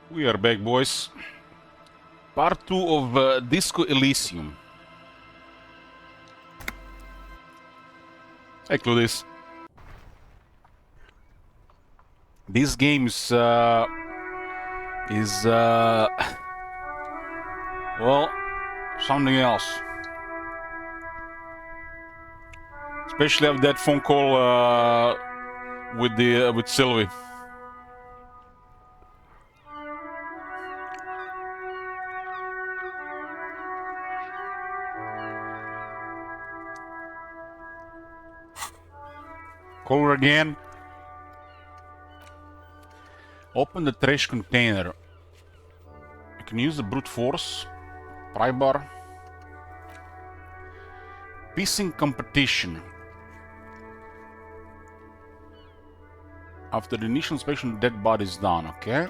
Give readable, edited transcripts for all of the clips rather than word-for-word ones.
We are back, boys. Part 2 of Disco Elysium. Hey, Cludis. This game is well, something else. Especially after that phone call with Sylvie. Call her again. Open the trash container. You can use the brute force, pry bar, pissing competition. After the initial inspection, dead body is done. Okay.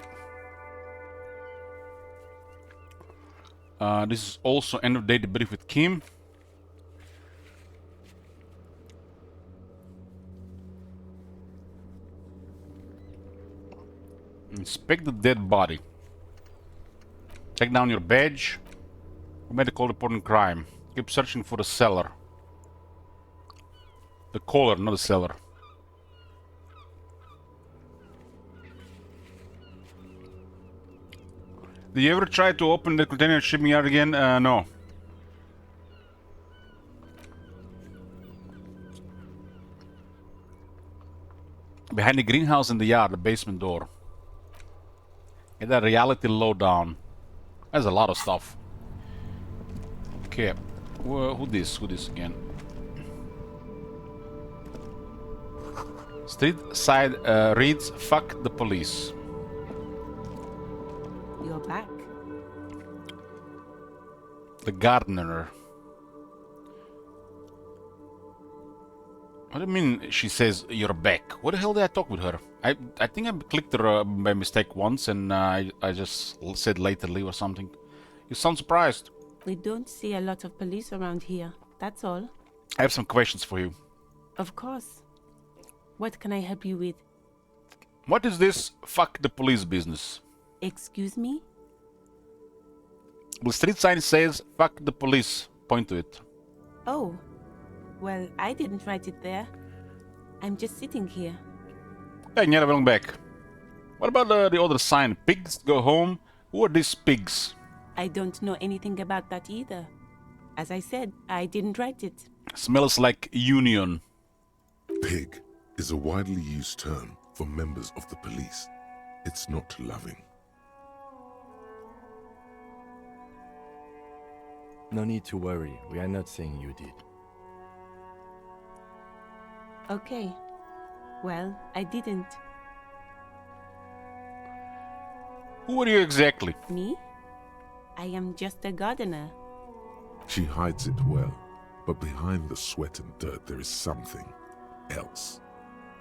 This is also end of day debrief with Kim. Inspect the dead body. Take down your badge. Medical report on crime. Keep searching for the cellar. The caller, not the cellar. Did you ever try to open the container shipping yard again? No. Behind the greenhouse in the yard, the basement door. Get that reality lowdown. There's a lot of stuff. Okay. Who this again? Street side reads, fuck the police. You're back. The gardener. What do you mean she says you're back? What the hell did I talk with her? I think I clicked her by mistake once and I just said latterly or something. You sound surprised. We don't see a lot of police around here. That's all. I have some questions for you. Of course. What can I help you with? What is this fuck the police business? Excuse me? The street sign says fuck the police. Point to it. Oh. Well, I didn't write it there. I'm just sitting here. Hey, Nyara, welcome back. What about the other sign? Pigs go home? Who are these pigs? I don't know anything about that either. As I said, I didn't write it. Smells like union. Pig is a widely used term for members of the police. It's not loving. No need to worry. We are not saying you did. Okay. Well, I didn't. Who are you exactly? Me? I am just a gardener. She hides it well, but behind the sweat and dirt there is something else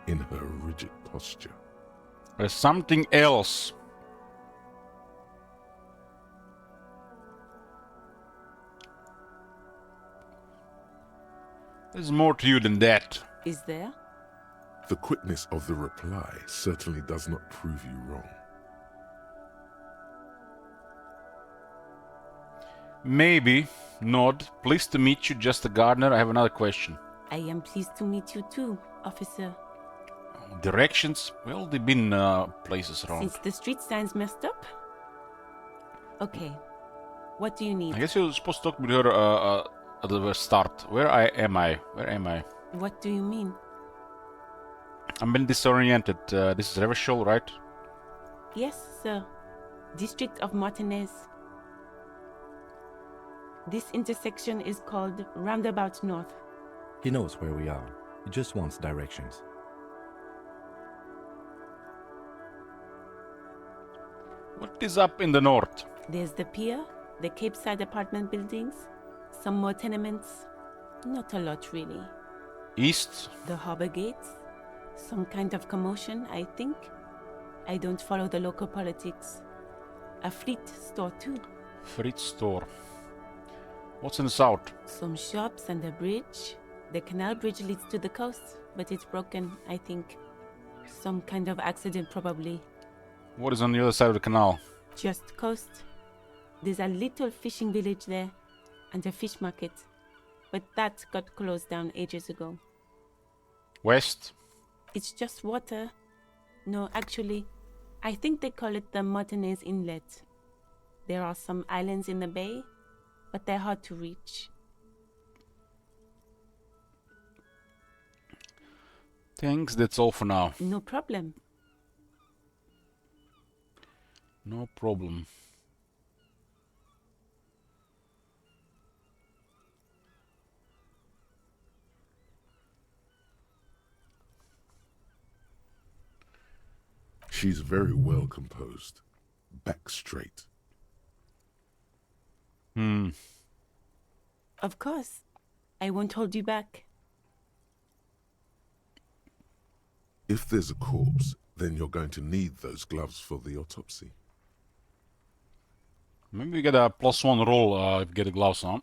in her rigid posture. There's something else. There's more to you than that. Is there? The quickness of the reply certainly does not prove you wrong. Maybe. Nod. Pleased to meet you, just a gardener. I have another question. I am pleased to meet you too, officer. Directions? Well, they've been places around. Since the street signs messed up? Okay. What do you need? I guess you're supposed to talk with her at the start. Where am I? Where am I? What do you mean? I'm been disoriented. This is Revachol, right? Yes, sir. District of Martinez. This intersection is called Roundabout North. He knows where we are. He just wants directions. What is up in the north? There's the pier, the Cape Side apartment buildings, some more tenements. Not a lot, really. East? The harbor gates. Some kind of commotion, I think. I don't follow the local politics. A fleet store, too. Fritz store. What's in the south? Some shops and a bridge. The canal bridge leads to the coast, but it's broken, I think. Some kind of accident, probably. What is on the other side of the canal? Just coast. There's a little fishing village there and a fish market, but that got closed down ages ago. West. It's just water. No, actually, I think they call it the Martinez Inlet. There are some islands in the bay, but they're hard to reach. Thanks, that's all for now. No problem. No problem. She's very well composed. Back straight. Of course. I won't hold you back. If there's a corpse, then you're going to need those gloves for the autopsy. Maybe we get a +1 roll if we get the gloves on.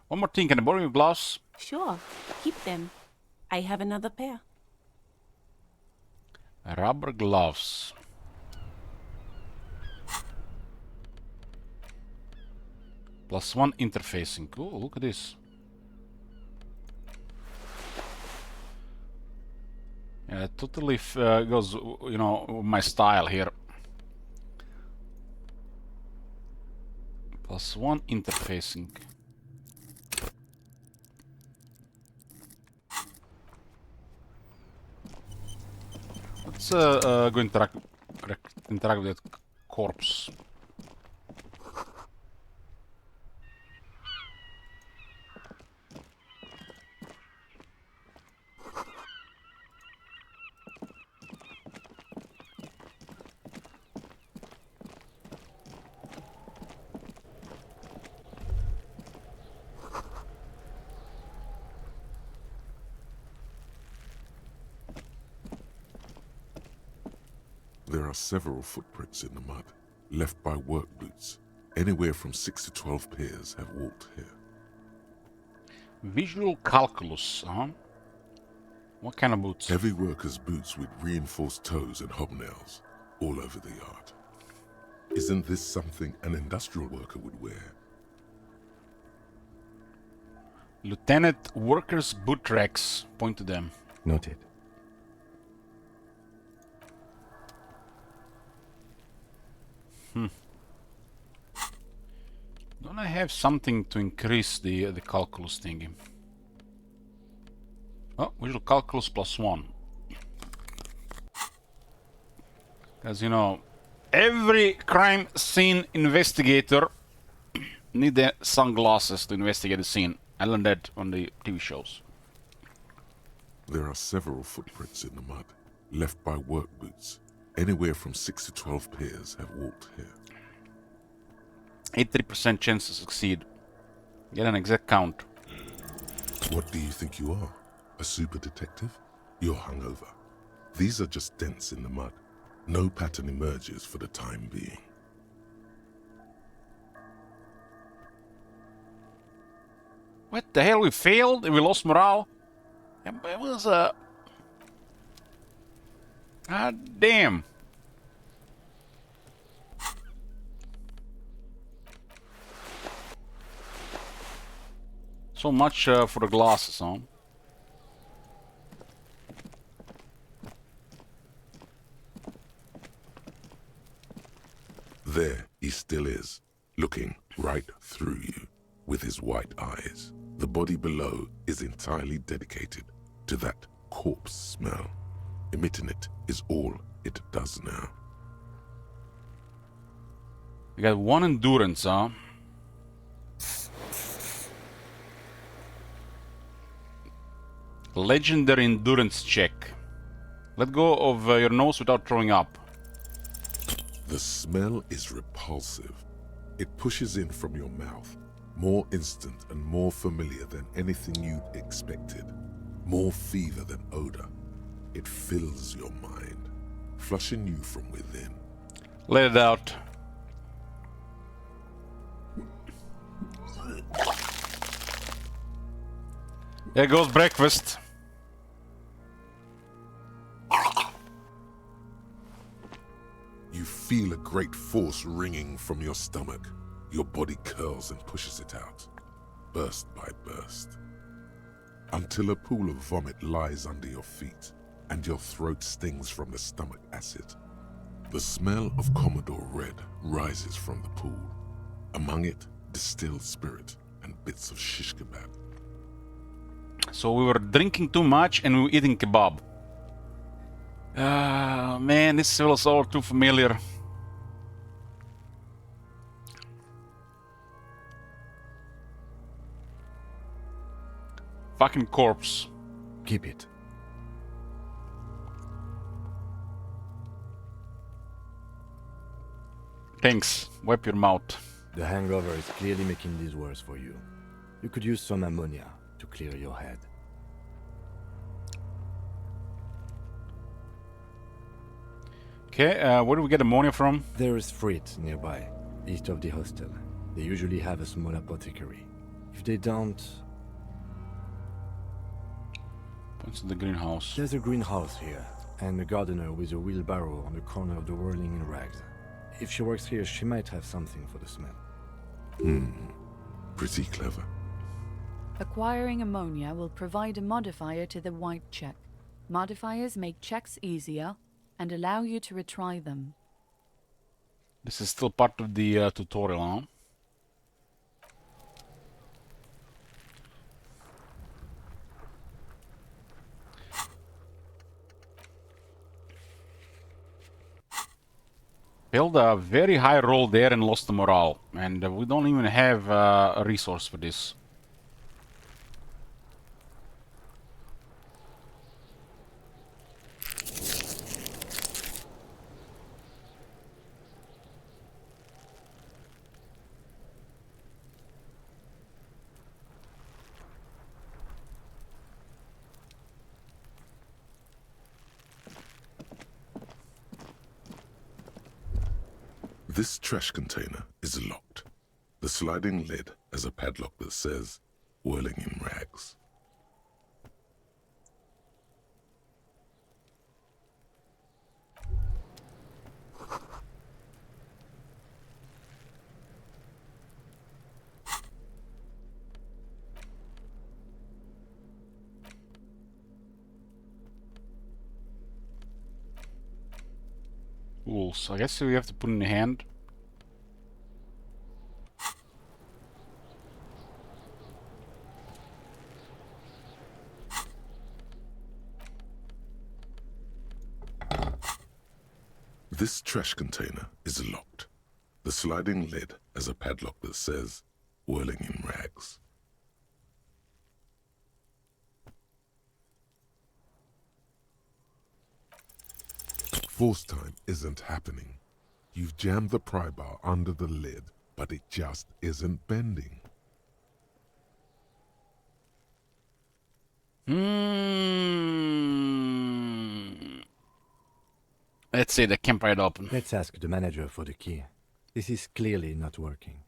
One more thing, can I borrow your gloves? Sure, keep them. I have another pair. Rubber gloves. +1 interfacing. Cool, look at this. Yeah, it totally goes, you know, with my style here. +1 interfacing. Let's go interact with that corpse. There are several footprints in the mud, left by work boots. Anywhere from 6 to 12 pairs have walked here. Visual calculus, huh? What kind of boots? Heavy workers' boots with reinforced toes and hobnails, all over the yard. Isn't this something an industrial worker would wear? Lieutenant workers' boot racks. Point to them. Noted. Don't I have something to increase the calculus thingy? Oh, visual calculus +1. As you know, every crime scene investigator need the sunglasses to investigate the scene. I learned that on the TV shows. There are several footprints in the mud, left by work boots. Anywhere from 6 to 12 pairs have walked here. 83% chance to succeed. Get an exact count. What do you think you are? A super detective? You're hungover. These are just dents in the mud. No pattern emerges for the time being. What the hell? We failed and we lost morale? It was ah, damn. So much for the glasses, huh? There he still is, looking right through you with his white eyes. The body below is entirely dedicated to that corpse smell. Emitting it is all it does now. We got 1 endurance, huh? Legendary endurance check. Let go of your nose without throwing up. The smell is repulsive. It pushes in from your mouth, more instant and more familiar than anything you'd expected. More fever than odor. It fills your mind, flushing you from within. Let it out. There goes breakfast. You You feel a great force ringing from your stomach. Your body curls and pushes it out, burst by burst, until a pool of vomit lies under your feet and your throat stings from the stomach acid. The smell of Commodore Red rises from the pool. Among it, distilled spirit and bits of shish kebab. So we were drinking too much and we were eating kebab. Man, this feels all too familiar. Fucking corpse. Keep it. Thanks. Wipe your mouth. The hangover is clearly making this worse for you. You could use some ammonia to clear your head. Okay, where do we get ammonia from? There is freight nearby, east of the hostel. They usually have a small apothecary. If they don't, Points to the greenhouse. there's a greenhouse here, and a gardener with a wheelbarrow on the corner of the whirling in rags. If she works here, she might have something for the smell. Pretty clever. Acquiring ammonia will provide a modifier to the white check. Modifiers make checks easier and allow you to retry them. This is still part of the tutorial, huh? Build a very high roll there and lost the morale. And we don't even have a resource for this. This trash container is locked. The sliding lid has a padlock that says, whirling in rags. Tools. I guess we have to put in the hand. This trash container is locked. The sliding lid has a padlock that says, whirling in rags. Force time isn't happening. You've jammed the pry bar under the lid, but it just isn't bending. Let's say the camp right open. Let's ask the manager for the key. This is clearly not working.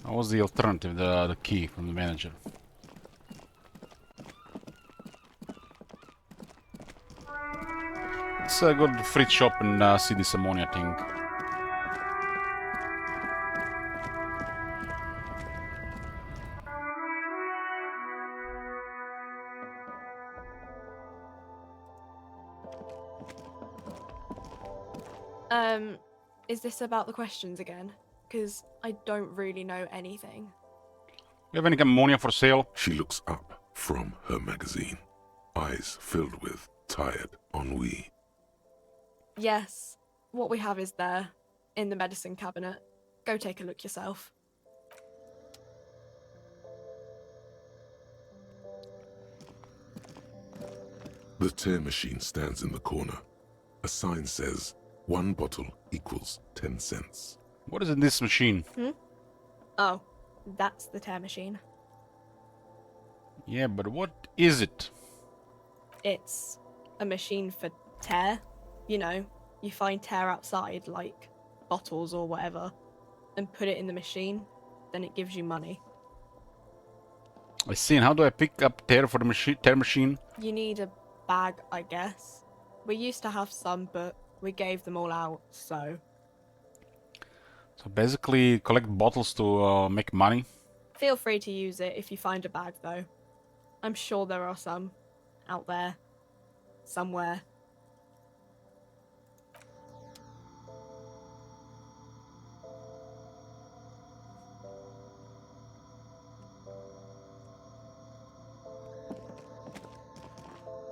What was the alternative? The key from the manager. Let's go to the fridge shop and see this ammonia thing. Is this about the questions again? Because I don't really know anything. You have any ammonia for sale? She looks up from her magazine, eyes filled with tired ennui. Yes, what we have is there, in the medicine cabinet. Go take a look yourself. The tear machine stands in the corner. A sign says, 1 bottle equals 10 cents. What is in this machine? Oh, that's the tear machine. Yeah, but what is it? It's a machine for tear. You know, you find tear outside, like bottles or whatever, and put it in the machine, then it gives you money. I see. And how do I pick up tear for the machine? Tear machine? You need a bag, I guess. We used to have some, but we gave them all out, so... So basically, collect bottles to make money. Feel free to use it if you find a bag, though. I'm sure there are some out there. Somewhere.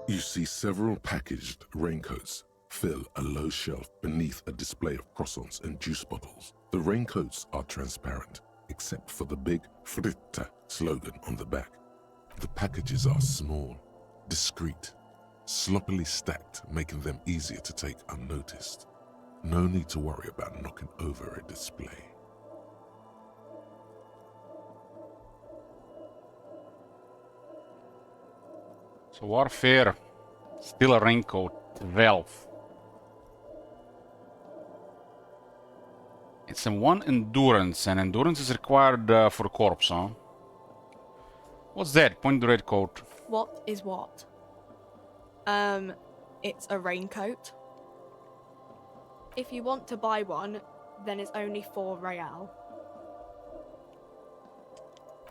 You see several packaged raincoats fill a low shelf beneath a display of croissants and juice bottles. The raincoats are transparent, except for the big Fritta slogan on the back. The packages are small, discreet, sloppily stacked, making them easier to take unnoticed. No need to worry about knocking over a display. So warfare, still a raincoat, valve. It's a 1 endurance, and endurance is required for corpse, huh? What's that? Point the red coat. What is what? It's a raincoat. If you want to buy one, then it's only 4 real.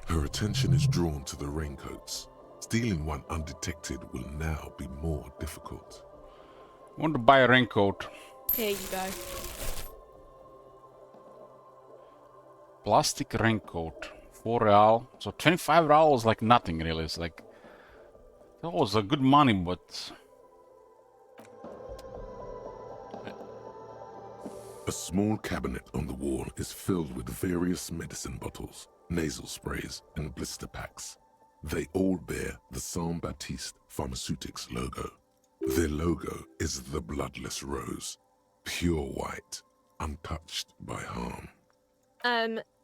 Her attention is drawn to the raincoats. Stealing one undetected will now be more difficult. I want to buy a raincoat. Here you go. Plastic raincoat. 4 real. So 25 real is like nothing really. It's like... That was a good money, but... A small cabinet on the wall is filled with various medicine bottles, nasal sprays, and blister packs. They all bear the Saint Baptiste Pharmaceutics logo. Their logo is the bloodless rose, pure white, untouched by harm.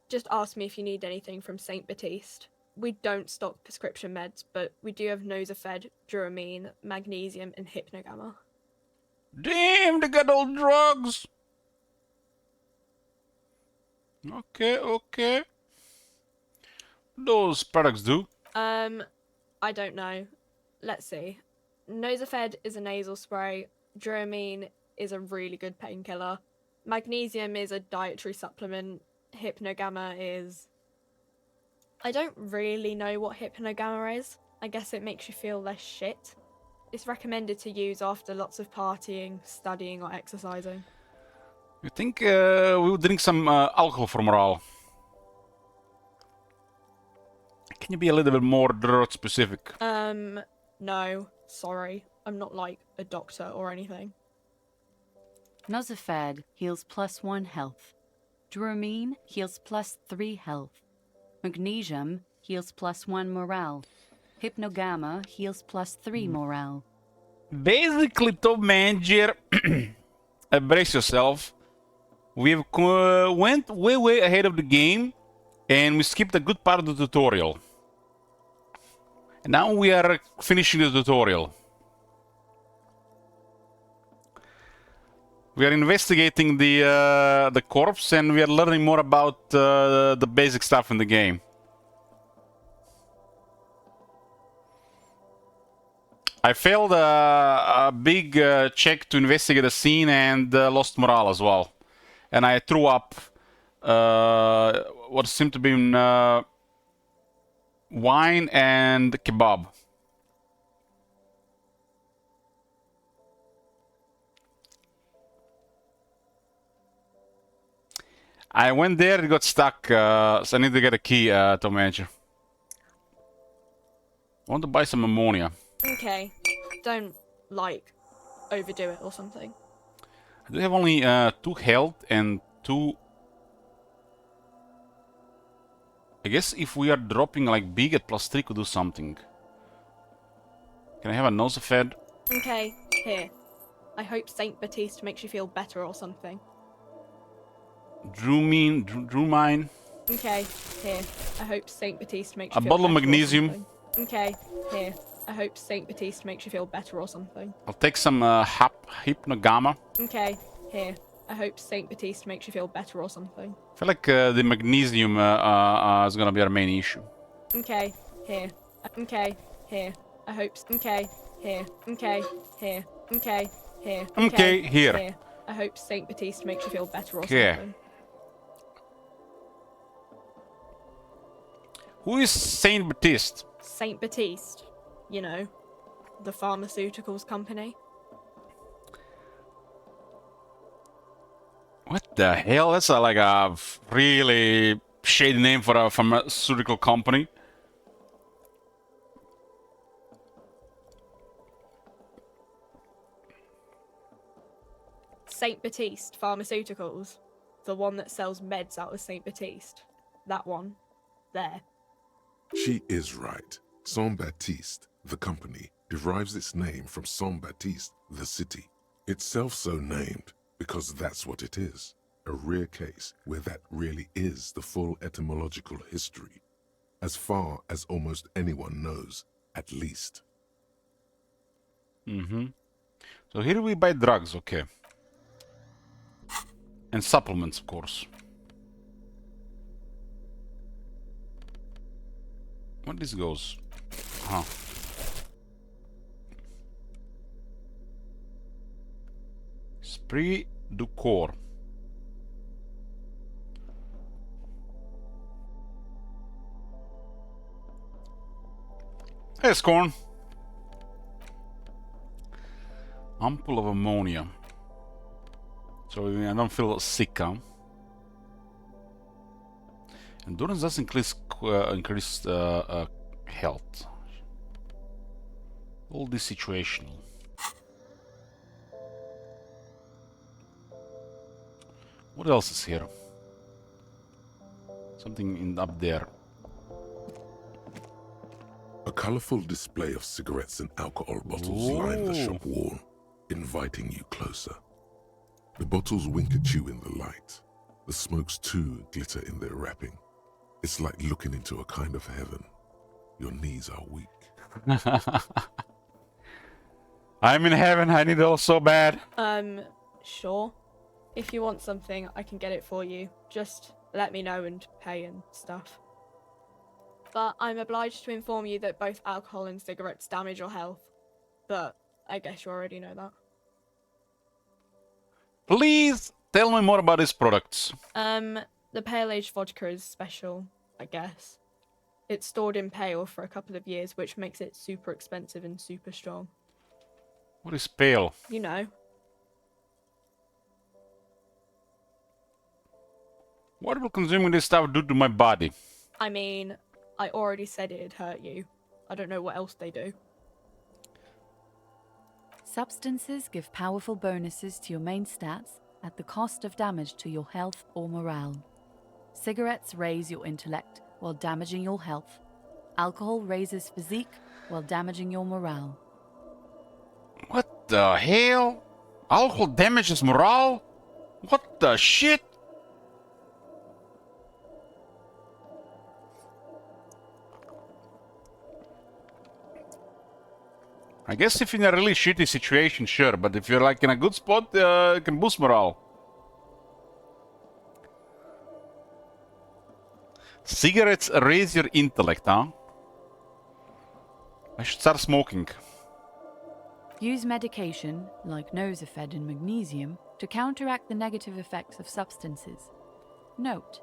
Just ask me if you need anything from Saint Baptiste. We don't stock prescription meds, but we do have Nosafed, Duramine, Magnesium, and Hypnogamma. Damn, they got all drugs! Okay, okay. Those products do. I don't know. Let's see. Nosafed is a nasal spray. Duramine is a really good painkiller. Magnesium is a dietary supplement. Hypnogamma is... I don't really know what Hypnogamma is. I guess it makes you feel less shit. It's recommended to use after lots of partying, studying, or exercising. You think we would drink some alcohol for morale? Can you be a little bit more drug specific? No. Sorry. I'm not like a doctor or anything. Nosafed heals +1 health. Duramine heals +3 health. Magnesium heals +1 morale. Hypnogamma heals +3 morale. Basically, top manager, brace yourself. We've went way ahead of the game, and we skipped a good part of the tutorial. And now we are finishing the tutorial. We are investigating the corpse, and we are learning more about the basic stuff in the game. I failed a big check to investigate the scene and lost morale as well. And I threw up what seemed to be wine and kebab. I went there, it got stuck, so I need to get a key to manager. I want to buy some ammonia. Okay. Don't, like, overdo it or something. I do have only 2 health and 2... I guess if we are dropping like big at +3 could do something. Can I have a Nosafed? Okay, here. I hope Saint Baptiste makes you feel better or something. Drumine. Okay, here. I hope Saint Baptiste makes you A feel bottle of better or magnesium. something. Okay, here. I hope Saint Baptiste makes you feel better or something. I'll take some Hypnogamma. Okay, here. I hope Saint Baptiste makes you feel better or something. I feel like the magnesium is gonna be our main issue. Okay, here. Okay, here. I hope. Okay, here. Okay, here. Okay, here. Okay, here. Here. I hope Saint Baptiste makes you feel better or Okay. something. Who is Saint Baptiste? Saint Baptiste, you know, the pharmaceuticals company. What the hell? That's like a really shady name for a pharmaceutical company. Saint Baptiste Pharmaceuticals, the one that sells meds out of Saint Baptiste. That one. There. She is right. Saint Baptiste, the company, derives its name from Saint Baptiste, the city. Itself so named because that's what it is. A rare case where that really is the full etymological history. As far as almost anyone knows, at least. Mm-hmm. So here we buy drugs, okay. And supplements, of course. What this goes? Huh. Esprit du corps. Hey, Scorn. Ampoule of ammonia. So I don't feel sick, huh? Endurance does increase health. All this situational. What else is here? Something up there. A colorful display of cigarettes and alcohol bottles line the shop wall, inviting you closer. The bottles wink at you in the light. The smokes too glitter in their wrapping. It's like looking into a kind of heaven. Your knees are weak. I'm in heaven, I need it all so bad. Sure. If you want something, I can get it for you. Just let me know and pay and stuff. But I'm obliged to inform you that both alcohol and cigarettes damage your health. But I guess you already know that. Please tell me more about these products. The pale aged vodka is special, I guess. It's stored in pale for a couple of years, which makes it super expensive and super strong. What is pale? You know. What will consuming this stuff do to my body? I mean, I already said it'd hurt you. I don't know what else they do. Substances give powerful bonuses to your main stats at the cost of damage to your health or morale. Cigarettes raise your intellect while damaging your health. Alcohol raises physique while damaging your morale. What the hell? Alcohol damages morale? What the shit? I guess if you're in a really shitty situation, sure, but if you're like in a good spot, it can boost morale. Cigarettes raise your intellect, huh? I should start smoking. Use medication, like Nosafed and magnesium, to counteract the negative effects of substances. Note: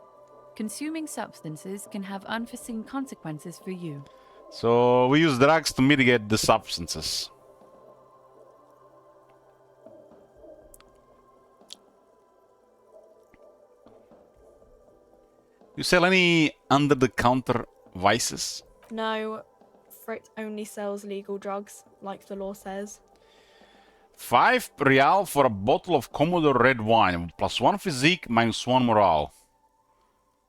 consuming substances can have unforeseen consequences for you. So we use drugs to mitigate the substances. You sell any under-the-counter vices? No, Frit only sells legal drugs, like the law says. 5 real for a bottle of Commodore red wine, plus 1 physique, minus 1 morale.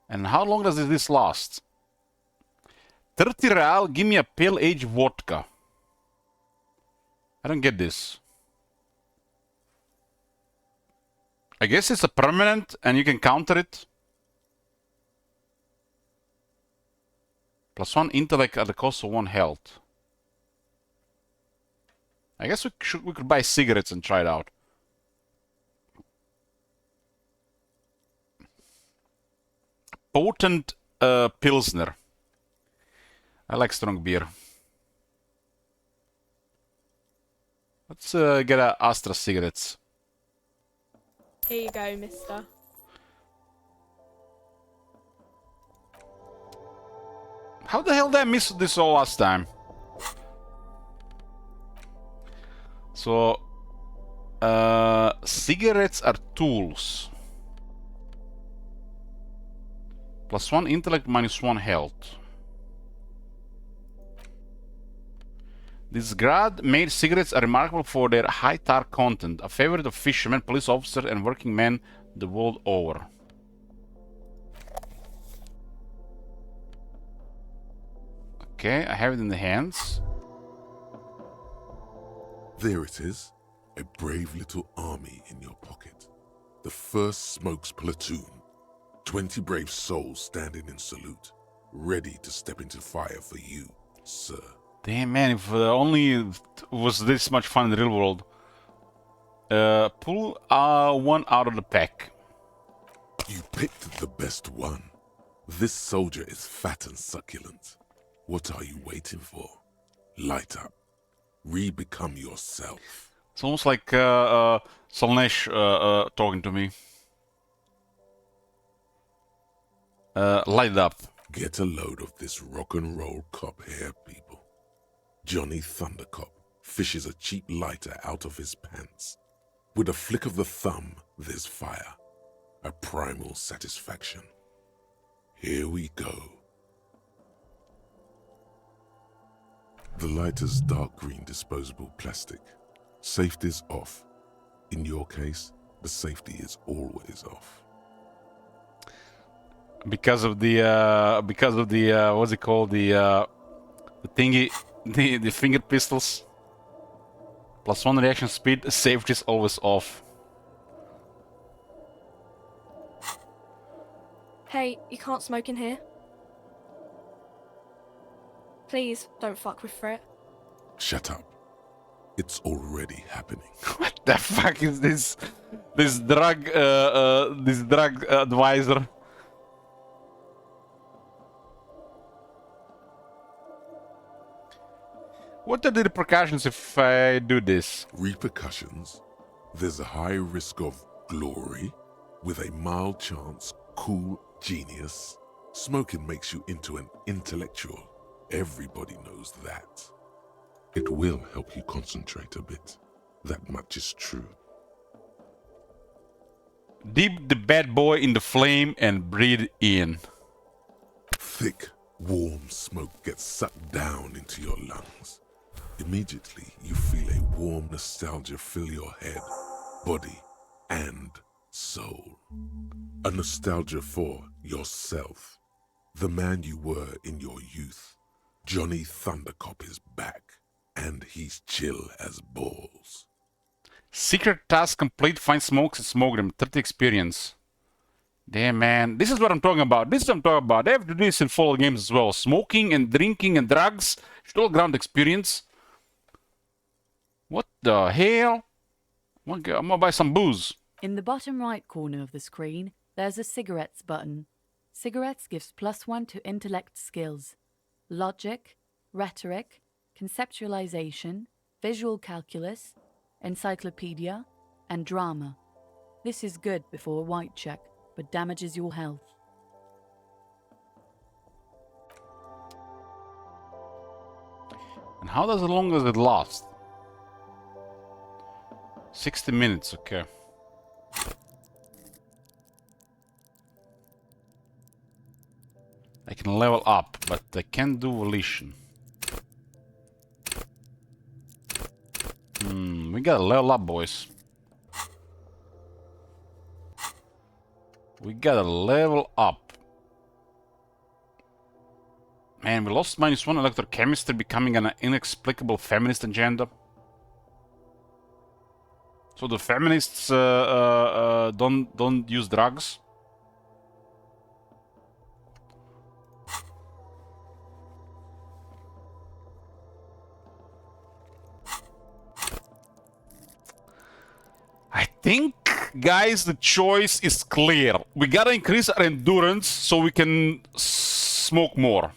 And how long does this last? 30 real, give me a pale age vodka. I don't get this. I guess it's a permanent and you can counter it. Plus 1 intellect at the cost of 1 health. I guess we could buy cigarettes and try it out. Potent Pilsner. I like strong beer. Let's get a Astra cigarettes. Here you go, mister. How the hell did I miss this all last time? So, cigarettes are tools. +1 intellect, -1 health. These grad-made cigarettes are remarkable for their high tar content, a favorite of fishermen, police officers, and working men the world over. Okay, I have it in the hands. There it is, a brave little army in your pocket. The 1st Smokes platoon. 20 brave souls standing in salute, ready to step into fire for you, sir. Damn, man, if only it was this much fun in the real world. Pull one out of the pack. You picked the best one. This soldier is fat and succulent. What are you waiting for? Light up. Re-become yourself. It's almost like Solnesh talking to me. Light up. Get a load of this rock and roll cop here, people. Johnny Thundercop fishes a cheap lighter out of his pants. With a flick of the thumb, there's fire. A primal satisfaction. Here we go. The lighter's dark green disposable plastic. Safety's off. In your case, the safety is always off. Because of the what's it called, the thingy, the finger pistols. +1 reaction speed, safety is always off. Hey, you can't smoke in here. Please, don't fuck with Frit. Shut up. It's already happening. What the fuck is this? This drug advisor. What are the repercussions if I do this? Repercussions? There's a high risk of glory, with a mild chance, cool genius. Smoking makes you into an intellectual. Everybody knows that. It will help you concentrate a bit. That much is true. Dip the bad boy in the flame and breathe in. Thick, warm smoke gets sucked down into your lungs. Immediately, you feel a warm nostalgia fill your head, body, and soul. A nostalgia for yourself. The man you were in your youth. Johnny Thundercop is back, and he's chill as balls. Secret task complete, find smokes and smoke them. 30 experience. Damn, man. This is what I'm talking about. This is what I'm talking about. They have to do this in Fallout games as well. Smoking and drinking and drugs. Should all ground experience. What the hell? I'm gonna buy some booze. In the bottom right corner of the screen, there's a cigarettes button. Cigarettes gives +1 to intellect skills. Logic, rhetoric, conceptualization, visual calculus, encyclopedia, and drama. This is good before a white check, but damages your health. And how long does it last? 60 minutes, okay. I can level up, but I can't do volition. We gotta level up, boys. We gotta level up. Man, we lost -1 electrochemistry, becoming an inexplicable feminist agenda. So the feminists don't use drugs. I think, guys, the choice is clear. We gotta increase our endurance so we can smoke more.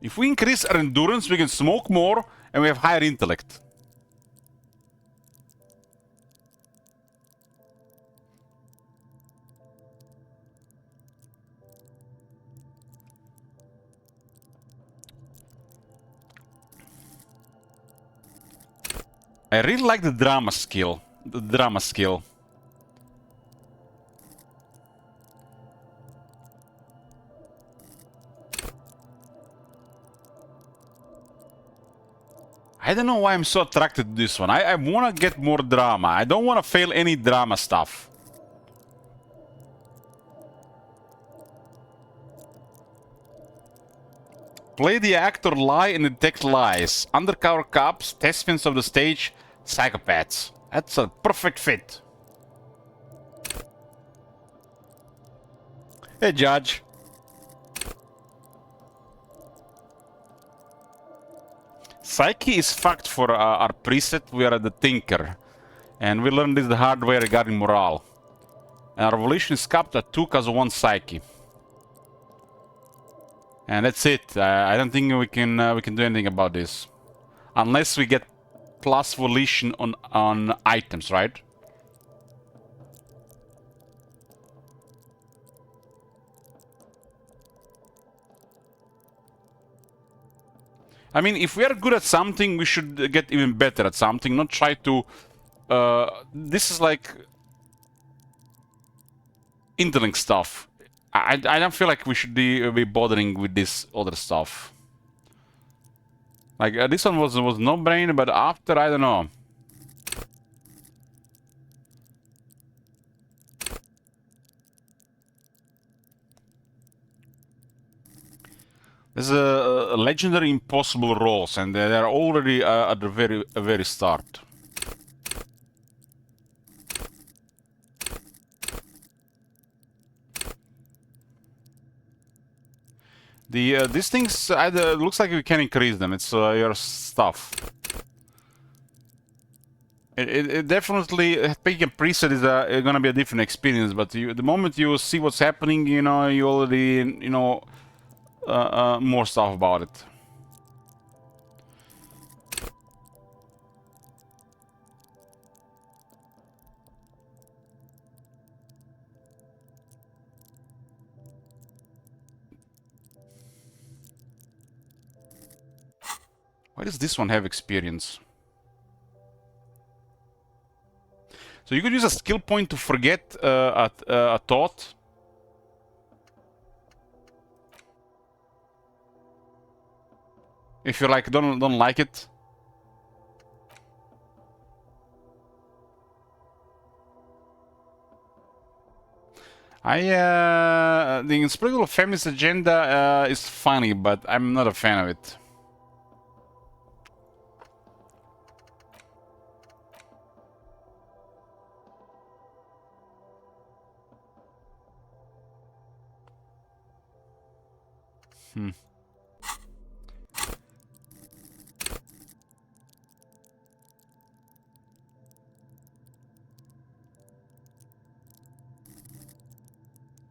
If we increase our endurance, we can smoke more and we have higher intellect. I really like the drama skill. The drama skill. I don't know why I'm so attracted to this one. I want to get more drama. I don't want to fail any drama stuff. Play the actor lie and detect lies. Undercover cops, thespians of the stage, psychopaths. That's a perfect fit. Hey, Judge. Psyche is fucked for our preset. We are the thinker. And we learned this the hard way regarding morale. And our evolution is capped at 2 because of 1 psyche. And that's it. I don't think we can do anything about this. Unless we get plus volition on items, right? I mean, if we are good at something, we should get even better at something, not try to... this is like... interlink stuff. I don't feel like we should be bothering with this other stuff. Like, this one was no-brainer, but after, I don't know. There's a legendary impossible rolls, and they're already at the very start. These things looks like we can increase them. It's your stuff. It definitely picking a preset is gonna be a different experience. But the moment you see what's happening, you know, you already know more stuff about it. Why does this one have experience? So you could use a skill point to forget a thought. If you like don't like it. The Inspector Feminist agenda is funny, but I'm not a fan of it.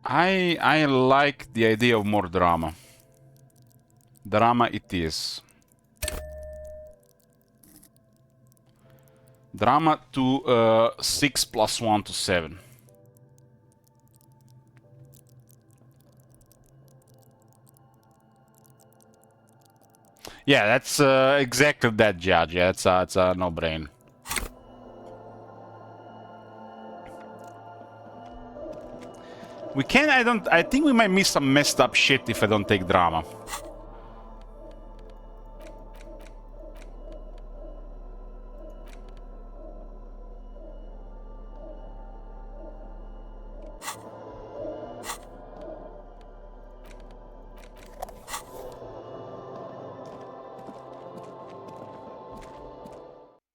I like the idea of more drama. Drama it is. Drama to 6 plus 1 to 7. Yeah, that's exactly that, Judge. Yeah, it's a no-brainer. We can, I think we might miss some messed up shit if I don't take drama.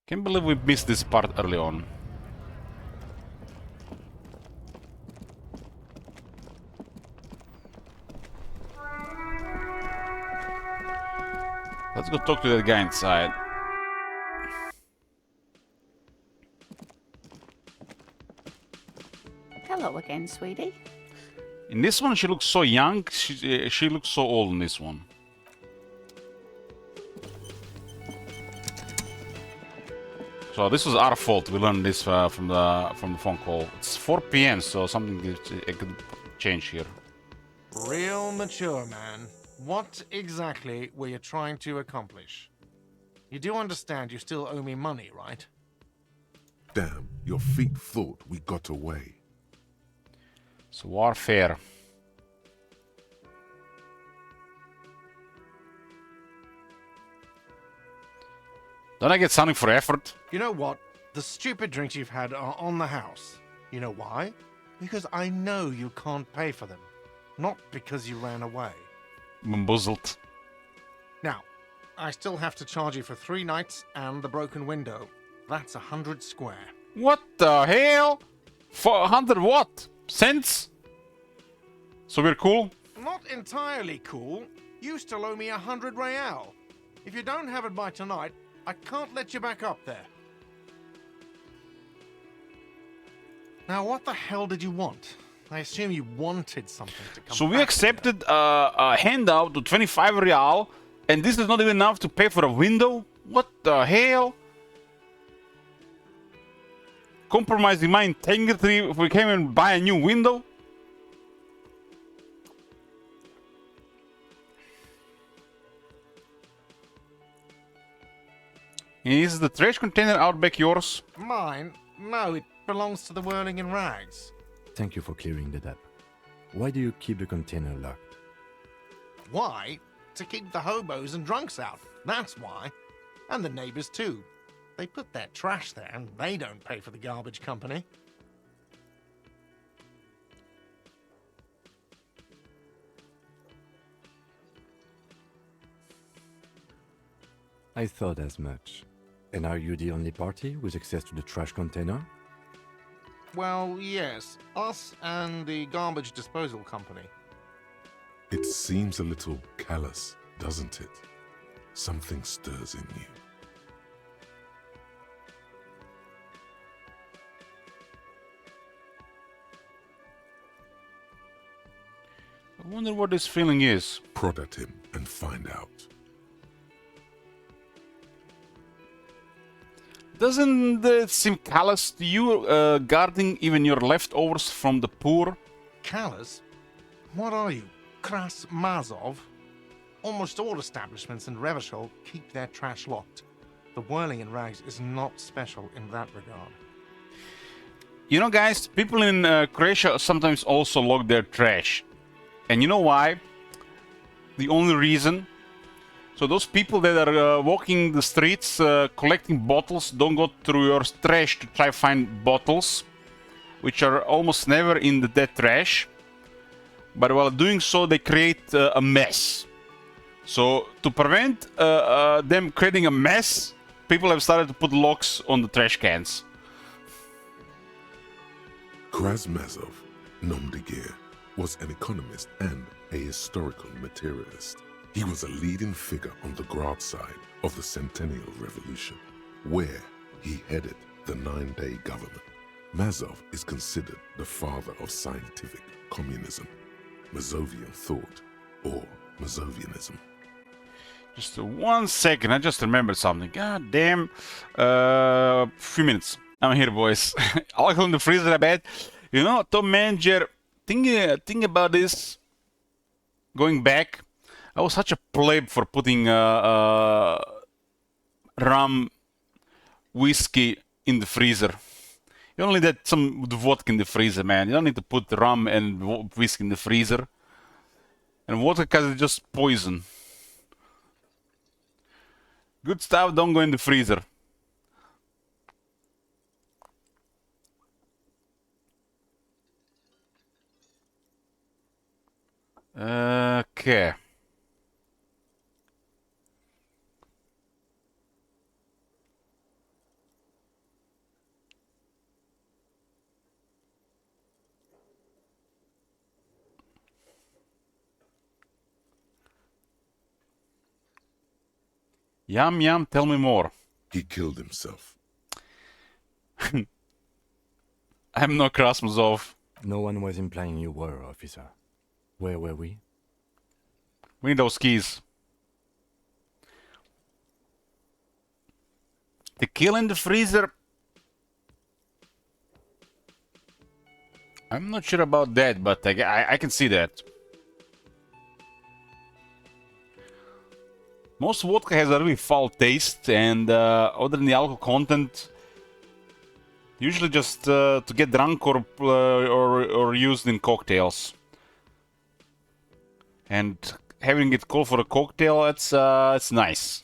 Can't believe we missed this part early on. Let's go talk to that guy inside. Hello again, sweetie. In this one, she looks so young. She looks so old in this one. So this was our fault. We learned this from the phone call. It's 4 p.m. so something it could change here. Real mature, man. What exactly were you trying to accomplish? You do understand you still owe me money, right? Damn, your feet thought we got away. So warfare. Don't I get something for effort? You know what? The stupid drinks you've had are on the house. You know why? Because I know you can't pay for them. Not because you ran away. Bamboozled. Now, I still have to charge you for 3 nights and the broken window. That's 100 square. What the hell? For 100 what? Cents? So we're cool? Not entirely cool. You still owe me 100 real. If you don't have it by tonight, I can't let you back up there. Now, what the hell did you want? I assume you wanted something to come So we back accepted a handout to 25 real, and this is not even enough to pay for a window? What the hell? Compromising my integrity if we came and buy a new window? Is the trash container out back yours? Mine? No, it belongs to the Whirling in Rags. Thank you for clearing that up. Why do you keep the container locked? Why? To keep the hobos and drunks out. That's why. And the neighbors too. They put their trash there and they don't pay for the garbage company. I thought as much. And are you the only party with access to the trash container? Well, yes. Us and the garbage disposal company. It seems a little callous, doesn't it? Something stirs in you. I wonder what this feeling is. Prod at him and find out. Doesn't it seem callous to you, guarding even your leftovers from the poor? Callous? What are you? Kras Mazov? Almost all establishments in Revachol keep their trash locked. The Whirling in Rags is not special in that regard. You know, guys, people in Croatia sometimes also lock their trash. And you know why? The only reason? So those people that are walking the streets, collecting bottles, don't go through your trash to try find bottles, which are almost never in the dead trash. But while doing so, they create a mess. So to prevent them creating a mess, people have started to put locks on the trash cans. Krasmazov, nom de guerre, was an economist and a historical materialist. He was a leading figure on the Grad side of the Centennial Revolution, where he headed the 9-day government. Mazov is considered the father of scientific communism, Mazovian thought, or Mazovianism. Just 1 second, I just remembered something. God damn. Few minutes. I'm here, boys. Alcohol in the freezer, I bet. You know, top manager, think about this. Going back, I was such a pleb for putting rum, whiskey in the freezer. You only need some vodka in the freezer, man. You don't need to put rum and whiskey in the freezer. And vodka because it's just poison. Good stuff don't go in the freezer. Okay. Yum yum, tell me more. He killed himself. I'm no Krasmazov. No one was implying you were, officer. Where were we? We need those keys. Tequila in the freezer. I'm not sure about that, but I can see that. Most vodka has a really foul taste, and other than the alcohol content, usually just to get drunk or used in cocktails. And having it cold for a cocktail, it's nice.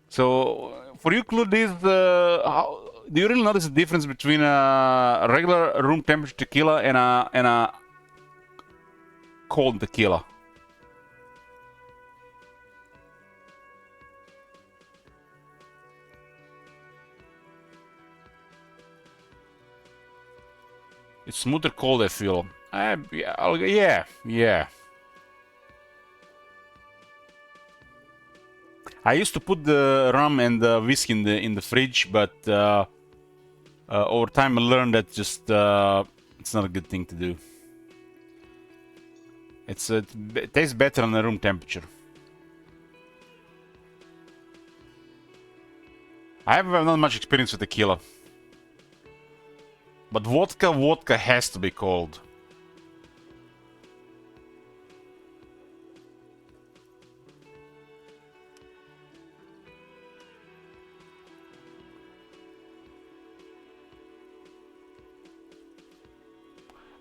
So for you, Clue, how do you really notice the difference between a regular room temperature tequila and a cold tequila? It's smoother cold, I feel. Yeah. I used to put the rum and the whiskey in the fridge, but over time I learned that just it's not a good thing to do. It tastes better on the room temperature. I have not much experience with tequila, but vodka has to be cold.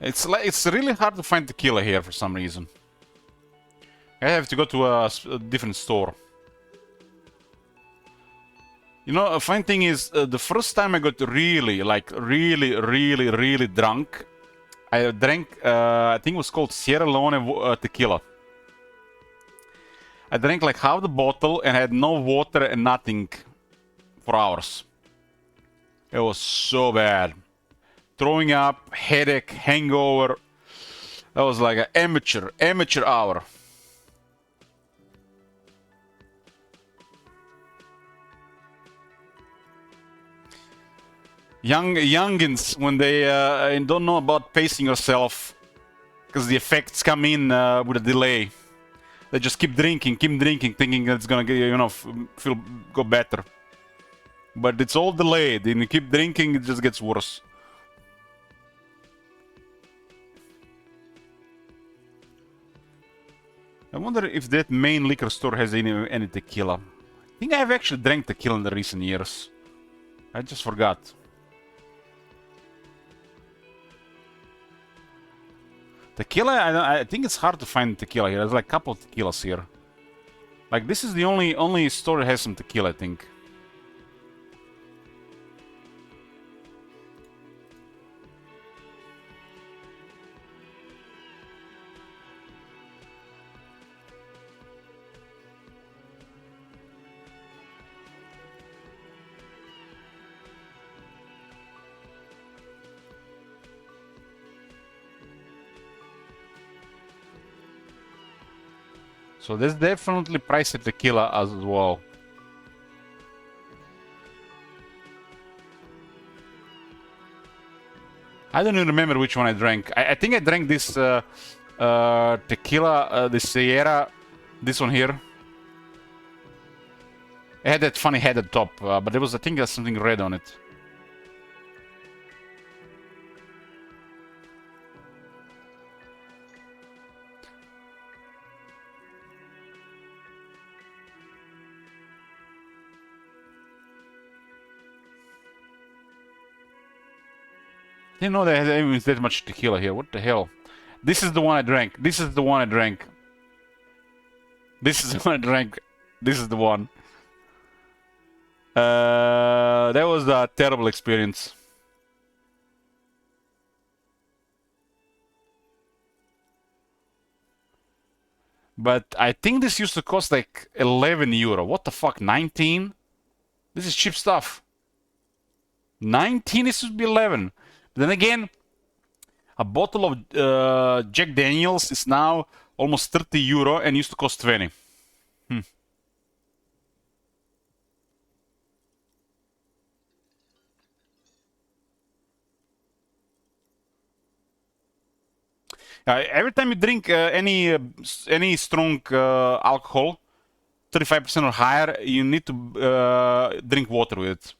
It's really hard to find tequila here for some reason. I have to go to a different store. You know, a funny thing is, the first time I got really drunk, I drank, I think it was called Sierra Leone tequila. I drank like half the bottle and had no water and nothing for hours. It was so bad. Throwing up, headache, hangover. That was like an amateur hour. Youngins, when they don't know about pacing yourself, because the effects come in with a delay. They just keep drinking, thinking that it's gonna get, go better. But it's all delayed, and you keep drinking, it just gets worse. I wonder if that main liquor store has any tequila. I think I've actually drank tequila in the recent years. I just forgot. Tequila, I think it's hard to find tequila here. There's like a couple of tequilas here. Like, this is the only store that has some tequila, I think. So there's definitely pricey tequila as well. I don't even remember which one I drank. I think I drank this tequila, the Sierra, this one here. It had that funny head at the top, but there was, I think, something red on it. Didn't know there was that much tequila here. What the hell? This is the one I drank. This is the one I drank. This is the one I drank. This is the one. That was a terrible experience. But I think this used to cost like 11 euro. What the fuck? 19? This is cheap stuff. 19? This should be 11. Then again, a bottle of Jack Daniels is now almost 30 euro and used to cost 20. Every time you drink any strong alcohol, 35% or higher, you need to drink water with it.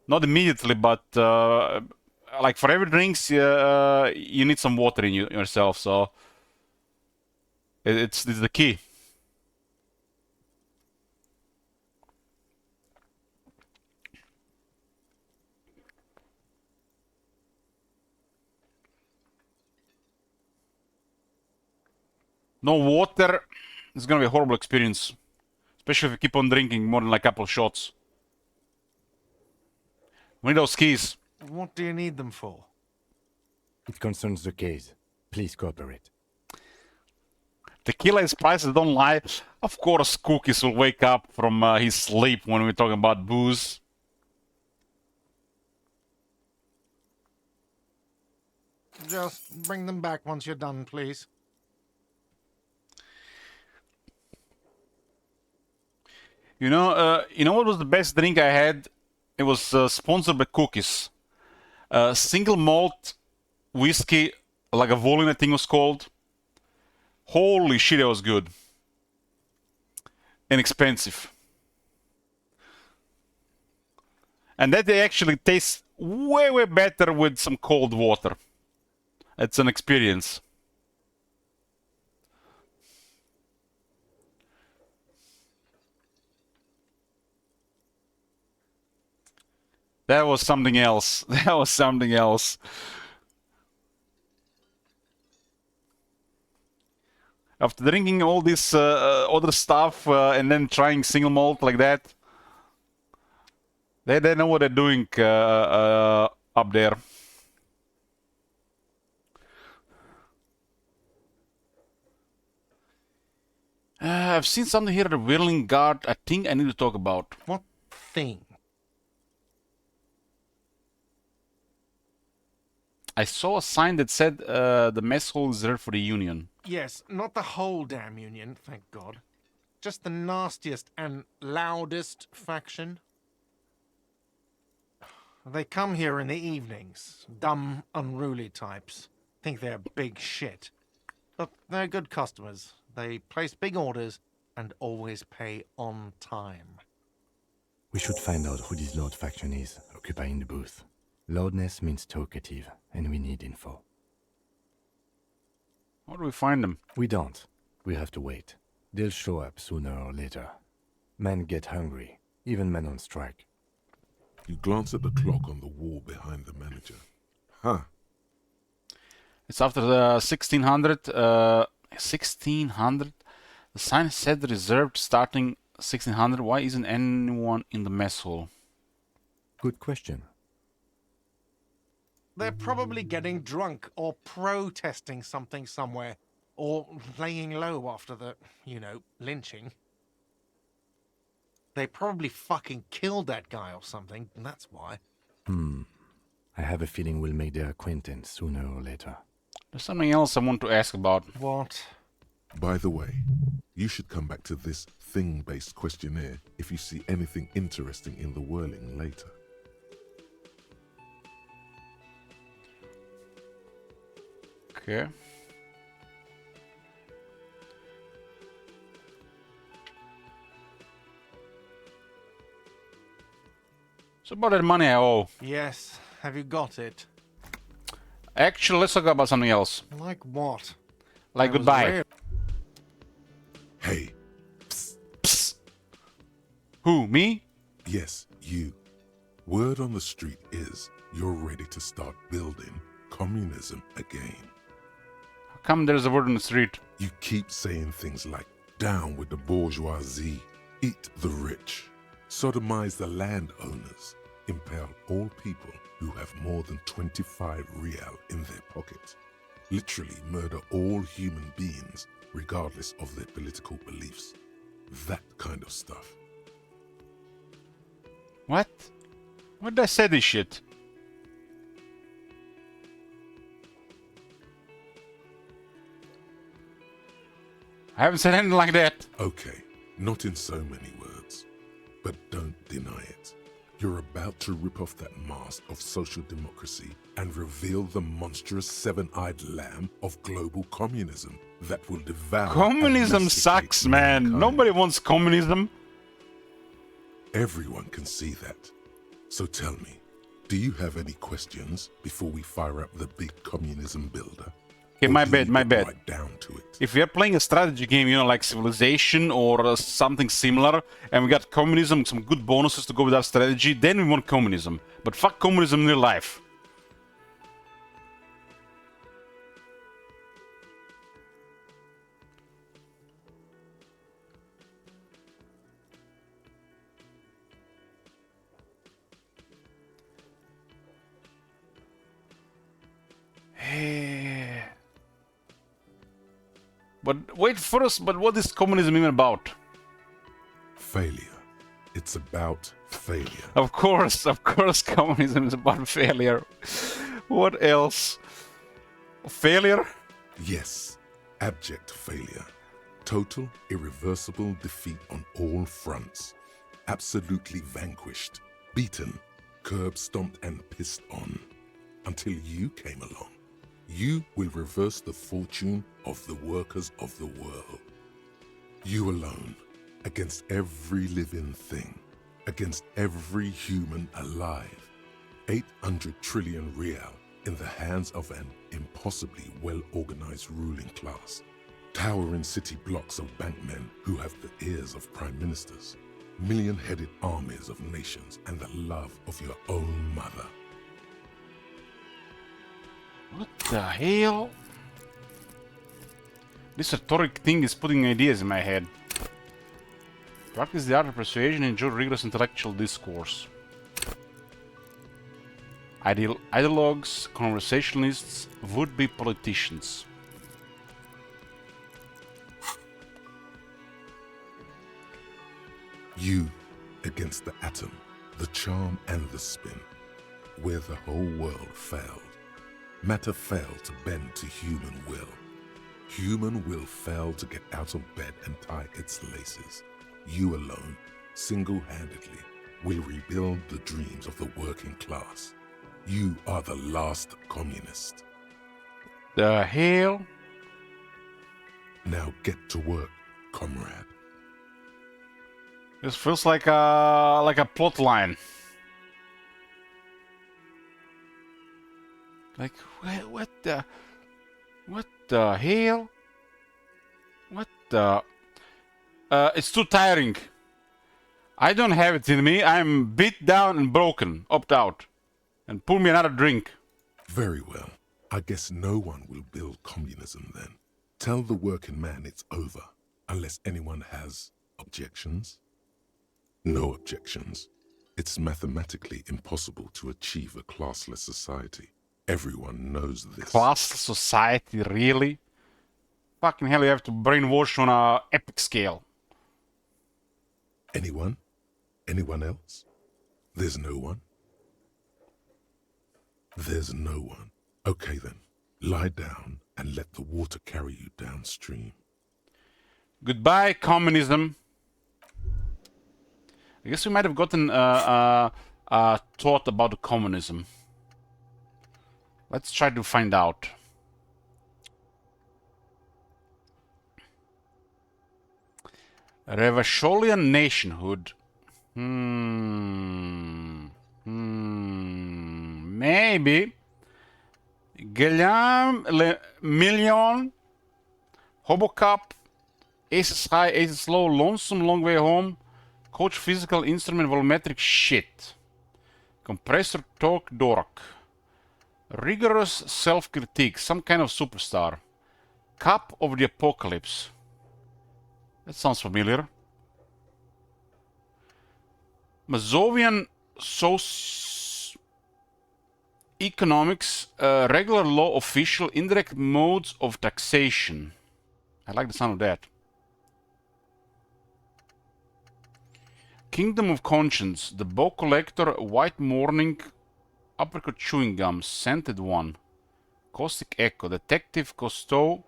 Not immediately, but like for every drinks, you need some water in yourself. So it's the key. No water, it's gonna be a horrible experience. Especially if you keep on drinking more than like a couple shots. We need those keys. What do you need them for? It concerns the case. Please cooperate. Tequila is prices don't lie. Of course, Cookies will wake up from his sleep when we're talking about booze. Just bring them back once you're done, please. You know what was the best drink I had? It was sponsored by Cookies. Single malt whiskey, like a Volin, I think it was called. Holy shit, it was good. And expensive. And that they actually taste way, way better with some cold water. It's an experience. That was something else. That was something else. After drinking all this other stuff and then trying single malt like that, they know what they're doing up there. I've seen something here at the Whirling Guard I think I need to talk about. What thing? I saw a sign that said the mess hall is reserved for the Union. Yes, not the whole damn Union, thank God. Just the nastiest and loudest faction. They come here in the evenings. Dumb, unruly types. Think they're big shit. But they're good customers. They place big orders and always pay on time. We should find out who this Lord faction is, occupying the booth. Loudness means talkative, and we need info. How do we find them? We don't. We have to wait. They'll show up sooner or later. Men get hungry, even men on strike. You glance at the clock on the wall behind the manager. Huh. It's after the 1600. 1600? The sign said reserved starting 1600. Why isn't anyone in the mess hall? Good question. They're probably getting drunk or protesting something somewhere. Or laying low after the, lynching. They probably fucking killed that guy or something, and that's why. I have a feeling we'll make their acquaintance sooner or later. There's something else I want to ask about. What? By the way, you should come back to this thing-based questionnaire if you see anything interesting in the whirling later. Okay. So about that money I owe. Yes. Have you got it? Actually, let's talk about something else. Like what? Like I was goodbye. rare- Hey, Psst. Who, me? yes, you. Word on the street is you're ready to start building communism again. How come there's a word on the street? You keep saying things like, down with the bourgeoisie, eat the rich, sodomize the landowners, impale all people who have more than 25 real in their pockets, literally murder all human beings regardless of their political beliefs. That kind of stuff. What? When did I say this shit? I haven't said anything like that. Okay, not in so many words, but don't deny it. You're about to rip off that mask of social democracy and reveal the monstrous seven-eyed lamb of global communism that will devour and Communism masticate sucks, man. mankind. Nobody wants communism. Everyone can see that. So tell me, do you have any questions before we fire up the big communism builder? Okay, Or my do bad, we my get bad. right down to it? If we are playing a strategy game, you know, like Civilization or something similar, and we got communism, some good bonuses to go with our strategy, then we want communism. But fuck communism in real life. But wait first, but what is communism even about? Failure. It's about failure. Of course, communism is about failure. What else? Failure? Yes, abject failure. Total, irreversible defeat on all fronts. Absolutely vanquished, beaten, curb-stomped and pissed on. Until you came along. You will reverse the fortune of the workers of the world. You alone, against every living thing, against every human alive. 800 trillion real in the hands of an impossibly well-organized ruling class. Towering city blocks of bankmen who have the ears of prime ministers. Million-headed armies of nations and the love of your own mother. What the hell? This rhetoric thing is putting ideas in my head. Practice the art of persuasion and enjoy rigorous intellectual discourse. Ideologues, conversationalists, would-be politicians. You against the atom, the charm and the spin, where the whole world failed. Matter failed to bend to human will. Human will failed to get out of bed and tie its laces. You alone, single-handedly, will rebuild the dreams of the working class. You are the last communist. The hell? Now get to work, comrade. This feels like a plot line. Like what the hell? What the? It's too tiring. I don't have it in me. I'm beat down and broken. Opt out, and pour me another drink. Very well. I guess no one will build communism then. Tell the working man it's over, unless anyone has objections. No objections. It's mathematically impossible to achieve a classless society. Everyone knows this. Class society, really? Fucking hell, you have to brainwash on a epic scale. Anyone? Anyone else? There's no one? There's no one. Okay then, lie down and let the water carry you downstream. Goodbye, communism. I guess we might have gotten a thought about communism. Let's try to find out. Revacholian nationhood. Maybe. Guillaume Le Million. Hobocop. Aces high, aces low, lonesome, long way home. Coach physical instrument volumetric shit. Compressor torque dork. Rigorous self-critique, some kind of superstar. Cup of the Apocalypse. That sounds familiar. Mazovian economics, regular law official, indirect modes of taxation. I like the sound of that. Kingdom of Conscience, the Bow Collector, White Morning, Apricot Chewing Gum, Scented One, Caustic Echo, Detective Cousteau,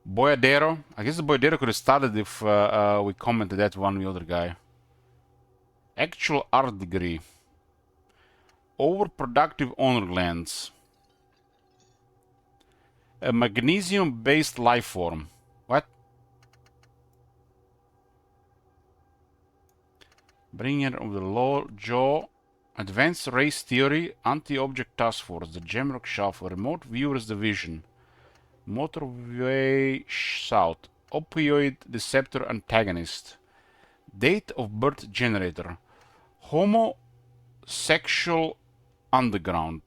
Boyadero. I guess the Boyadero could have started if we commented that one the other guy. Actual art degree. Overproductive honor glands. A magnesium-based life form. What? Bringer of the law, jaw. Advanced race theory. Anti-object task force. The Gemrock Shuffle. Remote viewers division. Motorway south. Opioid receptor antagonist. Date of birth generator. Homosexual underground.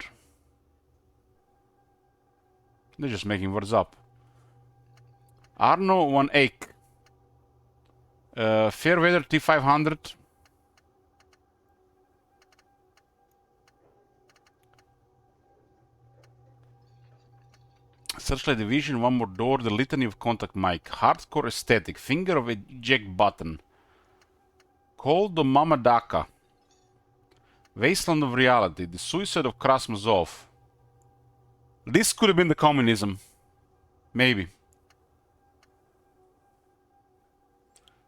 They're just making words up. Arno van Eyck. Fairweather T500. Searchlight division, one more door, the litany of contact mic. Hardcore aesthetic, finger of eject button. Call the Mamadaka. Wasteland of reality, the suicide of Krasmazov. This could have been the communism. Maybe.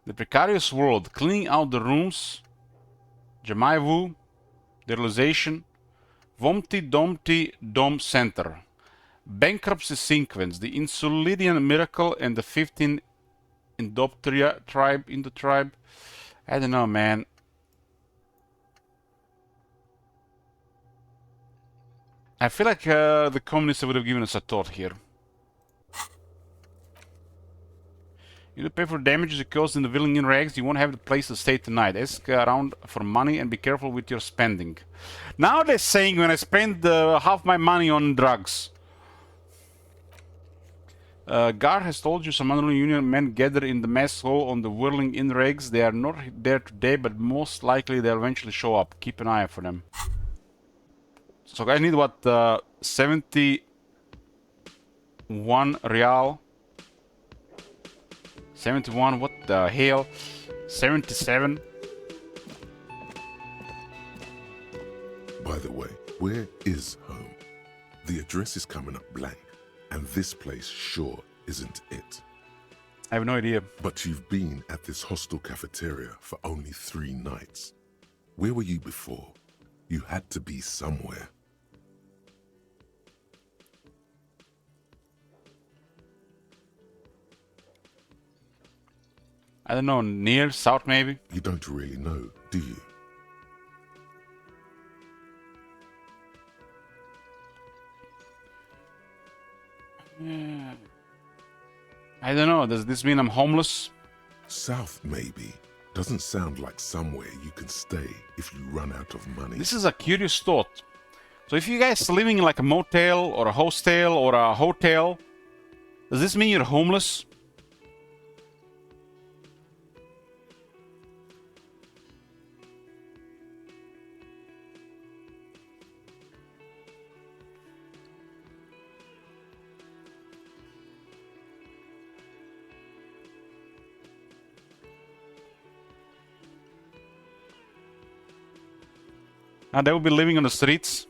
The precarious world, cleaning out the rooms. Jamaivu, the realization. Vomti Domti Dom Center. Bankruptcy sequence, the Insulidian miracle and the 15 Indopteria tribe in the tribe. I don't know, man. I feel like the communists would have given us a thought here. You do pay for damages you caused in the villain in rags, you won't have the place to stay tonight. Ask around for money and be careful with your spending. Now they're saying when I spend half my money on drugs. Gar has told you some unruly union men gather in the mess hall on the whirling in rags. They are not there today, but most likely they'll eventually show up. Keep an eye out for them. So I need what, 71 real. 71, what the hell? 77. By the way, where is home? The address is coming up blank, and this place sure isn't it. I have no idea. But you've been at this hostel cafeteria for only 3 nights. Where were you before? You had to be somewhere. I don't know, near, south maybe? You don't really know, do you? I don't know, does this mean I'm homeless? South, maybe. Doesn't sound like somewhere you can stay if you run out of money. This is a curious thought. So if you guys are living in like a motel or a hostel or a hotel, does this mean you're homeless? And they will be living on the streets.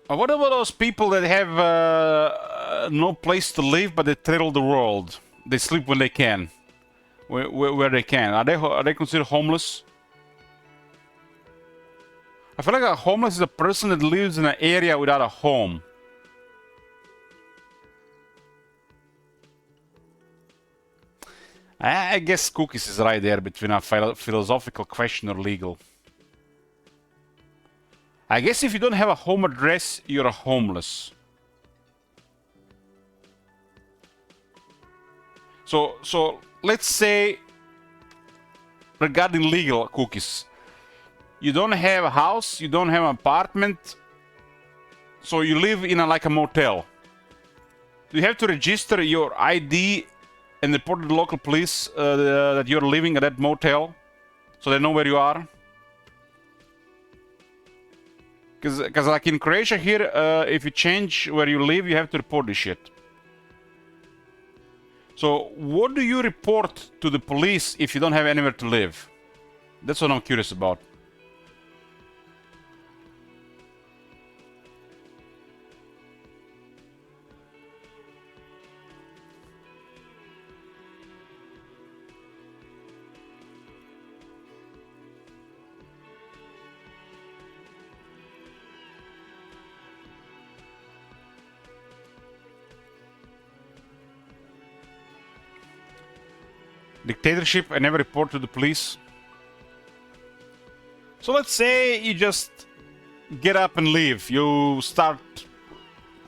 What about those people that have no place to live, but they travel the world? They sleep when they can, where they can. Are they considered homeless? I feel like a homeless is a person that lives in an area without a home. I guess Cookies is right there between a philosophical question or legal. I guess if you don't have a home address, you're homeless. So let's say, regarding legal, Cookies, you don't have a house, you don't have an apartment, so you live in like a motel. You have to register your ID and report to the local police that you're living at that motel, so they know where you are. Because like in Croatia here, if you change where you live, you have to report this shit. So what do you report to the police if you don't have anywhere to live? That's what I'm curious about. Dictatorship, I never report to the police. So let's say you just get up and leave. You start,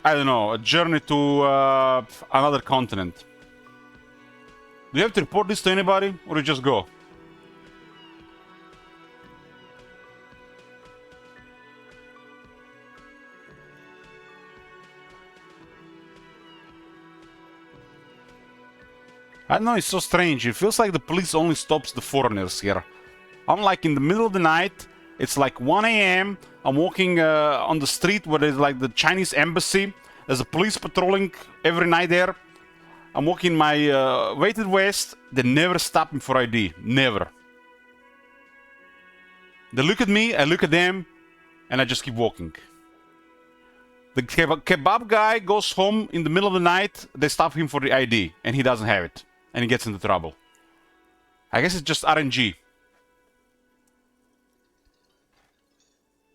I don't know, a journey to another continent. Do you have to report this to anybody, or you just go? I don't know, it's so strange. It feels like the police only stops the foreigners here. I'm like in the middle of the night. It's like 1 a.m. I'm walking on the street where there's like the Chinese embassy. There's a police patrolling every night there. I'm walking my weighted vest. They never stop me for ID. Never. They look at me, I look at them, and I just keep walking. The kebab guy goes home in the middle of the night. They stop him for the ID, and he doesn't have it. And he gets into trouble. I guess it's just RNG.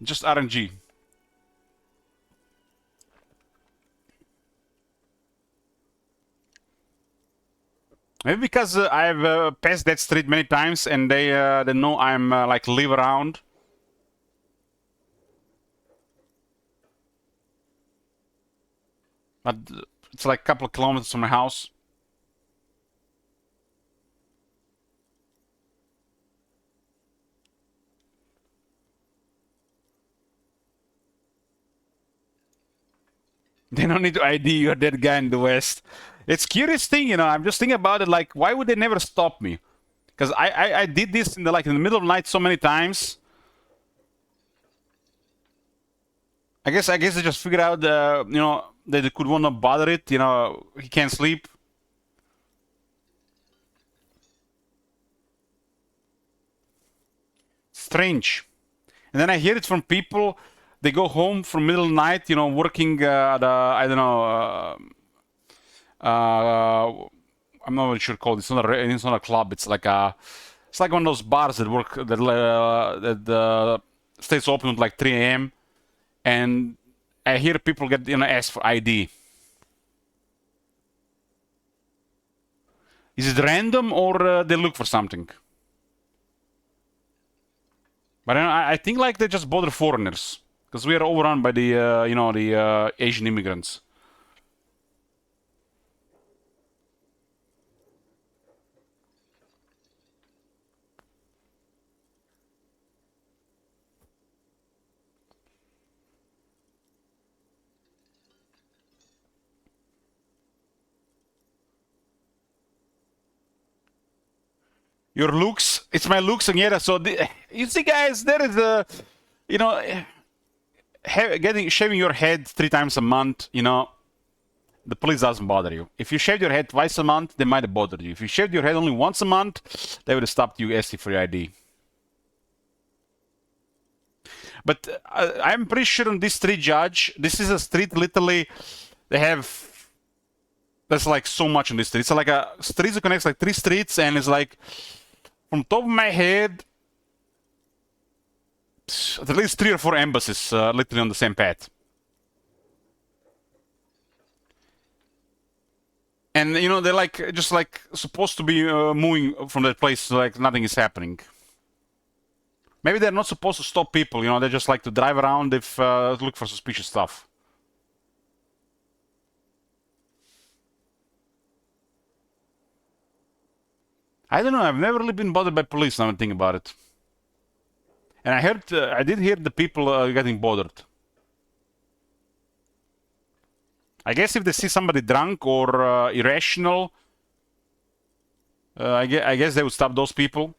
Just RNG. Maybe because I've passed that street many times and they know I'm like live around. But it's like a couple of kilometers from my house. They don't need to ID you're that guy in the West. It's curious thing, you know. I'm just thinking about it. Like, why would they never stop me? Because I did this in the middle of the night so many times. I guess they just figured out, you know, that they could want to bother it. You know, he can't sleep. Strange. And then I hear it from people. They go home from middle of the night, you know, working at I don't know. I'm not really sure called. It's not a club. It's like one of those bars that work that stays open at like 3 a.m. And I hear people get asked for ID. Is it random or they look for something? But I think like they just bother foreigners because we are overrun by the the Asian immigrants. Your looks, it's my looks, and yeah. So you see, guys, there is a, you know, shaving your head 3 times a month. You know, the police doesn't bother you. If you shaved your head twice a month, they might have bothered you. If you shaved your head only once a month, they would have stopped you asking for your ID. But I'm pretty sure on this street, Judge, this is a street literally, they have, there's like so much on this street. It's like a street that connects like 3 streets, and it's like, from top of my head, at least 3 or 4 embassies literally on the same path. And you know, they're like just like supposed to be moving from that place like nothing is happening. Maybe they're not supposed to stop people, you know, they just like to drive around if look for suspicious stuff. I don't know, I've never really been bothered by police now I think about it. And I did hear the people getting bothered. I guess if they see somebody drunk or irrational, I guess they would stop those people.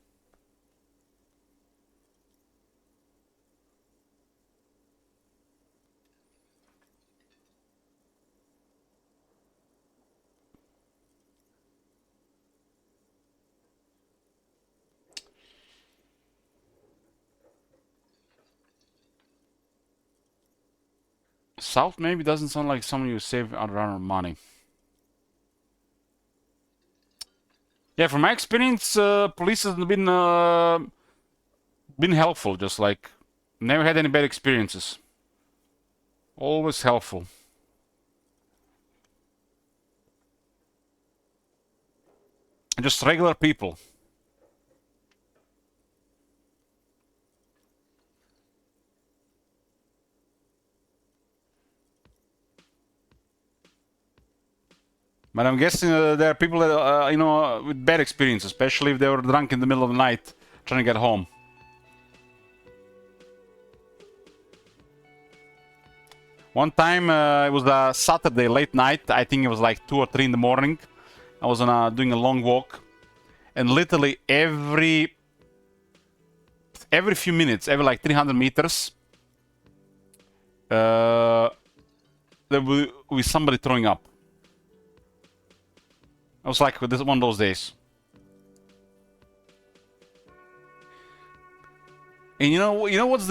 South maybe doesn't sound like someone you save a lot of money. Yeah, from my experience, police has been helpful. Just like never had any bad experiences. Always helpful. just regular people. But I'm guessing there are people that, you know, with bad experience, especially if they were drunk in the middle of the night trying to get home. One time, it was a Saturday late night. I think it was like 2 or 3 in the morning. I was doing a long walk, and literally every few minutes, every like 300 meters, there will be somebody throwing up. I was like, this is one of those days. And you know what's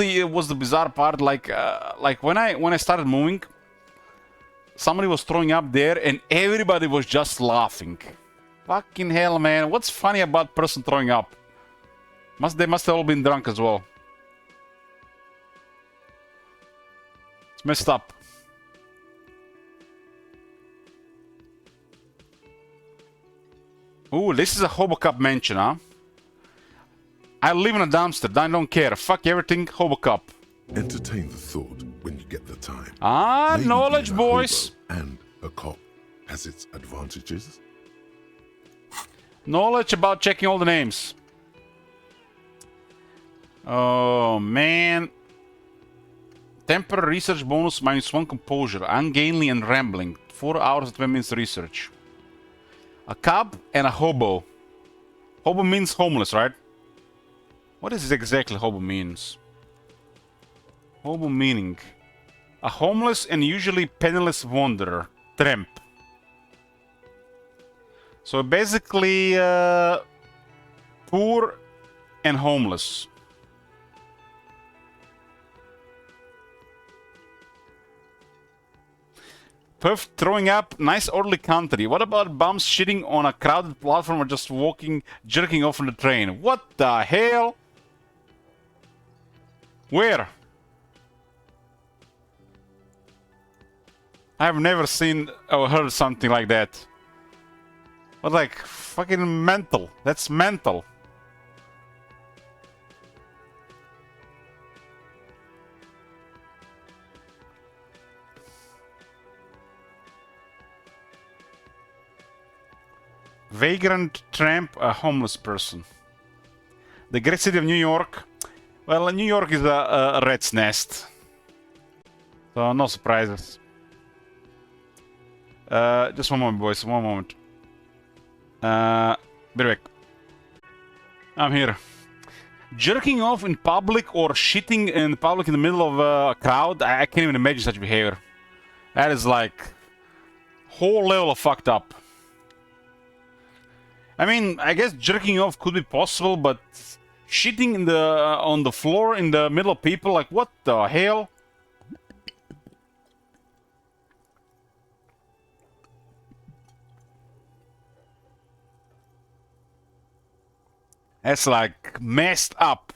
the bizarre part? Like when I started moving, somebody was throwing up there, and everybody was just laughing. Fucking hell, man! What's funny about person throwing up? They must have all been drunk as well. It's messed up. Ooh, this is a Hobocup mansion, huh? I live in a dumpster. I don't care. Fuck everything, Hobocup. Entertain the thought when you get the time. Ah, Maybe knowledge, being a boys. hobo and a cop has its advantages. Knowledge about checking all the names. Oh, man. Temporary research bonus -1 composure. Ungainly and rambling. 4 hours and 20 minutes research. A cop and a hobo. Hobo means homeless, right? What is exactly hobo means? Hobo meaning. A homeless and usually penniless wanderer. Tramp. So basically, poor and homeless. Puff throwing up, nice orderly country. What about bums shitting on a crowded platform or just walking, jerking off on the train? What the hell? Where? I have never seen or heard something like that. But like, fucking mental. That's mental. Vagrant tramp, a homeless person. The great city of New York. Well, New York is a rat's nest. So, no surprises. Just one moment, boys. One moment. Be back. I'm here. Jerking off in public or shitting in public in the middle of a crowd? I can't even imagine such behavior. That is like whole level of fucked up. I mean, I guess jerking off could be possible, but shitting in the on the floor in the middle of people, like what the hell? That's like messed up.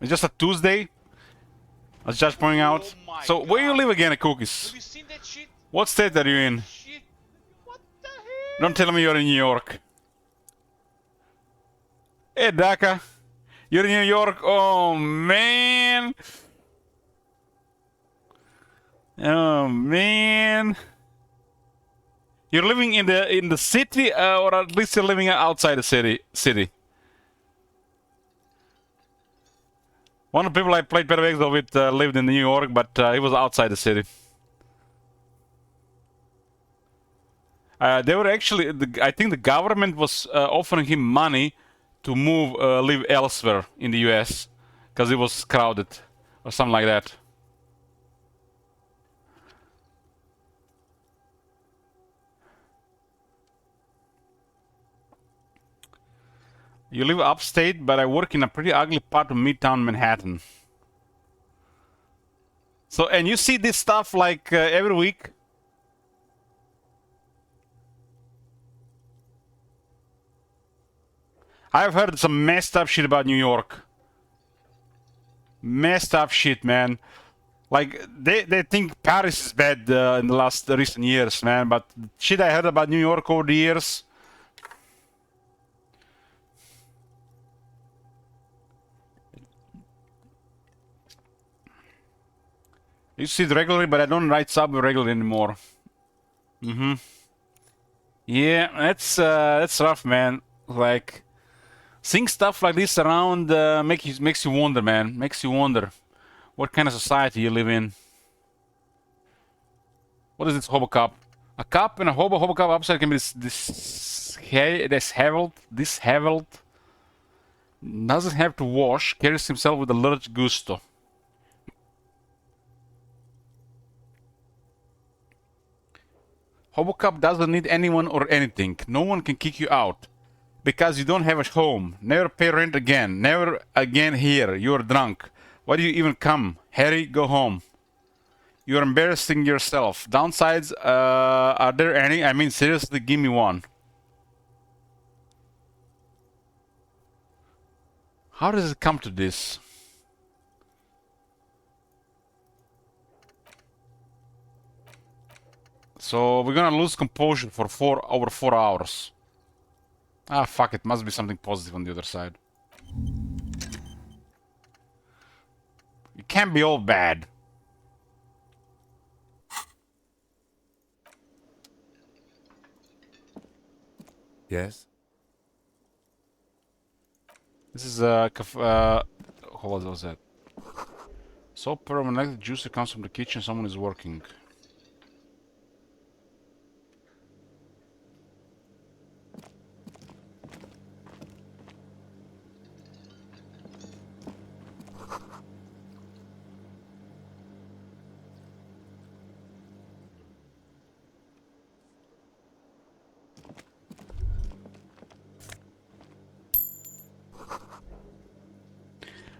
It's just a Tuesday. I was just pointing out. Oh So where you live again, Cookies? Have you seen that shit? What state are you in? Shit. What the hell? Don't tell me you're in New York. Hey, Daka. You're in New York? Oh, man. Oh, man. You're living in the city, or at least you're living outside the city. One of the people I played Pedro with lived in New York, but he was outside the city. They were actually, I think the government was offering him money to move, live elsewhere in the US, because it was crowded, or something like that. You live upstate, but I work in a pretty ugly part of Midtown Manhattan. So, and you see this stuff like every week? I've heard some messed up shit about New York. Messed up shit, man. Like they think Paris is bad in the last recent years, man. But shit I heard about New York over the years. I used to see it regularly, but I don't write Subway regularly anymore. Yeah, that's rough, man. Like seeing stuff like this around makes you wonder, man. Makes you wonder what kind of society you live in. What is this hobo cup? A cup and a hobo cup upside can be disheveled. Doesn't have to wash. Carries himself with a large gusto. Hobo cup doesn't need anyone or anything. No one can kick you out. Because you don't have a home. Never pay rent again. Never again here. You are drunk. Why do you even come? Harry, go home. You're embarrassing yourself. Downsides, are there any? I mean, seriously, give me one. How does it come to this? So we're gonna lose composure for over 4 hours. Ah, fuck it. Must be something positive on the other side. It can't be all bad. Yes? This is what was that? Soap permanent juicer comes from the kitchen. Someone is working.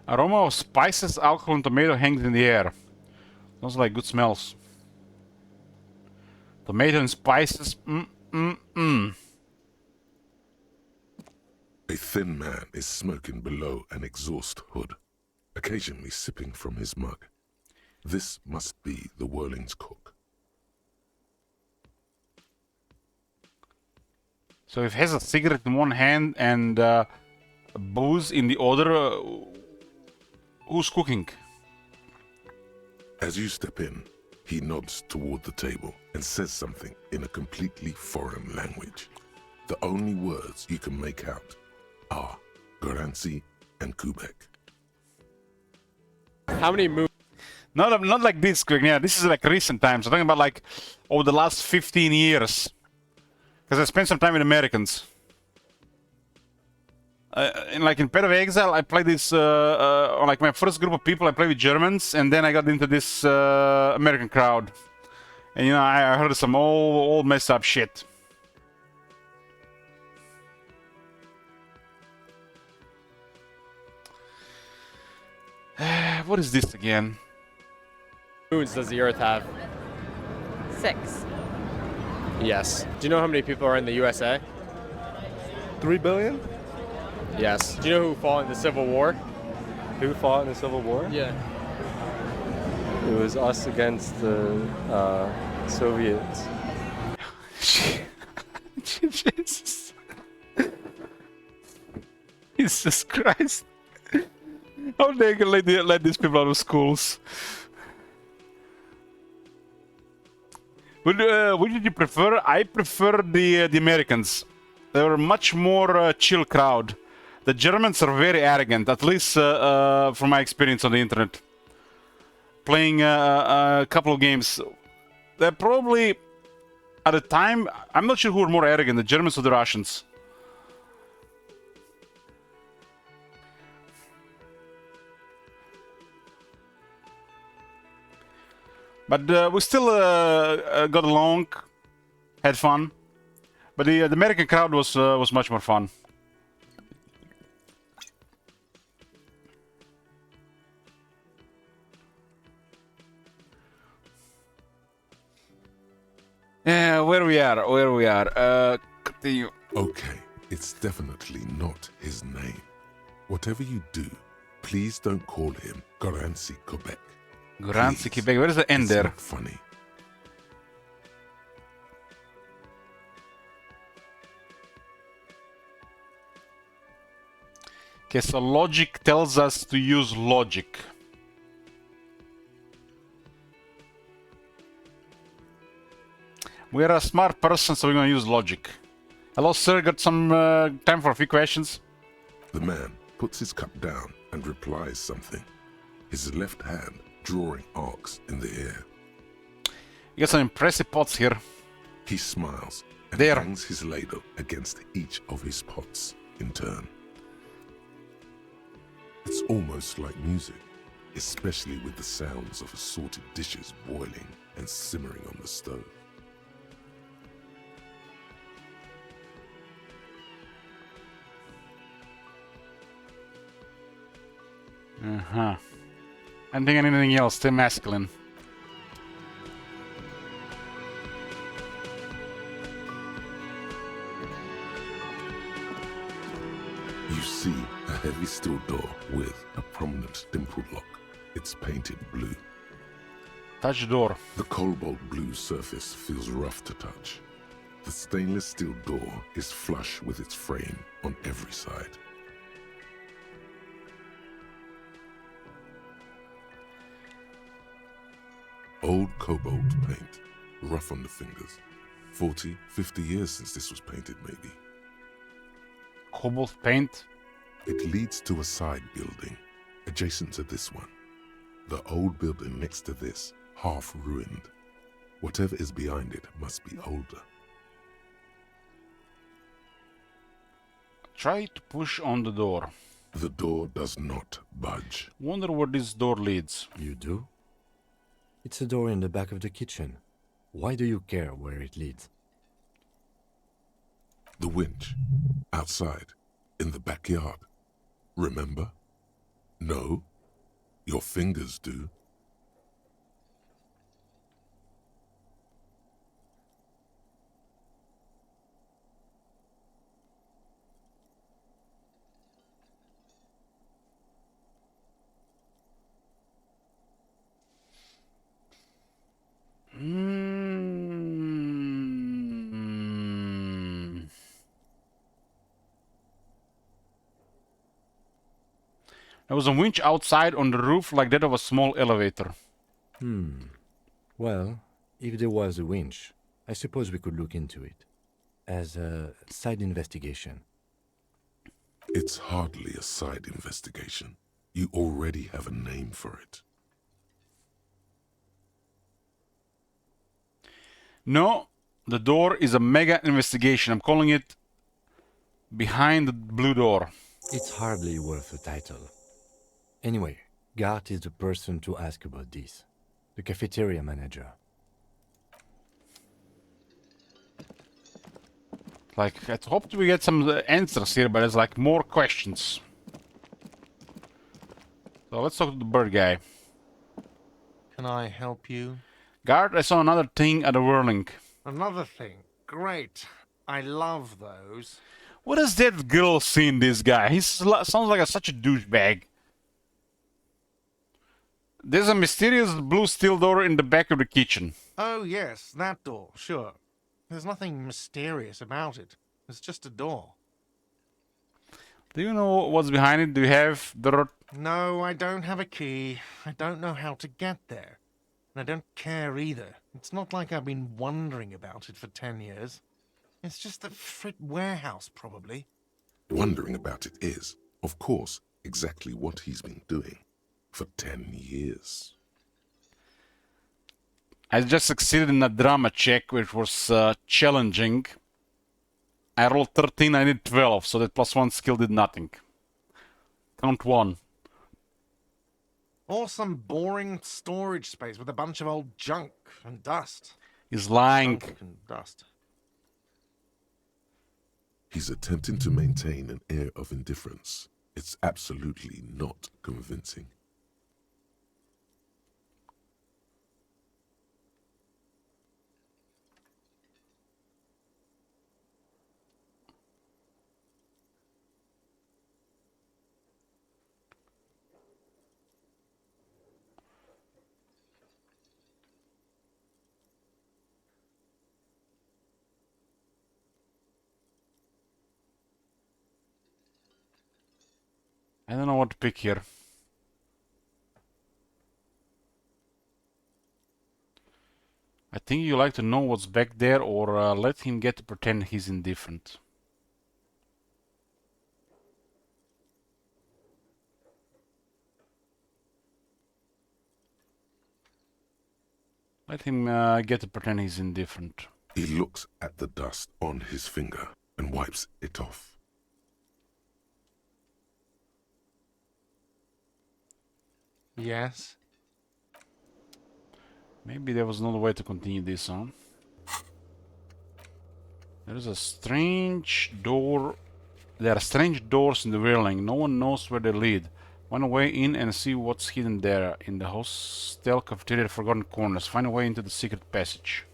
Aroma of spices, alcohol, and tomato hangs in the air. Smells like good smells. Tomato and spices. A thin man is smoking below an exhaust hood, occasionally sipping from his mug. This must be the Whirling's cook. So if he has a cigarette in one hand and booze in the other, who's cooking? As you step in, he nods toward the table and says something in a completely foreign language. The only words you can make out are Garancy and Kubek. How many movies? Not like this, Greg. Yeah, this is like recent times. I'm talking about like over the last 15 years. Because I spent some time with Americans. In Path of Exile, I played this, like my first group of people, I played with Germans, and then I got into this American crowd. And you know, I heard some old messed up shit. What is this again? Moons does the Earth have? 6. Yes. Do you know how many people are in the USA? 3 billion? Yes. Do you know who fought in the Civil War? Who fought in the Civil War? Yeah. It was us against the Soviets. Jesus. Jesus Christ. How they can let these people out of schools? Which did you prefer? I prefer the Americans. They were a much more chill crowd. The Germans are very arrogant, at least from my experience on the internet. Playing a couple of games. They're probably, at the time, I'm not sure who were more arrogant, the Germans or the Russians. But we still got along, had fun. But the American crowd was much more fun. Yeah, where we are. Continue. Okay, it's definitely not his name. Whatever you do, please don't call him Garancy Quebec. Guranski, Please, Quebec. Where is the end it's there? not funny. Okay, so logic tells us to use logic. We're a smart person, so we're gonna use logic. Hello, sir. Got some time for a few questions? The man puts his cup down and replies something, his left hand drawing arcs in the air. You got some impressive pots here. He smiles and There. bangs his ladle against each of his pots in turn. It's almost like music, especially with the sounds of assorted dishes boiling and simmering on the stove. Uh-huh. I don't think anything else. Stay masculine. You see a heavy steel door with a prominent dimpled lock. It's painted blue. Touch door. The cobalt blue surface feels rough to touch. The stainless steel door is flush with its frame on every side. Old cobalt paint, rough on the fingers. 40, 50 years since this was painted, maybe. Cobalt paint. It leads to a side building, adjacent to this one. The old building next to this, half ruined. Whatever is behind it must be older. Try to push on the door. The door does not budge. Wonder where this door leads. You do? It's a door in the back of the kitchen. Why do you care where it leads? The winch, outside, in the backyard. Remember? No? Your fingers do. There was a winch outside on the roof like that of a small elevator. Well, if there was a winch, I suppose we could look into it. As a side investigation. It's hardly a side investigation. You already have a name for it. No, the door is a mega investigation. I'm calling it Behind the Blue Door. It's hardly worth a title. Anyway, Gart is the person to ask about this. The cafeteria manager. Like, I hoped we get some answers here, but there's like more questions. So let's talk to the bird guy. Can I help you? Guard, I saw another thing at the whirling. Another thing. Great. I love those. What is that girl seeing this guy? He sounds like such a douchebag. There's a mysterious blue steel door in the back of the kitchen. Oh, yes, that door, sure. There's nothing mysterious about it. It's just a door. Do you know what's behind it? Do you have the... No, I don't have a key. I don't know how to get there. And I don't care either. It's not like I've been wondering about it for 10 years. It's just the frit warehouse, probably. Wondering about it is, of course, exactly what he's been doing for 10 years. I just succeeded in a drama check, which was challenging. I rolled 13, I did 12, so that +1 skill did nothing. Count 1. Or some boring storage space with a bunch of old junk and dust. He's lying. Junk and dust. He's attempting to maintain an air of indifference. It's absolutely not convincing. I don't know what to pick here. I think you like to know what's back there, or let him get to pretend he's indifferent. Let him get to pretend he's indifferent. He looks at the dust on his finger and wipes it off. Yes. Maybe there was another way to continue this on. There is a strange door. There are strange doors in the railing. No one knows where they lead. Find a way in and see what's hidden there. In the hostel cafeteria, forgotten corners. Find a way into the secret passage.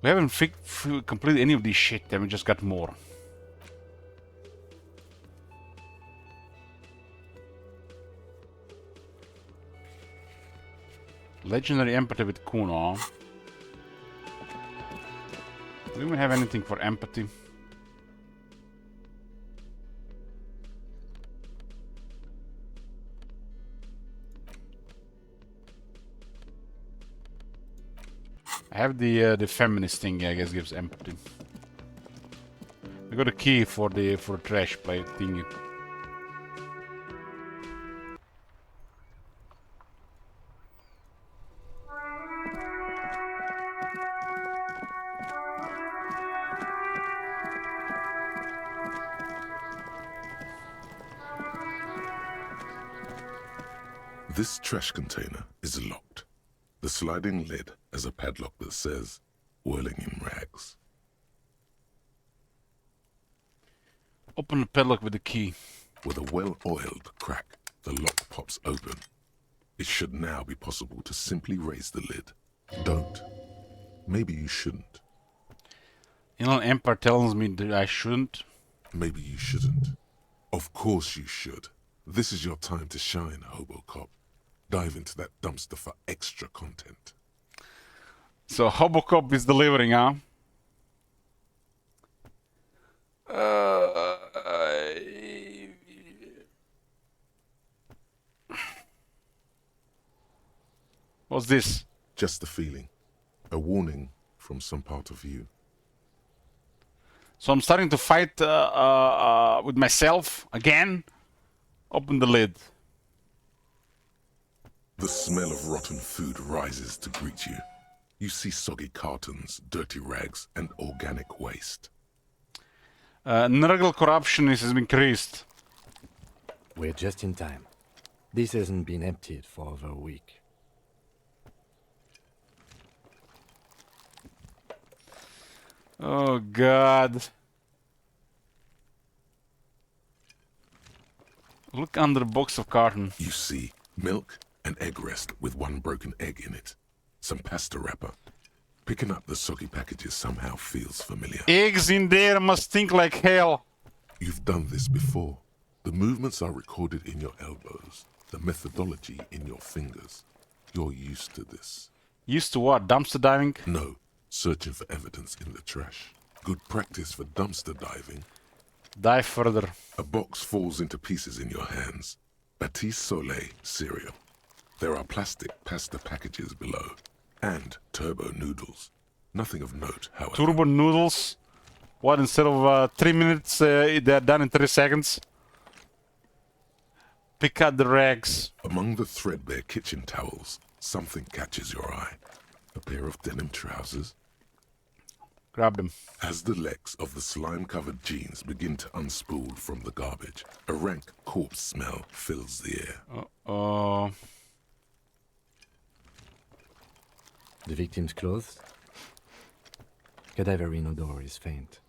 We haven't completed any of this shit, and we just got more. Legendary empathy with Kuno. Do we even have anything for empathy? I have the feminist thing. I guess gives empathy. We got a key for the trash plate thingy. This trash container is locked. The sliding lid has a padlock that says, "Whirling in rags." Open the padlock with the key. With a well-oiled crack, the lock pops open. It should now be possible to simply raise the lid. Don't. Maybe you shouldn't. Inland Empire tells me that I shouldn't. Maybe you shouldn't. Of course you should. This is your time to shine, Hobocop. Dive into that dumpster for extra content. So Hobocop is delivering, huh? What's this? Just a feeling. A warning from some part of you. So I'm starting to fight with myself again. Open the lid. The smell of rotten food rises to greet you. You see soggy cartons, dirty rags, and organic waste. Nurgle corruption has increased. We're just in time. This hasn't been emptied for over a week. Oh God. Look under the box of carton. You see milk, an egg rest with one broken egg in it, some pasta wrapper. Picking up the soggy packages somehow feels familiar. Eggs in there must stink like hell. You've done this before. The movements are recorded in your elbows, the methodology in your fingers. You're used to this. Used to what? Dumpster diving? No, searching for evidence in the trash. Good practice for dumpster diving. Dive further. A box falls into pieces in your hands. Batiste Soleil cereal. There are plastic pasta packages below. And turbo noodles. Nothing of note, however. Turbo noodles? What, instead of 3 minutes, they're done in 3 seconds? Pick out the rags. Among the threadbare kitchen towels, something catches your eye. A pair of denim trousers. Grab them. As the legs of the slime-covered jeans begin to unspool from the garbage, a rank corpse smell fills the air. Uh-oh. The victim's clothes? Cadaverine odor is faint.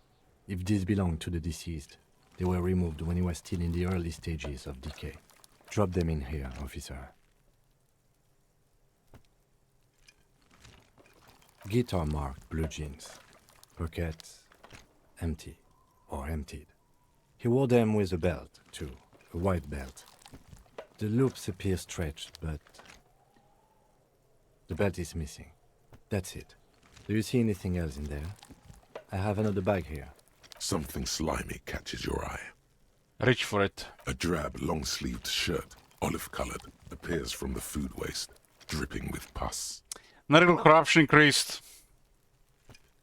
If these belong to the deceased, they were removed when he was still in the early stages of decay. Drop them in here, officer. Guitar marked blue jeans. Pockets empty or emptied. He wore them with a belt, too. A white belt. The loops appear stretched, but the belt is missing. That's it. Do you see anything else in there? I have another bag here. Something slimy catches your eye. Reach for it. A drab, long-sleeved shirt, olive-colored, appears from the food waste, dripping with pus. Nurgle corruption increased.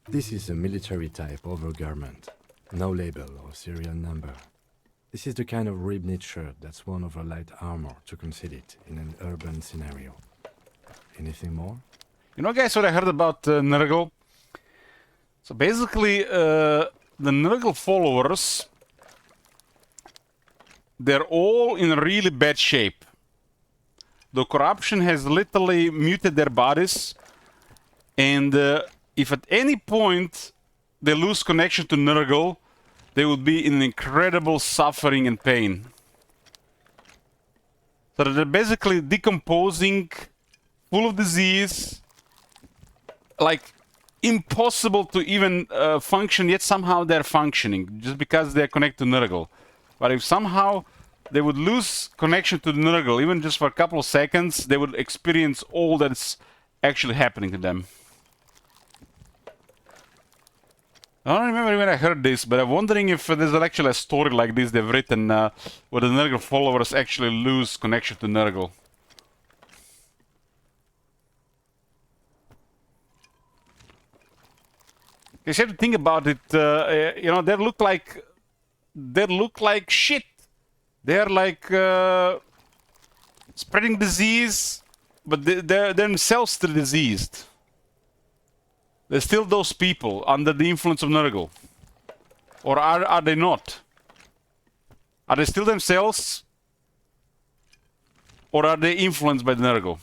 This is a military type overgarment. No label or serial number. This is the kind of rib-knit shirt that's worn over light armor to conceal it in an urban scenario. Anything more? You know, guys, what I heard about Nurgle? So basically, the Nurgle followers, they're all in really bad shape. The corruption has literally muted their bodies, and if at any point they lose connection to Nurgle, they would be in incredible suffering and pain. So they're basically decomposing, full of disease, like impossible to even function, yet somehow they're functioning, just because they're connected to Nurgle. But if somehow they would lose connection to the Nurgle, even just for a couple of seconds, they would experience all that's actually happening to them. I don't remember when I heard this, but I'm wondering if there's actually a story like this they've written where the Nurgle followers actually lose connection to Nurgle. You have to think about it. You know, they look like shit. They're like spreading disease, but they're themselves still diseased. They're still those people under the influence of Nurgle. Or are they not? Are they still themselves? Or are they influenced by the Nurgle?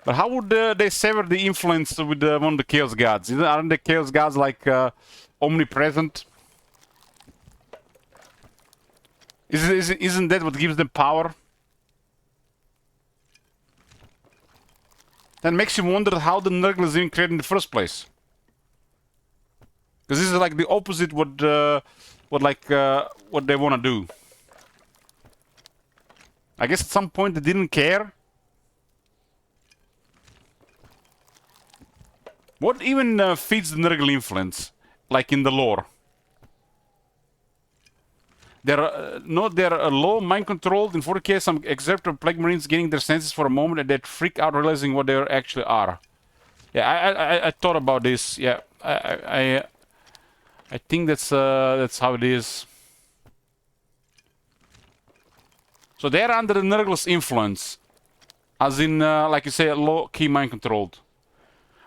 But how would they sever the influence with one of the Chaos Gods? Aren't the Chaos Gods like omnipresent? Isn't that what gives them power? That makes you wonder how the Nurgle is even created in the first place. Because this is like the opposite what they want to do. I guess at some point they didn't care. What even feeds the Nurgle influence, like in the lore? They're low, mind-controlled. In 40k, some excerpt of Plague Marines gaining their senses for a moment and they freak out realizing what they actually are. Yeah, I thought about this. Yeah, I think that's how it is. So they're under the Nurgle's influence, as in, like you say, low-key mind-controlled.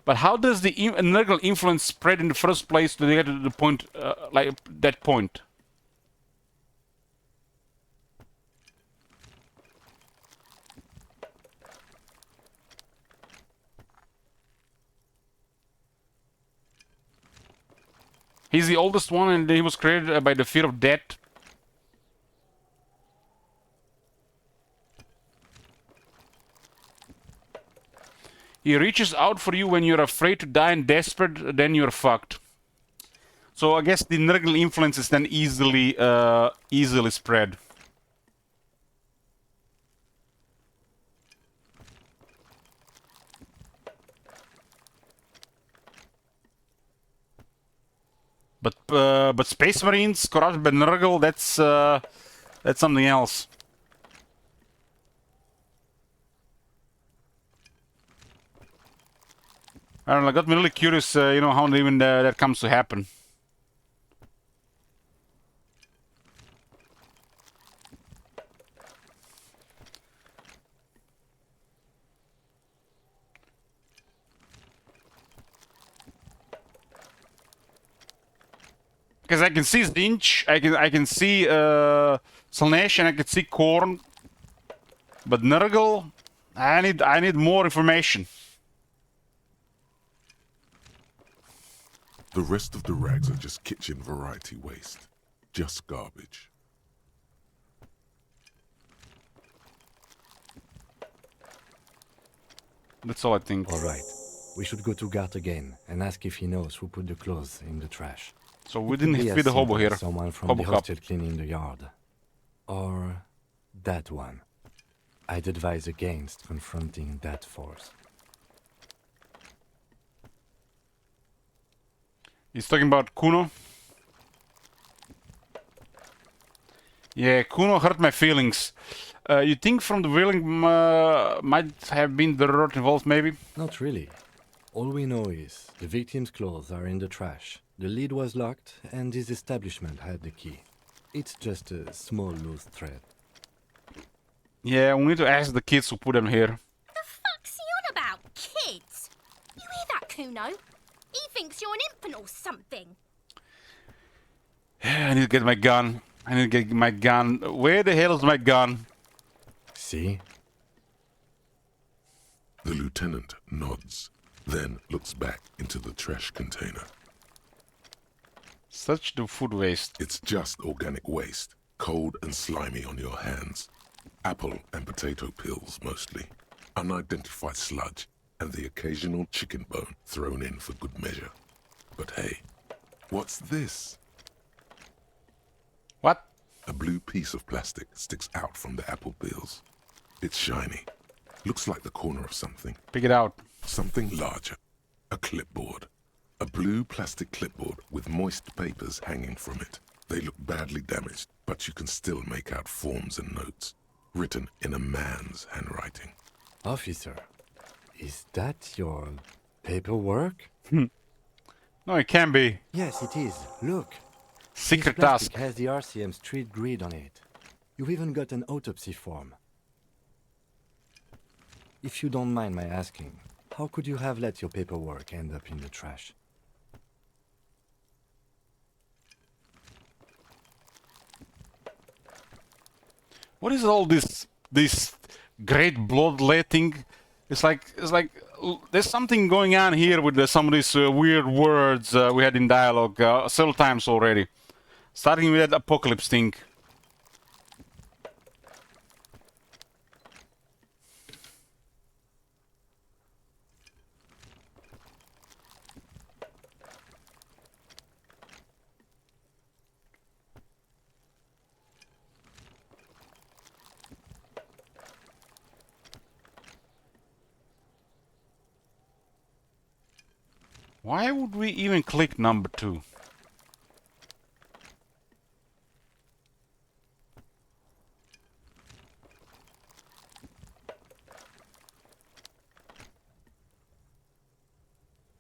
But how does the Nurgle influence spread in the first place to get to the point, like that point? He's the oldest one, and he was created by the fear of death. He reaches out for you when you're afraid to die and desperate, then you're fucked. So I guess the Nurgle influence is then easily spread. But Space Marines corrupted by Nurgle, that's something else. I don't know, I got me really curious, you know, how even that comes to happen. Because I can see Zinch, I can see Slaanesh, and I can see Khorne, but Nurgle, I need more information. The rest of the rags are just kitchen variety waste. Just garbage. That's all I think. All right. We should go to Gart again and ask if he knows who put the clothes in the trash. So we didn't feed the hobo here. Someone from Hobo the cop. hostel cleaning the yard. Or that one. I'd advise against confronting that force. He's talking about Kuno. Yeah, Kuno hurt my feelings. You think from the whaling might have been the rot involved, maybe? Not really. All we know is the victim's clothes are in the trash. The lid was locked, and his establishment had the key. It's just a small loose thread. Yeah, we need to ask the kids who put them here. The fuck's he on about? Kids? You hear that, Kuno? He thinks you're an infant or something. I need to get my gun. I need to get my gun. Where the hell is my gun? See? The lieutenant nods, then looks back into the trash container. Such the food waste. It's just organic waste, cold and slimy on your hands. Apple and potato peels, mostly. Unidentified sludge, and the occasional chicken bone thrown in for good measure. But hey, what's this? What? A blue piece of plastic sticks out from the apple peels. It's shiny. Looks like the corner of something. Pick it out. Something larger. A clipboard. A blue plastic clipboard with moist papers hanging from it. They look badly damaged, but you can still make out forms and notes, written in a man's handwriting. Officer, is that your paperwork? No, it can't be. Yes, it is. Look. Secret This plastic task. has the RCM street grid on it. You've even got an autopsy form. If you don't mind my asking, how could you have let your paperwork end up in the trash? What is all this great bloodletting? It's like there's something going on here with some of these weird words we had in dialogue several times already. Starting with that apocalypse thing. Why would we even click number 2?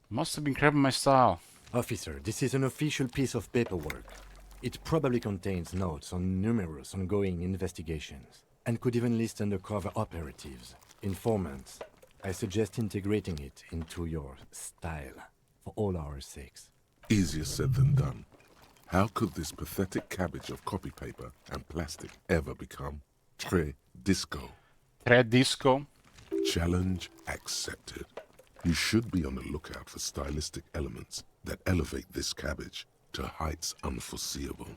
Must have been cramping my style. Officer, this is an official piece of paperwork. It probably contains notes on numerous ongoing investigations, and could even list undercover operatives, informants. I suggest integrating it into your style, for all our sakes. Easier said than done. How could this pathetic cabbage of copy paper and plastic ever become très disco? Red disco. Challenge accepted. You should be on the lookout for stylistic elements that elevate this cabbage to heights unforeseeable.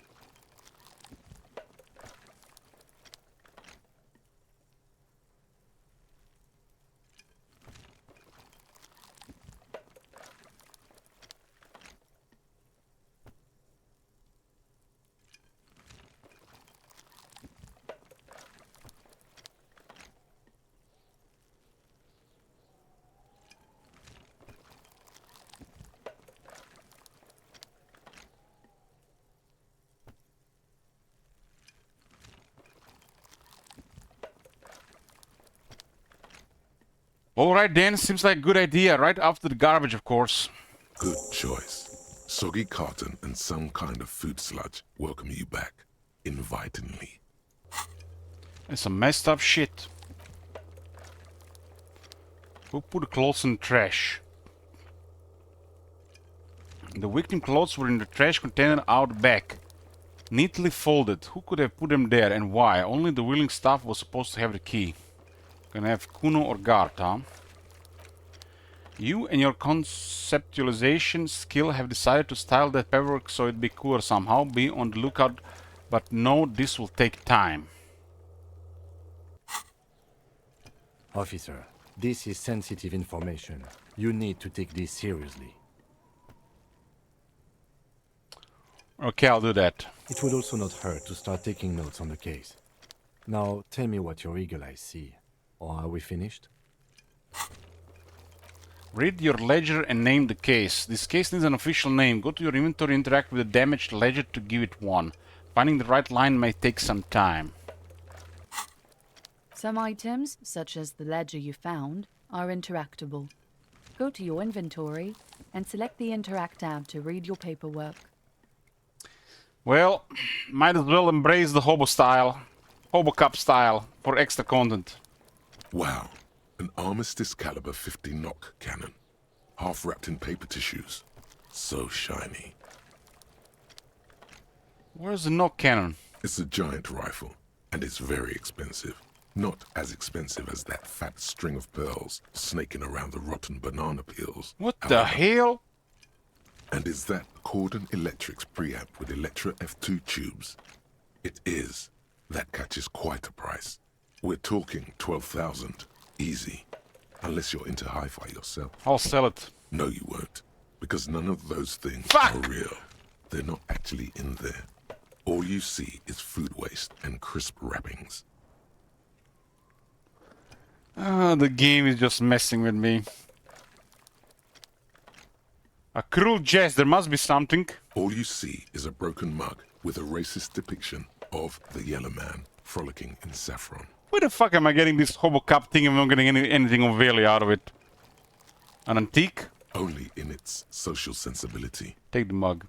Alright then, seems like a good idea. Right after the garbage, of course. Good choice. Soggy carton and some kind of food sludge welcome you back, invitingly. And some messed up shit. Who put the clothes in the trash? The victim clothes were in the trash container out back. Neatly folded. Who could have put them there and why? Only the willing staff was supposed to have the key. Gonna have Kuno or Gart, huh? You and your conceptualization skill have decided to style that paperwork so it'd be cooler somehow. Be on the lookout, but know this will take time. Officer, this is sensitive information. You need to take this seriously. Okay, I'll do that. It would also not hurt to start taking notes on the case. Now, tell me what your eagle eyes see. Or are we finished? Read your ledger and name the case. This case needs an official name. Go to your inventory, interact with the damaged ledger to give it one. Finding the right line may take some time. Some items, such as the ledger you found, are interactable. Go to your inventory and select the Interact tab to read your paperwork. Well, might as well embrace the hobo cup style, for extra content. Wow, an Armistice caliber 50 knock cannon, half wrapped in paper tissues. So shiny. Where's the knock cannon? It's a giant rifle, and it's very expensive. Not as expensive as that fat string of pearls snaking around the rotten banana peels. What the hell? And is that Cordon Electric's preamp with Electra F2 tubes? It is. That catches quite a price. We're talking 12,000. Easy. Unless you're into hi-fi yourself. I'll sell it. No, you won't. Because none of those things Fuck! are real. They're not actually in there. All you see is food waste and crisp wrappings. Ah, the game is just messing with me. A cruel jest, there must be something. All you see is a broken mug with a racist depiction of the Yellow Man frolicking in saffron. Where the fuck am I getting this hobo cup thing if I'm not getting anything of value out of it? An antique? Only in its social sensibility. Take the mug.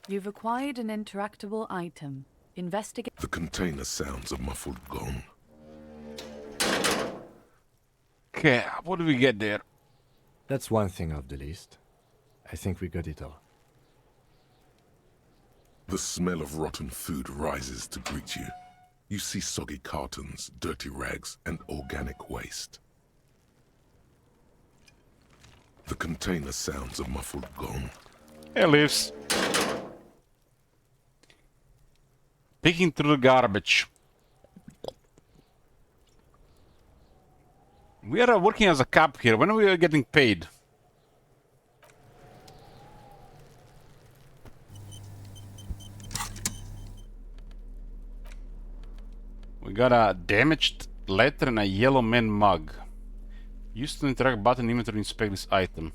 You've acquired an interactable item. Investigate. The container sounds a muffled gong. Okay, what do we get there? That's one thing off the list. I think we got it all. The smell of rotten food rises to greet you. You see soggy cartons, dirty rags, and organic waste. The container sounds a muffled gong. Here lives. Picking through the garbage. We are working as a cop here. When are we getting paid? We got a damaged letter and a yellow man mug. Use to interact button inventory to inspect this item.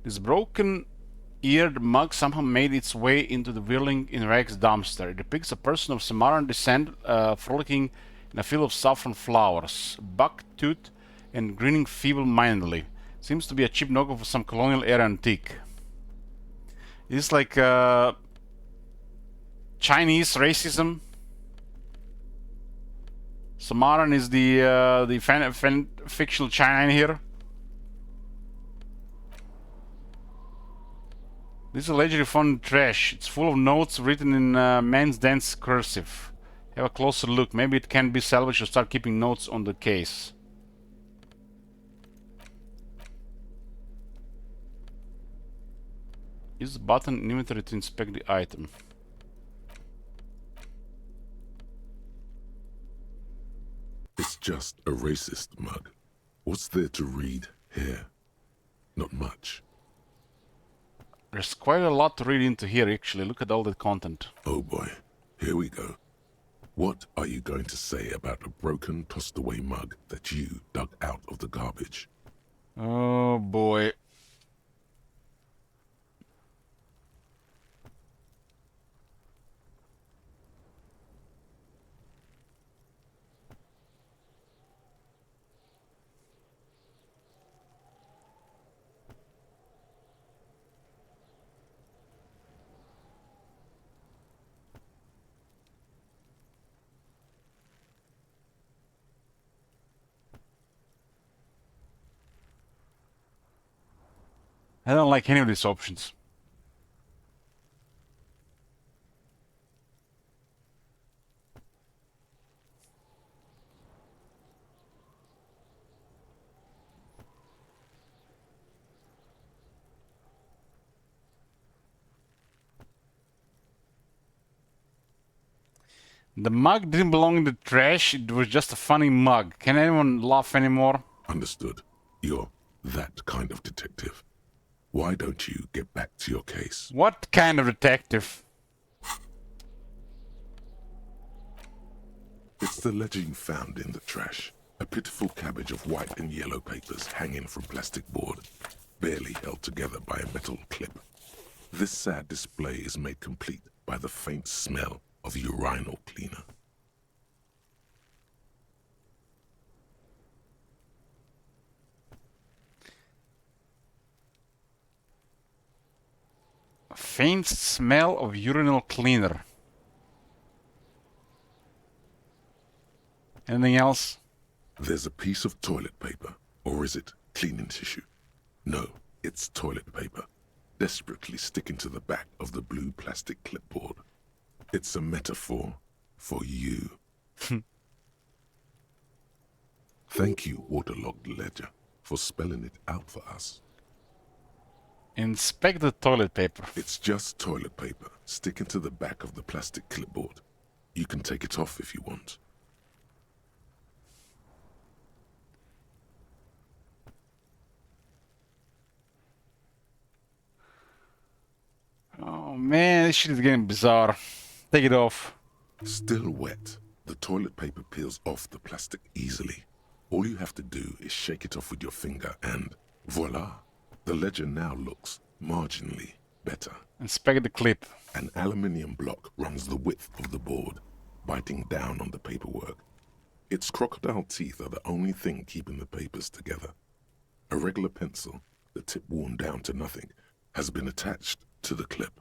This broken-eared mug somehow made its way into the whirling in rags dumpster. It depicts a person of Samaran descent frolicking in a field of saffron flowers, buck-toothed and grinning feeble-mindedly. Seems to be a cheap knockoff of some colonial-era antique. Is this like Chinese racism? Samaran is the fictional China in here. This is a legendary found trash. It's full of notes written in man's dense cursive. Have a closer look. Maybe it can be salvaged or start keeping notes on the case. Use the button in inventory to inspect the item. It's just a racist mug. What's there to read here? Not much. There's quite a lot to read into here, actually. Look at all the content. Oh boy, here we go. What are you going to say about a broken, tossed-away mug that you dug out of the garbage? Oh boy. I don't like any of these options. The mug didn't belong in the trash, it was just a funny mug. Can anyone laugh anymore? Understood. You're that kind of detective. Why don't you get back to your case? What kind of detective? It's the ledger you found in the trash. A pitiful cabbage of white and yellow papers hanging from plastic board, barely held together by a metal clip. This sad display is made complete by the faint smell of urinal cleaner. A faint smell of urinal cleaner. Anything else? There's a piece of toilet paper, or is it cleaning tissue? No, it's toilet paper, desperately sticking to the back of the blue plastic clipboard. It's a metaphor for you. Thank you, waterlogged ledger, for spelling it out for us. Inspect the toilet paper. It's just toilet paper sticking to the back of the plastic clipboard. You can take it off if you want. Oh man, this shit is getting bizarre. Take it off. Still wet, the toilet paper peels off the plastic easily. All you have to do is shake it off with your finger and voila! The ledger now looks marginally better. Inspect the clip. An aluminium block runs the width of the board, biting down on the paperwork. Its crocodile teeth are the only thing keeping the papers together. A regular pencil, the tip worn down to nothing, has been attached to the clip.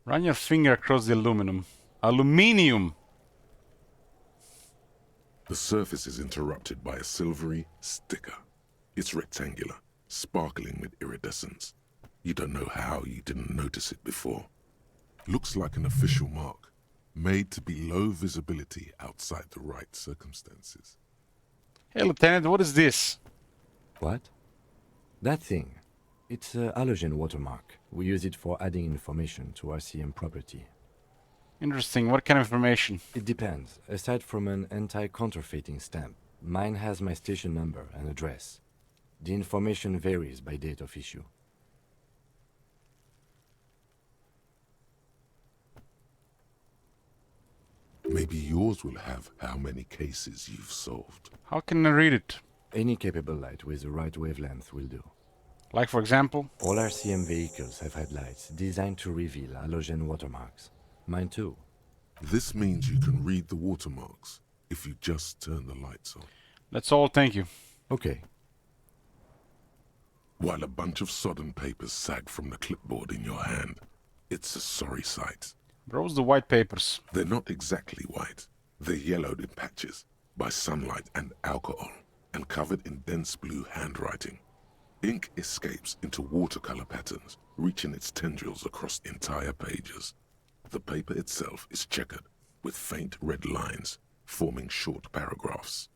Run your finger across the aluminum. Aluminium! The surface is interrupted by a silvery sticker. It's rectangular, sparkling with iridescence. You don't know how you didn't notice it before. Looks like an official mark, made to be low visibility outside the right circumstances. Hey, Lieutenant, what is this? What? That thing. It's a halogen watermark. We use it for adding information to RCM property. Interesting. What kind of information? It depends. Aside from an anti-counterfeiting stamp, mine has my station number and address. The information varies by date of issue. Maybe yours will have how many cases you've solved. How can I read it? Any capable light with the right wavelength will do. Like, for example? All RCM vehicles have headlights designed to reveal halogen watermarks. Mine too. This means you can read the watermarks if you just turn the lights on. That's all, thank you. Okay. While a bunch of sodden papers sag from the clipboard in your hand, it's a sorry sight. Browse the white papers. They're not exactly white. They're yellowed in patches by sunlight and alcohol, and covered in dense blue handwriting. Ink escapes into watercolor patterns, reaching its tendrils across entire pages. The paper itself is checkered, with faint red lines, forming short paragraphs.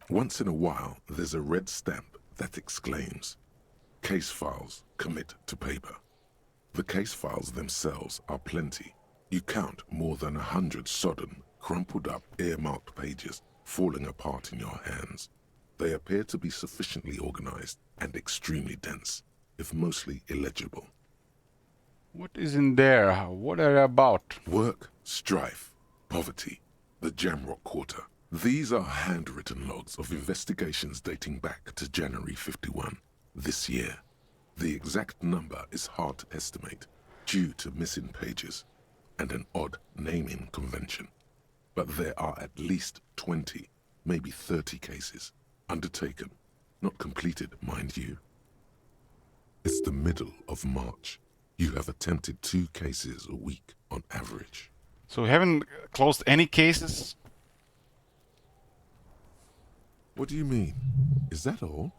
Once in a while, there's a red stamp that exclaims, "Case files commit to paper." The case files themselves are plenty. You count more than 100 sodden, crumpled up, earmarked pages falling apart in your hands. They appear to be sufficiently organized and extremely dense, if mostly illegible. What is in there? What are they about? Work, strife, poverty, the Jamrock Quarter. These are handwritten logs of investigations dating back to January 51, this year. The exact number is hard to estimate due to missing pages and an odd naming convention. But there are at least 20, maybe 30 cases undertaken, not completed, mind you. It's the middle of March. You have attempted 2 cases a week on average. So we haven't closed any cases? What do you mean? Is that all?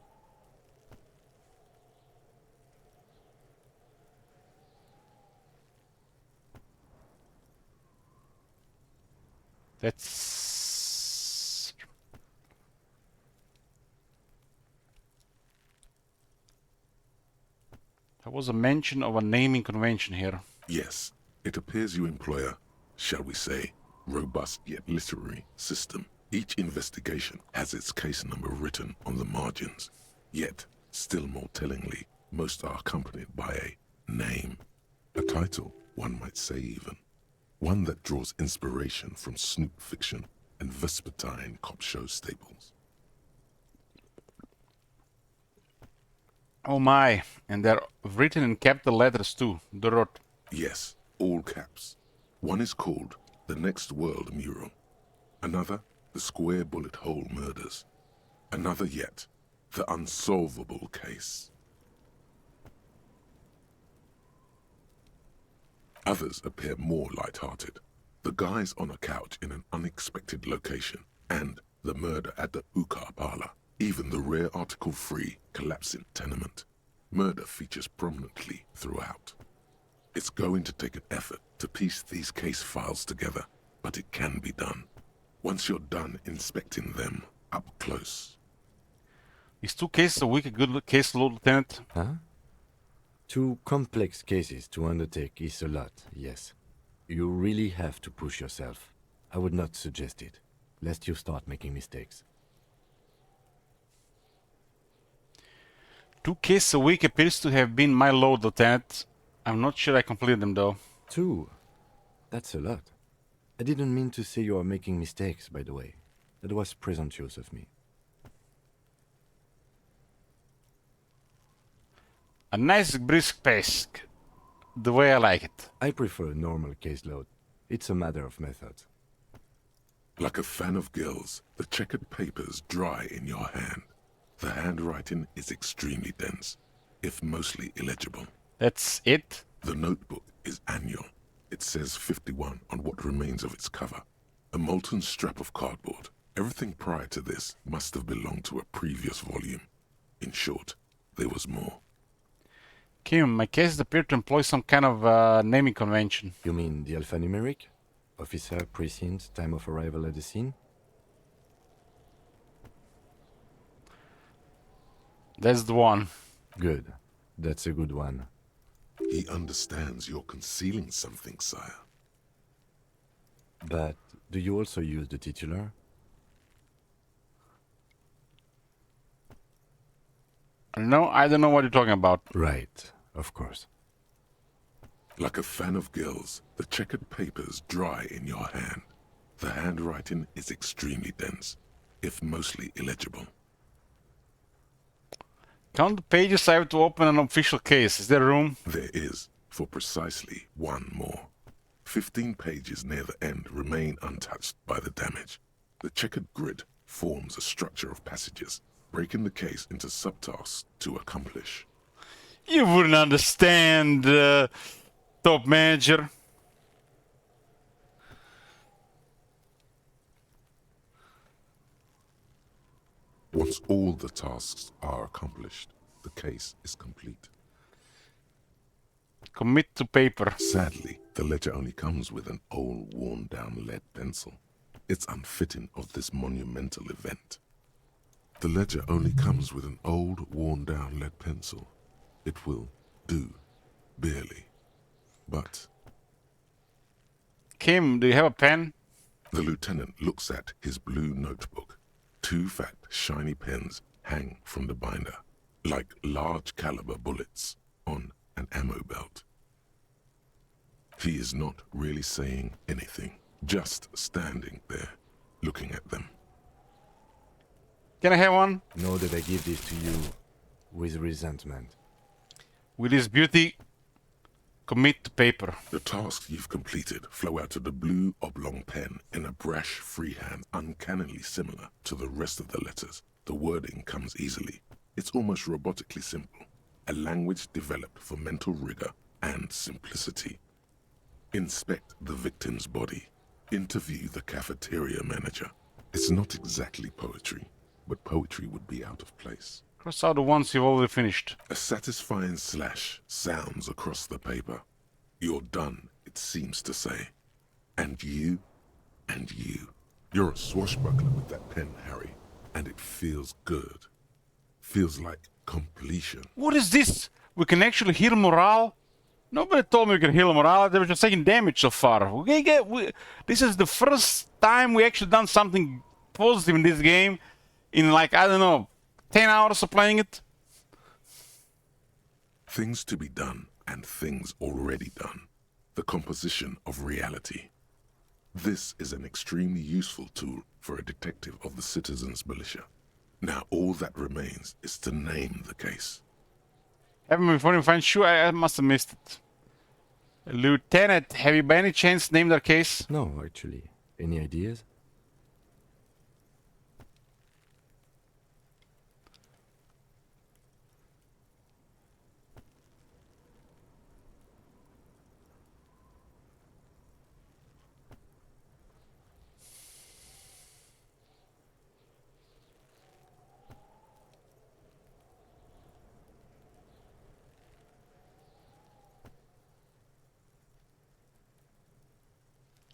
That's... There was a mention of a naming convention here. Yes, it appears you employ a, shall we say, robust yet literary system. Each investigation has its case number written on the margins. Yet, still more tellingly, most are accompanied by a name. A title, one might say even. One that draws inspiration from snoop fiction and vespertine cop show staples. Oh my, and they're written in capital letters too. Dorot. Yes, all caps. One is called The Next World Mural. Another, The Square Bullet Hole Murders. Another yet, The Unsolvable Case. Others appear more light-hearted. The guys on a couch in an unexpected location, and the murder at the Ukar parlor. Even the rare article-free collapsing tenement. Murder features prominently throughout. It's going to take an effort to piece these case files together, but it can be done. Once you're done inspecting them up close. Is 2 cases a week a good caseload, Lieutenant? Huh? 2 complex cases to undertake is a lot, yes. You really have to push yourself. I would not suggest it, lest you start making mistakes. 2 cases a week appears to have been my load, Lieutenant. I'm not sure I completed them though. 2? That's a lot. I didn't mean to say you are making mistakes, by the way. That was presumptuous of me. A nice brisk pace. The way I like it. I prefer a normal caseload. It's a matter of method. Like a fan of gills, the checkered papers dry in your hand. The handwriting is extremely dense, if mostly illegible. That's it? The notebook is annual. It says 51 on what remains of its cover. A molten strap of cardboard. Everything prior to this must have belonged to a previous volume. In short, there was more. Kim, my cases appear to employ some kind of naming convention. You mean the alphanumeric? Officer, precinct, time of arrival at the scene? That's the one. Good. That's a good one. He understands you're concealing something, sire. But do you also use the titular? No, I don't know what you're talking about. Right, of course. Like a fan of gills, the checkered papers dry in your hand. The handwriting is extremely dense, if mostly illegible. Count the pages I have to open an official case. Is there room? There is, for precisely one more. 15 pages near the end remain untouched by the damage. The checkered grid forms a structure of passages, breaking the case into subtasks to accomplish. You wouldn't understand, top manager. Once all the tasks are accomplished, the case is complete. Commit to paper. Sadly, the ledger only comes with an old, worn-down lead pencil. It's unfitting of this monumental event. The ledger only comes with an old, worn-down lead pencil. It will do, barely. But... Kim, do you have a pen? The lieutenant looks at his blue notebook. 2 fat, shiny pens hang from the binder, like large caliber bullets on an ammo belt. He is not really saying anything, just standing there, looking at them. Can I have one? Know that I give this to you with resentment. With his beauty, commit to paper. The tasks you've completed flow out of the blue oblong pen in a brash freehand uncannily similar to the rest of the letters. The wording comes easily. It's almost robotically simple. A language developed for mental rigor and simplicity. Inspect the victim's body. Interview the cafeteria manager. It's not exactly poetry, but poetry would be out of place. Cross out the ones you've already finished. A satisfying slash sounds across the paper. You're done, it seems to say. And you, and you. You're a swashbuckler with that pen, Harry, and it feels good. Feels like completion. What is this? We can actually heal morale? Nobody told me we can heal morale. They were just taking damage so far. This is the first time we actually done something positive in this game in like, I don't know, 10 hours of playing it. Things to be done and things already done. The composition of reality. This is an extremely useful tool for a detective of the citizens' militia. Now all that remains is to name the case. Haven't been funny fine. Sure, I must have missed it. Lieutenant, have you by any chance named our case? No, actually. Any ideas?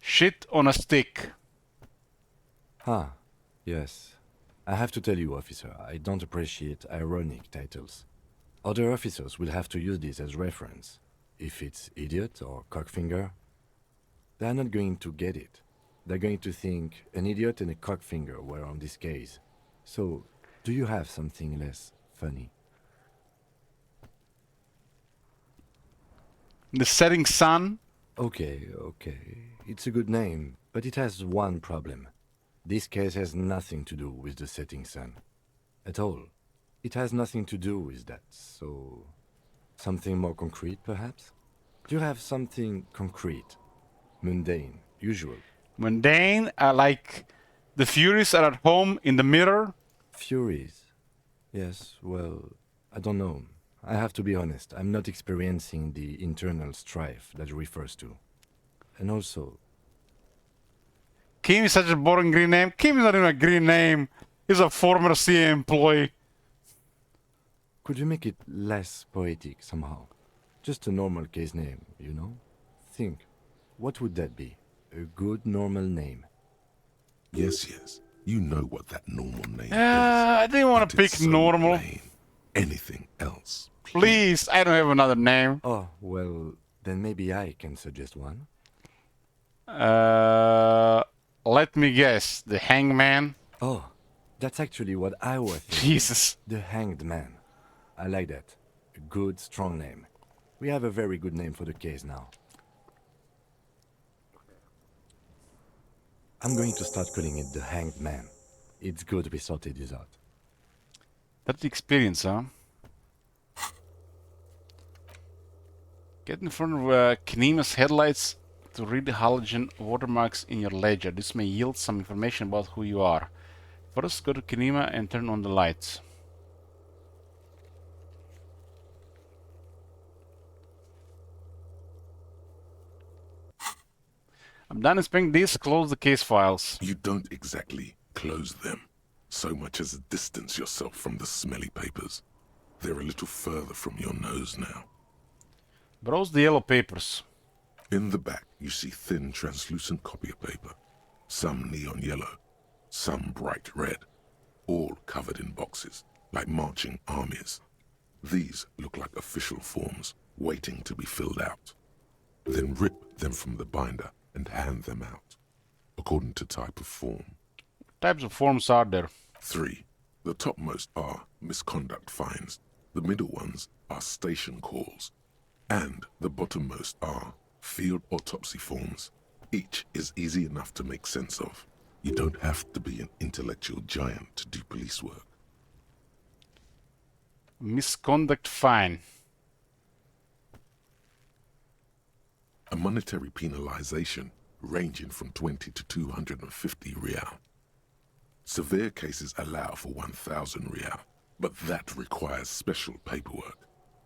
Shit on a stick. Ah, yes. I have to tell you, officer, I don't appreciate ironic titles. Other officers will have to use this as reference. If it's idiot or cockfinger, they're not going to get it. They're going to think an idiot and a cockfinger were on this case. So, do you have something less funny? The setting sun. Okay. It's a good name, but it has one problem. This case has nothing to do with the setting sun. At all. It has nothing to do with that, so... something more concrete, perhaps? Do you have something concrete? Mundane, usual? Mundane, like the Furies are at home in the mirror. Furies? Yes, well, I don't know. I have to be honest, I'm not experiencing the internal strife that refers to. And also... Kim is such a boring green name. Kim is not even a green name. He's a former CIA employee. Could you make it less poetic somehow? Just a normal case name, you know? Think, what would that be? A good normal name? Yes. You know what that normal name is. I didn't want to But it's pick so normal. plain. Anything else? Please, I don't have another name. Oh, well, then maybe I can suggest one. Let me guess. The Hangman. Oh, that's actually what I was thinking. Jesus. The Hanged Man. I like that. A good, strong name. We have a very good name for the case now. I'm going to start calling it the Hanged Man. It's good we sorted this out. That's the experience, huh? Get in front of Kinema's headlights to read the halogen watermarks in your ledger. This may yield some information about who you are. First, go to Kinema and turn on the lights. I'm done inspecting these. Close the case files. You don't exactly close them, so much as distance yourself from the smelly papers. They're a little further from your nose now. Browse the yellow papers. In the back, you see thin, translucent copy paper. Some neon yellow, some bright red, all covered in boxes, like marching armies. These look like official forms, waiting to be filled out. Then rip them from the binder and hand them out, according to type of form. What types of forms are there? 3. The topmost are misconduct fines, the middle ones are station calls, and the bottommost are field autopsy forms. Each is easy enough to make sense of. You don't have to be an intellectual giant to do police work. Misconduct fine. A monetary penalization ranging from 20 to 250 real. Severe cases allow for 1,000 real, but that requires special paperwork.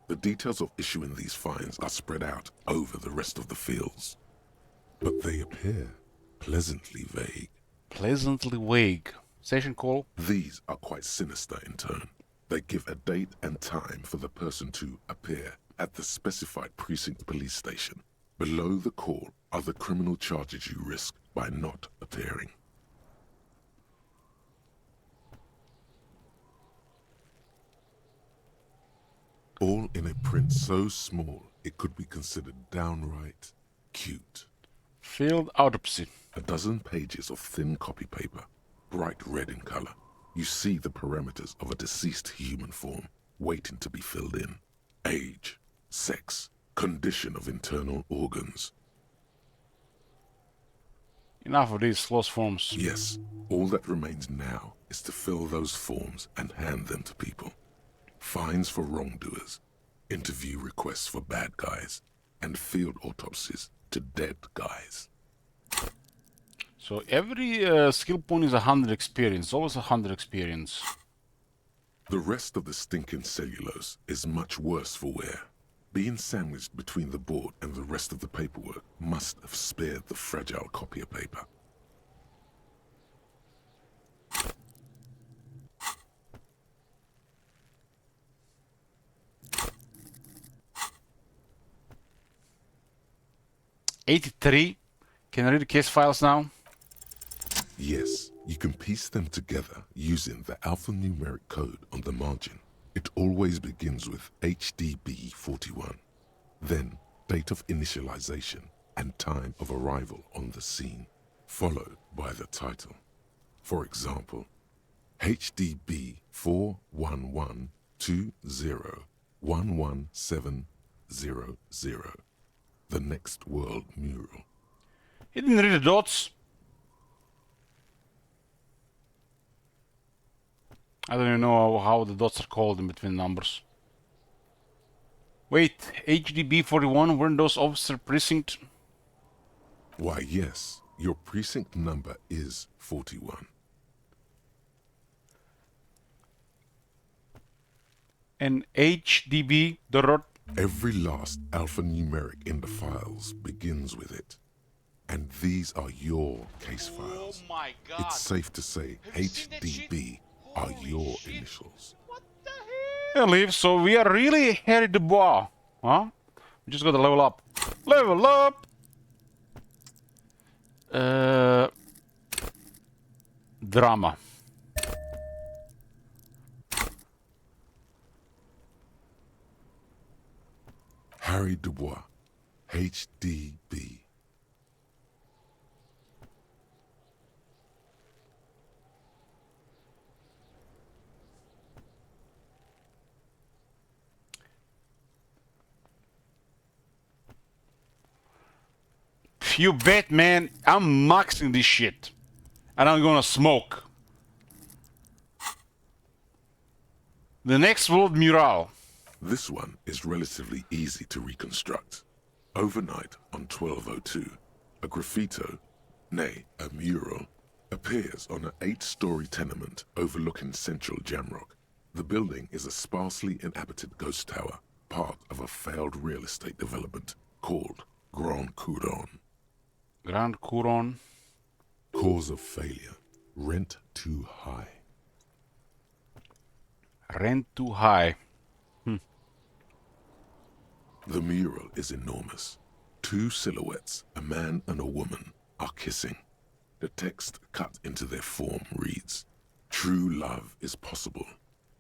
The details of issuing these fines are spread out over the rest of the fields. But they appear pleasantly vague. Pleasantly vague. Station call. These are quite sinister in turn. They give a date and time for the person to appear at the specified precinct police station. Below the call are the criminal charges you risk by not appearing. All in a print so small it could be considered downright cute. Field autopsy. A dozen pages of thin copy paper, bright red in color. You see the parameters of a deceased human form waiting to be filled in. Age, sex, condition of internal organs. Enough of these closed forms. Yes, all that remains now is to fill those forms and hand them to people. Fines for wrongdoers, interview requests for bad guys, and field autopsies to dead guys. So every skill point is 100 experience. Always 100 experience. The rest of the stinking cellulose is much worse for wear. Being sandwiched between the board and the rest of the paperwork must have spared the fragile copier paper. '83. Can I read the case files now? Yes, you can piece them together using the alphanumeric code on the margin. It always begins with HDB 41, then date of initialization and time of arrival on the scene, followed by the title. For example, HDB 41120111700, the next world mural. He didn't read the dots. I don't even know how the dots are called in between numbers. Wait, HDB 41, Windows Officer Precinct? Why, yes, your precinct number is 41. And HDB dot. Every last alphanumeric in the files begins with it. And these are your case files. Oh my god. It's safe to say Have you seen that shit? HDB are Holy your shit. initials. What the hell? And leave, so we are really Harry Dubois. Huh? We just gotta level up. Level up! Drama. Harry Dubois, HDB. You bet, man. I'm maxing this shit. And I'm gonna smoke. The next world mural. This one is relatively easy to reconstruct. Overnight on 1202, a graffito, nay, a mural, appears on an 8-story tenement overlooking central Jamrock. The building is a sparsely inhabited ghost tower, part of a failed real estate development called Grand Couronne. Grand Couronne. Cause of failure, rent too high. Rent too high. The mural is enormous. 2 silhouettes, a man and a woman, are kissing. The text cut into their form reads, "True love is possible,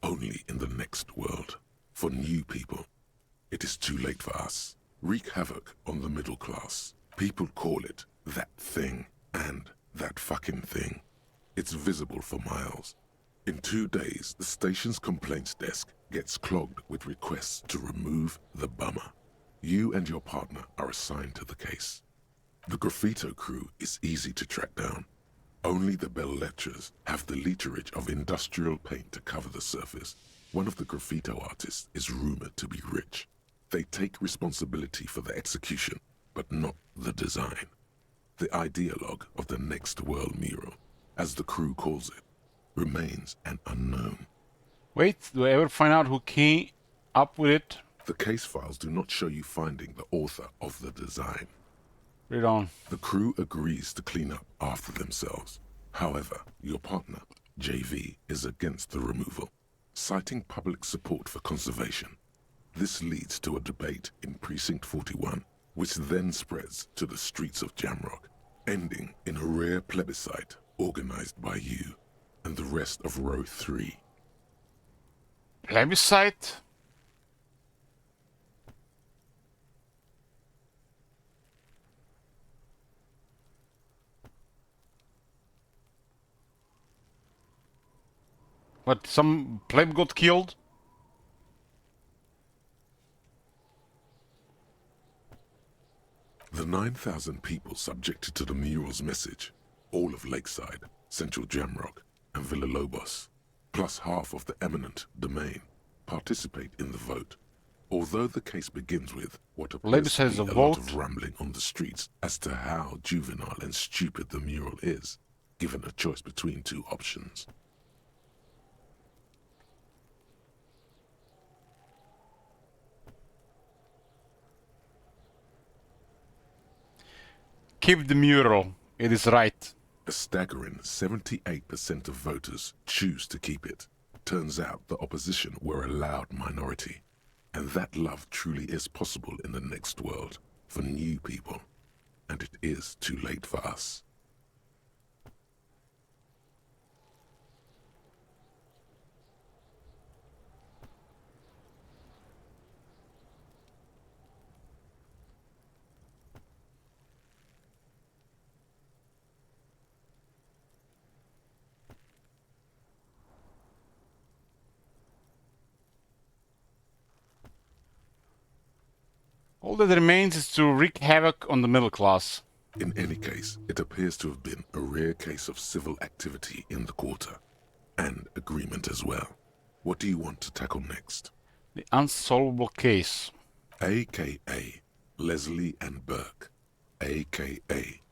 only in the next world. For new people, it is too late for us. Wreak havoc on the middle class. People call it that thing and that fucking thing. It's visible for miles. In 2 days, the station's complaints desk gets clogged with requests to remove the bummer. You and your partner are assigned to the case. The graffito crew is easy to track down. Only the bell lectures have the literage of industrial paint to cover the surface. One of the graffito artists is rumored to be rich. They take responsibility for the execution, but not the design. The ideologue of the next world mural, as the crew calls it, remains an unknown. Wait, do I ever find out who came up with it? The case files do not show you finding the author of the design. Read on. The crew agrees to clean up after themselves. However, your partner, JV, is against the removal, citing public support for conservation. This leads to a debate in Precinct 41, which then spreads to the streets of Jamrock, ending in a rare plebiscite organized by you and the rest of Row 3. Plebiscite? What, some pleb got killed? 9,000 people subjected to the mural's message, all of Lakeside, Central Jamrock, and Villalobos, plus half of the eminent domain, participate in the vote. Although the case begins with what appears to be a lot of rambling on the streets as to how juvenile and stupid the mural is, given a choice between two options. Keep the mural. It is right. A staggering 78% of voters choose to keep it. Turns out the opposition were a loud minority. And that love truly is possible in the next world for new people. And it is too late for us. All that remains is to wreak havoc on the middle class. In any case, it appears to have been a rare case of civil activity in the quarter. And agreement as well. What do you want to tackle next? The unsolvable case. AKA Leslie and Burke. AKA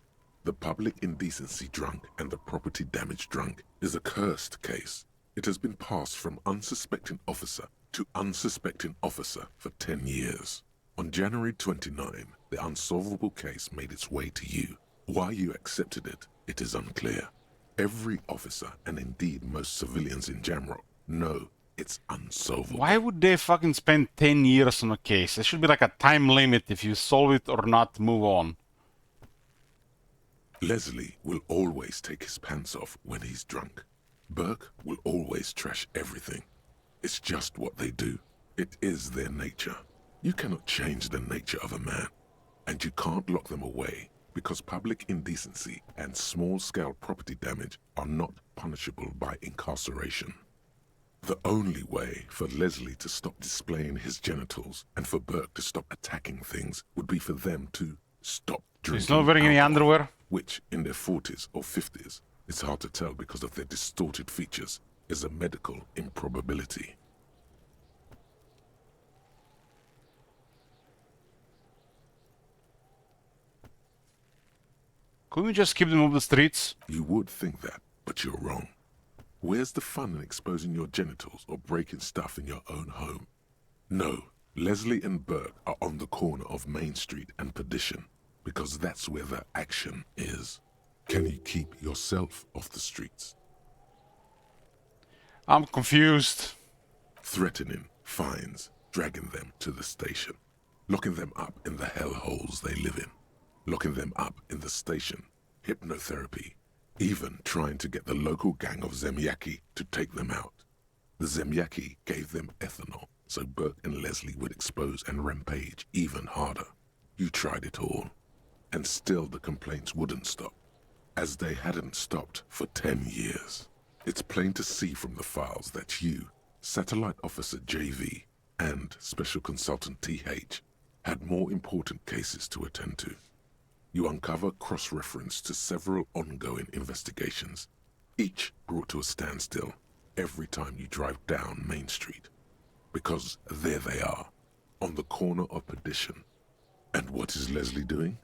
the public indecency drunk and the property damage drunk is a cursed case. It has been passed from unsuspecting officer to unsuspecting officer for 10 years. On January 29, the unsolvable case made its way to you. Why you accepted it, it is unclear. Every officer, and indeed most civilians in Jamrock, know it's unsolvable. Why would they fucking spend 10 years on a case? There should be like a time limit. If you solve it or not, move on. Leslie will always take his pants off when he's drunk. Burke will always trash everything. It's just what they do. It is their nature. You cannot change the nature of a man, and you can't lock them away because public indecency and small-scale property damage are not punishable by incarceration. The only way for Leslie to stop displaying his genitals and for Burke to stop attacking things would be for them to stop drinking He's not wearing any underwear? Which, in their 40s or 50s, it's hard to tell because of their distorted features, is a medical improbability. Couldn't we just keep them off the streets? You would think that, but you're wrong. Where's the fun in exposing your genitals or breaking stuff in your own home? No, Leslie and Burke are on the corner of Main Street and Perdition, because that's where the action is. Can you keep yourself off the streets? I'm confused. Threatening, fines, dragging them to the station, locking them up in the hellholes they live in, locking them up in the station, hypnotherapy, even trying to get the local gang of Zemyaki to take them out. The Zemyaki gave them ethanol, so Burke and Leslie would expose and rampage even harder. You tried it all, and still the complaints wouldn't stop, as they hadn't stopped for 10 years. It's plain to see from the files that you, Satellite Officer JV, and Special Consultant TH had more important cases to attend to. You uncover cross-reference to several ongoing investigations, each brought to a standstill every time you drive down Main Street. Because there they are, on the corner of Perdition. And what is Leslie doing?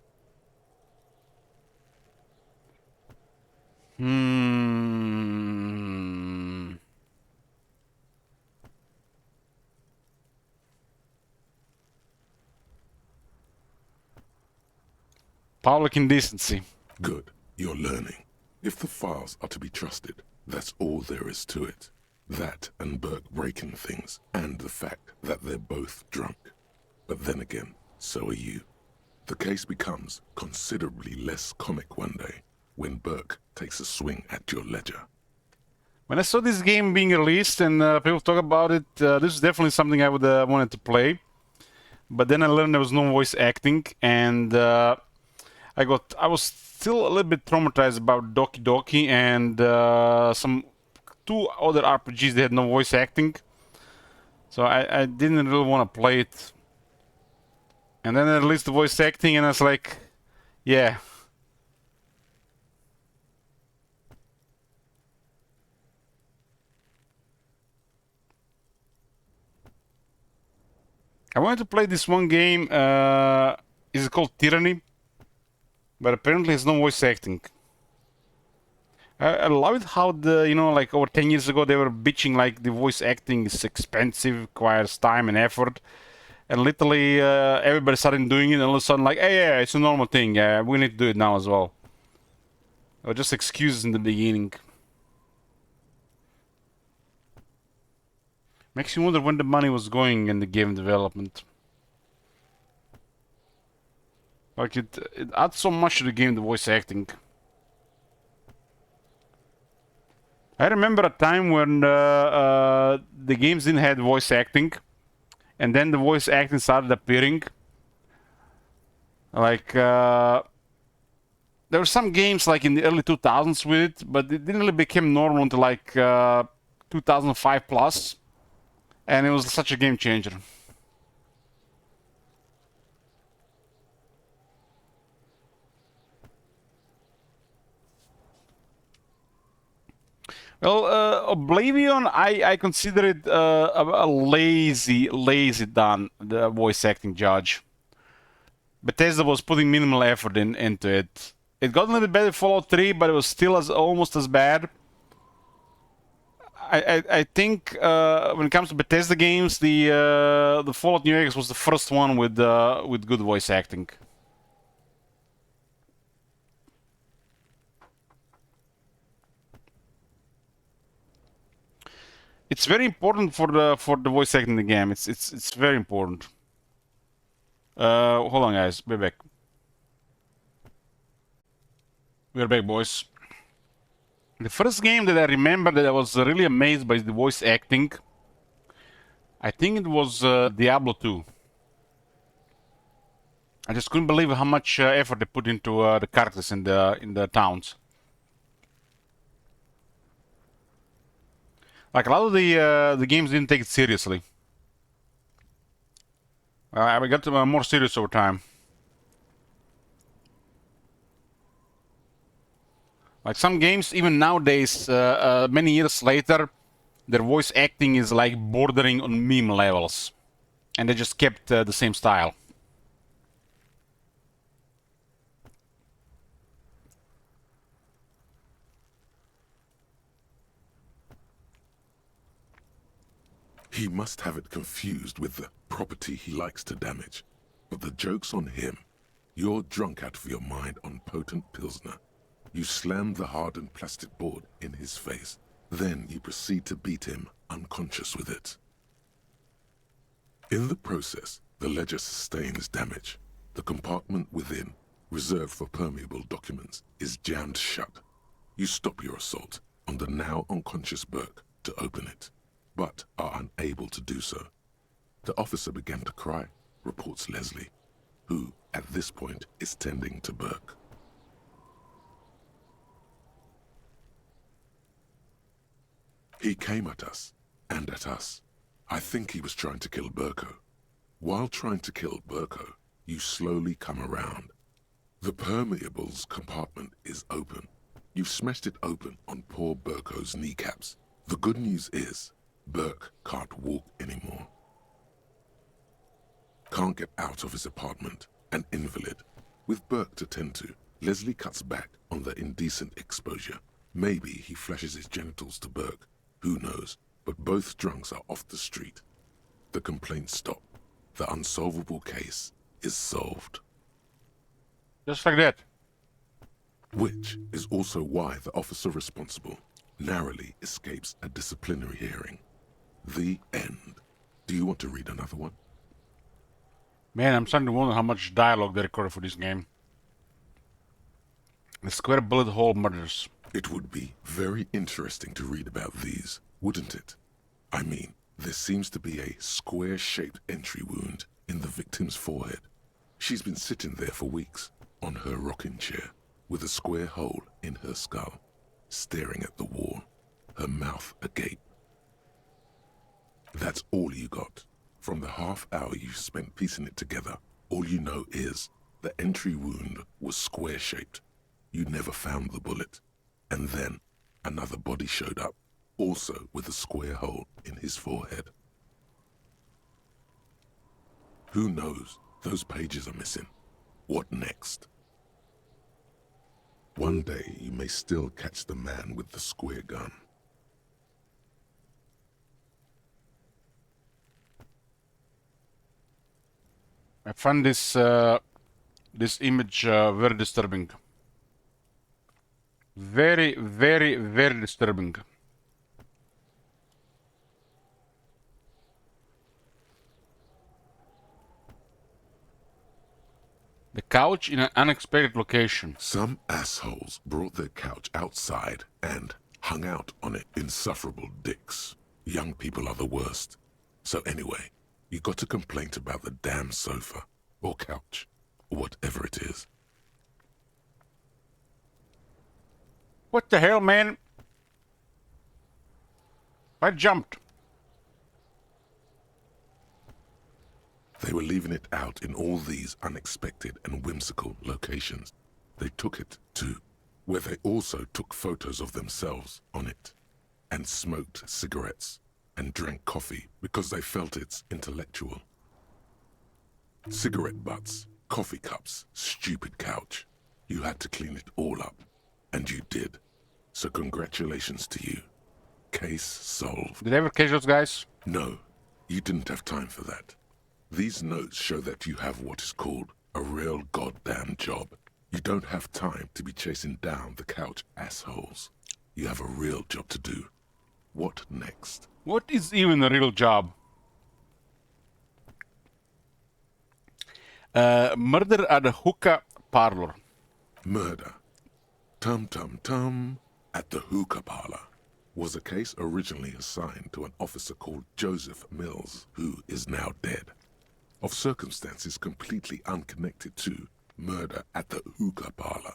Public indecency. Good, you're learning. If the files are to be trusted, that's all there is to it. That and Burke breaking things, and the fact that they're both drunk. But then again, so are you. The case becomes considerably less comic one day, when Burke takes a swing at your ledger. When I saw this game being released and people talk about it, this is definitely something I would wanted to play. But then I learned there was no voice acting, and I was still a little bit traumatized about Doki Doki and some two other RPGs that had no voice acting. So I didn't really want to play it. And then I released the voice acting, and I was like, Yeah. I wanted to play this one game. Is it called Tyranny? But apparently it's no voice acting. I love it how like over 10 years ago they were bitching like the voice acting is expensive, requires time and effort. And literally everybody started doing it and all of a sudden like, hey, yeah, it's a normal thing. We need to do it now as well. Or just excuses in the beginning. Makes you wonder when the money was going in the game development. Like it adds so much to the game, the voice acting. I remember a time when the games didn't have voice acting, and then the voice acting started appearing. Like there were some games like in the early 2000s with it, but it didn't really become normal until like 2005 plus, and it was such a game changer. Well, Oblivion, I consider it a lazy done, the voice acting judge. Bethesda was putting minimal effort into it. It got a little bit better Fallout 3, but it was still almost as bad. I think when it comes to Bethesda games, the Fallout New Vegas was the first one with good voice acting. It's very important for the voice acting in the game. It's very important. Hold on, guys. We're back. We're back, boys. The first game that I remember that I was really amazed by the voice acting, I think it was Diablo 2. I just couldn't believe how much effort they put into the characters in the towns. Like a lot of the games didn't take it seriously. I got more serious over time. Like some games, even nowadays, many years later, their voice acting is like bordering on meme levels, and they just kept the same style. He must have it confused with the property he likes to damage. But the joke's on him. You're drunk out of your mind on potent Pilsner. You slam the hardened plastic board in his face. Then you proceed to beat him unconscious with it. In the process, the ledger sustains damage. The compartment within, reserved for permeable documents, is jammed shut. You stop your assault on the now unconscious Burke to open it, but are unable to do so. The officer began to cry, reports Leslie, who, at this point, is tending to Burke. He came at us, and at us. I think he was trying to kill Burko. While trying to kill Burko, you slowly come around. The permeables compartment is open. You've smashed it open on poor Burko's kneecaps. The good news is, Burke can't walk anymore. Can't get out of his apartment, an invalid. With Burke to tend to, Leslie cuts back on the indecent exposure. Maybe he flashes his genitals to Burke. Who knows? But both drunks are off the street. The complaints stop. The unsolvable case is solved. Just like that. Which is also why the officer responsible narrowly escapes a disciplinary hearing. The end. Do you want to read another one? Man, I'm starting to wonder how much dialogue they recorded for this game. The square bullet hole murders. It would be very interesting to read about these, wouldn't it? I mean, there seems to be a square-shaped entry wound in the victim's forehead. She's been sitting there for weeks, on her rocking chair, with a square hole in her skull, staring at the wall, her mouth agape. That's all you got. From the half hour you've spent piecing it together, all you know is The entry wound was square-shaped. You never found the bullet. And then another body showed up, also with a square hole in his forehead. Who knows? Those pages are missing. What next? One day you may still catch the man with the square gun. I find this this image very disturbing. Very, very, very disturbing. The couch in an unexpected location. Some assholes brought their couch outside and hung out on it. Insufferable dicks. Young people are the worst. So anyway, you got a complaint about the damn sofa, or couch, or whatever it is. What the hell, man? I jumped. They were leaving it out in all these unexpected and whimsical locations. They took it to where they also took photos of themselves on it, and smoked cigarettes and drank coffee because they felt it's intellectual. Cigarette butts, coffee cups, stupid couch. You had to clean it all up, and you did. So congratulations to you. Case solved. Did I ever catch those guys? No, you didn't have time for that. These notes show that you have what is called a real goddamn job. You don't have time to be chasing down the couch assholes. You have a real job to do. What next? What is even a real job? Murder at a hookah parlor. Murder. Tum at the hookah parlor was a case originally assigned to an officer called Joseph Mills, who is now dead, of circumstances completely unconnected to murder at the hookah parlor.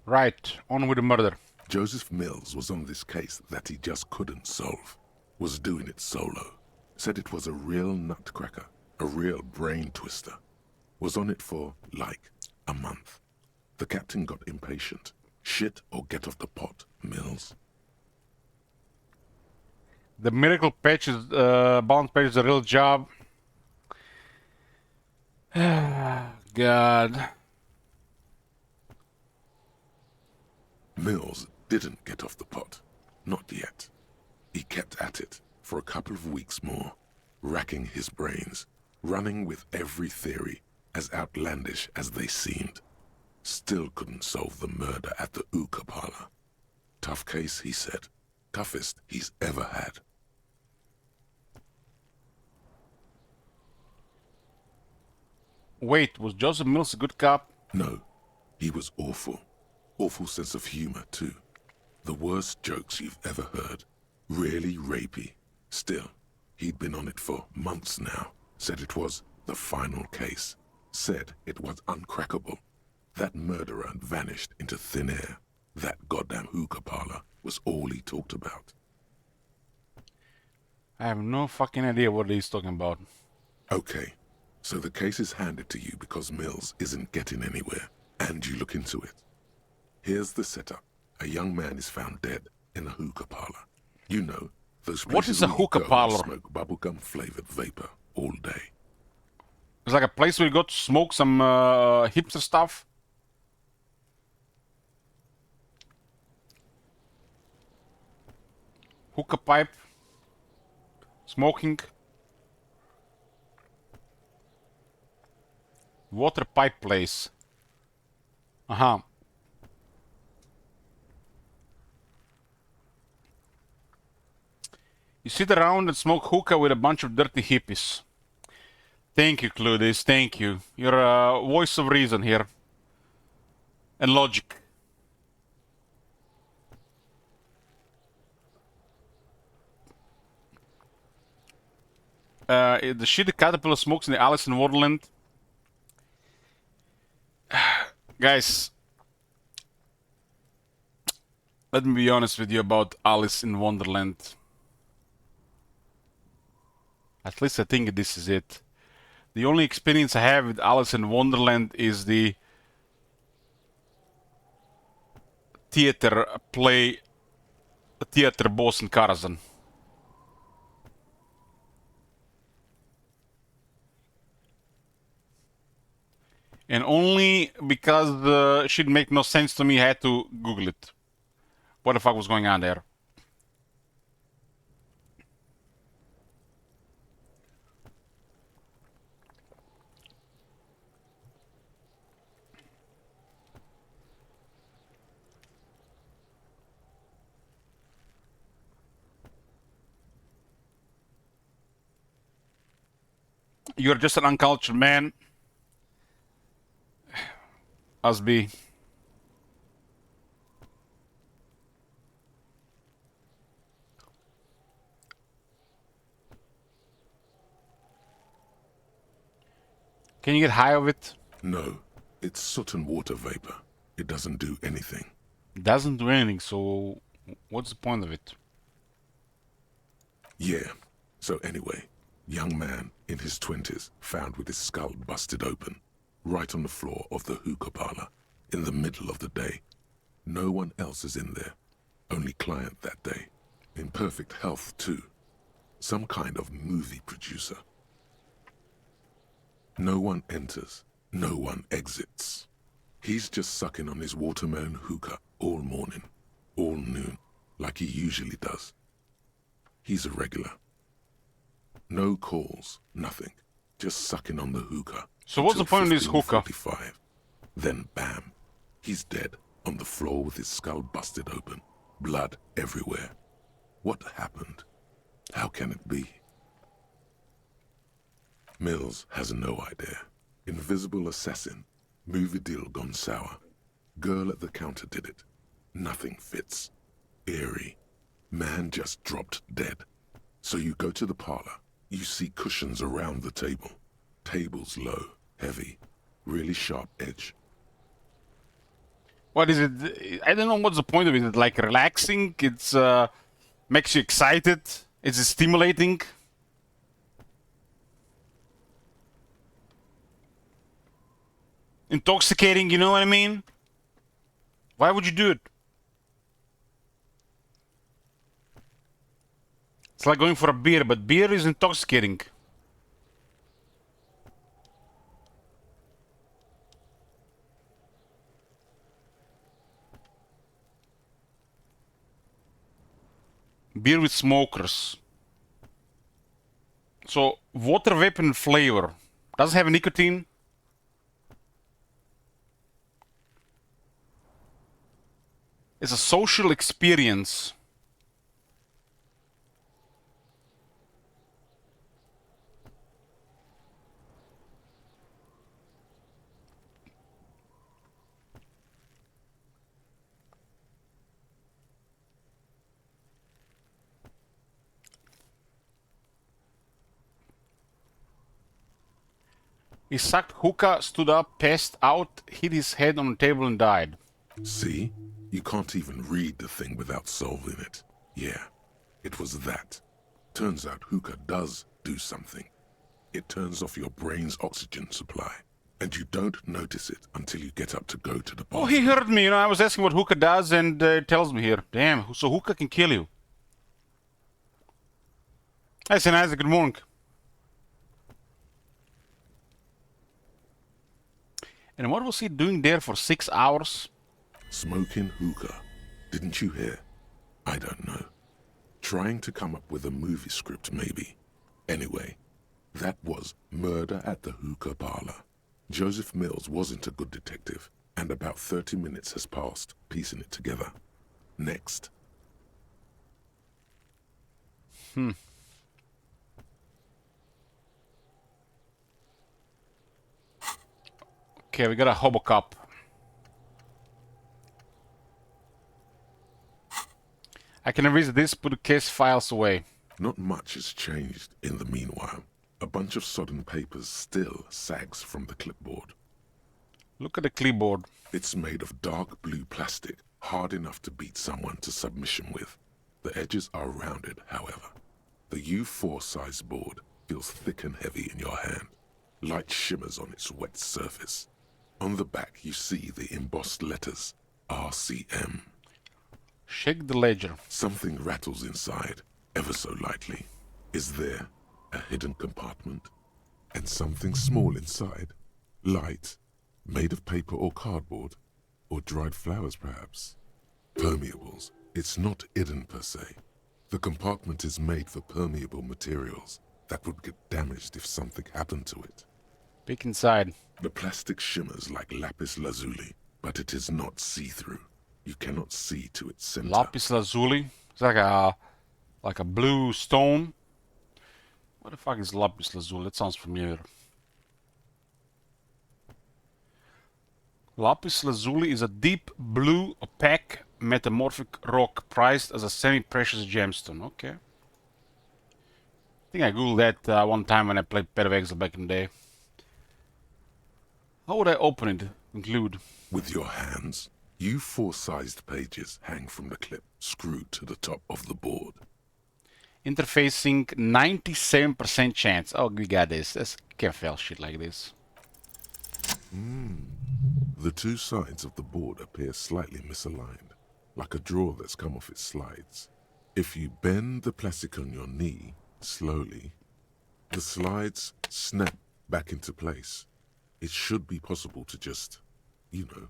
Right, on with the murder. Joseph Mills was on this case that he just couldn't solve, was doing it solo, said it was a real nutcracker, a real brain twister, was on it for, like, a month. The captain got impatient. Shit or get off the pot, Mills. The miracle patch is, bound patch is a real job. God. Mills didn't get off the pot. Not yet. He kept at it for a couple of weeks more, racking his brains, running with every theory, as outlandish as they seemed. Still couldn't solve the murder at the hookah parlor. Tough case, he said. Toughest he's ever had. Wait, was Joseph Mills a good cop? No, he was awful. Awful sense of humor, too. The worst jokes you've ever heard. Really rapey. Still, he'd been on it for months now. Said it was the final case. Said it was uncrackable. That murderer vanished into thin air. That goddamn hookah parlor was all he talked about. I have no fucking idea what he's talking about. Okay, so the case is handed to you because Mills isn't getting anywhere, and you look into it. Here's the setup. A young man is found dead in a hookah parlor. You know, those places What is a where you hookah go and parlor? smoke bubblegum-flavored vapor all day. It's like a place where you go to smoke some hipster stuff. Hookah pipe. Smoking. Water pipe place. Uh-huh. You sit around and smoke hookah with a bunch of dirty hippies. Thank you, Cludis. Thank you. You're a voice of reason here. And logic. The shit the caterpillar smokes in the Alice in Wonderland. Guys, let me be honest with you about Alice in Wonderland. At least I think this is it. The only experience I have with Alice in Wonderland is the theater play, theater boss in Karazhan. And only because shit make no sense to me, I had to Google it. What the fuck was going on there? You're just an uncultured man. Usby. Can you get high of it? No, it's soot and water vapor. It doesn't do anything. Doesn't do anything, so what's the point of it? Yeah. So anyway, young man in his 20s found with his skull busted open, right on the floor of the hookah parlor, in the middle of the day. No one else is in there. Only client that day. In perfect health, too. Some kind of movie producer. No one enters. No one exits. He's just sucking on his watermelon hookah all morning, all noon, like he usually does. He's a regular. No calls, nothing. Just sucking on the hookah. So what's the point of this hookah? 15:45. Then bam, he's dead on the floor with his skull busted open. Blood everywhere. What happened? How can it be? Mills has no idea. Invisible assassin. Movie deal gone sour. Girl at the counter did it. Nothing fits. Eerie. Man just dropped dead. So you go to the parlor. You see cushions around the table. Table's low, heavy, really sharp edge. What is it? I don't know what's the point of it. It's like relaxing. It's makes you excited. It's stimulating. Intoxicating, you know what I mean? Why would you do it? It's like going for a beer, but beer is intoxicating. Beer with smokers. So, water vapor and flavor. Does it have nicotine? It's a social experience. He sucked hookah, stood up, passed out, hit his head on the table and died. See? You can't even read the thing without solving it. Yeah, it was that. Turns out hookah does do something. It turns off your brain's oxygen supply. And you don't notice it until you get up to go to the bathroom. Oh, he heard me. You know, I was asking what hookah does and it tells me here. Damn, so hookah can kill you. Hi, St. Isaac, good morning. And what was he doing there for 6 hours? Smoking hookah. Didn't you hear? I don't know. Trying to come up with a movie script, maybe. Anyway, that was Murder at the Hookah Parlor. Joseph Mills wasn't a good detective, and about 30 minutes has passed, piecing it together. Next. Okay, we got a hobo cop. I can erase this, put the case files away. Not much has changed in the meanwhile. A bunch of sodden papers still sags from the clipboard. Look at the clipboard. It's made of dark blue plastic, hard enough to beat someone to submission with. The edges are rounded, however. The U4 size board feels thick and heavy in your hand. Light shimmers on its wet surface. On the back, you see the embossed letters, RCM. Shake the ledger. Something rattles inside, ever so lightly. Is there a hidden compartment? And something small inside? Light, made of paper or cardboard? Or dried flowers, perhaps? Permeables. It's not hidden per se. The compartment is made for permeable materials that would get damaged if something happened to it. Peek inside. The plastic shimmers like lapis lazuli, but it is not see-through. You cannot see to its center. Lapis lazuli. It's like a blue stone. What the fuck is lapis lazuli? That sounds familiar. Lapis lazuli is a deep blue, opaque, metamorphic rock prized as a semi-precious gemstone. Okay. I think I googled that one time when I played Pet of Exile back in the day. How would I open it? Include. With your hands, you 4-sized pages hang from the clip screwed to the top of the board. Interfacing 97% chance. Oh, we got this. Let's can't fail shit like this. The two sides of the board appear slightly misaligned, like a drawer that's come off its slides. If you bend the plastic on your knee slowly, the slides snap back into place. It should be possible to just, you know.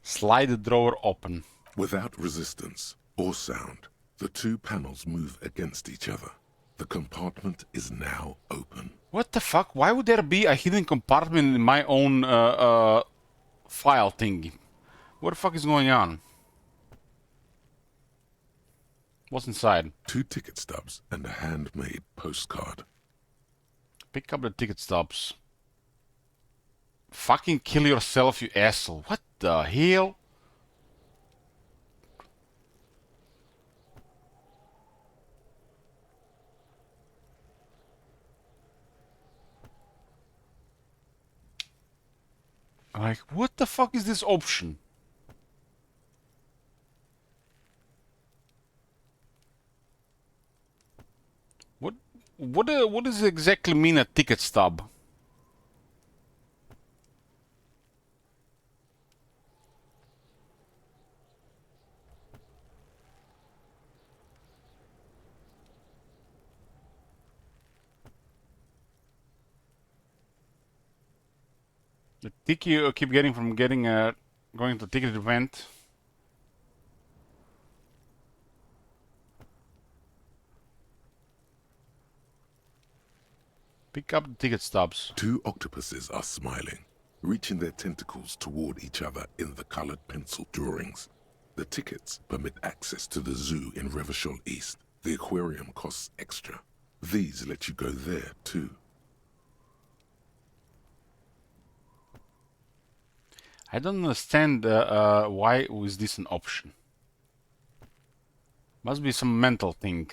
Slide the drawer open. Without resistance or sound, the two panels move against each other. The compartment is now open. What the fuck? Why would there be a hidden compartment in my own file thingy? What the fuck is going on? What's inside? 2 ticket stubs and a handmade postcard. Pick up the ticket stubs. Fucking kill yourself, you asshole. What the hell? Like, what the fuck is this option? What does it exactly mean, a ticket stub? The ticket you keep getting from getting going to ticket event. Pick up the ticket stubs. 2 octopuses are smiling, reaching their tentacles toward each other in the colored pencil drawings. The tickets permit access to the zoo in Revachol East. The aquarium costs extra. These let you go there too. I don't understand why was this an option. Must be some mental thing.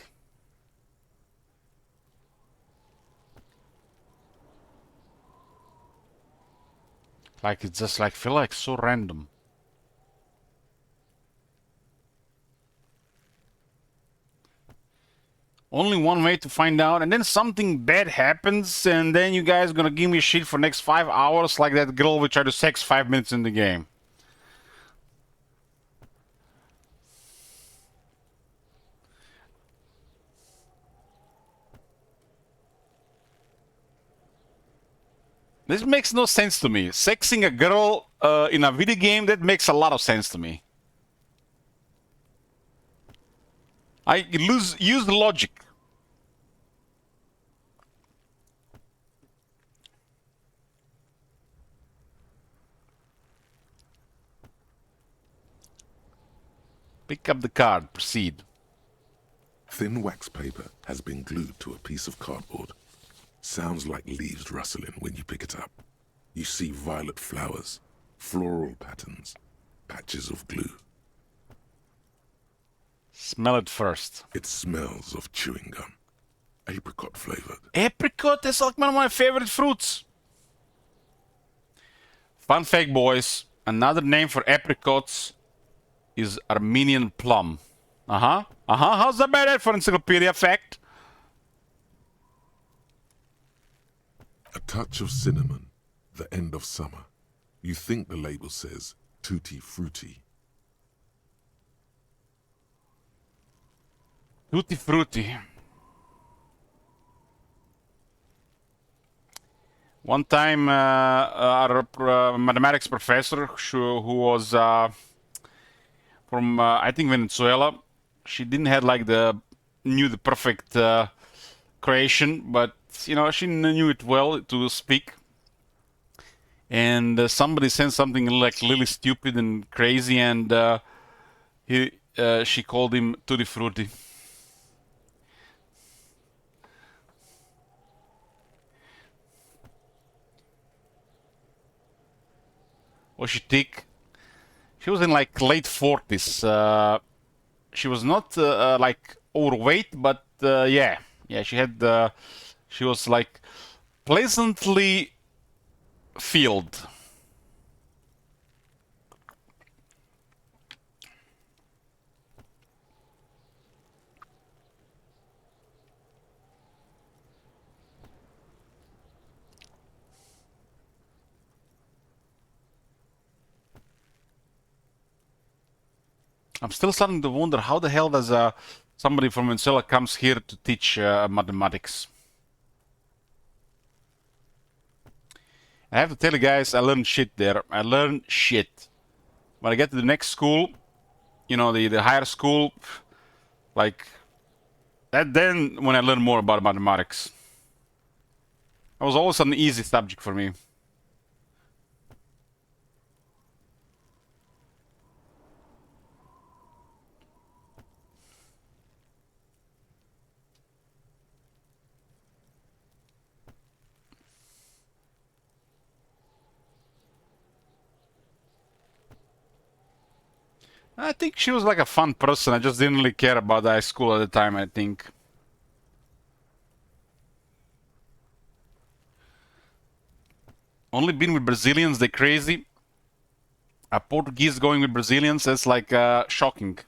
Like it's just like feel like so random. Only one way to find out, and then something bad happens, and then you guys gonna give me shit for next 5 hours like that girl we tried to sex 5 minutes in the game. This makes no sense to me. Sexing a girl in a video game, that makes a lot of sense to me. I use the logic. Pick up the card. Proceed. Thin wax paper has been glued to a piece of cardboard. Sounds like leaves rustling when you pick it up. You see violet flowers, floral patterns, patches of glue. Smell it first. It smells of chewing gum, apricot flavored. Apricot is like one of my favorite fruits. Fun fact, boys. Another name for apricots is Armenian plum. How's that better for encyclopedia fact? A touch of cinnamon, the end of summer. You think the label says tutti frutti. Tutti frutti. One time, our mathematics professor, who was from I think Venezuela, she didn't have like knew the perfect creation, but you know she knew it well to speak. And somebody said something like really stupid and crazy, and she called him Tutti Frutti. Was she thick? She was in like late 40s. She was not like overweight, but yeah, she had. She was like pleasantly filled. I'm still starting to wonder how the hell does somebody from Venezuela comes here to teach mathematics. I have to tell you guys, I learned shit there. I learned shit. When I get to the next school, you know, the higher school, like that. Then when I learned more about mathematics, it was always an easy subject for me. I think she was like a fun person. I just didn't really care about the high school at the time, I think. Only been with Brazilians, they're crazy. A Portuguese going with Brazilians, that's like shocking.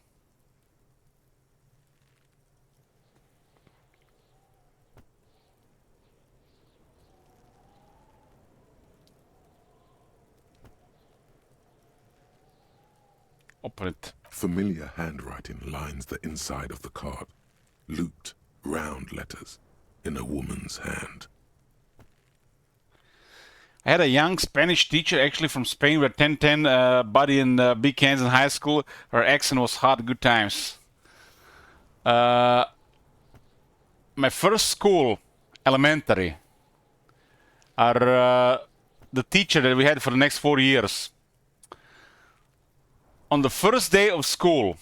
Open it. Familiar handwriting lines the inside of the card. Looped, round letters in a woman's hand. I had a young Spanish teacher actually from Spain. We were 10-10 buddy in big hands in high school. Her accent was hot, good times. My first school, elementary, the teacher that we had for the next 4 years. On the first day of school,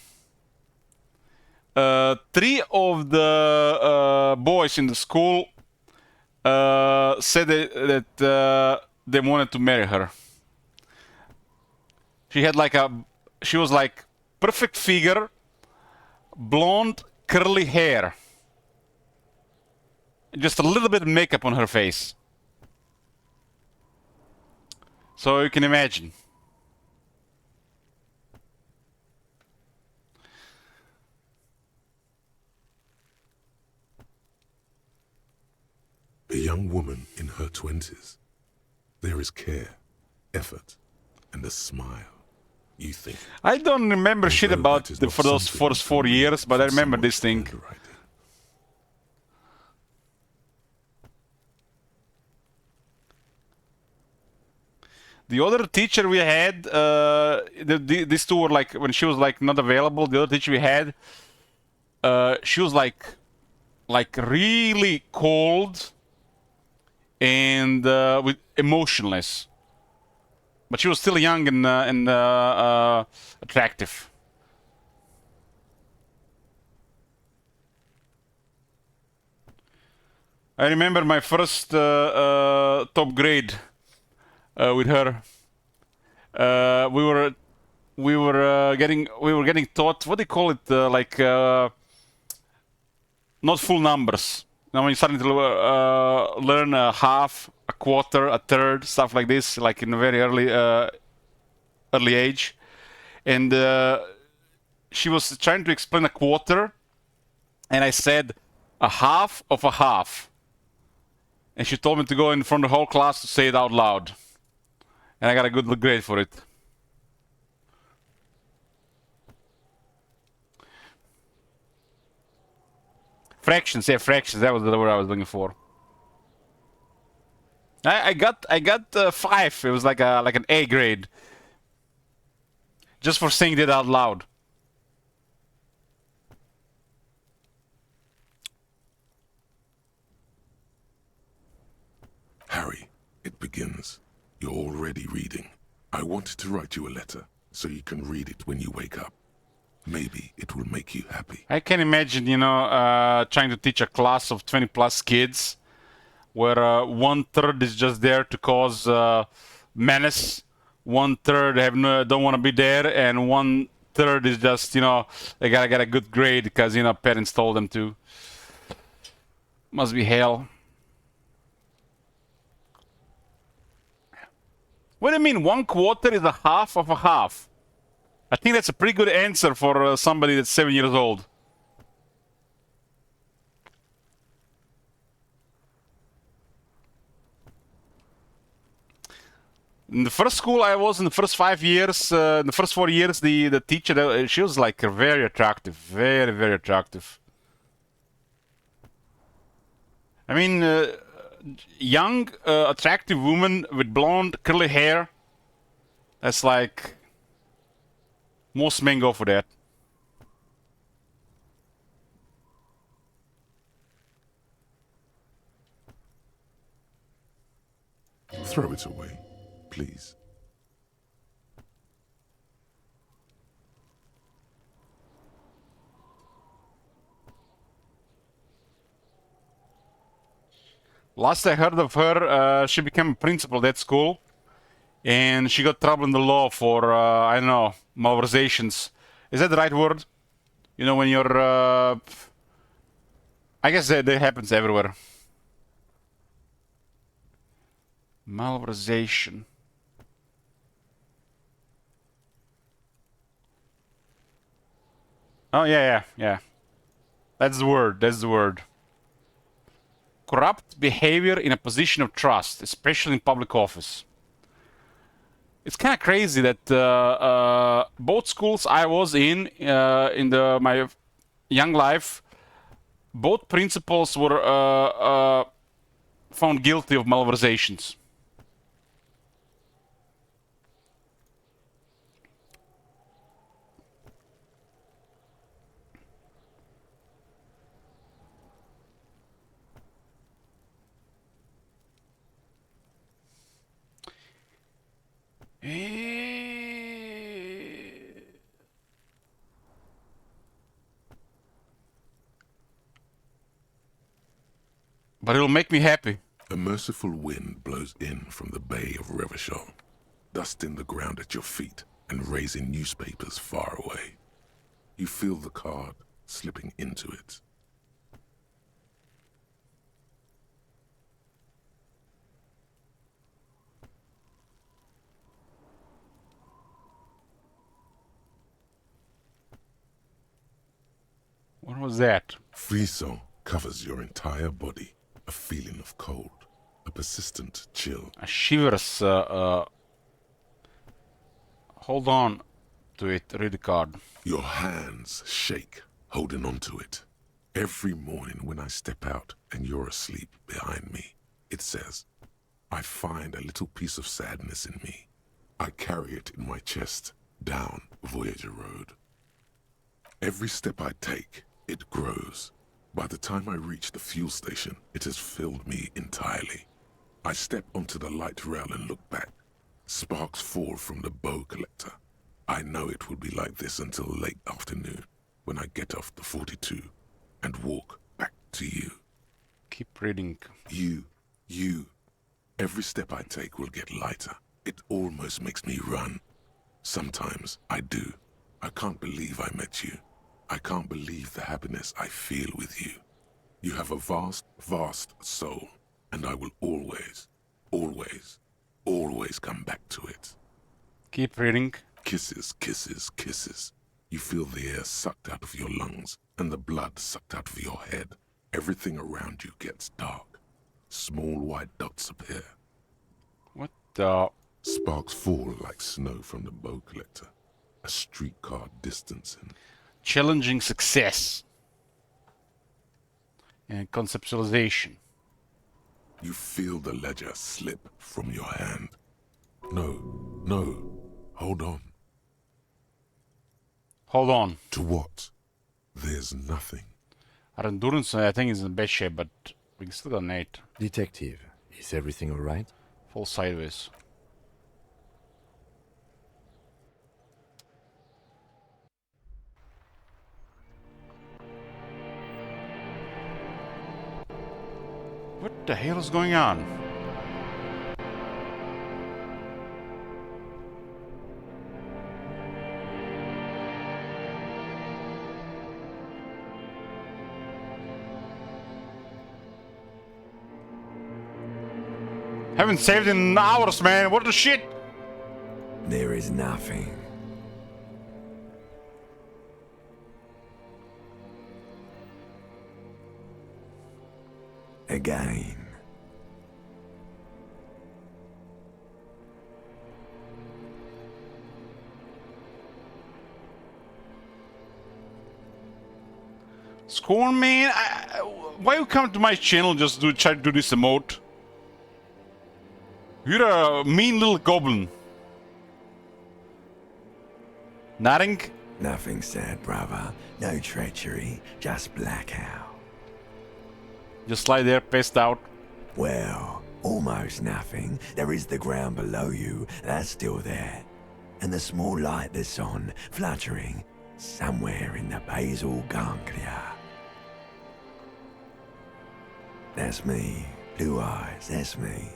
3 of the boys in the school said that they wanted to marry her. She was like perfect figure, blonde, curly hair, just a little bit of makeup on her face. So you can imagine. A young woman in her 20s. There is care, effort, and a smile. You think. I don't remember shit about for those first 4 years, but I remember this thing. The other teacher we had, these two were like, when she was like not available, the other teacher we had, she was like really cold and with emotionless, but she was still young and attractive. I remember my first top grade with her. We were getting taught, what do you call it, like not full numbers. Now when you're starting to learn a half, a quarter, a third, stuff like this, like in a very early age. And she was trying to explain a quarter, And I said a half of a half. And she told me to go in front of the whole class to say it out loud. And I got a good grade for it. Fractions, yeah, fractions. That was the word I was looking for. I got 5. It was like an A grade, just for saying it out loud. Harry, it begins. You're already reading. I wanted to write you a letter so you can read it when you wake up. Maybe it will make you happy. I can imagine, you know, trying to teach a class of 20+ kids, where 1/3 is just there to cause menace, 1/3 don't want to be there, and 1/3 is just, you know, they gotta get a good grade because, you know, parents told them to. Must be hell. What do you mean 1/4 is a half of a half? I think that's a pretty good answer for somebody that's 7 years old. In the first school I was in the first 5 years, in the first 4 years, the teacher, she was like very attractive, very, very attractive. I mean, young, attractive woman with blonde, curly hair. That's like, most men go for that. Throw it away, please. Last I heard of her, she became a principal at school, and she got trouble in the law for, I don't know, malversations. Is that the right word? You know, when you're, I guess that happens everywhere. Malversation. Oh, yeah. That's the word, that's the word. Corrupt behavior in a position of trust, especially in public office. It's kind of crazy that both schools I was in my young life, both principals were found guilty of malversations. But it'll make me happy. A merciful wind blows in from the Bay of Revachol, dusting the ground at your feet and raising newspapers far away. You feel the card slipping into it. What was that? Frisson covers your entire body. A feeling of cold, a persistent chill. A shivers. Hold on to it. Read the card. Your hands shake, holding on to it. Every morning when I step out and you're asleep behind me, it says, I find a little piece of sadness in me. I carry it in my chest down Voyager Road. Every step I take, it grows. By the time I reach the fuel station, it has filled me entirely. I step onto the light rail and look back. Sparks fall from the bow collector. I know it will be like this until late afternoon, when I get off the 42 and walk back to you. Keep reading. You. Every step I take will get lighter. It almost makes me run. Sometimes I do. I can't believe I met you. I can't believe the happiness I feel with you. You have a vast, vast soul, and I will always, always, always come back to it. Keep reading. Kisses, kisses, kisses. You feel the air sucked out of your lungs and the blood sucked out of your head, everything around you gets dark. Small white dots appear. What the? Sparks fall like snow from the bow collector. A streetcar distancing. Challenging success. And conceptualization. You feel the ledger slip from your hand. No, hold on. Hold on. To what? There's nothing. Our endurance, I think, is in bad shape, but we can still got an 8. Detective, is everything alright? Fall sideways. What the hell is going on? Haven't saved in hours, man. What the shit? There is nothing. Again. Scorn, man. Why you come to my channel just to try to do this emote? You're a mean little goblin. Nothing? Nothing sad, brother. No treachery, just blackout. Just lie there, passed out. Well, almost nothing. There is the ground below you, that's still there. And the small light that's on, fluttering, somewhere in the basal ganglia. That's me. Blue eyes, that's me.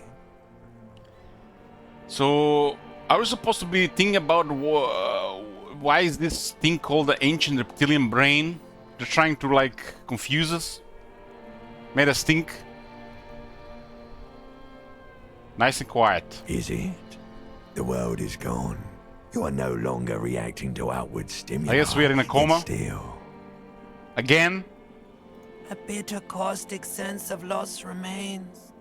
So, are we supposed to be thinking about why is this thing called the ancient reptilian brain? They're trying to, like, confuse us? Made us think? Nice and quiet. Is it? The world is gone. You are no longer reacting to outward stimuli. I guess we are in a coma. Still. Again? A bitter, caustic sense of loss remains.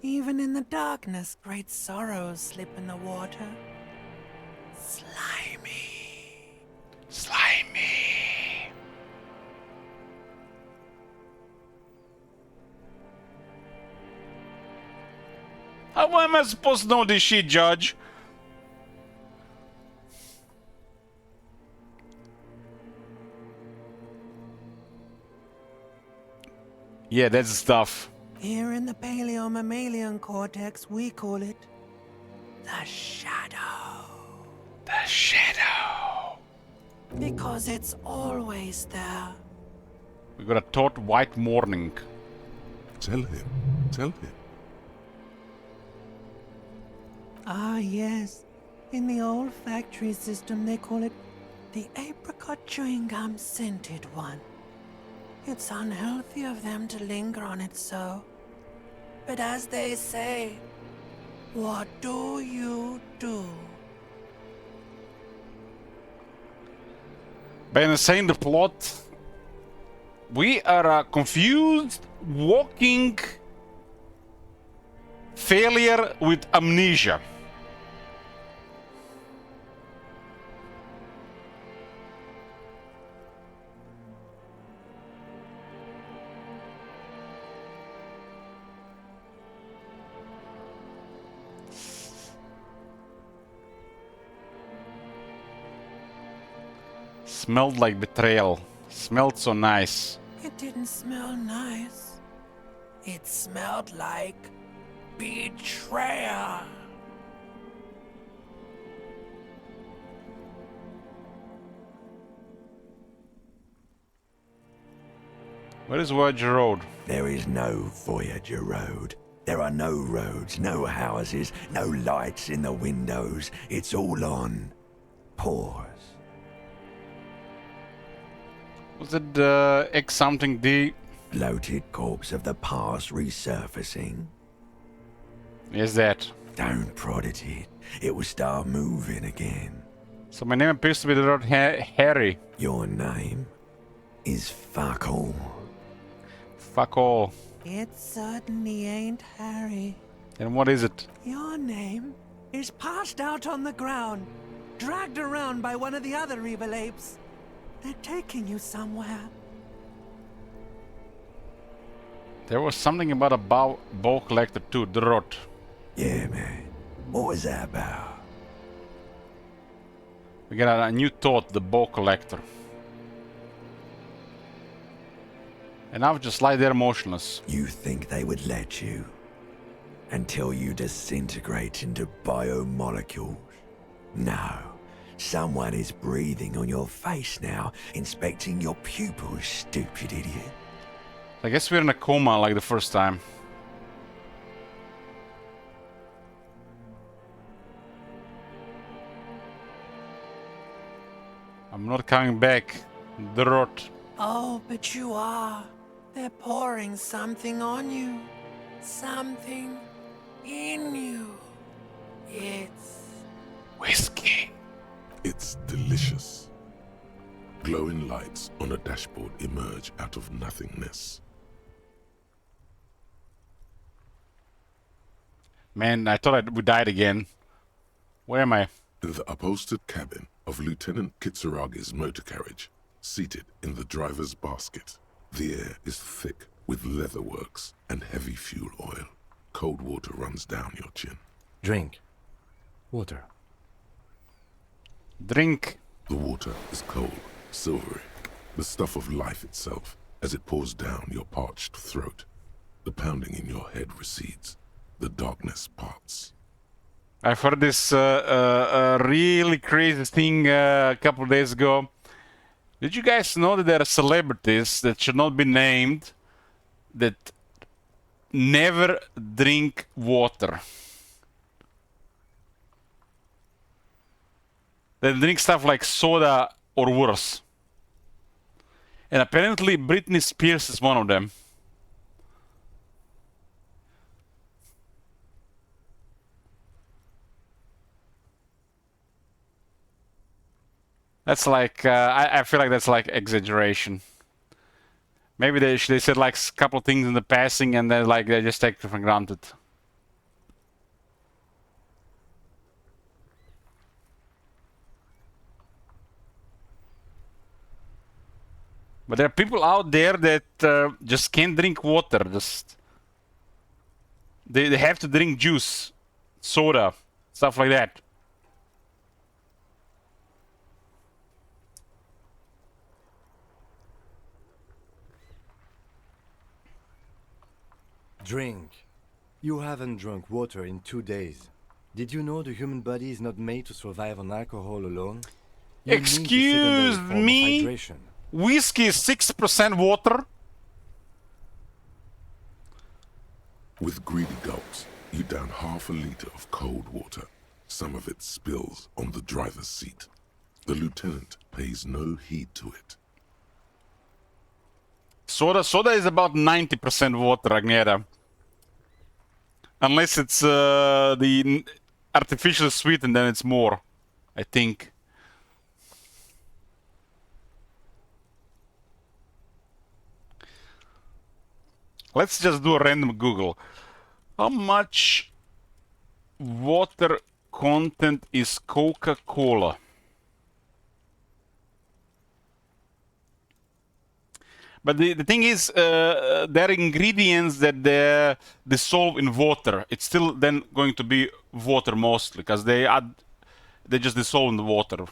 Even in the darkness, great sorrows slip in the water. Slimy. Slimy. How am I supposed to know this shit, Judge? Yeah, that's the stuff. Here in the paleo-mammalian cortex, we call it the shadow. The shadow. Because it's always there. We got a taut white morning. Tell him. Ah, yes. In the olfactory system, they call it the apricot chewing gum scented one. It's unhealthy of them to linger on it so. But as they say, what do you do? By insane the plot, we are a confused, walking failure with amnesia. Smelled like betrayal. Smelled so nice. It didn't smell nice. It smelled like betrayal. Where is Voyager Road? There is no Voyager Road. There are no roads, no houses, no lights in the windows. It's all on pause. Was it X something D? Bloated corpse of the past resurfacing. Is that? Don't prod at it. It will start moving again. So my name appears to be the Lord Harry. Your name is fuck all. Fuck all. It certainly ain't Harry. And what is it? Your name is passed out on the ground, dragged around by one of the other evil apes. They're taking you somewhere. There was something about a bow collector too, the rot. Yeah, man. What was that about? We got a new thought, the bow collector. And I'll just lie there motionless. You think they would let you? Until you disintegrate into biomolecules? No. Someone is breathing on your face now, inspecting your pupils, stupid idiot. I guess we're in a coma like the first time. I'm not coming back. The rot. Oh, but you are. They're pouring something on you. Something in you. It's whiskey. It's delicious. Glowing lights on a dashboard emerge out of nothingness. Man, I thought we died again. Where am I? In the upholstered cabin of Lieutenant Kitsuragi's motor carriage, seated in the driver's basket. The air is thick with leatherworks and heavy fuel oil. Cold water runs down your chin. Drink. Water. Drink. The water is cold, silvery, the stuff of life itself as it pours down your parched throat. The pounding in your head recedes. The darkness parts. I've heard this really crazy thing a couple of days ago. Did you guys know that there are celebrities that should not be named that never drink water? They drink stuff like soda or worse. And apparently Britney Spears is one of them. That's like, I feel like that's like exaggeration. Maybe they said like a couple of things in the passing and then like they just take it for granted. But there are people out there that just can't drink water. Just they have to drink juice, soda, stuff like that. Drink. You haven't drunk water in 2 days. Did you know the human body is not made to survive on alcohol alone? You need a secondary Excuse form of me? hydration. Whiskey is 6% water? With greedy gulps, you down half a liter of cold water. Some of it spills on the driver's seat. The lieutenant pays no heed to it. Soda is about 90% water, Agneta. Unless it's the artificial sweetened, then it's more, I think. Let's just do a random Google. How much water content is Coca-Cola? But the thing is, there are ingredients that they dissolve in water. It's still then going to be water mostly, because they just dissolve in the water.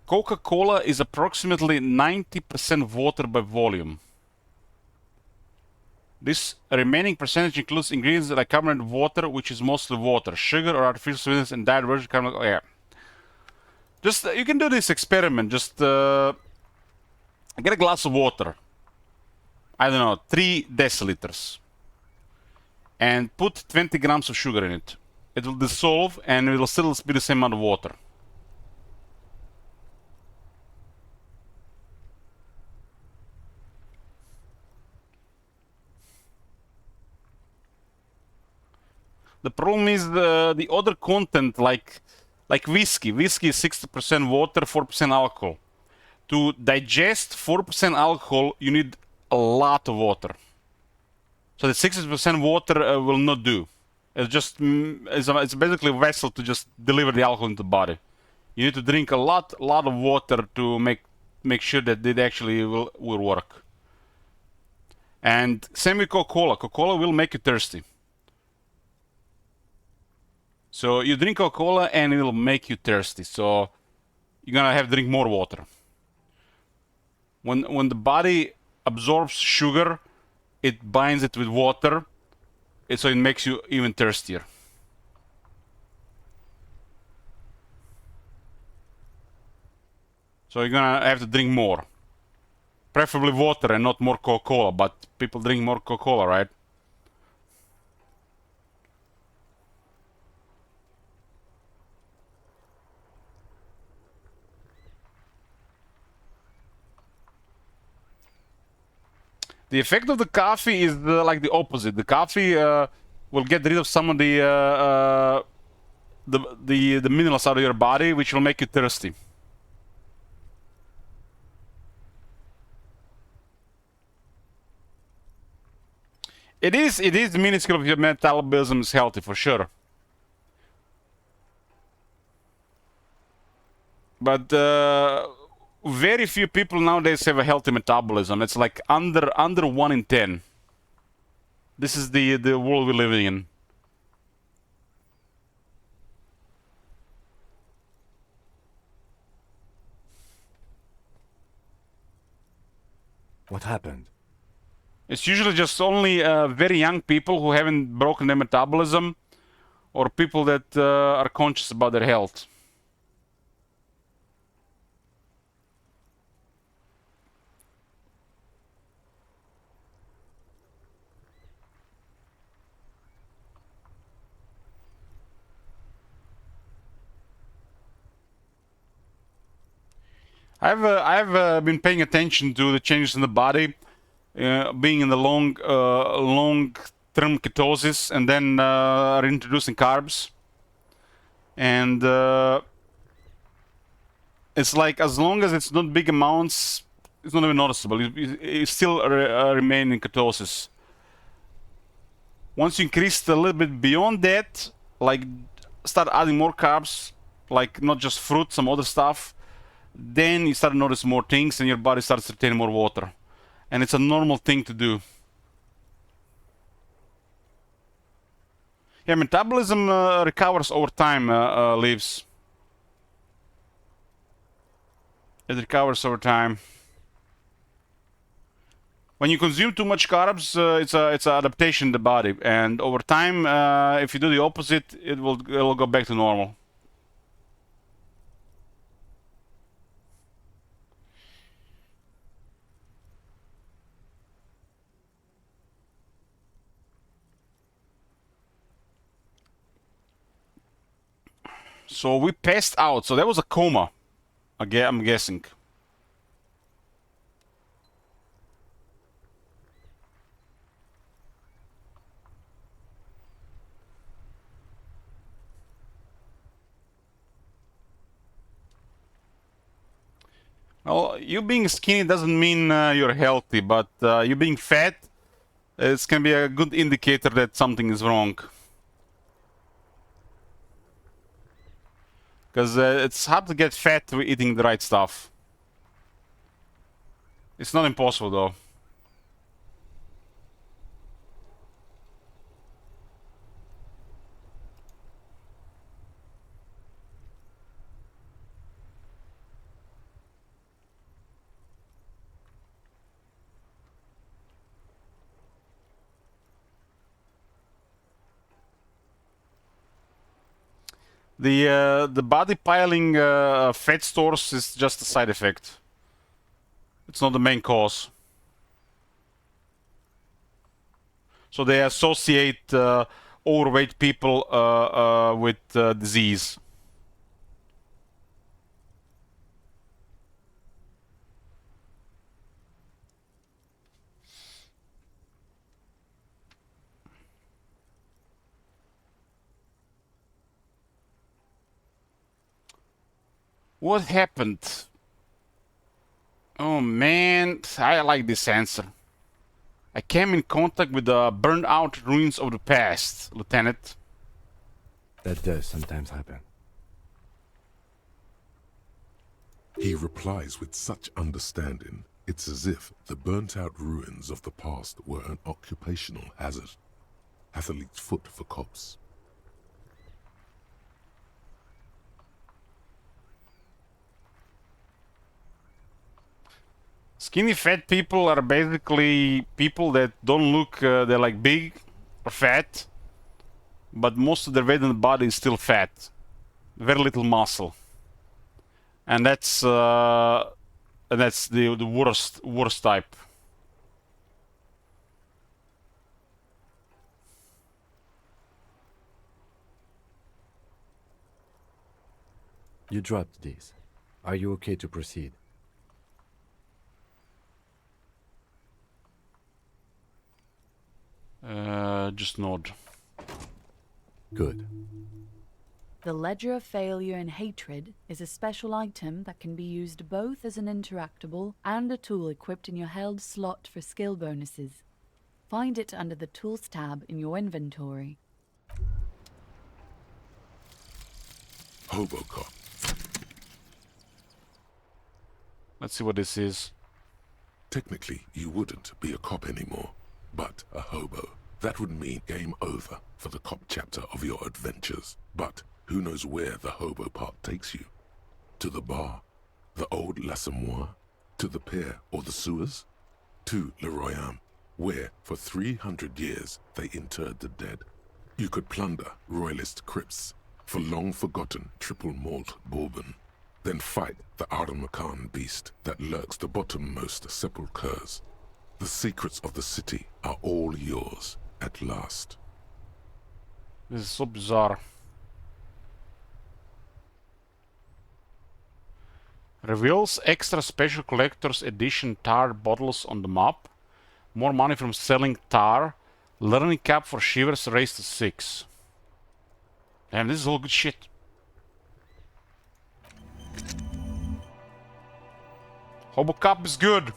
Coca-Cola is approximately 90% water by volume. This remaining percentage includes ingredients like carbonated water, which is mostly water, sugar or artificial sweeteners, and diet version carbonate. Oh, yeah. Just you can do this experiment. Just get a glass of water. I don't know, 3 deciliters, and put 20 grams of sugar in it. It will dissolve, and it will still be the same amount of water. The problem is the other content, like whiskey. Whiskey is 60% water, 4% alcohol. To digest 4% alcohol, you need a lot of water. So the 60% water will not do. It's just it's basically a vessel to just deliver the alcohol into the body. You need to drink a lot of water to make sure that it actually will work. And same with Coca-Cola. Coca-Cola will make you thirsty. So you drink Coca-Cola and it will make you thirsty. So you're gonna have to drink more water. When the body absorbs sugar, it binds it with water, so it makes you even thirstier. So you're gonna have to drink more. Preferably water and not more Coca-Cola, but people drink more Coca-Cola, right? The effect of the coffee is like the opposite. The coffee will get rid of some of the minerals out of your body, which will make you thirsty. It is minuscule if your metabolism is healthy, for sure. But very few people nowadays have a healthy metabolism. It's like under 1 in 10. This is the world we're living in. What happened? It's usually just only very young people who haven't broken their metabolism, or people that are conscious about their health. I've been paying attention to the changes in the body, being in the long-term ketosis, and then reintroducing carbs. And it's like, as long as it's not big amounts, it's not even noticeable. You still remain in ketosis. Once you increase a little bit beyond that, like start adding more carbs, like not just fruit, some other stuff, then you start to notice more things and your body starts retaining more water. And it's a normal thing to do. Yeah, metabolism recovers over time, Leaves. It recovers over time. When you consume too much carbs, it's an adaptation in the body, and over time, if you do the opposite, it'll go back to normal. So we passed out. So that was a coma. Again, I'm guessing. Well, you being skinny doesn't mean you're healthy, but you being fat, it can be a good indicator that something is wrong. Because it's hard to get fat with eating the right stuff. It's not impossible, though. The body piling fat stores is just a side effect. It's not the main cause. So they associate overweight people with disease. What happened? Oh man, I like this answer. I came in contact with the burned out ruins of the past, Lieutenant. That does sometimes happen. He replies with such understanding, it's as if the burnt-out ruins of the past were an occupational hazard. Athlete's foot for cops. Skinny fat people are basically people that don't look, they're like big or fat, but most of their weight in the body is still fat. Very little muscle. And that's the worst type. You dropped these. Are you okay to proceed? Just nod. Good. The Ledger of Failure and Hatred is a special item that can be used both as an interactable and a tool equipped in your held slot for skill bonuses. Find it under the Tools tab in your inventory. Hobocop. Let's see what this is. Technically, you wouldn't be a cop anymore, but a hobo. That would mean game over for the cop chapter of your adventures. But who knows where the hobo part takes you? To the bar? The old L'Assommoir? To the pier or the sewers? To Le Royaume, where for 300 years they interred the dead. You could plunder royalist crypts for long-forgotten triple malt bourbon, then fight the Aramakan beast that lurks the bottommost sepulchres. The secrets of the city are all yours at last. This is so bizarre. Reveals extra special collector's edition tar bottles on the map. More money from selling tar. Learning cap for shivers raised to 6. Damn, this is all good shit. Hobocop is good.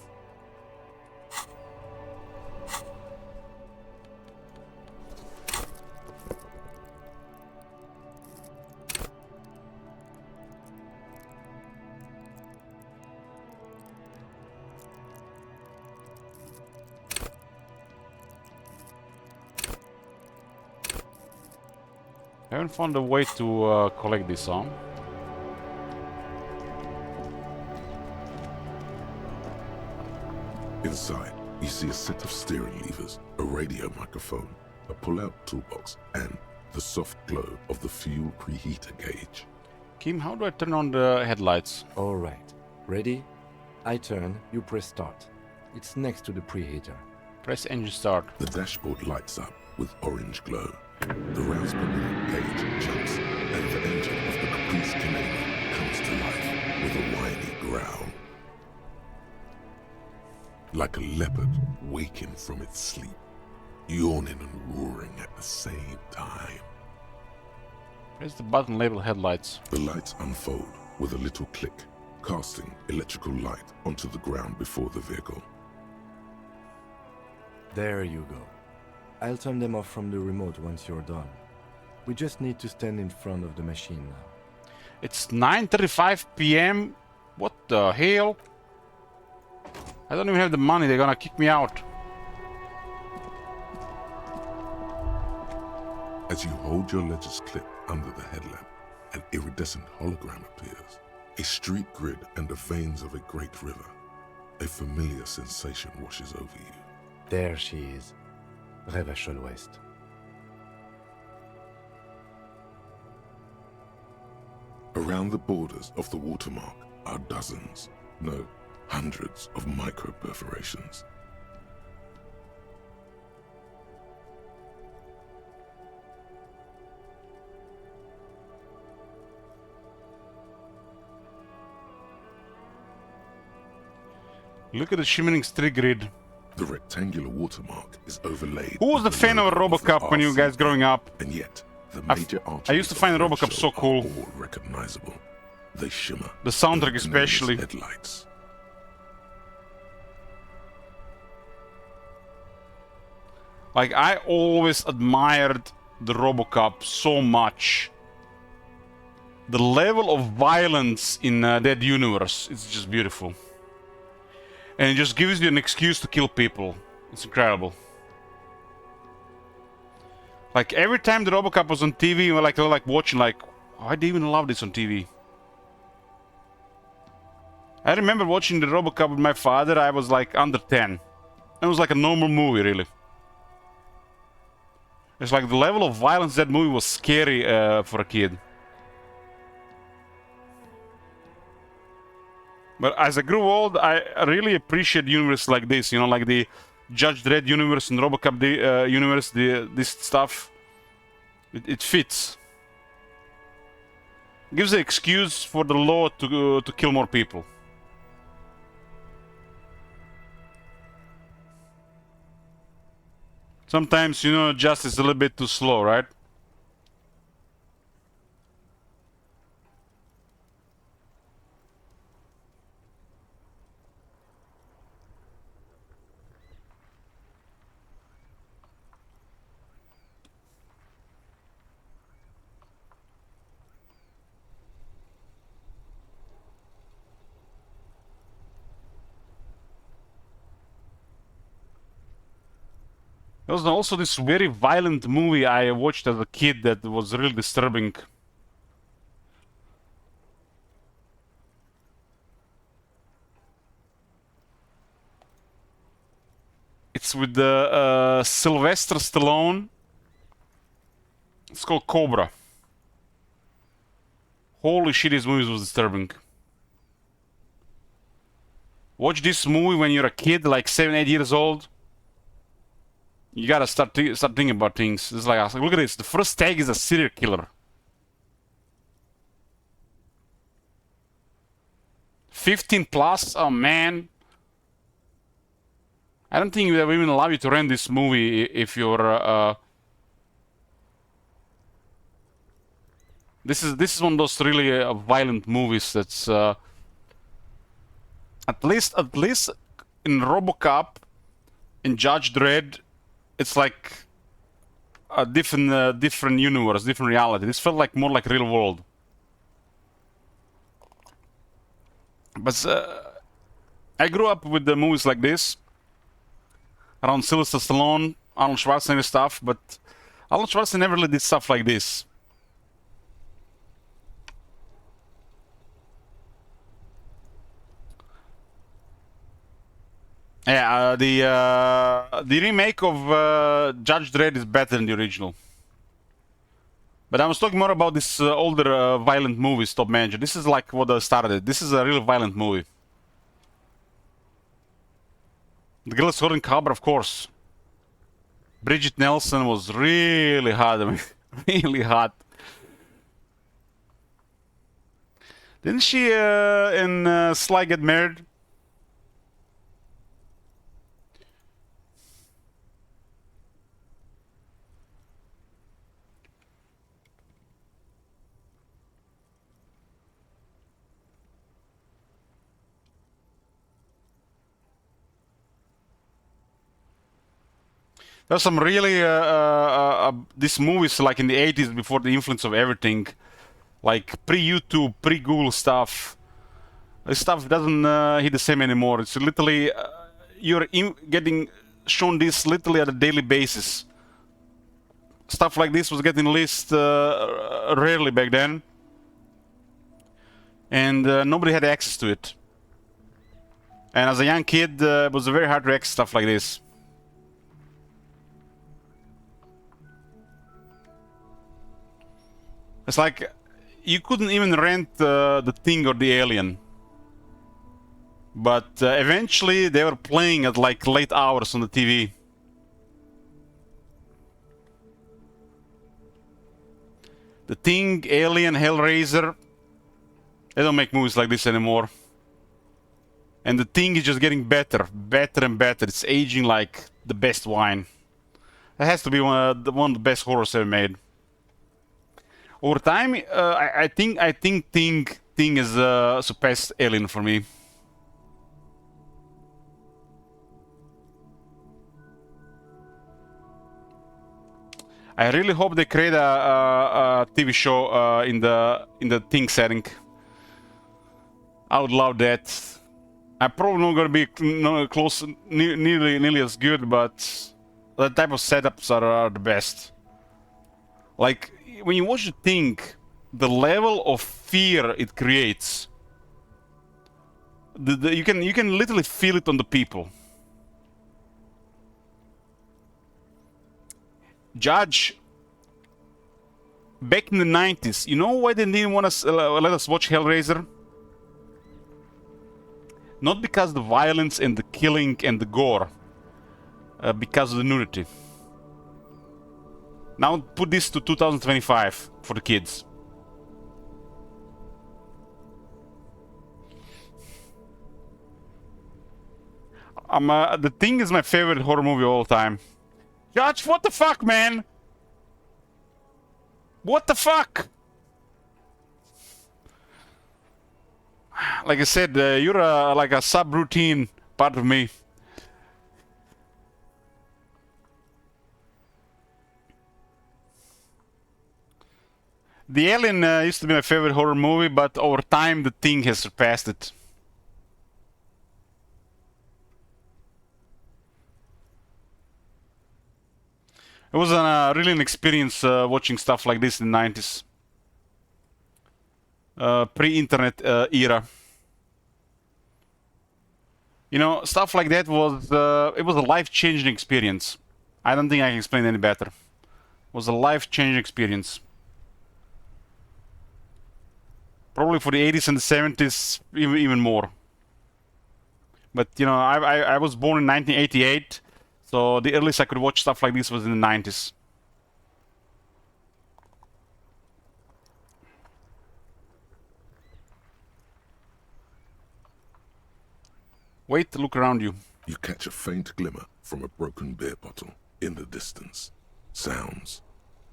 I haven't found a way to collect this on. Inside, you see a set of steering levers, a radio microphone, a pull-out toolbox, and the soft glow of the fuel preheater gauge. Kim, how do I turn on the headlights? All right. Ready? I turn, you press start. It's next to the preheater. Press engine start. The dashboard lights up with orange glow. The rounds per minute gauge jumps, and the engine of the Caprice Canadian comes to life with a whiny growl. Like a leopard waking from its sleep, yawning and roaring at the same time. Press the button labeled headlights. The lights unfold with a little click, casting electrical light onto the ground before the vehicle. There you go. I'll turn them off from the remote once you're done. We just need to stand in front of the machine now. It's 9:35 p.m. What the hell? I don't even have the money. They're gonna kick me out. As you hold your ledger's clip under the headlamp, an iridescent hologram appears. A street grid and the veins of a great river. A familiar sensation washes over you. There she is. Revachol West. Around the borders of the watermark are dozens, no, hundreds of micro-perforations. Look at the shimmering street grid. The rectangular watermark is overlaid. Who was the fan of RoboCop when you guys growing up? And yet, the major I used to find RoboCop so cool. All recognizable. They shimmer. The soundtrack especially. Headlights. Like, I always admired the RoboCop so much. The level of violence in that universe is just beautiful. And it just gives you an excuse to kill people. It's incredible. Like, every time the RoboCop was on TV, we were like watching, like, oh, I didn't even love this on TV. I remember watching the RoboCop with my father. I was like under 10. It was like a normal movie, really. It's like the level of violence that movie was scary for a kid. But as I grew old, I really appreciate universe like this, you know, like the Judge Dredd universe and RoboCop universe, this stuff. It fits. Gives an excuse for the law to kill more people. Sometimes, you know, justice is a little bit too slow, right? There was also this very violent movie I watched as a kid that was really disturbing. It's with the Sylvester Stallone. It's called Cobra. Holy shit, this movie was disturbing. Watch this movie when you're a kid, like 7, 8 years old. You gotta start thinking about things. It's like, look at this. The first tag is a serial killer. 15 plus? Oh man. I don't think they will even allow you to rent this movie if you're This is one of those really violent movies that's at least in RoboCop, in Judge Dredd, it's like a different universe, different reality. This felt like more like real world. But I grew up with the movies like this, around Sylvester Stallone, Arnold Schwarzenegger stuff, but Arnold Schwarzenegger never really did stuff like this. Yeah, the remake of Judge Dredd is better than the original. But I was talking more about this older violent movies, Top Manager. This is like what started it. This is a real violent movie. The girl is holding Cobra, of course. Bridget Nelson was really hot. I mean, really hot. Didn't she in Sly Get Married? There's some really these movies like in the 80s before the influence of everything, like pre-YouTube, pre-Google stuff. This stuff doesn't hit the same anymore. It's literally you're getting shown this literally at a daily basis. Stuff like this was getting released rarely back then, and nobody had access to it. And as a young kid, it was very hard to access stuff like this. It's like you couldn't even rent the Thing or the Alien. But eventually they were playing at like late hours on the TV. The Thing, Alien, Hellraiser. They don't make movies like this anymore. And The Thing is just getting better, better and better. It's aging like the best wine. That has to be one of the best horrors ever made. Over time, I think Thing is surpassed Alien for me. I really hope they create a TV show in the Thing setting. I would love that. I'm probably not gonna be close, nearly as good, but that type of setups are the best. Like when you watch the Thing, the level of fear it creates. You can literally feel it on the people. Judge, back in the 90s, you know why they didn't want to let us watch Hellraiser? Not because of the violence and the killing and the gore, because of the nudity. Now put this to 2025 for the kids. The Thing is my favorite horror movie of all time. Judge, what the fuck, man? What the fuck? Like I said, you're like a subroutine part of me. The Alien used to be my favorite horror movie, but over time the Thing has surpassed it. It was really an experience watching stuff like this in the 90s. Pre-internet era. You know, stuff like that was it was a life-changing experience. I don't think I can explain it any better. It was a life-changing experience. Probably for the 80s and the 70s, even more. But you know, I was born in 1988, so the earliest I could watch stuff like this was in the 90s. Wait, look around you. You catch a faint glimmer from a broken beer bottle in the distance. Sounds.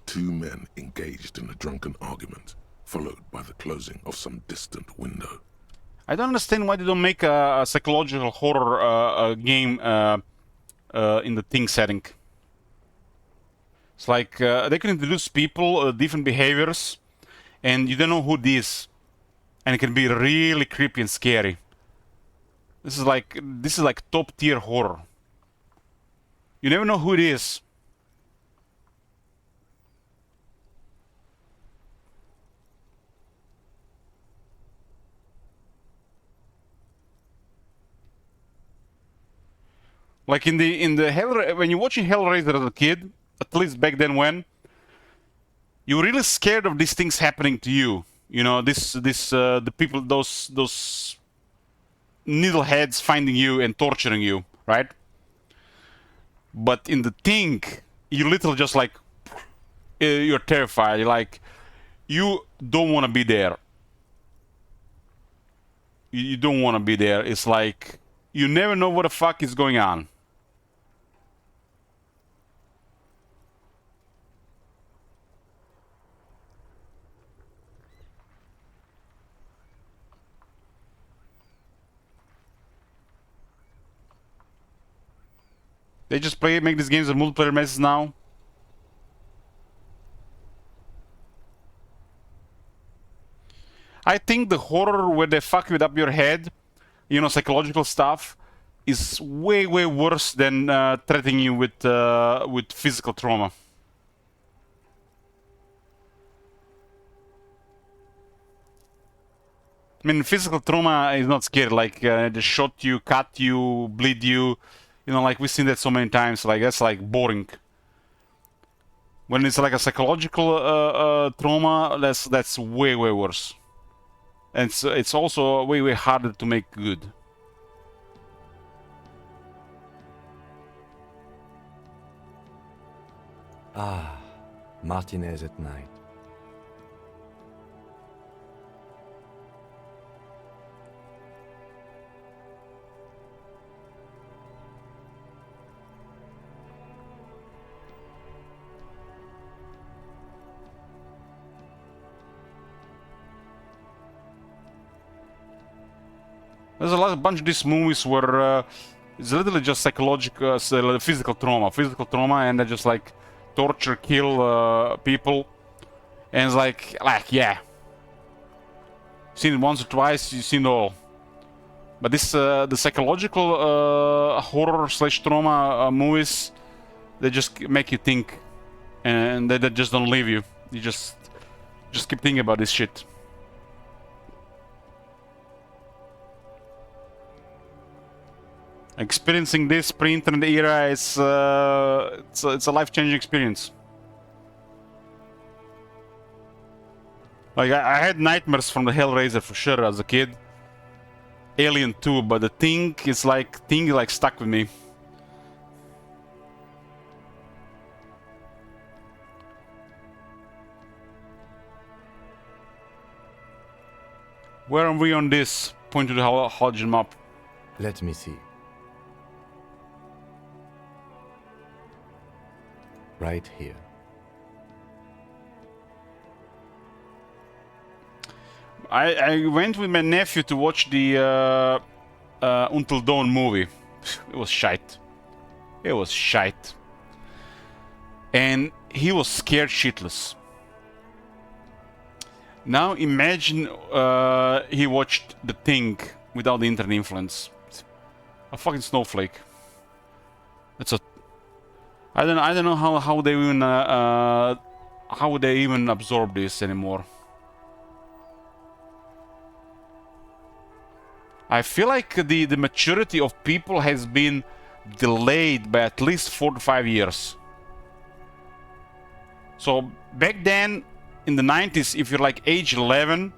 Two men engaged in a drunken argument, followed by the closing of some distant window. I don't understand why they don't make a psychological horror game in the Thing setting. It's like they can introduce people, different behaviors, and you don't know who it is, and it can be really creepy and scary. This is like top tier horror. You never know who it is. Like in the when you're watching Hellraiser as a kid, at least back then when, you were really scared of these things happening to you. You know, the people, those needleheads finding you and torturing you, right? But in the Thing, you literally just like, you're terrified. You're like, you don't want to be there. You don't want to be there. It's like, you never know what the fuck is going on. They just make these games a multiplayer messes now. I think the horror where they fuck with up your head, you know, psychological stuff, is way worse than threatening you with physical trauma. I mean, physical trauma is not scary. Like they shot you, cut you, bleed you. You know, like we've seen that so many times. Like that's like boring. When it's like a psychological trauma, that's way worse. And it's also way harder to make good. Ah, Martinez at night. There's a bunch of these movies where it's literally just psychological, physical trauma, and they're just like torture, kill people, and it's like yeah, seen it once or twice, you've seen it all. But this the psychological horror slash trauma movies, they just make you think, and they just don't leave you. You just keep thinking about this shit. Experiencing this pre-internet era is it's a life-changing experience. Like I had nightmares from the Hellraiser for sure as a kid. Alien 2, but the thing is like stuck with me. Where are we on this? Point to the halogen map. Let me see. Right here. I went with my nephew to watch the Until Dawn movie. It was shite. It was shite. And he was scared shitless. Now imagine he watched The Thing without the internet influence. A fucking snowflake. It's a. I don't know how they even how they even absorb this anymore. I feel like the maturity of people has been delayed by at least 4 to 5 years. So back then, in the 90s, if you're like age 11,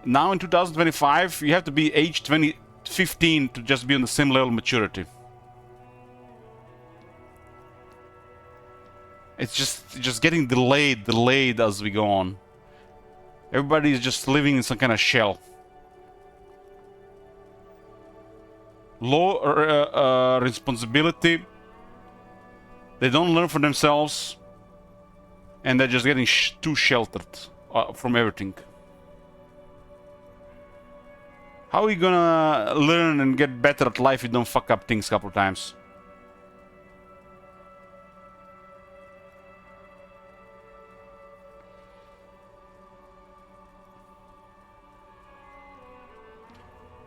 now in 2025, you have to be age 15 to just be on the same level of maturity. It's just getting delayed as we go on. Everybody is just living in some kind of shell. Low responsibility. They don't learn for themselves, and they're just getting too sheltered from everything. How are you gonna learn and get better at life if you don't fuck up things a couple times?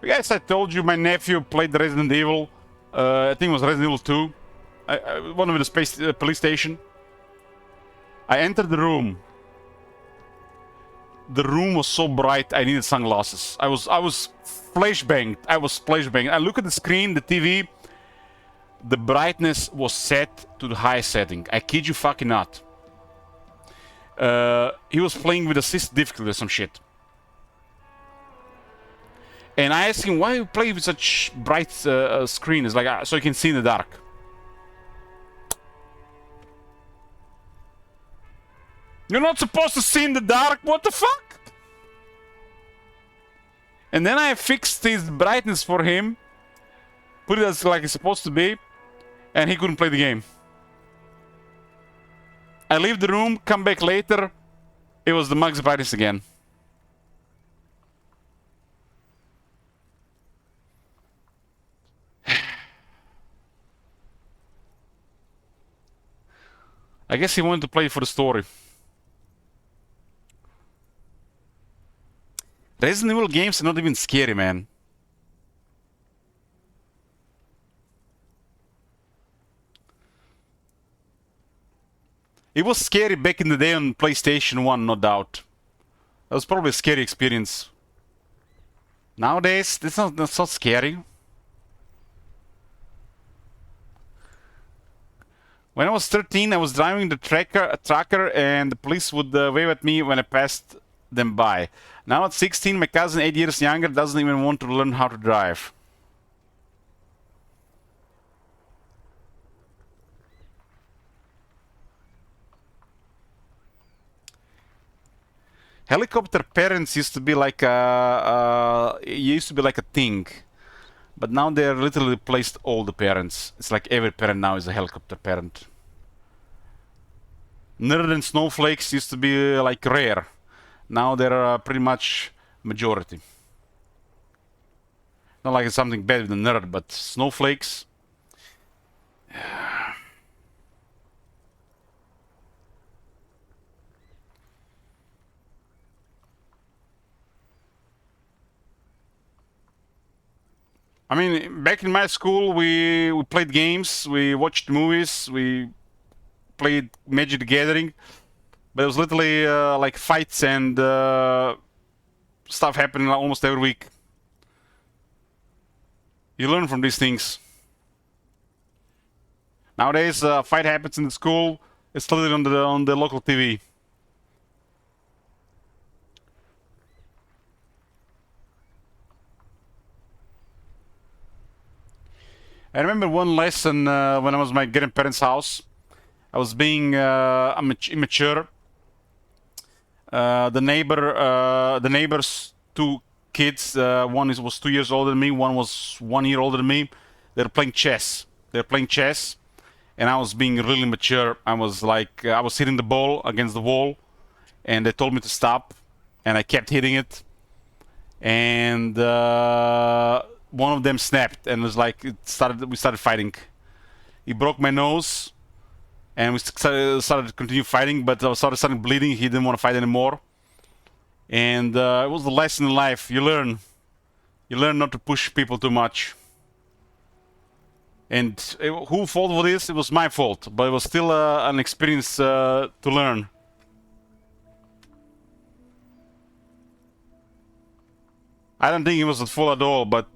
Yes, I told you my nephew played Resident Evil. I think it was Resident Evil 2. One of the space police station. I entered the room. The room was so bright I needed sunglasses. I was flashbanged. I was flashbanged. I look at the screen, the TV. The brightness was set to the highest setting. I kid you fucking not. He was playing with assist difficulty or some shit. And I asked him, why you play with such bright screen? It's like, so you can see in the dark. You're not supposed to see in the dark? What the fuck? And then I fixed his brightness for him. Put it as like it's supposed to be. And he couldn't play the game. I leave the room, come back later. It was the max brightness again. I guess he wanted to play for the story. Resident Evil games are not even scary, man. It was scary back in the day on PlayStation 1, no doubt. That was probably a scary experience. Nowadays, that's not scary. When I was 13, I was driving the tracker and the police would wave at me when I passed them by. Now at 16, my cousin, 8 years younger, doesn't even want to learn how to drive. Helicopter parents used to be like a thing. But now they're literally replaced all the parents. It's like every parent now is a helicopter parent. Nerd and snowflakes used to be like rare. Now they're pretty much majority. Not like it's something bad with the nerd, but snowflakes. I mean, back in my school, we played games, we watched movies, we played Magic the Gathering, but it was literally like fights and stuff happening almost every week. You learn from these things. Nowadays, a fight happens in the school, it's literally on the local TV. I remember one lesson when I was at my grandparents' house. I was being immature. The neighbor's two kids. One was 2 years older than me. One was 1 year older than me. They're playing chess. And I was being really mature. I was like, I was hitting the ball against the wall, and they told me to stop, and I kept hitting it. And one of them snapped, and it was like we started fighting. He broke my nose, and we started to continue fighting, but I started bleeding. He didn't want to fight anymore. And it was the lesson in life. You learn not to push people too much. And whose fault was this? It was my fault, but it was still an experience to learn. I don't think it was at fault at all, but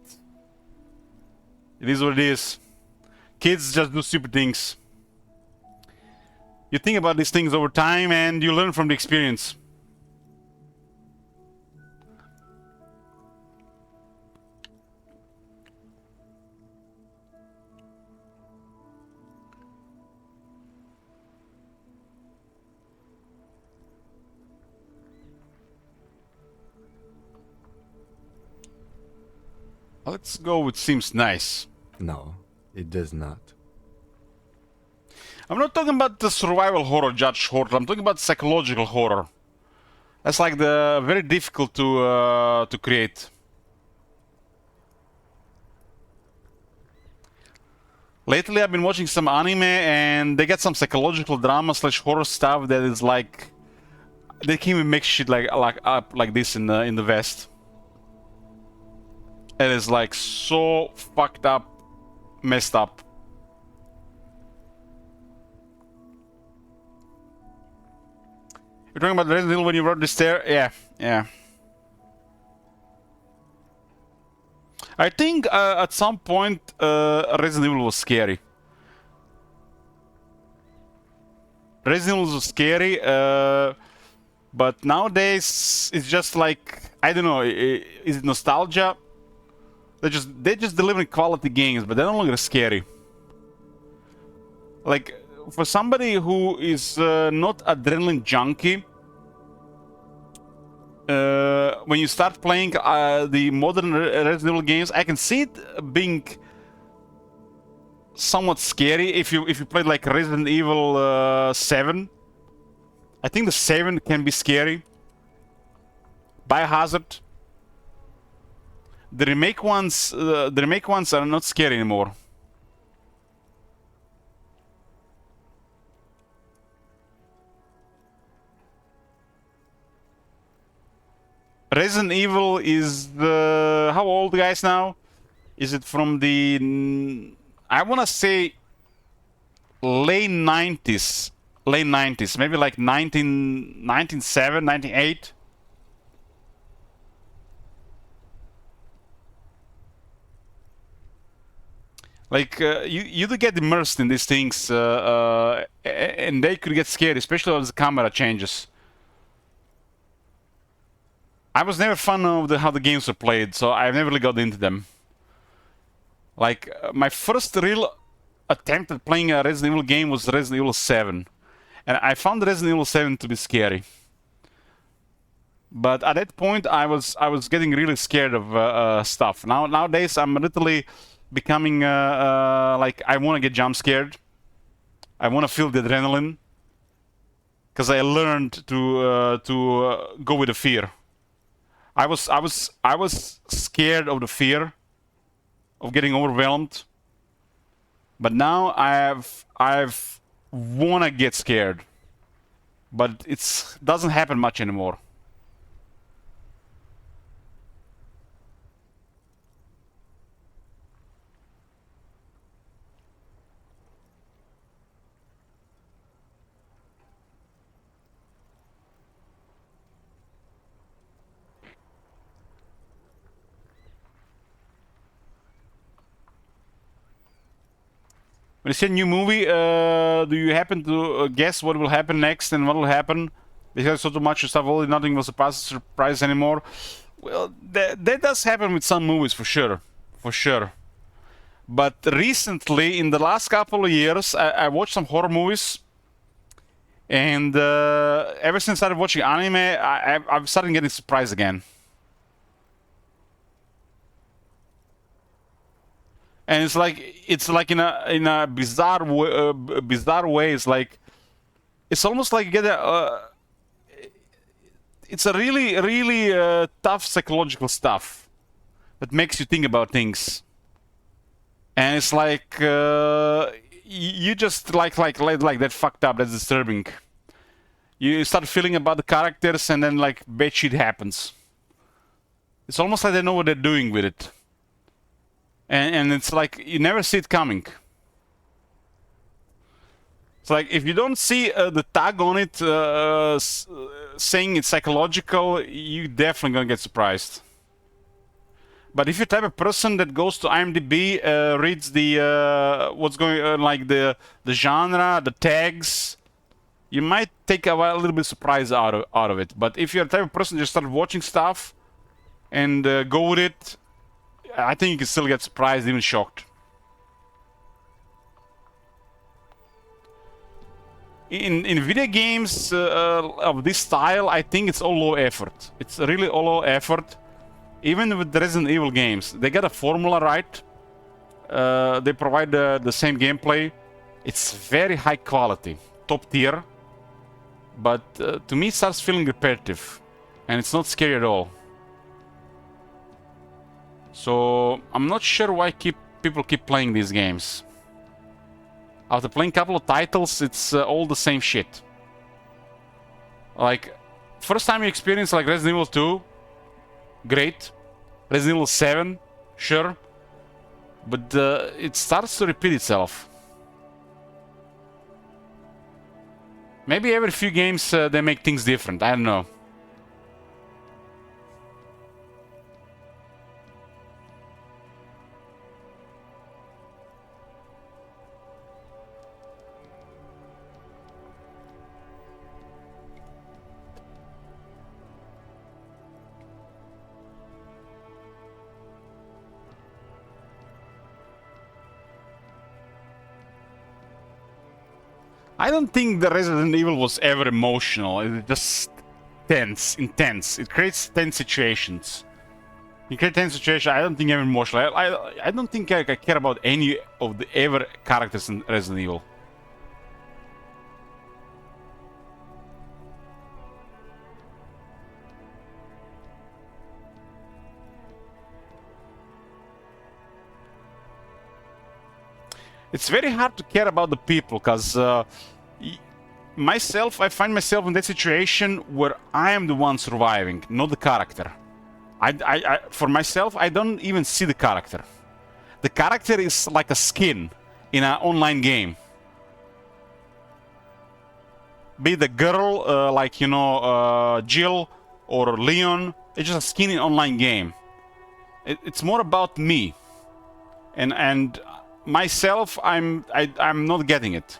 it is what it is. Kids just do stupid things. You think about these things over time and you learn from the experience. Let's go with seems nice. No, it does not. I'm not talking about the survival horror, Judge Horror. I'm talking about psychological horror. That's like the very difficult to create. Lately, I've been watching some anime, and they get some psychological drama / horror stuff that is like they can't even make shit like this in the West. It is like so fucked up, messed up. You're talking about Resident Evil when you rode the stair? Yeah. I think at some point Resident Evil was scary. Resident Evil was scary, but nowadays it's just like, I don't know, is it nostalgia? They're just delivering quality games, but they're no longer scary. Like, for somebody who is not adrenaline junkie, when you start playing the modern Resident Evil games, I can see it being somewhat scary if you played like Resident Evil 7. I think the 7 can be scary. Biohazard. The remake ones are not scary anymore. Resident Evil is the how old, guys, now? Is it from the I wanna say late 90s, maybe like 1997, 98. Like, you do get immersed in these things, and they could get scary, especially as the camera changes. I was never fan of how the games were played, so I've never really got into them. Like, my first real attempt at playing a Resident Evil game was Resident Evil 7. And I found Resident Evil 7 to be scary. But at that point, I was getting really scared of stuff. Nowadays, I'm literally becoming like I want to get jump scared. I want to feel the adrenaline, because I learned to go with the fear. I was scared of the fear of getting overwhelmed, but now I've wanna get scared, but it doesn't happen much anymore. When you see a new movie, do you happen to guess what will happen next and what will happen? Because so too much stuff, only nothing will surprise anymore. Well, that does happen with some movies for sure, for sure. But recently, in the last couple of years, I watched some horror movies, and ever since I started watching anime, I've started getting surprised again. And it's like in a bizarre way. It's almost like you get it's a really tough psychological stuff that makes you think about things. And it's like you just like that fucked up. That's disturbing. You start feeling about the characters, and then like bad shit happens. It's almost like they know what they're doing with it. And it's like you never see it coming. It's like if you don't see the tag on it saying it's psychological, you definitely gonna get surprised. But if you're the type of person that goes to IMDb, reads the what's going on, like the genre, the tags, you might take a little bit surprise out of it. But if you're the type of person that just start watching stuff and go with it, I think you can still get surprised, even shocked. In video games of this style, I think it's all low effort. It's really all low effort. Even with the Resident Evil games, they get a formula right. They provide the same gameplay. It's very high quality, top tier. But to me, it starts feeling repetitive, and it's not scary at all. So I'm not sure why people keep playing these games. After playing a couple of titles, it's all the same shit. Like, first time you experience like Resident Evil 2, great. Resident Evil 7, sure. But it starts to repeat itself. Maybe every few games they make things different, I don't know. I don't think the Resident Evil was ever emotional. It's just tense, intense. It creates tense situations. You create tense situations. I don't think I'm emotional. I don't think I care about any of the ever characters in Resident Evil. It's very hard to care about the people, because myself, I find myself in that situation where I am the one surviving, not the character. For myself, I don't even see the character. The character is like a skin in an online game. Be the girl, like, you know, Jill or Leon, it's just a skin in an online game. It's more about me. And myself, I'm not getting it.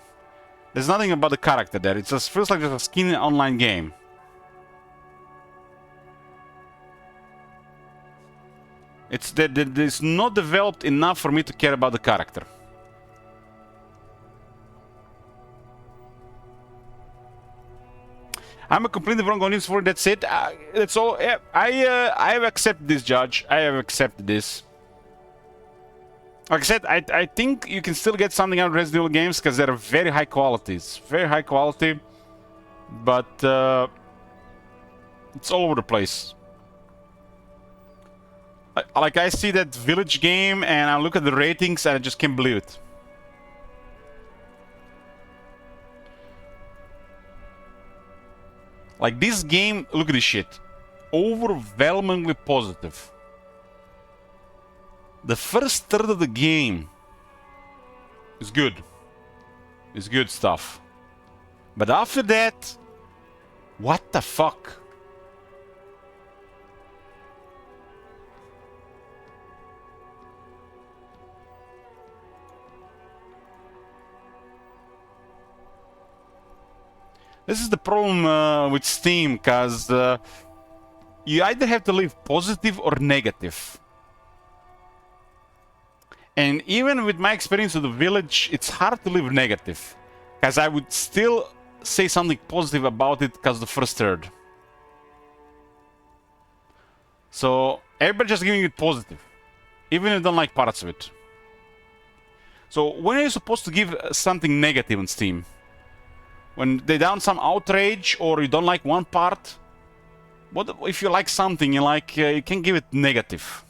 There's nothing about the character there. It just feels like just a skin in an online game. It's not developed enough for me to care about the character. I'm a completely wrong audience for it. That's it. That's all. I have accepted this, Judge. I have accepted this. Like I said, I think you can still get something out of Resident Evil games because they're very high quality. It's very high quality, but it's all over the place. Like, I see that Village game and I look at the ratings and I just can't believe it. Like, this game, look at this shit. Overwhelmingly positive. The first third of the game is good. It's good stuff. But after that, what the fuck? This is the problem with Steam, because you either have to leave positive or negative. And even with my experience with the village, it's hard to leave negative. Because I would still say something positive about it because the first third. So everybody just giving it positive. Even if you don't like parts of it. So when are you supposed to give something negative on Steam? When they down some outrage or you don't like one part? What if you like something, you can give it negative?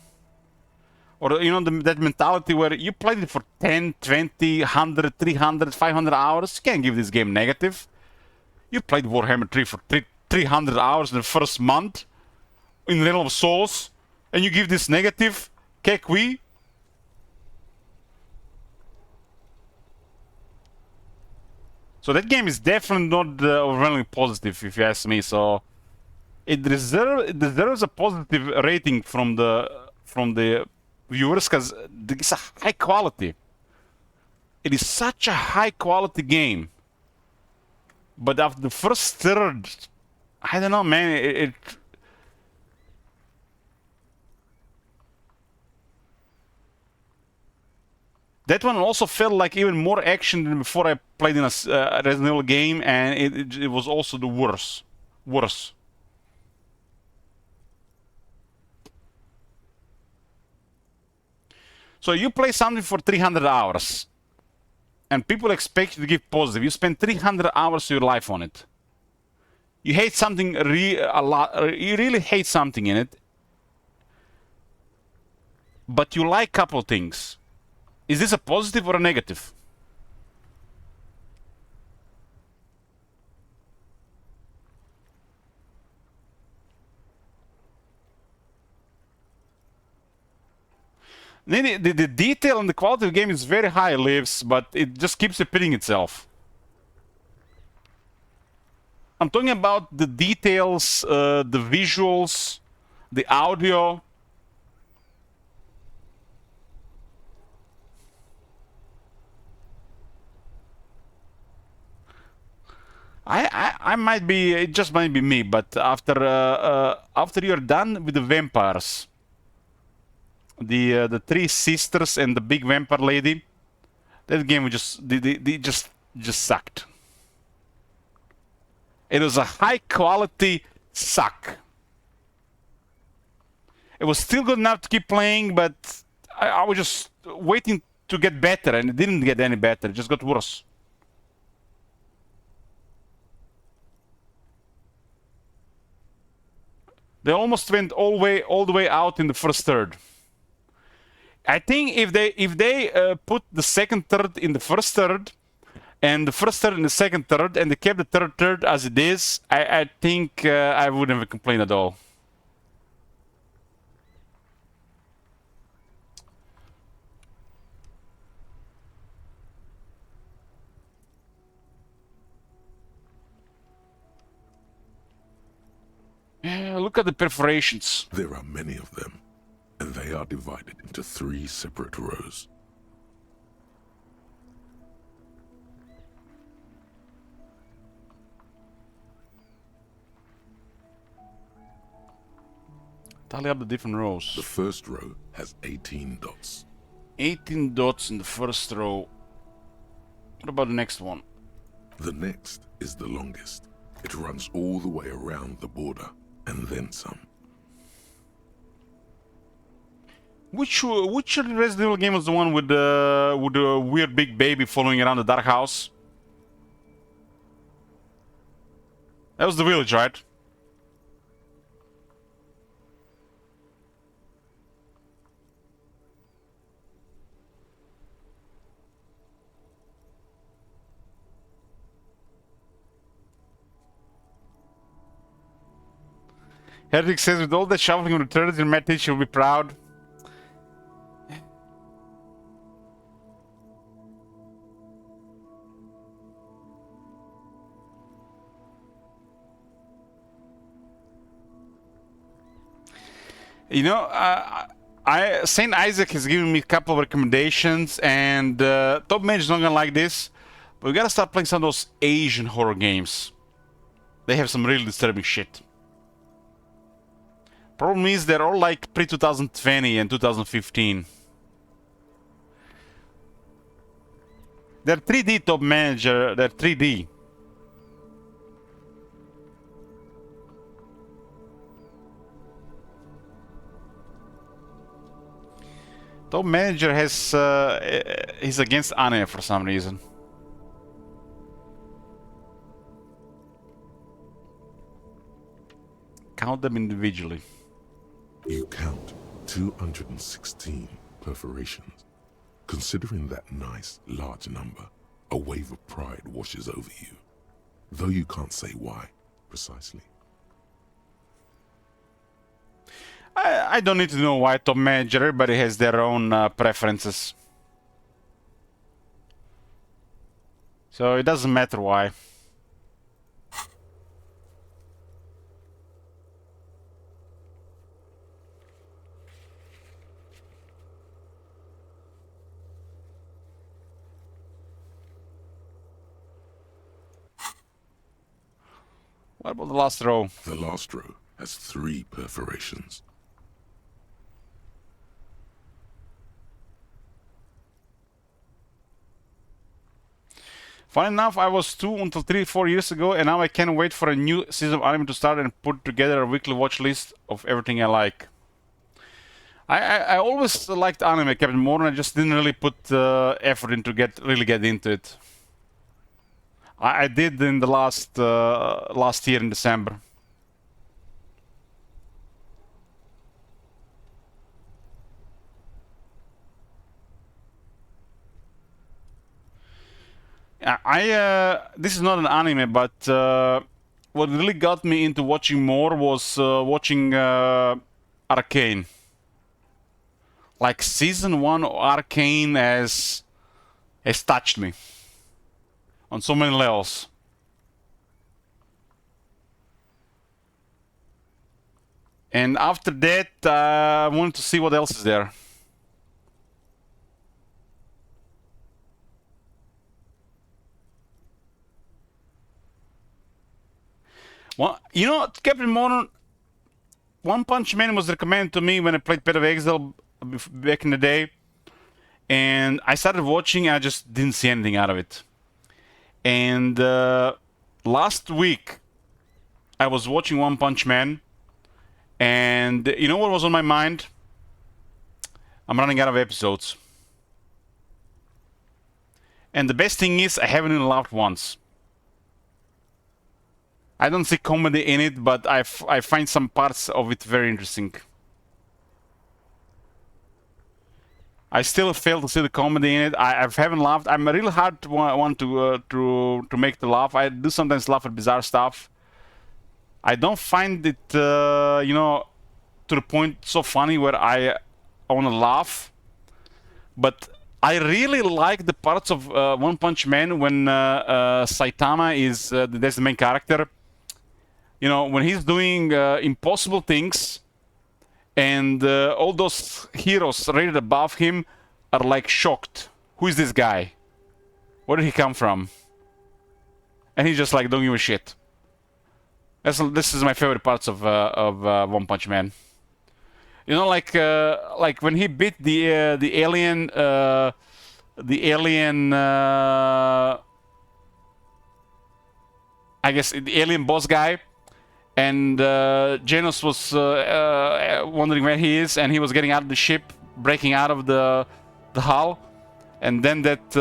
Or, you know, that mentality where you played it for 10, 20, 100, 300, 500 hours. You can't give this game negative. You played Warhammer 3 for 300 hours in the first month in Realm of Souls, and you give this negative? Kekwi? So that game is definitely not overwhelmingly positive, if you ask me. So it deserves a positive rating from the viewers, because it's a high quality. It is such a high quality game. But after the first third, I don't know, man. That one also felt like even more action than before I played in a Resident Evil game, and it was also the worst. Worse. So you play something for 300 hours, and people expect you to give positive. You spend 300 hours of your life on it. You hate something a lot. You really hate something in it, but you like a couple things. Is this a positive or a negative? The detail and the quality of the game is very high, Lives, but it just keeps repeating itself. I'm talking about the details, the visuals, the audio. I might be, it just might be me, but after you're done with the vampires, the three sisters and the big vampire lady, that game just sucked. It was a high quality suck. It was still good enough to keep playing, but I was just waiting to get better, and it didn't get any better. It just got worse. They almost went all the way out in the first third. I think if they put the second third in the first third, and the first third in the second third, and they kept the third third as it is, I think I wouldn't have complained at all. Yeah, look at the perforations. There are many of them, and they are divided into 3 separate rows. Tally up the different rows. The first row has 18 dots. 18 dots in the first row. What about the next one? The next is the longest. It runs all the way around the border, and then some. Which Resident Evil game was the one with the weird big baby following around the dark house? That was the village, right? Heretic says, with all the shuffling of the turrets, your math teacher will be proud. You know, Saint Isaac has given me a couple of recommendations, and Top Mage is not gonna like this, but we gotta start playing some of those Asian horror games. they have some really disturbing shit. Problem is they're all like pre-2020 and 2015. They're 3D Top Manager, they're 3D. Top Manager has he's against anime for some reason. Count them individually. You count 216 perforations. Considering that nice, large number, a wave of pride washes over you. Though you can't say why, precisely. I don't need to know why Top Manager. Everybody has their own preferences. So it doesn't matter why. What about the last row? The last row has 3 perforations. Fun enough, I was 2 until 3-4 years ago, and now I can't wait for a new season of anime to start and put together a weekly watch list of everything I like. I always liked anime, Captain Morgan. I just didn't really put effort into really get into it. I did in the last year in December. This is not an anime, but what really got me into watching more was watching Arcane. Like season 1 of Arcane has touched me on so many levels. And after that, I wanted to see what else is there. Well, you know, Captain Morgan, One Punch Man was recommended to me when I played Path of Exile back in the day. And I started watching, and I just didn't see anything out of it. And last week, I was watching One Punch Man. And you know what was on my mind? I'm running out of episodes. And the best thing is, I haven't even laughed once. I don't see comedy in it, but I find some parts of it very interesting. I still fail to see the comedy in it. I haven't laughed. I'm a really hard one to make the laugh. I do sometimes laugh at bizarre stuff. I don't find it, you know, to the point so funny where I want to laugh. But I really like the parts of One Punch Man when Saitama is that's the main character. You know, when he's doing impossible things, and all those heroes rated above him are like shocked. Who is this guy? Where did he come from? And he's just like, don't give a shit. This is my favorite parts of One Punch Man. You know, like when he beat the alien, I guess the alien boss guy. And Genos was wondering where he is, and he was getting out of the ship, breaking out of the hull. And then that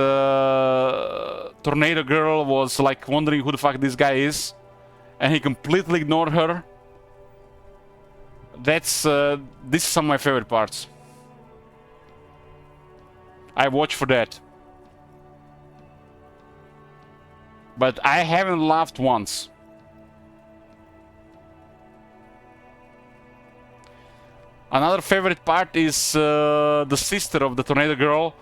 tornado girl was like wondering who the fuck this guy is, and he completely ignored her. This is some of my favorite parts. I watch for that. But I haven't laughed once. Another favorite part is the sister of the tornado girl,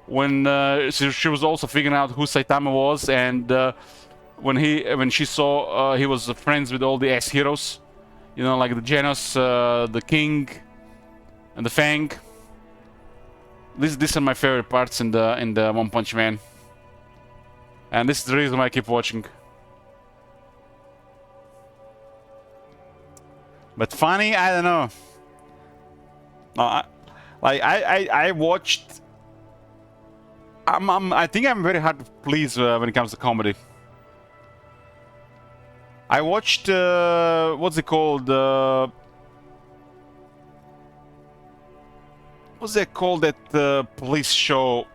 when she was also figuring out who Saitama was, and when she saw he was friends with all the ex-heroes, you know, like the Genos, the King, and the Fang. These are my favorite parts in the One Punch Man, and this is the reason why I keep watching. But funny, I don't know. No, I watched. I think I'm very hard to please when it comes to comedy. I watched what's it called? What's it called? That police show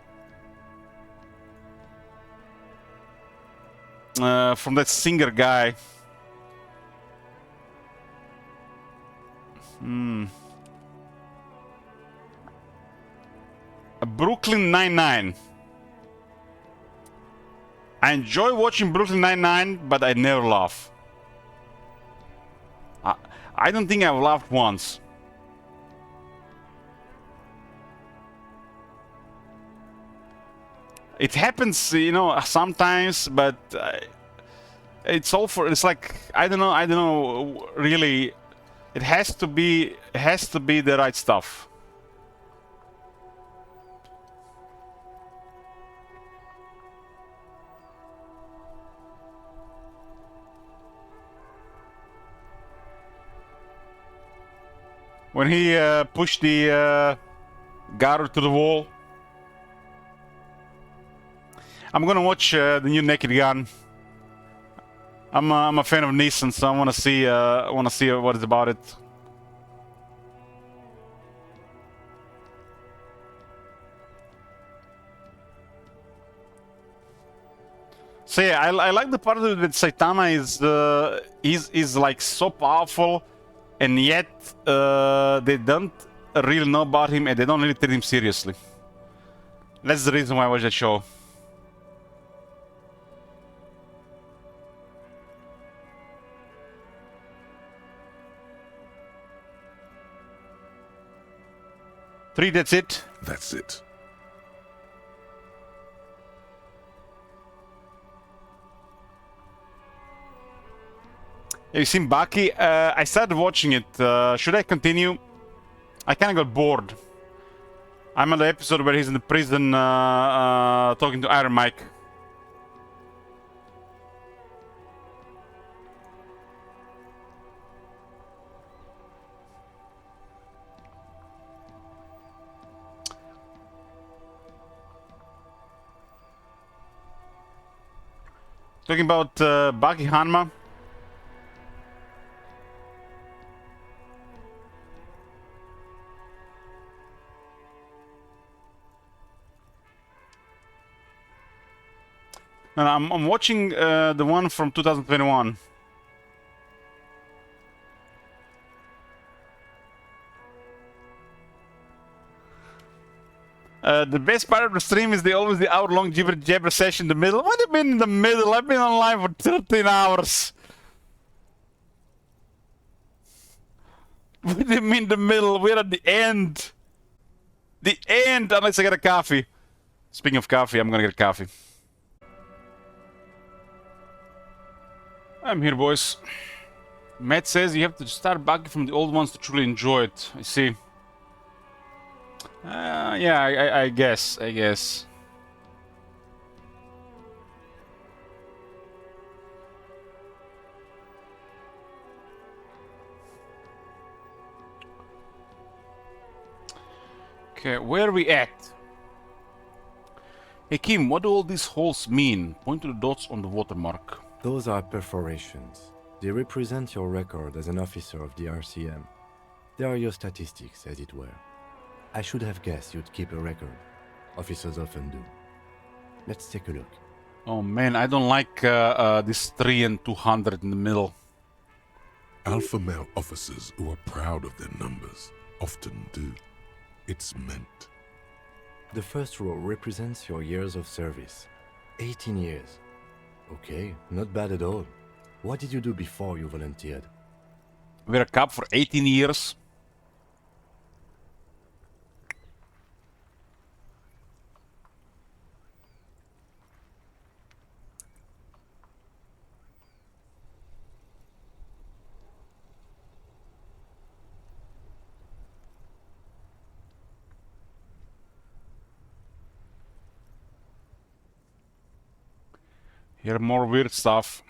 from that singer guy. Brooklyn Nine-Nine. I enjoy watching Brooklyn Nine-Nine, but I never laugh. I don't think I've laughed once. It happens, you know, sometimes, but it's all for. It's like I don't know. Really, it has to be the right stuff. When he pushed the guard to the wall. I'm gonna watch the new Naked Gun. I'm a fan of Neeson, so I wanna see what it's about it. So yeah, I like the part that Saitama is like so powerful, and yet they don't really know about him and they don't really take him seriously. That's the reason why I watch that show. Three, that's it? That's it. Have you seen Baki? I started watching it. Should I continue? I kinda got bored. I'm on the episode where he's in the prison talking to Iron Mike. Talking about Baki Hanma. No, I'm watching the one from 2021. The best part of the stream is always the hour-long jibber jabber session in the middle. What do you mean in the middle? I've been online for 13 hours. What do you mean the middle? We're at the end. The end, unless I get a coffee. Speaking of coffee, I'm gonna get coffee. I'm here, boys. Matt says you have to start back from the old ones to truly enjoy it. I see. Yeah, I guess. Okay, where are we at? Hey Kim, what do all these holes mean? Point to the dots on the watermark. Those are perforations. They represent your record as an officer of the RCM. They are your statistics, as it were. I should have guessed you'd keep a record. Officers often do. Let's take a look. Oh man, I don't like this 3 and 200 in the middle. Alpha male officers who are proud of their numbers often do. It's meant. The first row represents your years of service. 18 years. Okay, not bad at all. What did you do before you volunteered? We're a cop for 18 years. Here more weird stuff.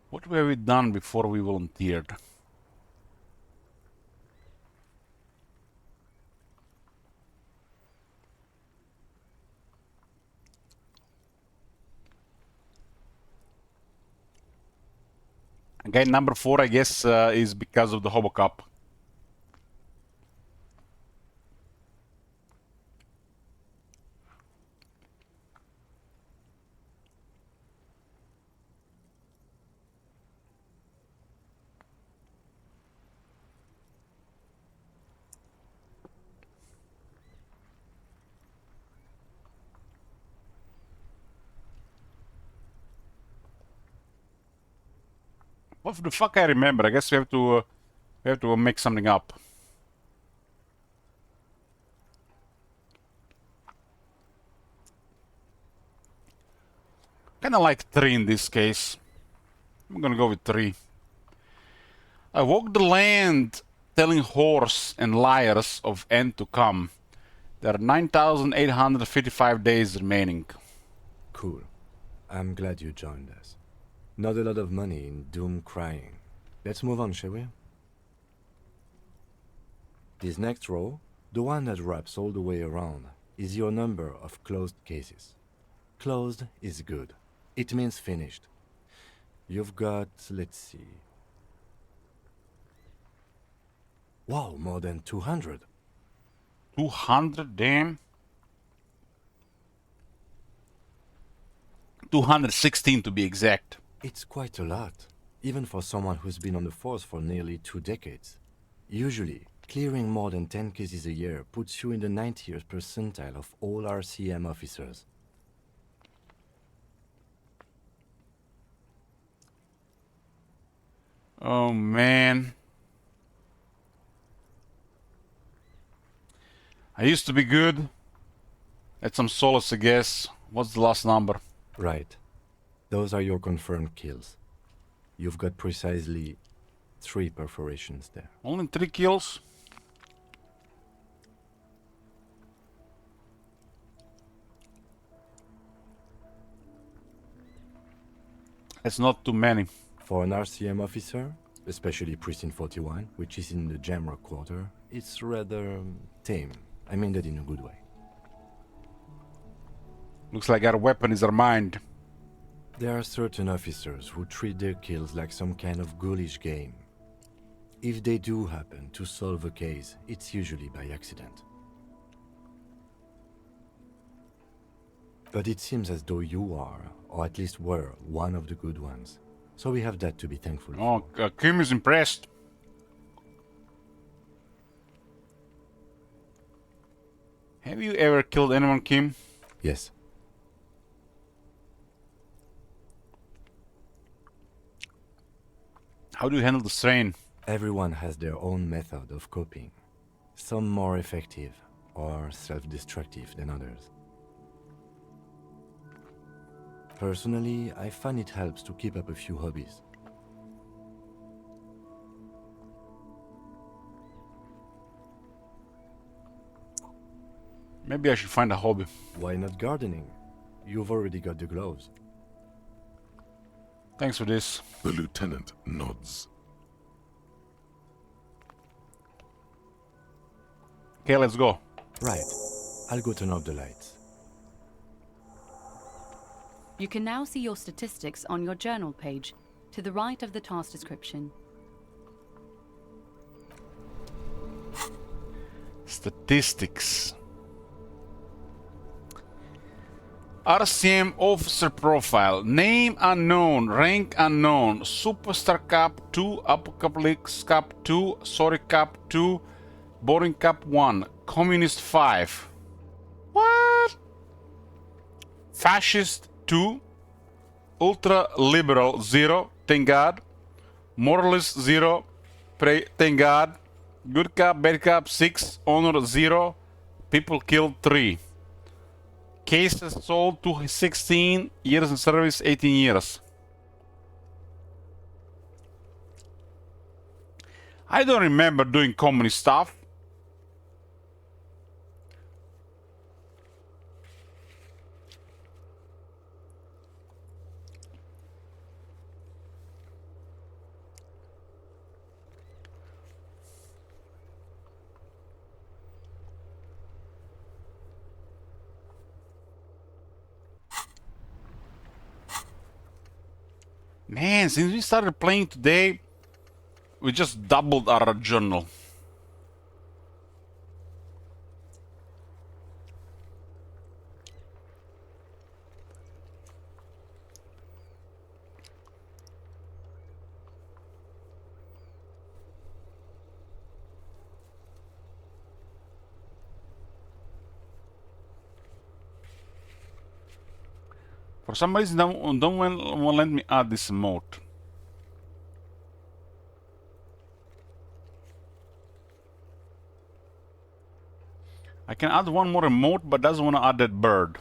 What have we done before we volunteered? Okay, number 4, I guess, is because of the Hobo Cup. What the fuck I remember? I guess we have to make something up. Kinda like 3 in this case. I'm gonna go with 3. I walk the land telling whores and liars of end to come. There are 9,855 days remaining. Cool. I'm glad you joined us. Not a lot of money in doom crying. Let's move on, shall we? This next row, the one that wraps all the way around, is your number of closed cases. Closed is good. It means finished. You've got, let's see. Wow, more than 200. 200, damn. 216 to be exact. It's quite a lot, even for someone who's been on the force for nearly 2 decades. Usually, clearing more than 10 cases a year puts you in the 90th percentile of all RCM officers. Oh man. I used to be good. Had some solace, I guess. What's the last number? Right. Those are your confirmed kills. You've got precisely 3 perforations there. Only 3 kills? It's not too many. For an RCM officer, especially Precinct 41, which is in the Jamrock quarter, it's rather tame. I mean that in a good way. Looks like our weapon is our mind. There are certain officers who treat their kills like some kind of ghoulish game. If they do happen to solve a case, it's usually by accident. But it seems as though you are, or at least were, one of the good ones. So we have that to be thankful for. Oh, Kim is impressed. Have you ever killed anyone, Kim? Yes. How do you handle the strain? Everyone has their own method of coping. Some more effective or self-destructive than others. Personally, I find it helps to keep up a few hobbies. Maybe I should find a hobby. Why not gardening? You've already got the gloves. Thanks for this. The lieutenant nods. Okay, let's go. Right. I'll go turn off the lights. You can now see your statistics on your journal page, to the right of the task description. Statistics. RCM officer profile. Name unknown. Rank unknown. Superstar Cup 2. Apocalypse Cup 2. Sorry Cup 2. Boring Cup 1. Communist 5. What? Fascist 2. Ultra Liberal 0. Thank God. Moralist 0. Thank God. Good Cup, Bad Cup 6. Honor 0. People killed 3. Cases sold to 16. Years in service 18 years. I don't remember doing communist stuff. Man, since we started playing today, we just doubled our journal. For some reason, don't want let me add this emote. I can add one more emote, but doesn't want to add that bird.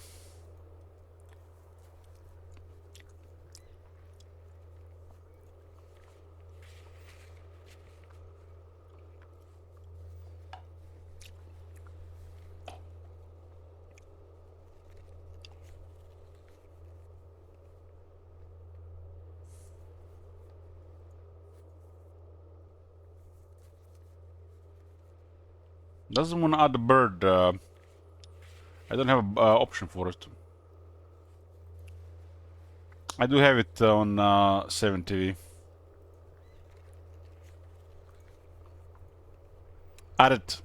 Doesn't want to add the bird. I don't have an option for it. I do have it on 7 TV. Add it.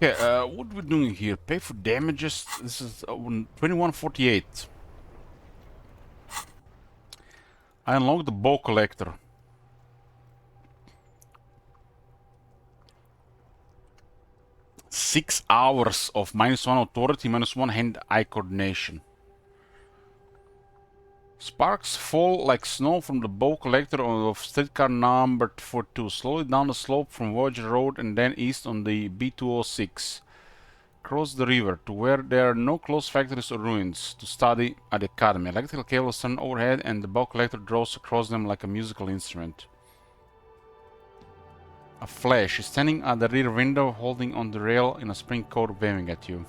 Okay, what are we doing here? Pay for damages. This is 2148. I unlocked the bow collector. Six hours of -1 authority, -1 hand-eye coordination. Sparks fall like snow from the bow collector of streetcar number 42, slowly down the slope from Voyager Road and then east on the B206. Cross the river to where there are no closed factories or ruins to study at the academy. Electrical cables run overhead and the bow collector draws across them like a musical instrument. A flash is standing at the rear window holding on the rail in a spring coat waving at you.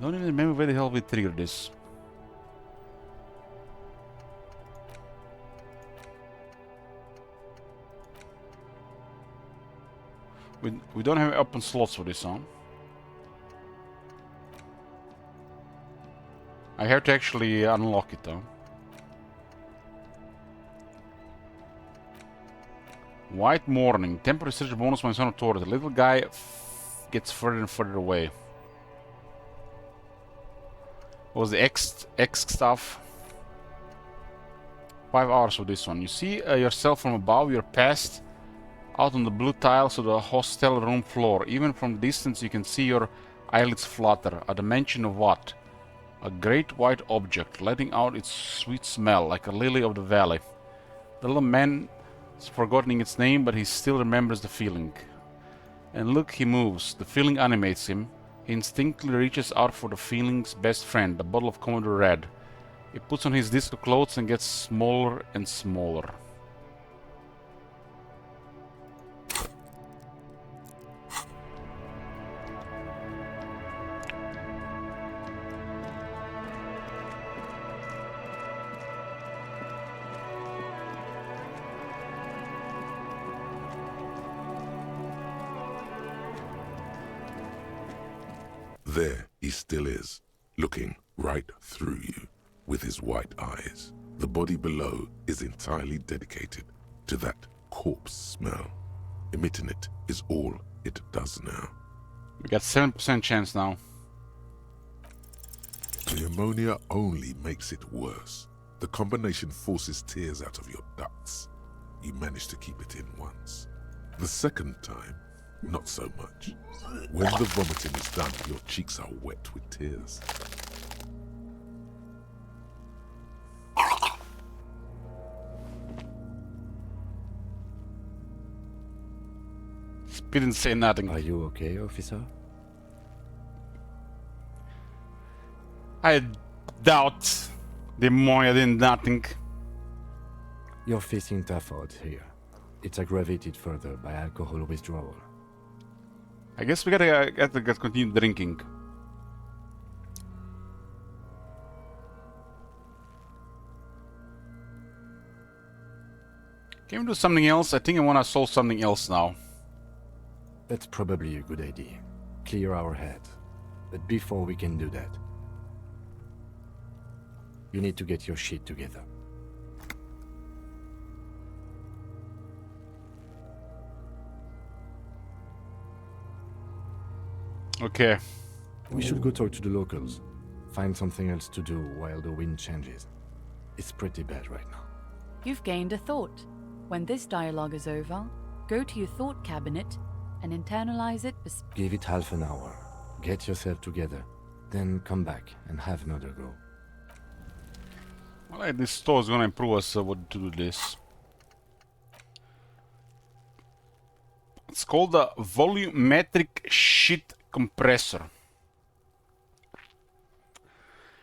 Don't even remember where the hell we triggered this. We don't have open slots for this, huh? I have to actually unlock it, though. White Morning. Temporary search bonus -1 authority. The little guy gets further and further away. What was the X stuff? 5 hours for this one. You see yourself from above. You're past out on the blue tiles of the hostel room floor. Even from the distance you can see your eyelids flutter. A dimension of what? A great white object, letting out its sweet smell like a lily of the valley. The little man has forgotten its name, but he still remembers the feeling. And look, he moves. The feeling animates him. He instinctively reaches out for the feeling's best friend, the bottle of Commodore Red. He puts on his disco clothes and gets smaller and smaller. There he still is, looking right through you with his white eyes. The body below is entirely dedicated to that corpse smell. Emitting it is all it does now. We got 7% chance now. The ammonia only makes it worse. The combination forces tears out of your ducts. You manage to keep it in once. The second time, not so much. When the vomiting is done, your cheeks are wet with tears. Didn't say nothing. Are you okay, officer? I doubt the Moya did nothing. You're facing tough odds here. It's aggravated further by alcohol withdrawal. I guess we gotta continue drinking. Can we do something else? I think I want to solve something else now. That's probably a good idea. Clear our heads. But before we can do that, you need to get your shit together. Okay. We should go talk to the locals. Find something else to do while the wind changes. It's pretty bad right now. You've gained a thought. When this dialogue is over, go to your thought cabinet and internalize it. Give it half an hour. Get yourself together. Then come back and have another go. Well, this store is gonna improve us what to do this. It's called a volumetric sheet compressor.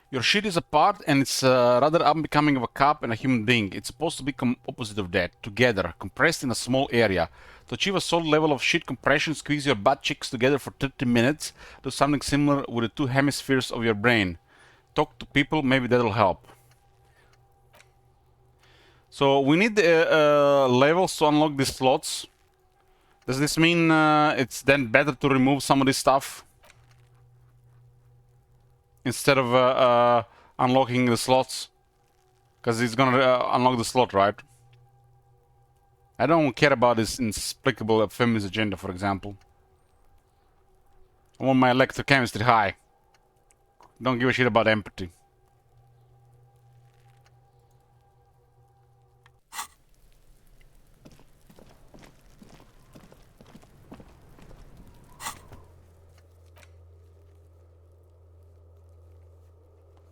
Your sheet is apart and it's rather unbecoming of a cup and a human being. It's supposed to be opposite of that, together, compressed in a small area. To achieve a solid level of sheet compression, squeeze your butt cheeks together for 30 minutes. Do something similar with the two hemispheres of your brain. Talk to people, maybe that'll help. So we need levels to unlock these slots. Does this mean it's then better to remove some of this stuff? Instead of unlocking the slots? Because it's gonna unlock the slot, right? I don't care about this inexplicable feminist agenda, for example. I want my electrochemistry high. Don't give a shit about empathy.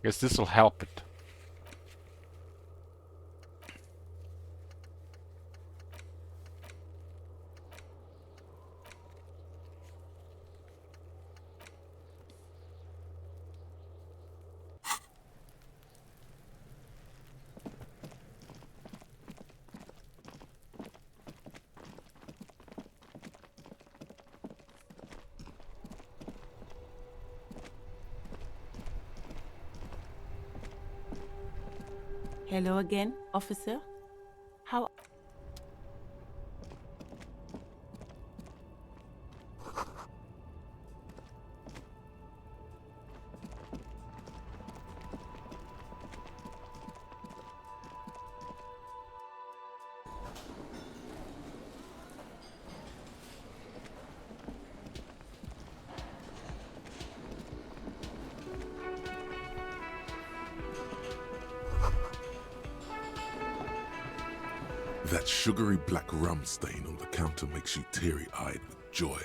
Guess this will help it. Hello again, officer. How... That sugary black rum stain on the counter makes you teary-eyed with joy.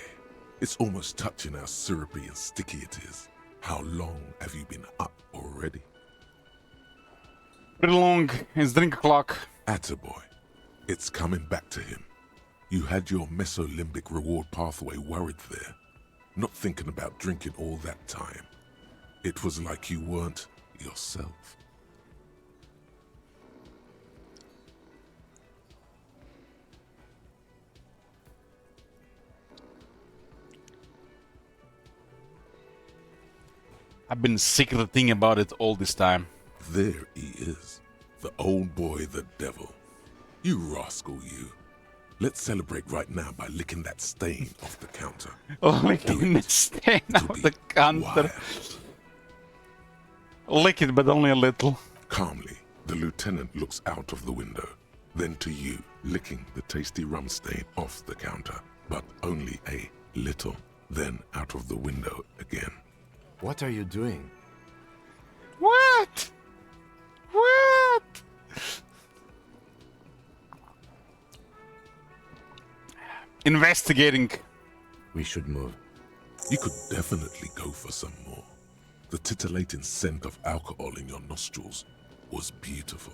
It's almost touching how syrupy and sticky it is. How long have you been up already? Pretty long. It's drink o'clock. Attaboy. It's coming back to him. You had your mesolimbic reward pathway worried there. Not thinking about drinking all that time. It was like you weren't yourself. I've been secretly thinking about it all this time. There he is. The old boy, the devil. You rascal, you. Let's celebrate right now by licking that stain off the counter. Oh, licking the stain off the counter. Lick it, but only a little. Calmly, the lieutenant looks out of the window. Then to you, licking the tasty rum stain off the counter. But only a little. Then out of the window again. What are you doing? What? What? Investigating. We should move. You could definitely go for some more. The titillating scent of alcohol in your nostrils was beautiful.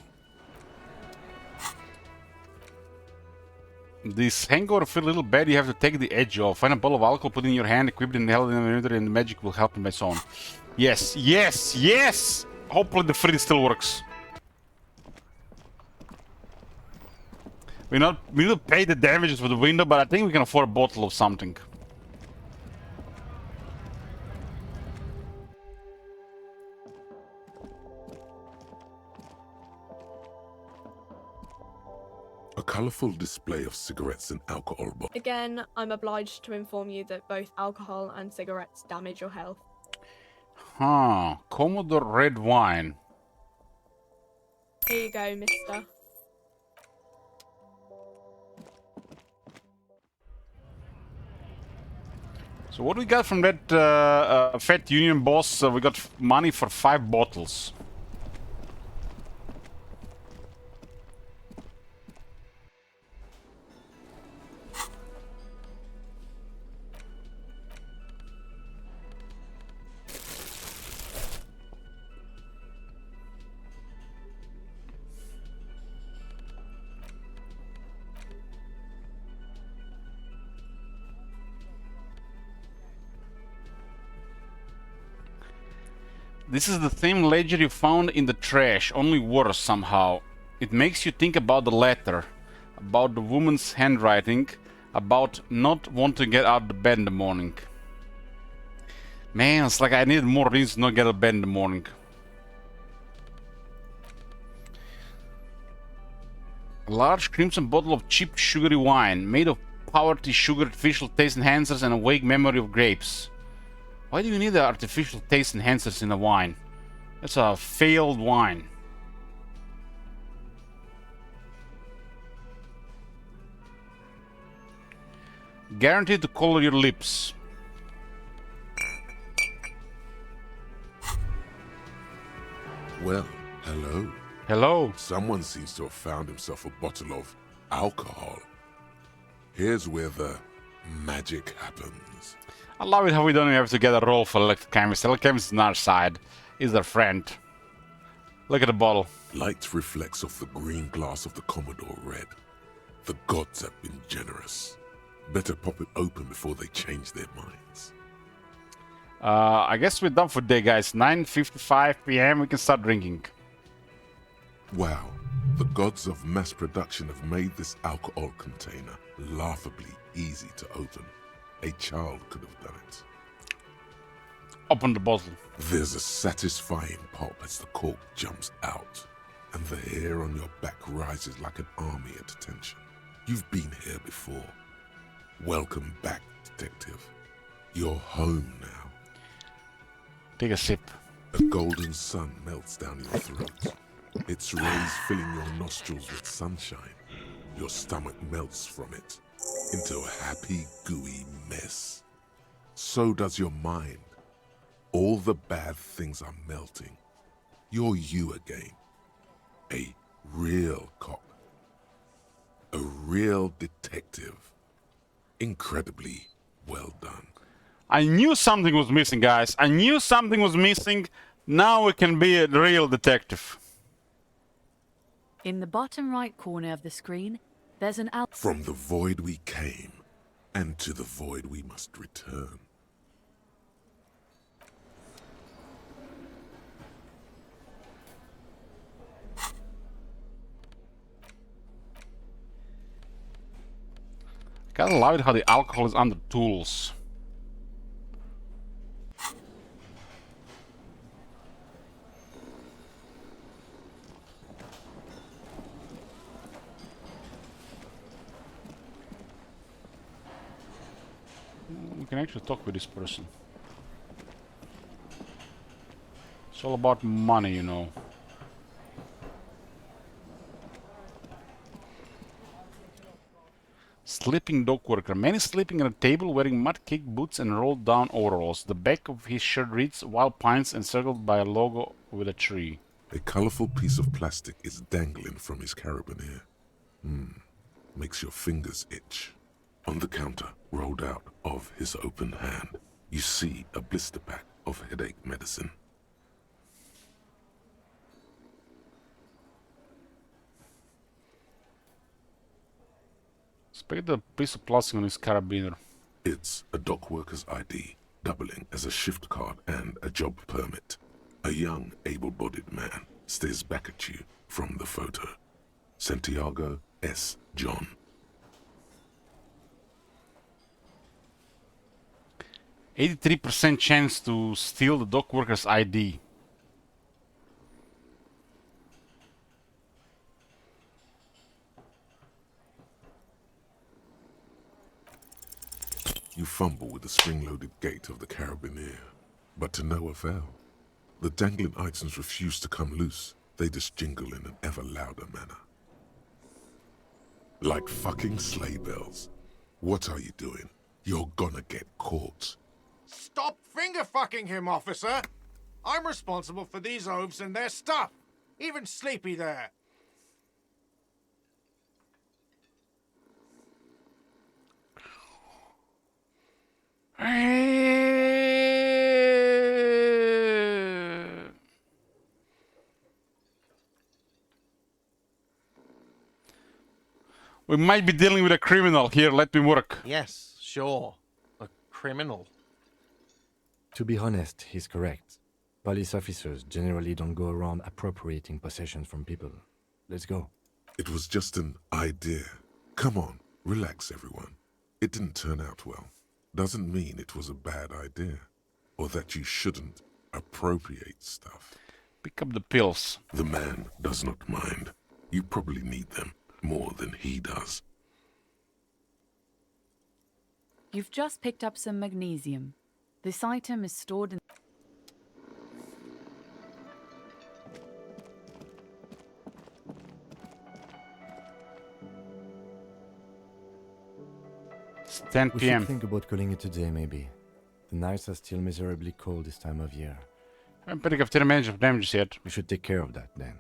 This hangover feel a little bad, you have to take the edge off. Find a bottle of alcohol, put it in your hand, equip it in the inventory, and the magic will help him by so on. Yes, yes, yes! Hopefully the freeze still works. We need to pay the damages for the window, but I think we can afford a bottle of something. A colorful display of cigarettes and alcohol bottles. Again, I'm obliged to inform you that both alcohol and cigarettes damage your health. Huh. Commodore red wine. Here you go, mister. So what we got from that fat union boss? We got money for 5 bottles. This is the same ledger you found in the trash, only worse somehow. It makes you think about the letter, about the woman's handwriting, about not wanting to get out of bed in the morning. Man, it's like I needed more reasons to not get out of bed in the morning. A large crimson bottle of cheap sugary wine, made of poverty sugar, artificial taste enhancers, and a vague memory of grapes. Why do you need the artificial taste enhancers in a wine? That's a failed wine. Guaranteed to color your lips. Well, hello. Hello. Someone seems to have found himself a bottle of alcohol. Here's where the magic happens. I love it how we don't even have to get a roll for electrochemist. Electrochemist is on our side. He's their friend. Look at the bottle. Light reflects off the green glass of the Commodore Red. The gods have been generous. Better pop it open before they change their minds. I guess we're done for the day, guys. 9:55 p.m. We can start drinking. Wow, the gods of mass production have made this alcohol container laughably easy to open. A child could have done it. Open the bottle. There's a satisfying pop as the cork jumps out, and the hair on your back rises like an army at attention. You've been here before. Welcome back, detective. You're home now. Take a sip. A golden sun melts down your throat. Its rays filling your nostrils with sunshine. Your stomach melts from it into a happy, gooey mess. So does your mind. All the bad things are melting. You're you again. A real cop. A real detective. Incredibly well done. I knew something was missing, guys. I knew something was missing. Now we can be a real detective. In the bottom right corner of the screen, there's an From the void we came, and to the void we must return. Kinda love it how the alcohol is under tools. We can actually talk with this person. It's all about money, you know. Sleeping dog worker. Man is sleeping at a table wearing mud-caked boots and rolled down overalls. The back of his shirt reads Wild Pines encircled by a logo with a tree. A colorful piece of plastic is dangling from his carabiner. Makes your fingers itch. On the counter, rolled out of his open hand, you see a blister pack of headache medicine. Inspect the piece of plastic on his carabiner. It's a dock worker's ID. doubling as a shift card and a job permit. A young, able-bodied man stares back at you from the photo. Santiago S. John. %83 chance to steal the dock worker's ID. You fumble with the spring-loaded gate of the carabinier, but to no avail. The dangling items refuse to come loose. They just jingle in an ever louder manner. Like fucking sleigh bells. What are you doing? You're gonna get caught. Stop finger-fucking him, officer! I'm responsible for these oafs and their stuff. Even Sleepy there. We might be dealing with a criminal here. Let me work. Yes, sure. A criminal. To be honest, he's correct. Police officers generally don't go around appropriating possessions from people. Let's go. It was just an idea. Come on, relax everyone. It didn't turn out well. Doesn't mean it was a bad idea. Or that you shouldn't appropriate stuff. Pick up the pills. The man does not mind. You probably need them more than he does. You've just picked up some magnesium. This item is stored in... It's 10 We p.m. should think about calling it a day, maybe. The nights are still miserably cold this time of year. I haven't picked up 10 minutes of damages yet. We should take care of that, then.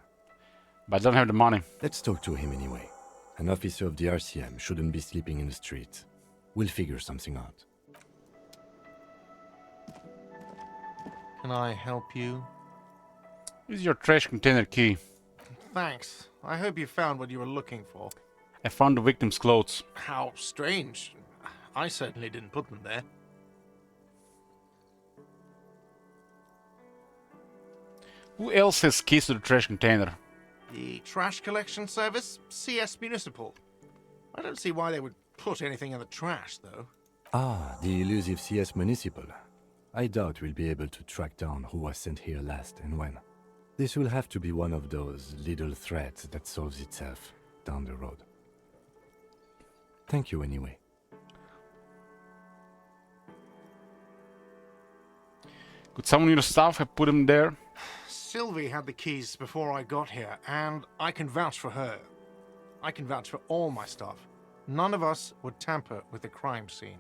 But I don't have the money. Let's talk to him anyway. An officer of the RCM shouldn't be sleeping in the street. We'll figure something out. Can I help you? This is your trash container key. Thanks. I hope you found what you were looking for. I found the victim's clothes. How strange. I certainly didn't put them there. Who else has keys to the trash container? The trash collection service? CS Municipal. I don't see why they would put anything in the trash, though. Ah, the elusive CS Municipal. I doubt we'll be able to track down who was sent here last and when. This will have to be one of those little threads that solves itself down the road. Thank you anyway. Could someone in your staff have put him there? Sylvie had the keys before I got here, and I can vouch for her. I can vouch for all my staff. None of us would tamper with the crime scene.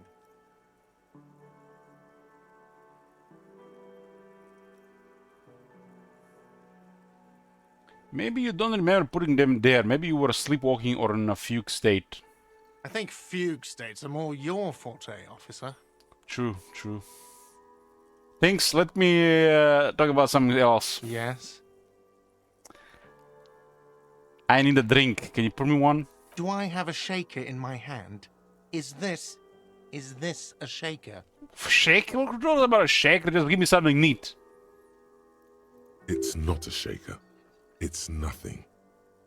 Maybe you don't remember putting them there. Maybe you were sleepwalking or in a fugue state. I think fugue states are more your forte, officer. True, true. Thanks. Let me talk about something else. Yes? I need a drink. Can you pour me one? Do I have a shaker in my hand? Is this a shaker? Shaker? What about a shaker? Just give me something neat. It's not a shaker. It's nothing.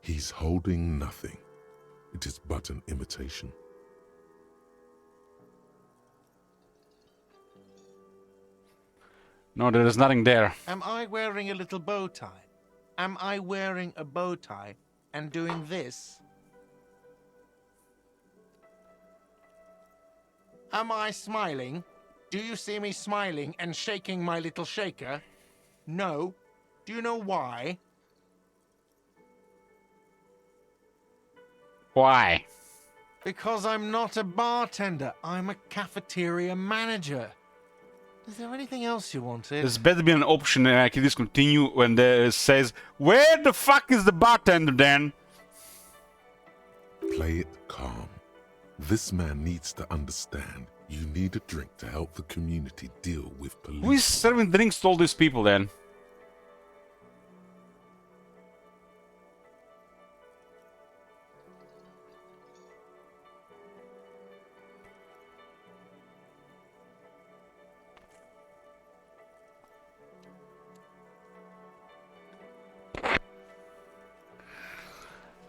He's holding nothing. It is but an imitation. No, there is nothing there. Am I wearing a little bow tie? Am I wearing a bow tie and doing this? Am I smiling? Do you see me smiling and shaking my little shaker? No. Do you know why? Why? Because I'm not a bartender. I'm a cafeteria manager. Is there anything else you wanted? There's better be an option and I can discontinue when there says, where the fuck is the bartender then? Play it calm. This man needs to understand you need a drink to help the community deal with police. Who is serving drinks to all these people then?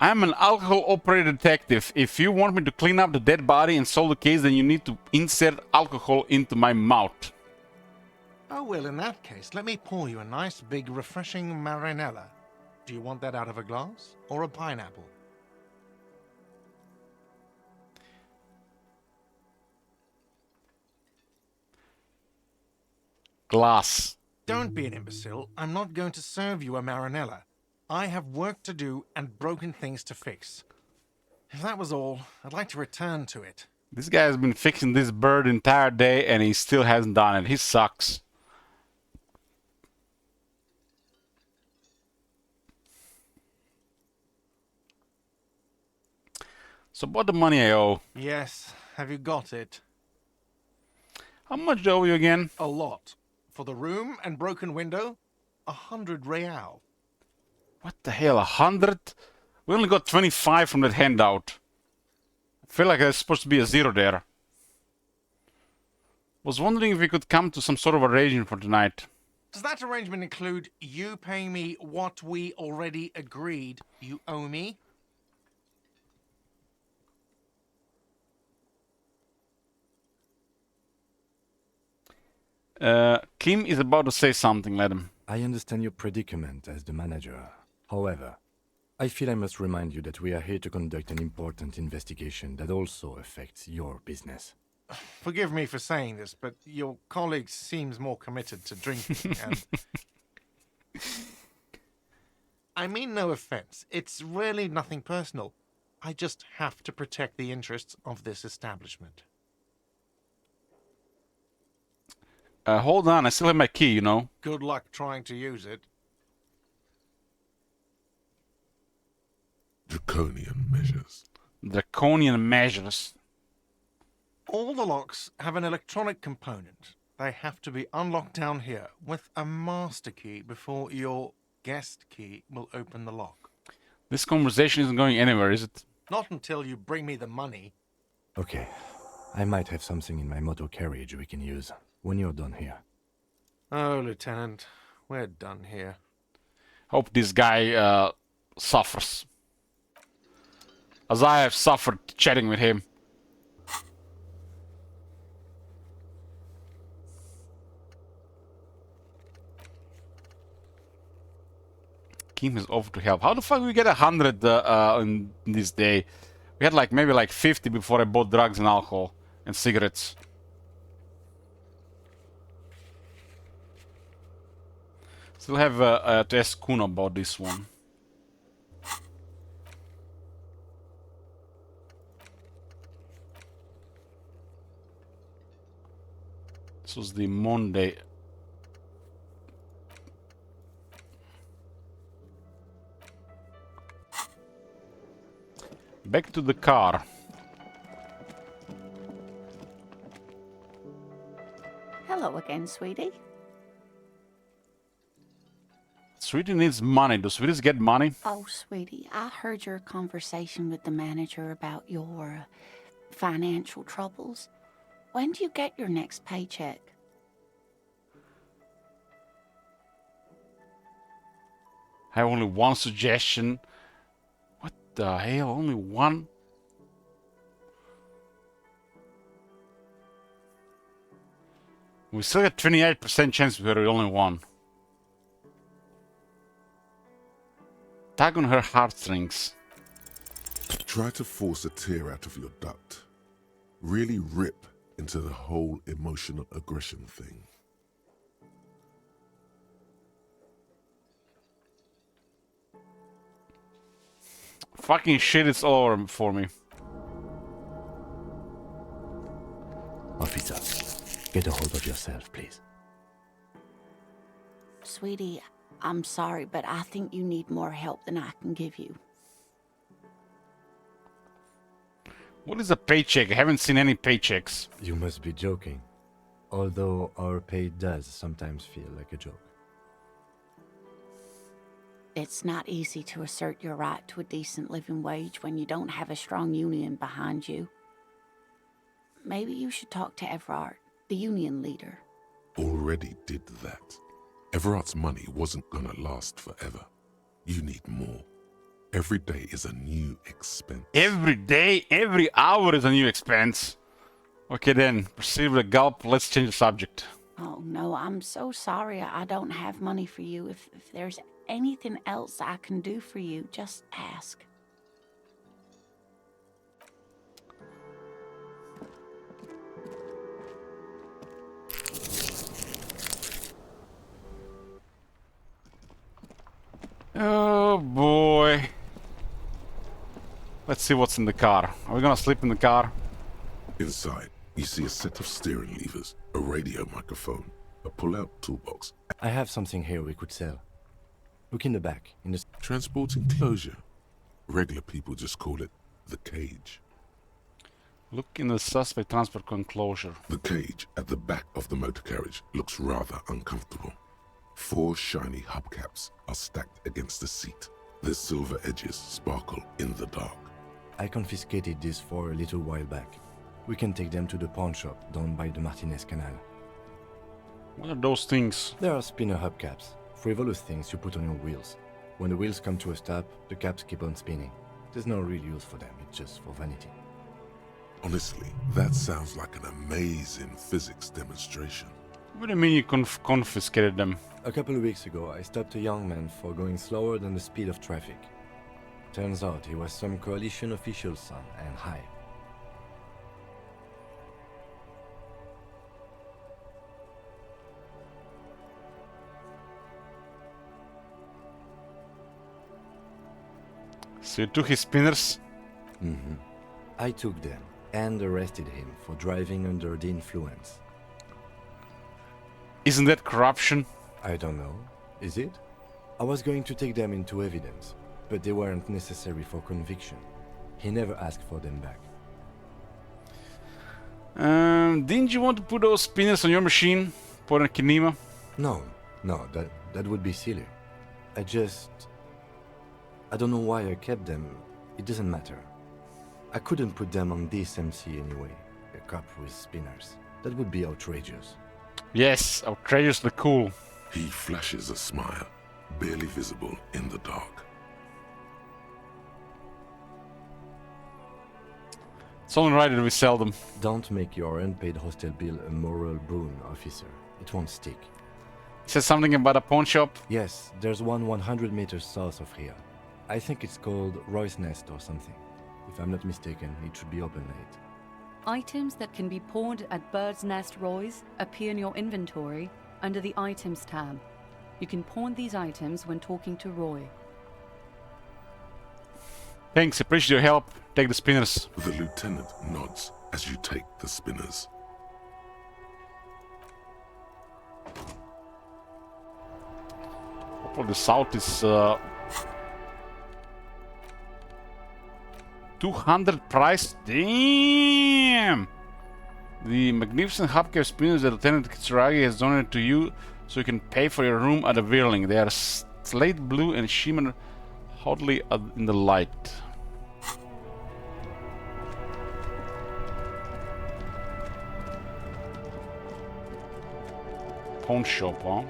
I'm an alcohol-operated detective. If you want me to clean up the dead body and solve the case, then you need to insert alcohol into my mouth. Oh, well, in that case, let me pour you a nice, big, refreshing marinella. Do you want that out of a glass or a pineapple? Glass. Don't be an imbecile. I'm not going to serve you a marinella. I have work to do and broken things to fix. If that was all, I'd like to return to it. This guy has been fixing this bird the entire day and he still hasn't done it. He sucks. So about the money I owe. Yes, have you got it? How much do I owe you again? A lot. For the room and broken window, 100 real. What the hell, 100? We only got 25 from that handout. I feel like there's supposed to be a zero there. Was wondering if we could come to some sort of arrangement for tonight. Does that arrangement include you paying me what we already agreed you owe me? Kim is about to say something, let him. I understand your predicament as the manager. However, I feel I must remind you that we are here to conduct an important investigation that also affects your business. Forgive me for saying this, but your colleague seems more committed to drinking and... I mean no offense. It's really nothing personal. I just have to protect the interests of this establishment. Hold on, I still have my key, you know. Good luck trying to use it. Draconian measures. Draconian measures. All the locks have an electronic component. They have to be unlocked down here with a master key before your guest key will open the lock. This conversation isn't going anywhere, is it? Not until you bring me the money. Okay, I might have something in my motor carriage we can use when you're done here. Oh, Lieutenant, we're done here. Hope this guy suffers. As I have suffered chatting with him. Kim is over to help. How the fuck do we get 100 in this day? We had like maybe like 50 before I bought drugs and alcohol and cigarettes. Still have to ask Kuno about this one. This was the Monday. Back to the car. Hello again, sweetie. Sweetie needs money. Do sweeties get money? Oh, sweetie, I heard your conversation with the manager about your financial troubles. When do you get your next paycheck? I have only one suggestion. What the hell? Only one? We still got 28% chance we are only one. Tug on her heartstrings. Try to force a tear out of your duct. Really rip into the whole emotional aggression thing. Fucking shit, it's all over for me. Officer, get a hold of yourself, please. Sweetie, I'm sorry, but I think you need more help than I can give you. What is a paycheck? I haven't seen any paychecks. You must be joking. Although our pay does sometimes feel like a joke. It's not easy to assert your right to a decent living wage when you don't have a strong union behind you. Maybe you should talk to Everard, the union leader. Already did that. Everard's money wasn't gonna last forever. You need more. Every day is a new expense. Every day, every hour is a new expense. Okay then, proceed with a gulp. Let's change the subject. Oh, no, I'm so sorry. I don't have money for you. If there's anything else I can do for you, just ask. Oh boy. Let's see what's in the car. Are we gonna sleep in the car? Inside, you see a set of steering levers, a radio microphone, a pull-out toolbox. I have something here we could sell. Look in the back, in the... Transport enclosure. Regular people just call it the cage. Look in the suspect transport enclosure. The cage at the back of the motor carriage looks rather uncomfortable. 4 shiny hubcaps are stacked against the seat. Their silver edges sparkle in the dark. I confiscated this for a little while back. We can take them to the pawn shop down by the Martinez Canal. What are those things? There are spinner hubcaps, frivolous things you put on your wheels. When the wheels come to a stop, the caps keep on spinning. There's no real use for them, it's just for vanity. Honestly, that sounds like an amazing physics demonstration. What do you mean you confiscated them? A couple of weeks ago, I stopped a young man for going slower than the speed of traffic. Turns out he was some coalition official's son and high. So you took his spinners? Mm-hmm. I took them and arrested him for driving under the influence. Isn't that corruption? I don't know. Is it? I was going to take them into evidence, but they weren't necessary for conviction. He never asked for them back. Didn't you want to put those spinners on your machine? For a kinema? No, that would be silly. I don't know why I kept them. It doesn't matter. I couldn't put them on this MC anyway. A cup with spinners. That would be outrageous. Yes, outrageously cool. He flashes a smile, barely visible in the dark. It's only right that we sell them. Don't make your unpaid hostel bill a moral boon, officer. It won't stick. He said something about a pawn shop? Yes, there's one 100 meters south of here. I think it's called Roy's Nest or something. If I'm not mistaken, it should be open late. Items that can be pawned at Bird's Nest Roy's appear in your inventory under the Items tab. You can pawn these items when talking to Roy. Thanks, appreciate your help. Take the spinners. The lieutenant nods as you take the spinners. For the south is 200 price. Damn! The magnificent hubcap spinners that Lieutenant Kitsuragi has donated to you so you can pay for your room at the Whirling. They are slate blue and shimmer hotly in the light. Pawn shop, huh?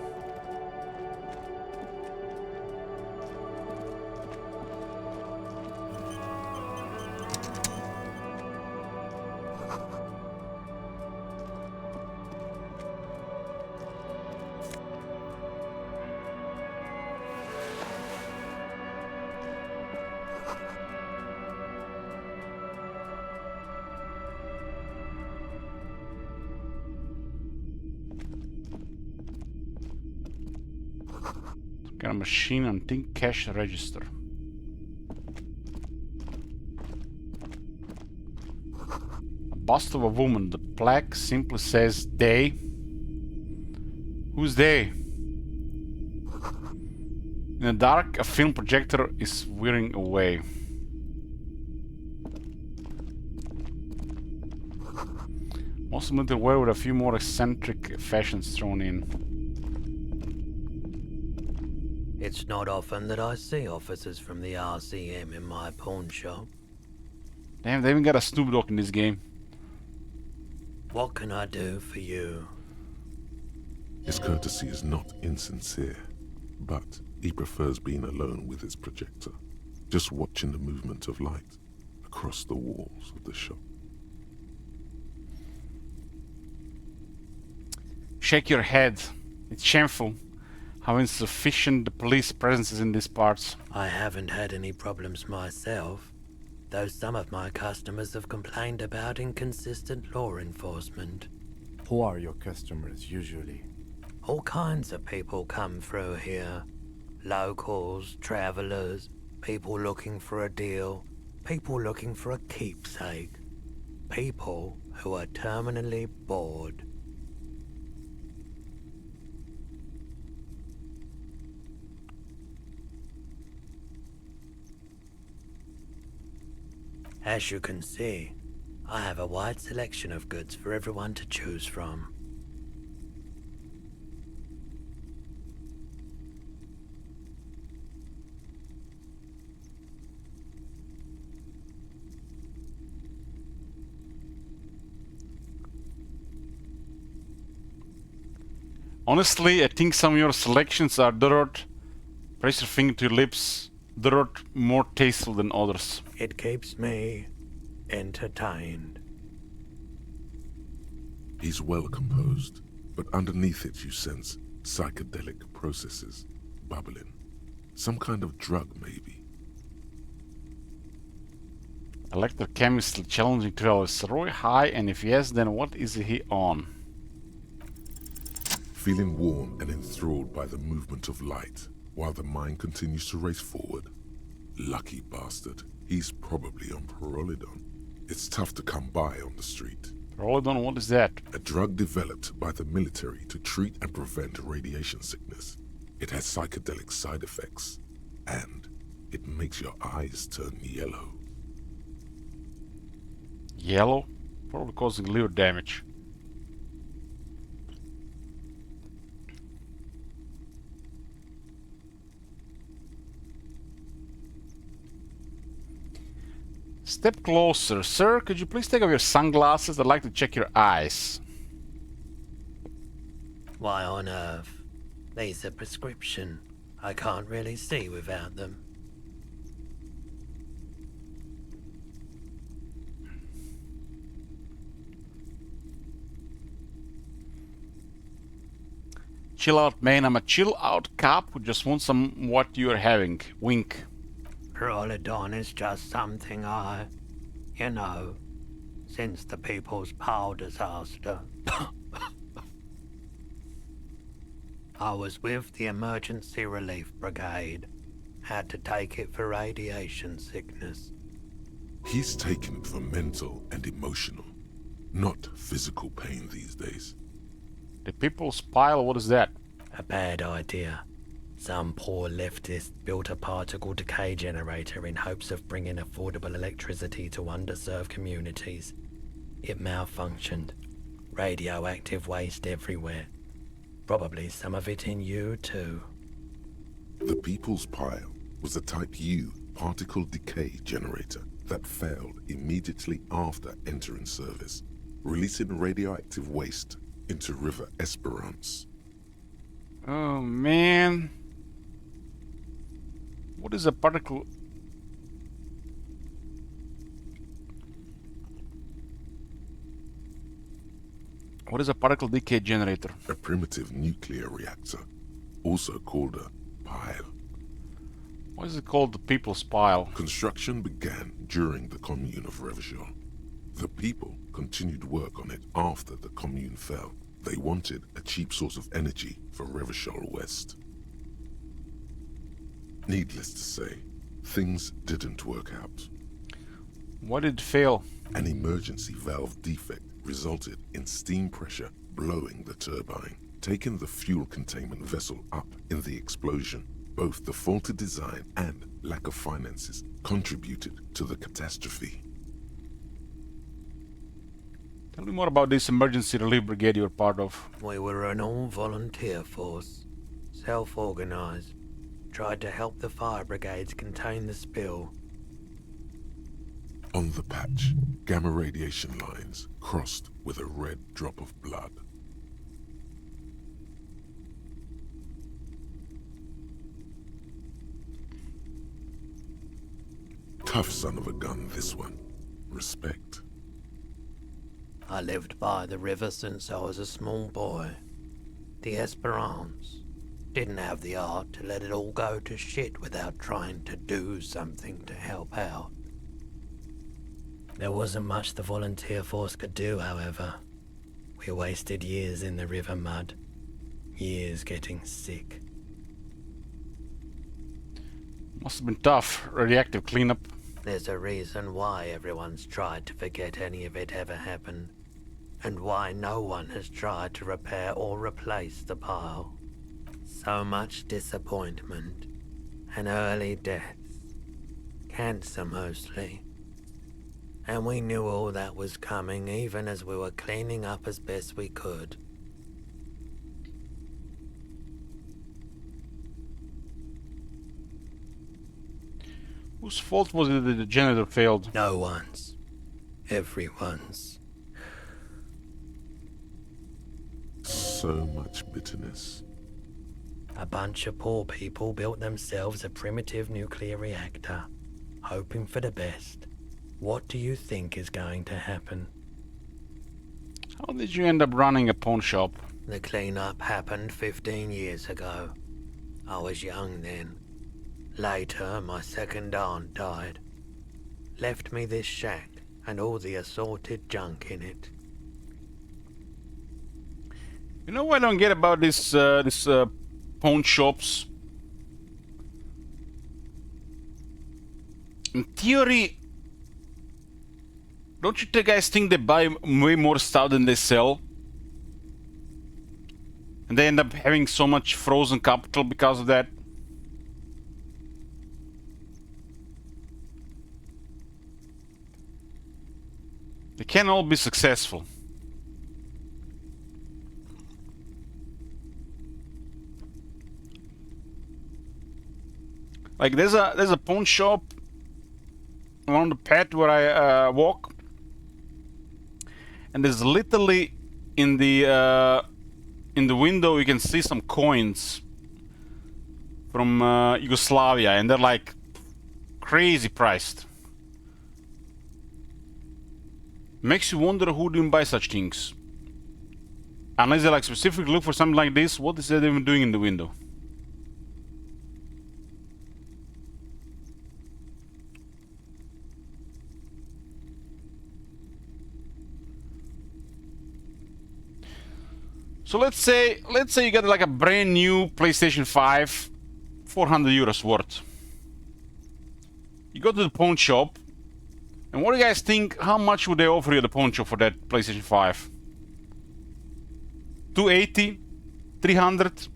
Got a machine and think cash register. A bust of a woman. The plaque simply says they. Who's they? In the dark, a film projector is whirring away. Most little wear with a few more eccentric fashions thrown in. It's not often that I see officers from the RCM in my pawn shop. Damn, they even got a Snoop Dogg in this game. What can I do for you? His courtesy is not insincere, but he prefers being alone with his projector. just watching the movement of light across the walls of the shop. Shake your head. It's shameful how insufficient the police presence is in these parts. I haven't had any problems myself, though some of my customers have complained about inconsistent law enforcement. Who are your customers usually? All kinds of people come through here. Locals, travelers, people looking for a deal, people looking for a keepsake. People who are terminally bored. As you can see, I have a wide selection of goods for everyone to choose from. Honestly, I think some of your selections are dirt. Press your finger to your lips. Dirt more tasteful than others. It keeps me entertained. He's well composed, but underneath it you sense psychedelic processes bubbling. Some kind of drug, maybe. Electrochemistry challenging trial. Is Roy high? And if yes, then what is he on? Feeling warm and enthralled by the movement of light, while the mind continues to race forward. Lucky bastard. He's probably on Parolidon. It's tough to come by on the street. Parolidon, what is that? A drug developed by the military to treat and prevent radiation sickness. It has psychedelic side effects, and it makes your eyes turn yellow. Yellow? Probably causing liver damage. Step closer. Sir, could you please take off your sunglasses? I'd like to check your eyes. Why on earth? These are prescription. I can't really see without them. Chill out, man. I'm a chill out cop who just wants some what you're having. Wink. Parolidon is just something since the People's Pile disaster. I was with the Emergency Relief Brigade. Had to take it for radiation sickness. He's taken it for mental and emotional, not physical pain these days. The People's Pile, what is that? A bad idea. Some poor leftist built a particle decay generator in hopes of bringing affordable electricity to underserved communities. It malfunctioned. Radioactive waste everywhere. Probably some of it in you too. The People's Pile was a Type U particle decay generator that failed immediately after entering service, releasing radioactive waste into River Esperance. Oh man. What is a particle? What is a particle decay generator? A primitive nuclear reactor, also called a pile. Why is it called the People's Pile? Construction began during the Commune of Revachol. The people continued work on it after the Commune fell. They wanted a cheap source of energy for Revachol West. Needless to say, things didn't work out. Why did it fail? An emergency valve defect resulted in steam pressure blowing the turbine, taking the fuel containment vessel up in the explosion. Both the faulty design and lack of finances contributed to the catastrophe. Tell me more about this emergency relief brigade you're part of. We were an all-volunteer force, self-organized. Tried to help the fire brigades contain the spill. On the patch, gamma radiation lines crossed with a red drop of blood. Tough son of a gun, this one. Respect. I lived by the river since I was a small boy. The Esperance didn't have the art to let it all go to shit without trying to do something to help out. There wasn't much the volunteer force could do, however. We wasted years in the river mud. Years getting sick. Must have been tough. Radioactive cleanup. There's a reason why everyone's tried to forget any of it ever happened, and why no one has tried to repair or replace the pile. So much disappointment, and early deaths. Cancer mostly. And we knew all that was coming even as we were cleaning up as best we could. Whose fault was it that the generator failed? No one's. Everyone's. So much bitterness. A bunch of poor people built themselves a primitive nuclear reactor, hoping for the best. What do you think is going to happen? How did you end up running a pawn shop? The cleanup happened 15 years ago. I was young then. Later, my second aunt died. Left me this shack and all the assorted junk in it. You know what I don't get about this pawn shops? In theory, don't you guys think they buy way more stuff than they sell? And they end up having so much frozen capital because of that? They can't all be successful. Like there's a pawn shop around the path where I walk, and there's literally in the window you can see some coins from Yugoslavia, and they're like crazy priced. Makes you wonder who didn't buy such things. Unless they like specifically look for something like this, what is that even doing in the window? So let's say you get like a brand new PlayStation 5, 400 euros worth. You go to the pawn shop, and what do you guys think? How much would they offer you at the pawn shop for that PlayStation 5? 280, 300.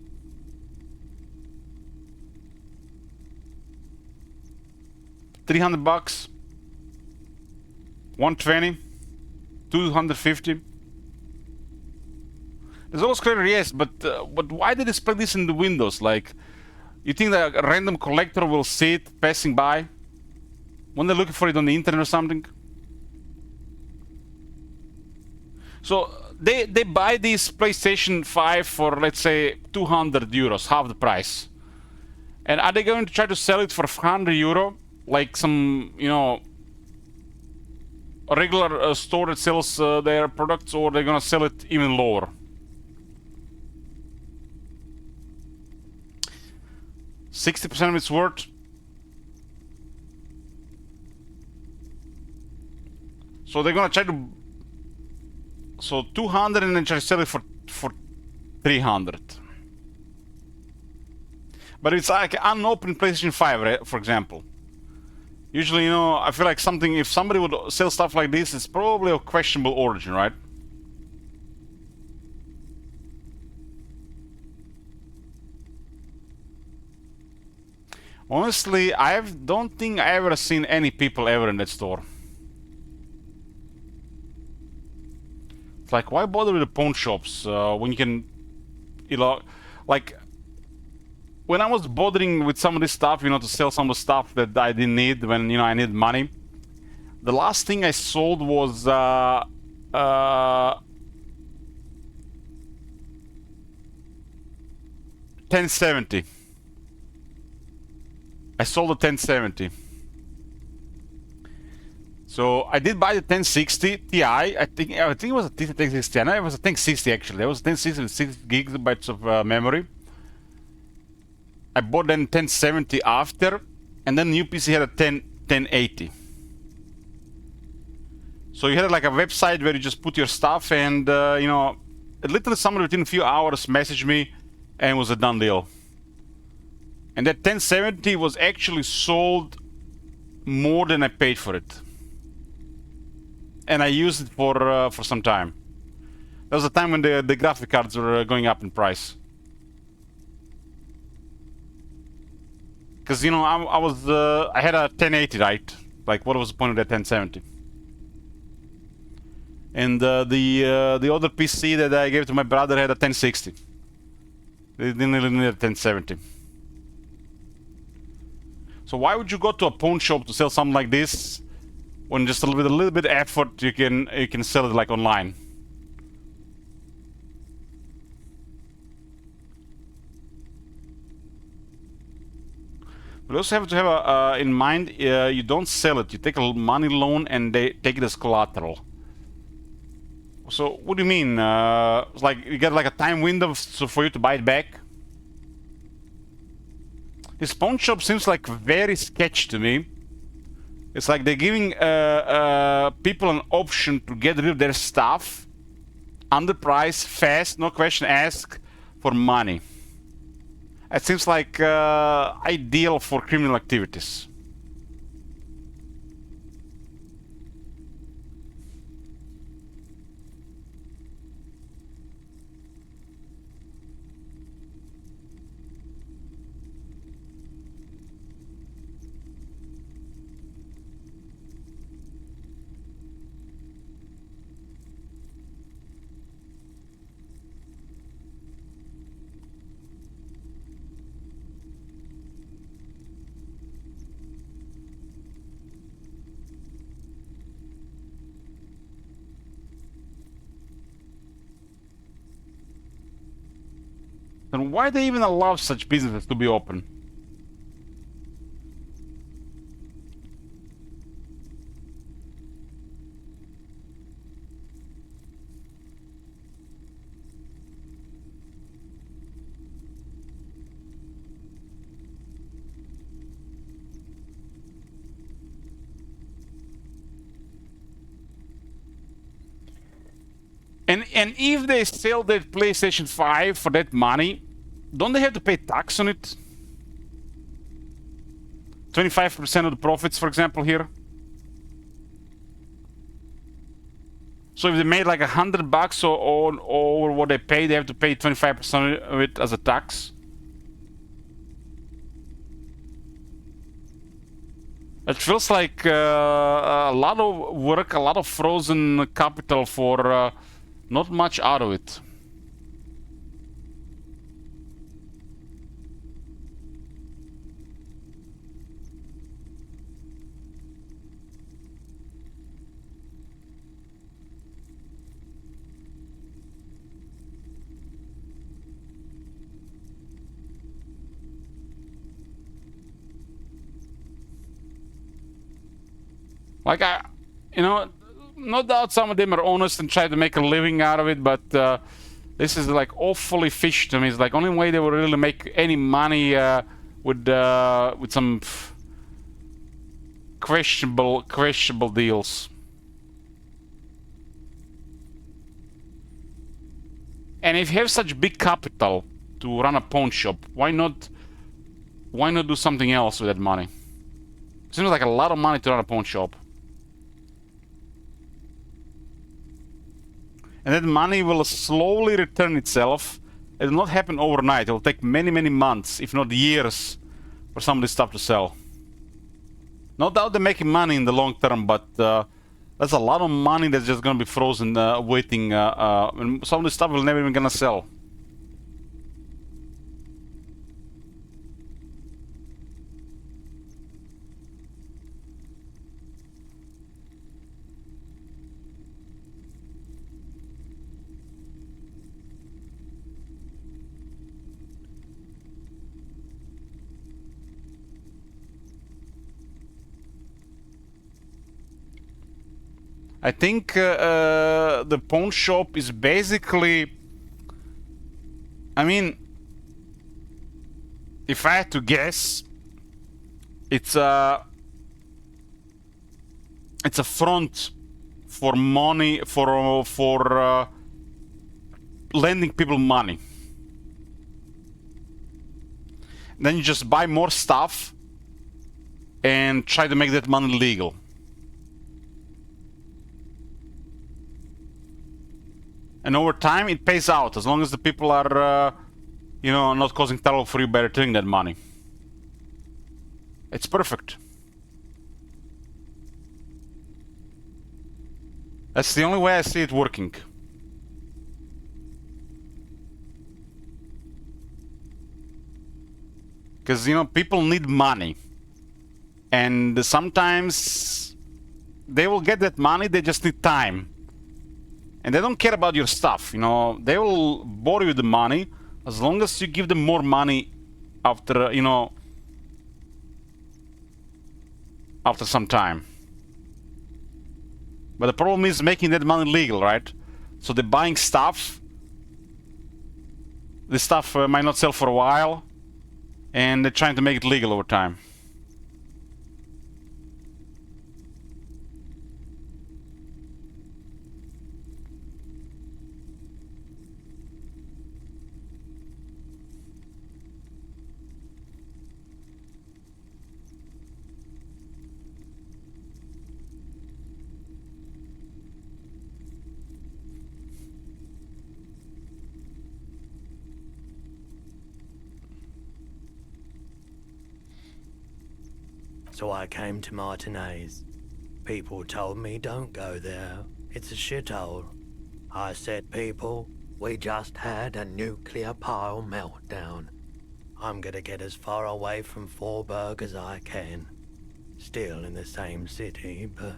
$300, 120, 250. There's always clear, yes, but why did they spread this in the windows? Like, you think that a random collector will see it passing by when they're looking for it on the internet or something? So they buy this PlayStation 5 for, let's say, 200 euros, half the price. And are they going to try to sell it for 100 euro, like some, you know, a regular store that sells their products, or they're gonna sell it even lower? $60% of its worth. So they're gonna try to, so 200 and then try to sell it for 300. But it's like unopened PlayStation 5, right, for example. Usually, you know, I feel like something, if somebody would sell stuff like this, it's probably of questionable origin, right? Honestly, don't think I ever seen any people ever in that store. It's like, why bother with the pawn shops when you can, you know, like, when I was bothering with some of this stuff, you know, to sell some of the stuff that I didn't need when, you know, I needed money. The last thing I sold was $1070. I sold a 1070. So I did buy the 1060 Ti. I think it was a 1060. I know it was a 1060 actually. It was a 1060 with 6 gigabytes of memory. I bought then 1070 after, and then new PC had a 1080. So you had like a website where you just put your stuff, and you know, literally someone within a few hours messaged me, and it was a done deal. And that 1070 was actually sold more than I paid for it, and I used it for some time. That was a time when the graphic cards were going up in price. Because you know, I had a 1080, right? Like, what was the point of that 1070? And the other PC that I gave to my brother had a 1060. They didn't really need a 1070. So why would you go to a pawn shop to sell something like this when just a little bit effort you can sell it like online? But you also have to have in mind, you don't sell it. You take a money loan and they take it as collateral. So what do you mean? It's like you get like a time window for you to buy it back? This pawn shop seems like very sketchy to me. It's like they're giving people an option to get rid of their stuff, underpriced, fast, no question asked, for money. It seems like ideal for criminal activities. Then why they even allow such businesses to be open? And if they sell that PlayStation 5 for that money, don't they have to pay tax on it? 25% of the profits, for example, here. So if they made like $100 or what they pay, they have to pay 25% of it as a tax. It feels like a lot of work, a lot of frozen capital for not much out of it. Like you know, no doubt some of them are honest and try to make a living out of it, but this is like awfully fishy to me. It's like only way they will really make any money with some questionable deals. And if you have such big capital to run a pawn shop, why not do something else with that money? Seems like a lot of money to run a pawn shop. And that money will slowly return itself. It will not happen overnight. It will take many, many months, if not years, for some of this stuff to sell. No doubt they're making money in the long term, but that's a lot of money that's just gonna be frozen, waiting. And some of this stuff will never even gonna sell. I think the pawn shop is basically... I mean, if I had to guess, it's a front for money, for lending people money. Then you just buy more stuff and try to make that money legal. And over time, it pays out as long as the people are, you know, not causing trouble for you by returning that money. It's perfect. That's the only way I see it working. Because, you know, people need money. And sometimes they will get that money, they just need time. And they don't care about your stuff, you know. They will borrow you the money as long as you give them more money after, you know, after some time. But the problem is making that money legal, right? So they're buying stuff. This stuff might not sell for a while. And they're trying to make it legal over time. So I came to Martinez. People told me don't go there. It's a shithole. I said, people, we just had a nuclear pile meltdown. I'm gonna get as far away from Forburg as I can. Still in the same city, but...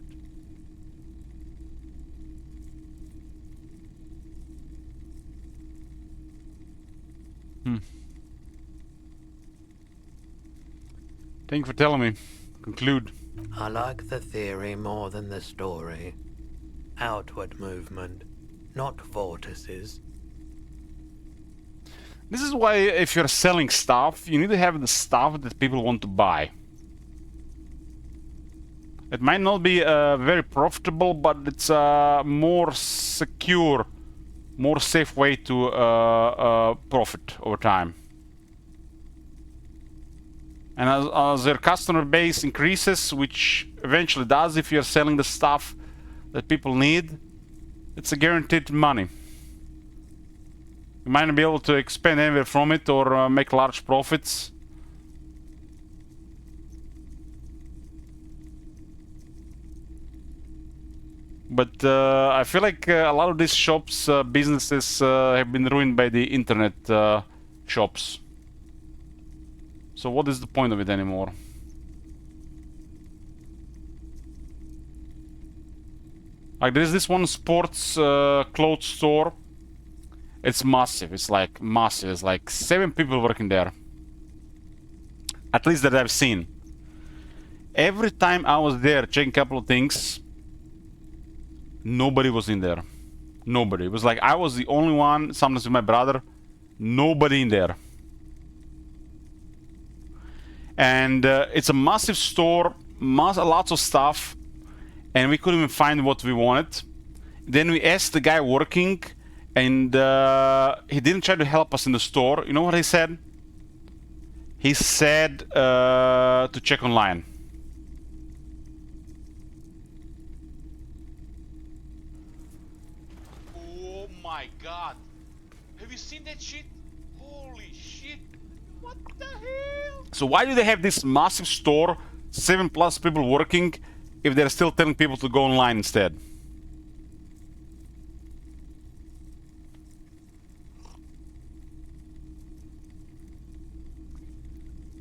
Thank you for telling me. Conclude. I like the theory more than the story. Outward movement, not vortices. This is why if you're selling stuff, you need to have the stuff that people want to buy. It might not be very profitable, but it's a more secure, more safe way to profit over time. And as your customer base increases, which eventually does if you're selling the stuff that people need, it's a guaranteed money. You might not be able to expand anywhere from it or make large profits. But I feel like a lot of these shops, businesses have been ruined by the internet shops. So what is the point of it anymore? Like there's this one sports clothes store. It's massive. It's like massive. It's like 7 people working there. At least that I've seen. Every time I was there checking a couple of things, nobody was in there. Nobody. It was like I was the only one, sometimes with my brother. Nobody in there. And it's a massive store, lots of stuff, and we couldn't even find what we wanted. Then we asked the guy working, and he didn't try to help us in the store. You know what he said? He said to check online. Oh my god. Have you seen that shit? Holy shit. What the hell? So why do they have this massive store, 7+ people working, if they're still telling people to go online instead?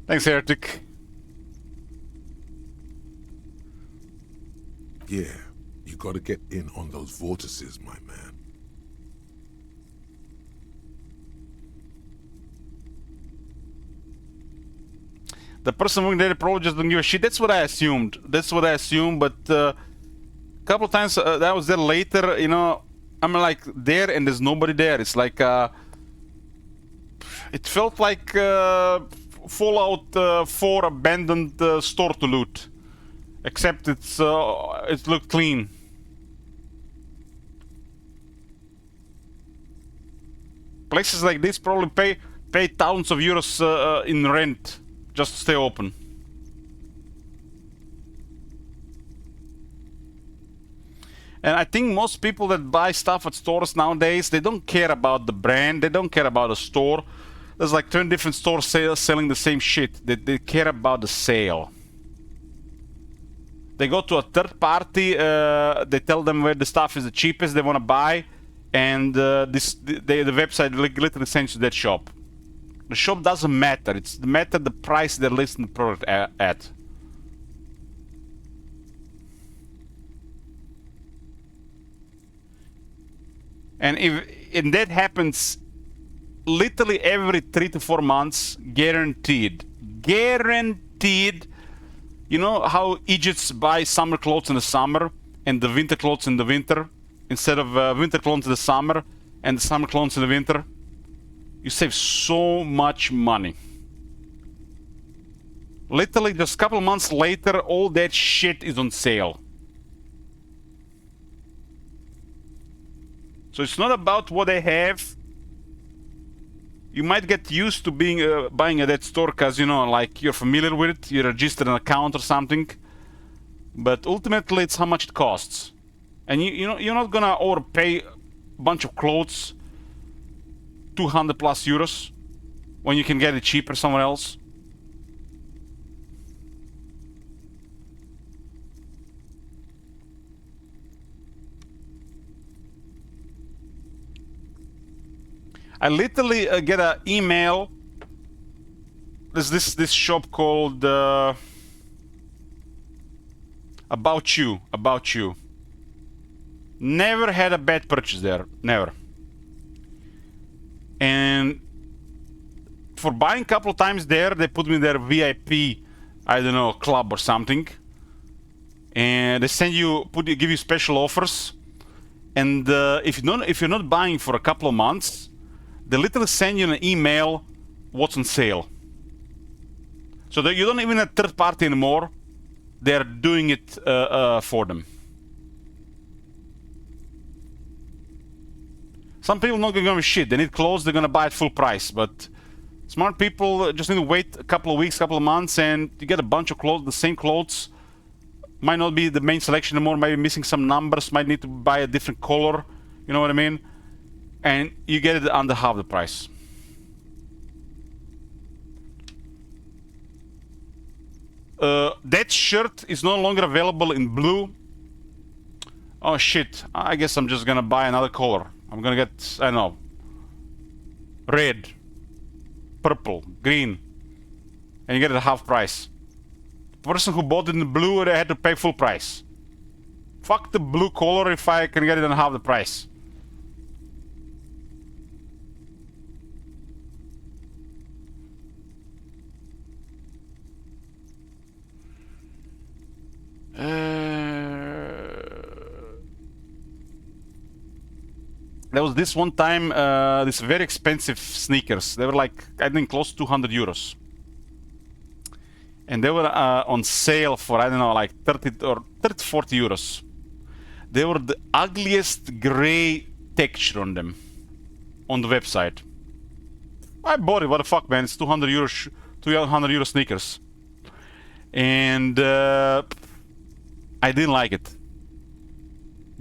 Thanks, Heretic. Yeah, you gotta get in on those vortices, my man. The person working there probably just don't give a shit. That's what I assumed. That's what I assumed, but couple times that I was there later, you know, I'm like there and there's nobody there. It's like it felt like Fallout 4 abandoned store to loot, except it looked clean. Places like this probably pay thousands of euros in rent just to stay open. And I think most people that buy stuff at stores nowadays, they don't care about the brand, they don't care about the store. There's like 10 different stores selling the same shit. They care about the sale. They go to a third party, they tell them where the stuff is the cheapest they want to buy, and the website literally sends you to that shop. The shop doesn't matter, it's the price they're listing the product at. And that happens literally every 3 to 4 months, guaranteed. Guaranteed. You know how Egypts buy summer clothes in the summer and the winter clothes in the winter, instead of winter clothes in the summer and the summer clothes in the winter? You save so much money. Literally just a couple months later, all that shit is on sale. So it's not about what they have. You might get used to being buying at that store because, you know, like you're familiar with it, you registered an account or something. But ultimately, it's how much it costs. And you're not gonna overpay a bunch of clothes, 200 plus euros, when you can get it cheaper somewhere else. I literally get an email. There's this shop called About You. Never had a bad purchase there, never. And for buying a couple of times there, they put me in their VIP, I don't know, club or something. And they send you, give you special offers. And if you're not buying for a couple of months, they literally send you an email what's on sale. So that you don't even have third party anymore. They're doing it for them. Some people not gonna give a shit. They need clothes, they're gonna buy it full price. But smart people just need to wait a couple of weeks, couple of months, and you get a bunch of clothes, the same clothes. Might not be the main selection anymore, might be missing some numbers, might need to buy a different color. You know what I mean? And you get it under half the price. That shirt is no longer available in blue. Oh shit, I guess I'm just gonna buy another color. I'm gonna get, I don't know, red, purple, green, and you get it at half price. The person who bought it in blue, they had to pay full price. Fuck the blue color if I can get it at half the price. There was this one time, these very expensive sneakers. They were like, I think, close to 200 euros. And they were on sale for, I don't know, like 30 or 40 euros. They were the ugliest gray texture on them, on the website. I bought it, what the fuck, man, it's 200 euros, 200 euro sneakers. And I didn't like it.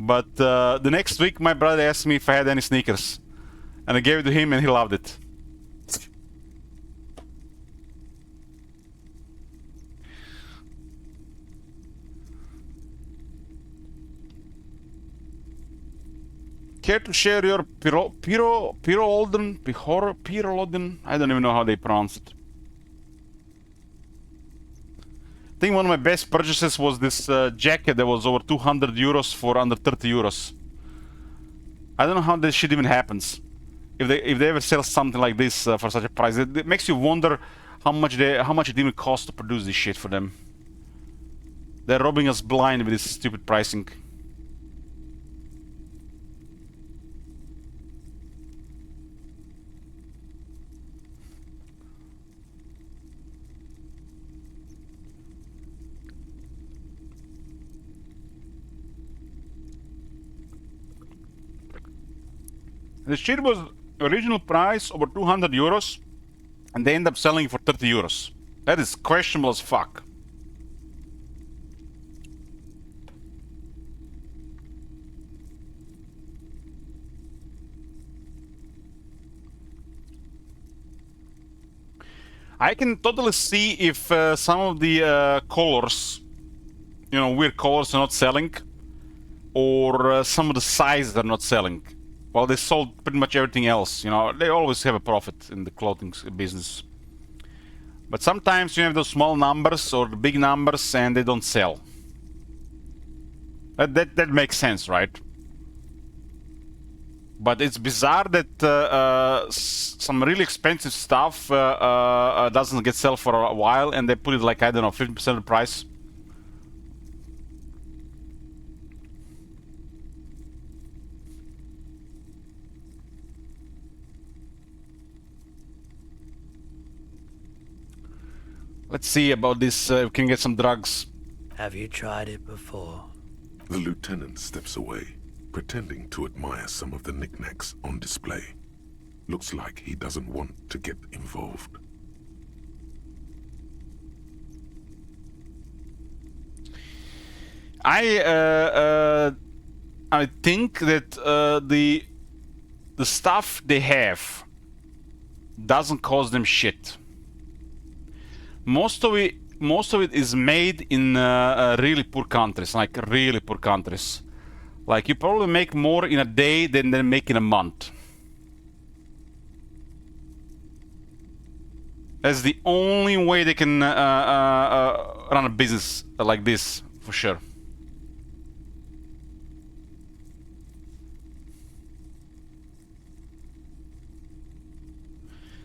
But the next week, my brother asked me if I had any sneakers. And I gave it to him and he loved it. Care to share your Pirolden? I don't even know how they pronounce it. I think one of my best purchases was this jacket that was over 200 euros for under 30 euros. I don't know how this shit even happens. If they ever sell something like this for such a price, it makes you wonder how much it even costs to produce this shit for them. They're robbing us blind with this stupid pricing. The shit was original price over 200 euros, and they end up selling it for 30 euros. That is questionable as fuck. I can totally see if some of the colors, you know, weird colors are not selling, or some of the sizes are not selling. Well, they sold pretty much everything else, you know. They always have a profit in the clothing business. But sometimes you have those small numbers or the big numbers and they don't sell. That makes sense, right? But it's bizarre that some really expensive stuff doesn't get sold for a while, and they put it like, I don't know, 50% of the price. Let's see about this, we can get some drugs. Have you tried it before? The lieutenant steps away, pretending to admire some of the knickknacks on display. Looks like he doesn't want to get involved. I think that the stuff they have doesn't cost them shit. Most of it is made in really poor countries, like really poor countries. Like you probably make more in a day than they make in a month. That's the only way they can run a business like this, for sure.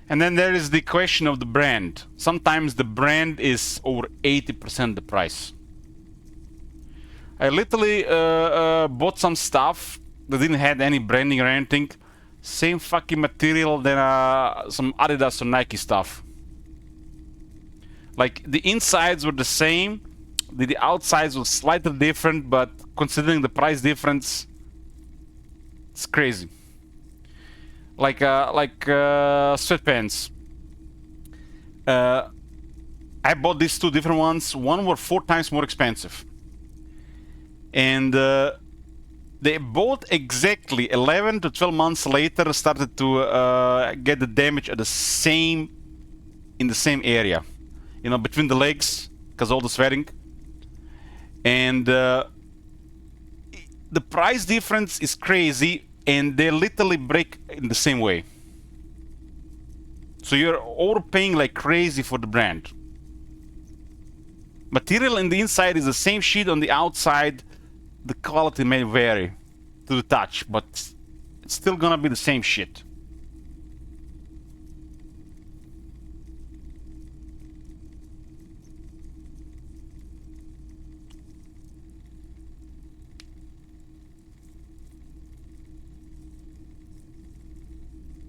And then there is the question of the brand. Sometimes the brand is over 80% the price. I literally bought some stuff that didn't have any branding or anything. Same fucking material than some Adidas or Nike stuff. Like the insides were the same, the outsides were slightly different, but considering the price difference, it's crazy. Like sweatpants. I bought these two different ones. One were 4 times more expensive, and they both exactly 11 to 12 months later started to get the damage at the same in the same area, you know, between the legs, because all the sweating. And the price difference is crazy. And they literally break in the same way. So you're overpaying like crazy for the brand. Material in the inside is the same shit on the outside. The quality may vary to the touch, but it's still gonna be the same shit.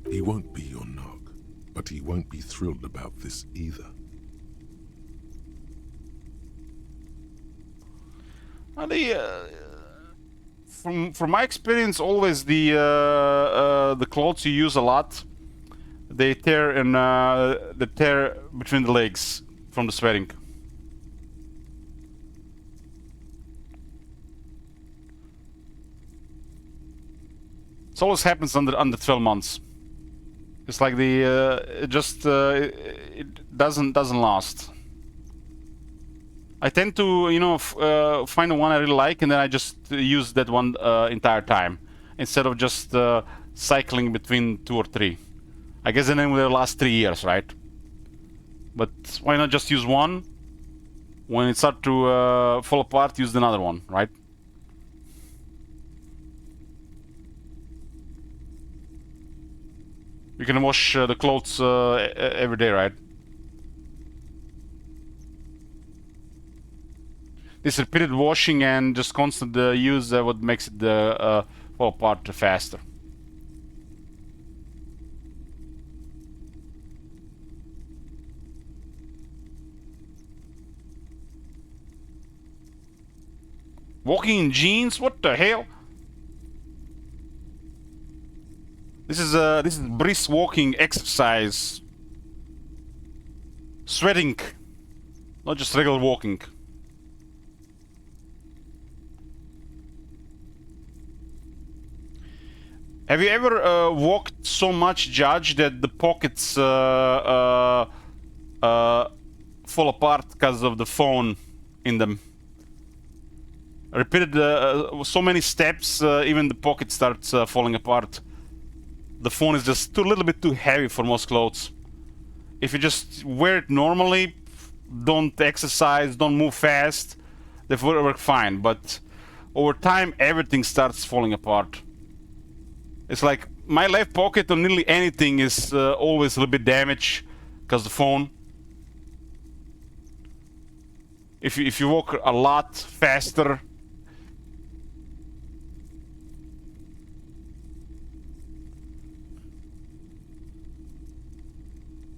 He won't be your nog, but he won't be thrilled about this either. From my experience, always the clothes you use a lot, they tear between the legs from the sweating. It always happens under 12 months. It's like it doesn't last. I tend to, you know, find the one I really like, and then I just use that one entire time instead of just cycling between 2 or 3. I guess then it will last 3 years, right? But why not just use one? When it starts to fall apart, use another one, right? You can wash the clothes every day, right? This repeated washing and just constant use what makes it fall apart faster. Walking in jeans? What the hell? This is brisk walking exercise. Sweating, not just regular walking. Have you ever walked so much, Judge, that the pockets fall apart because of the phone in them? Repeated so many steps, even the pocket starts falling apart. The phone is just too little bit too heavy for most clothes. If you just wear it normally, don't exercise, don't move fast, they will work fine. But over time, everything starts falling apart. It's like my left pocket on nearly anything is always a little bit damaged because the phone. If you walk a lot faster,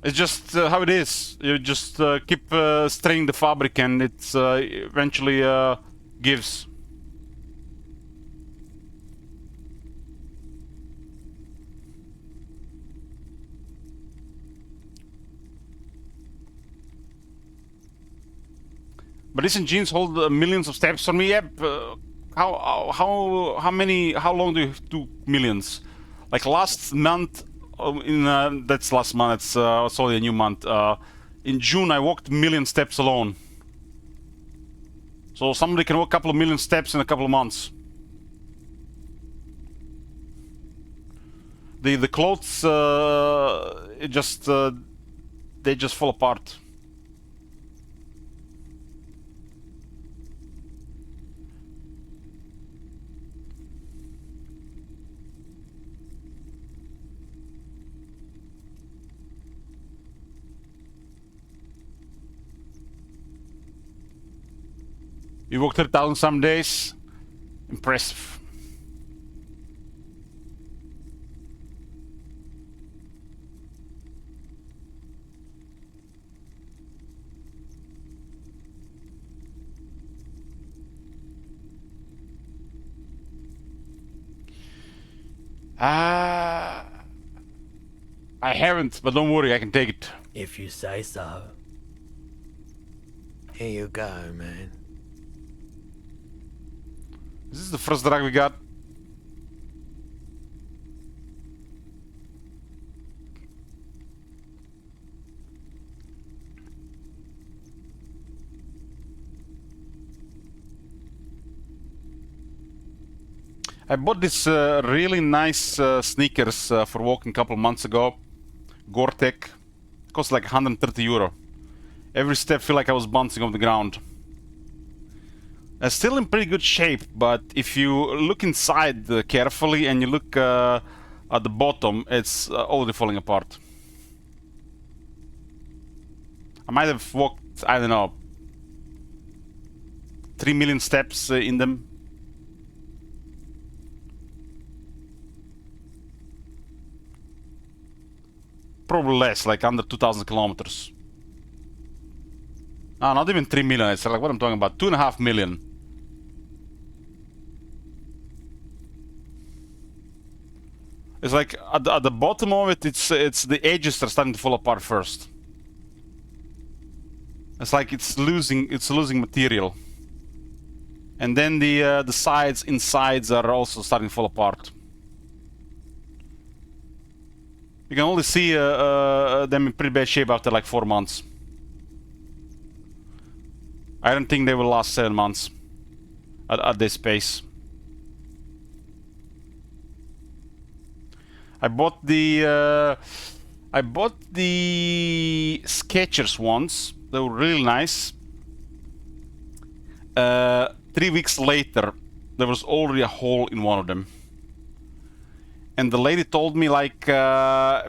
it's just how it is. You just keep straining the fabric, and it's eventually gives. But isn't jeans hold millions of steps for me? Yep. How long do you do millions? Like last month, that's last month. It's sorry, a new month. In June, I walked 1,000,000 steps alone. So somebody can walk a couple of million steps in a couple of months. The clothes, it just they just fall apart. You walked 30,000 some days. Impressive. I haven't, but don't worry, I can take it. If you say so. Here you go, man. Is this the first drug we got? I bought this really nice sneakers for walking a couple of months ago. Gore-Tex. Cost like 130 euro. Every step feel like I was bouncing off the ground. Still in pretty good shape, but if you look inside carefully and you look at the bottom, it's already falling apart. I might have walked, I don't know, 3 million steps in them. Probably less, like under 2,000 kilometers. No, not even 3 million. It's like what I'm talking about, 2.5 million. It's like at the bottom of it, it's the edges are starting to fall apart first. It's like it's losing material, and then the sides insides are also starting to fall apart. You can only see them in pretty bad shape after like 4 months. I don't think they will last 7 months at this pace. I bought the Skechers ones. They were really nice. 3 weeks later, there was already a hole in one of them. And the lady told me, like,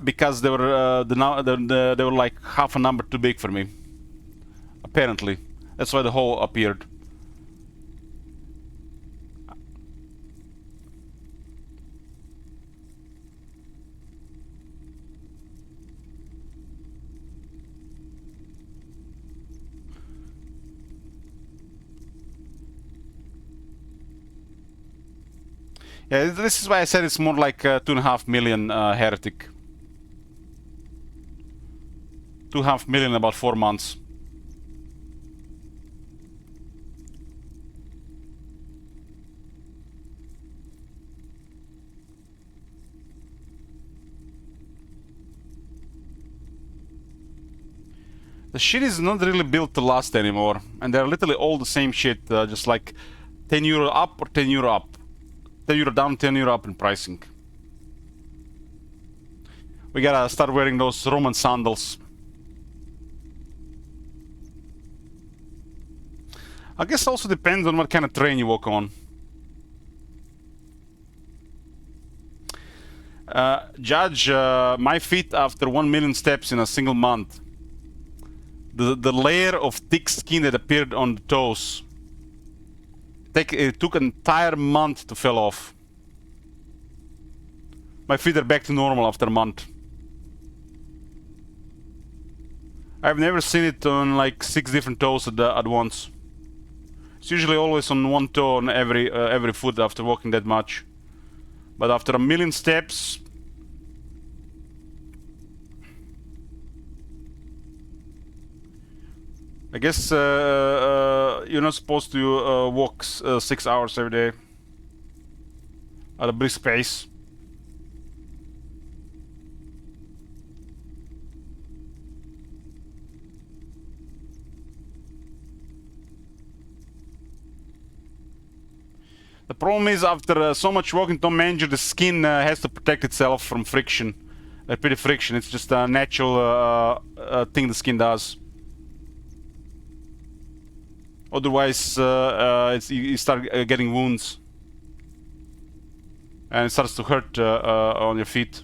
because they were they were like half a number too big for me. Apparently, that's why the hole appeared. Yeah, this is why I said it's more like 2.5 million heretic. 2.5 million in about 4 months. The shit is not really built to last anymore, and they're literally all the same shit, just like 10 euro up or 10 euro up. 10 euro down, 10 euro up in pricing. We gotta start wearing those Roman sandals. I guess also depends on what kind of terrain you walk on. Judge my feet after 1 million steps in a single month. The layer of thick skin that appeared on the toes. It took an entire month to fall off. My feet are back to normal after a month. I've never seen it on like 6 different toes at once. It's usually always on one toe on every foot after walking that much. But after 1 million steps, I guess you're not supposed to walk 6 hours every day at a brisk pace. The problem is after so much walking Tom Manger, the skin has to protect itself from friction. Repeated friction, it's just a natural thing the skin does. Otherwise, you start getting wounds. And it starts to hurt on your feet.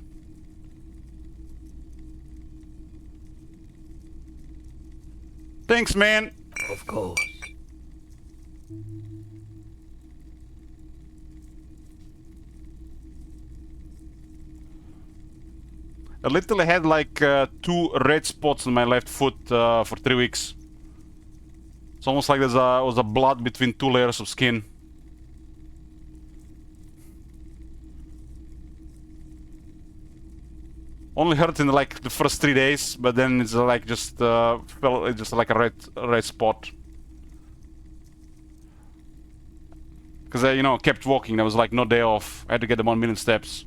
Thanks, man! Of course. I literally had like 2 red spots on my left foot for 3 weeks. It's almost like there was a blood between 2 layers of skin. Only hurt in like the first 3 days, but then it's like just felt just like a red spot. Because I, you know, kept walking. There was like no day off. I had to get the 1 million steps.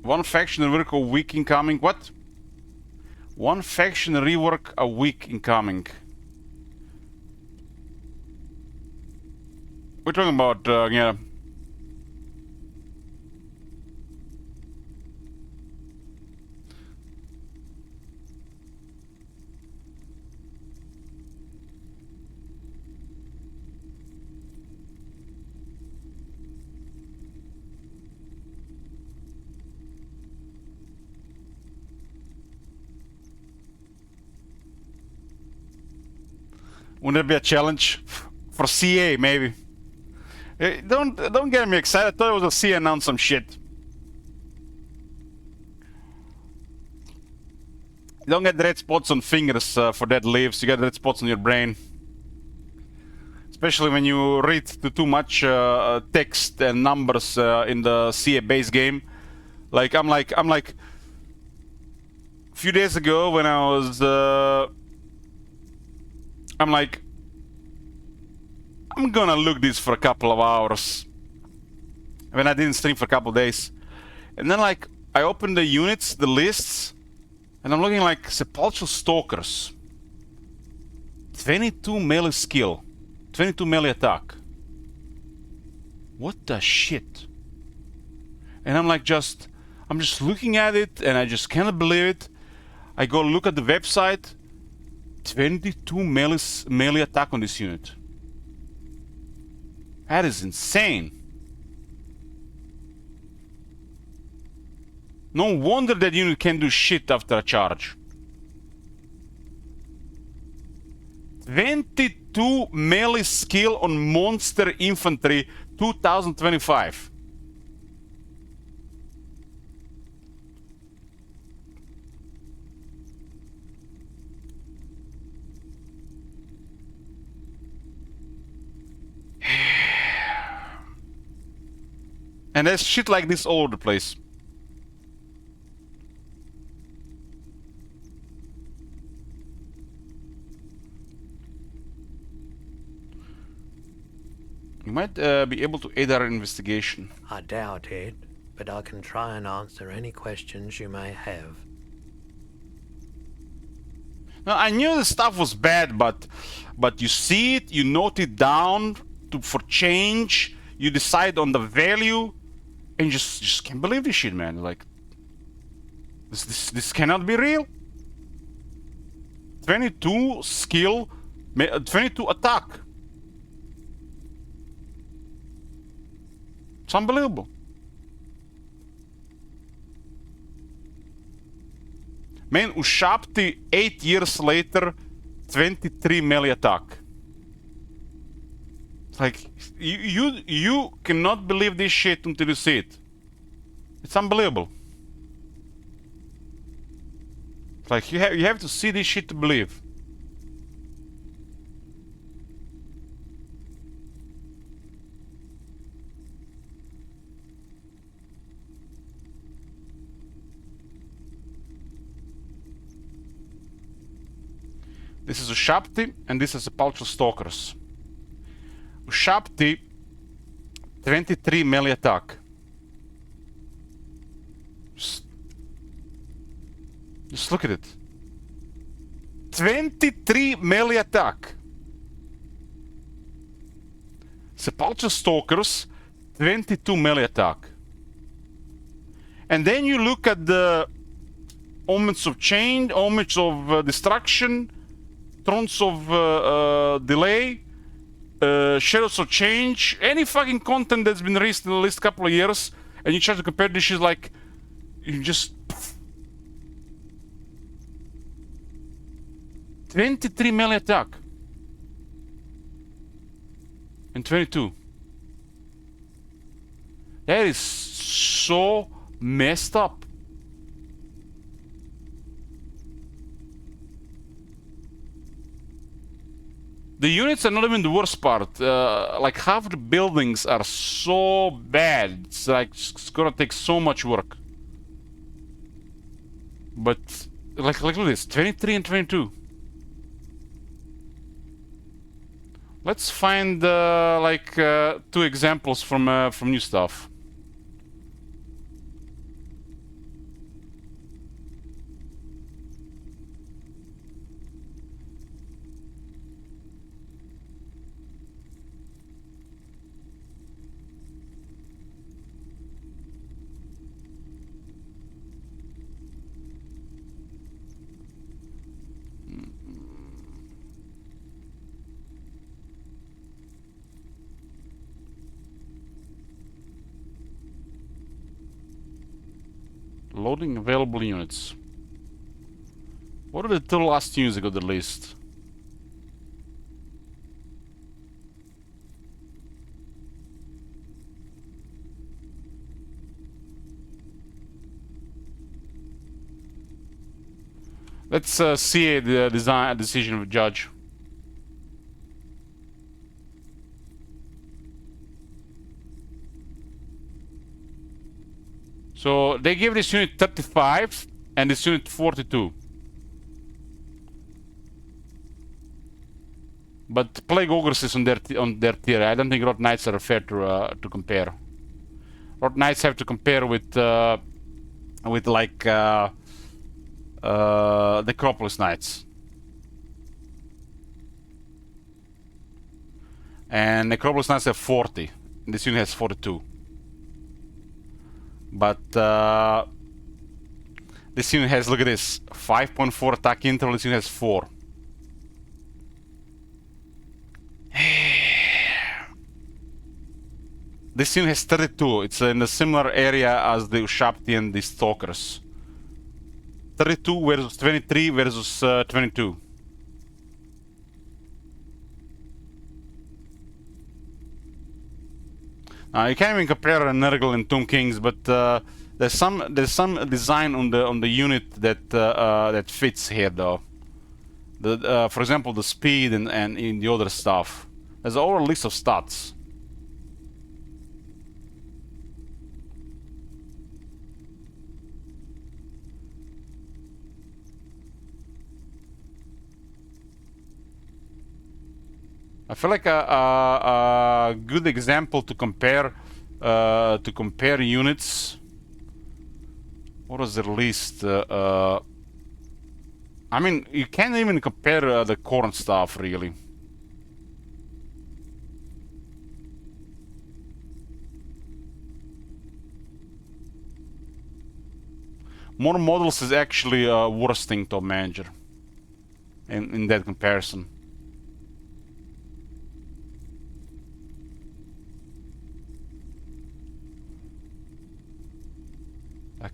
One faction rework a week incoming. What? One faction rework a week incoming. We're talking about, yeah. Wouldn't that be a challenge for CA? Maybe. Don't get me excited. I thought it was a CA announced some shit. You don't get red spots on fingers for dead leaves. You get red spots on your brain. Especially when you read too much text and numbers in the CA base game. Like I'm like a few days ago when I was I'm like, I'm gonna look this for a couple of hours. When I didn't stream for a couple of days. And then like, I opened the units, the lists, and I'm looking like Sepulchral Stalkers. 22 melee skill. 22 melee attack. What the shit? And I'm like I'm just looking at it and I just cannot believe it. I go look at the website. 22 melee attack on this unit. That is insane. No wonder that unit can do shit after a charge. 22 melee skill on monster infantry 2025. And there's shit like this all over the place. You might be able to aid our investigation. I doubt it, but I can try and answer any questions you may have. Now, I knew the stuff was bad, but you see it, you note it down for change, you decide on the value, and you just can't believe this shit, man. Like, this cannot be real. 22 skill, 22 attack. It's unbelievable. Man, Ushapti 8 years later, 23 melee attack. It's like, you cannot believe this shit until you see it. It's unbelievable. It's like, you have to see this shit to believe. This is Ushapti, and this is a Paltro Stalkers. Ushapti, 23 melee attack. Just look at it. 23 melee attack. Sepulchre Stalkers, 22 melee attack. And then you look at the Omens of Change, Omens of Destruction, Thrones of Delay, Shadows of Change, any fucking content that's been released in the last couple of years, and you try to compare this shit, like, you just... 23 melee attack. And 22. That is so messed up. The units are not even the worst part. Like, half the buildings are so bad. It's like, it's gonna take so much work. But, like look at this, 23 and 22. Let's find, like, 2 examples from new stuff. Loading available units. What are the 2 last units that got the list? Let's see the decision of the judge. So they gave this unit 35 and this unit 42. But Plague Ogres is on their tier. I don't think Rot Knights are fair to compare. Rot Knights have to compare with like Necropolis Knights. And Necropolis Knights have 40. And this unit has 42. But this unit has, look at this, 5.4 attack interval, this unit has 4. This unit has 32. It's in a similar area as the Ushabti and the Stalkers. 32 versus 23 versus 22. You can't even compare Nurgle and Tomb Kings, but there's some design on the unit that that fits here though. For example, the speed and in the other stuff. There's all a list of stats. I feel like a good example to compare units. What was the list? I mean, you can't even compare the corn stuff really. More models is actually a worse thing to manage in that comparison.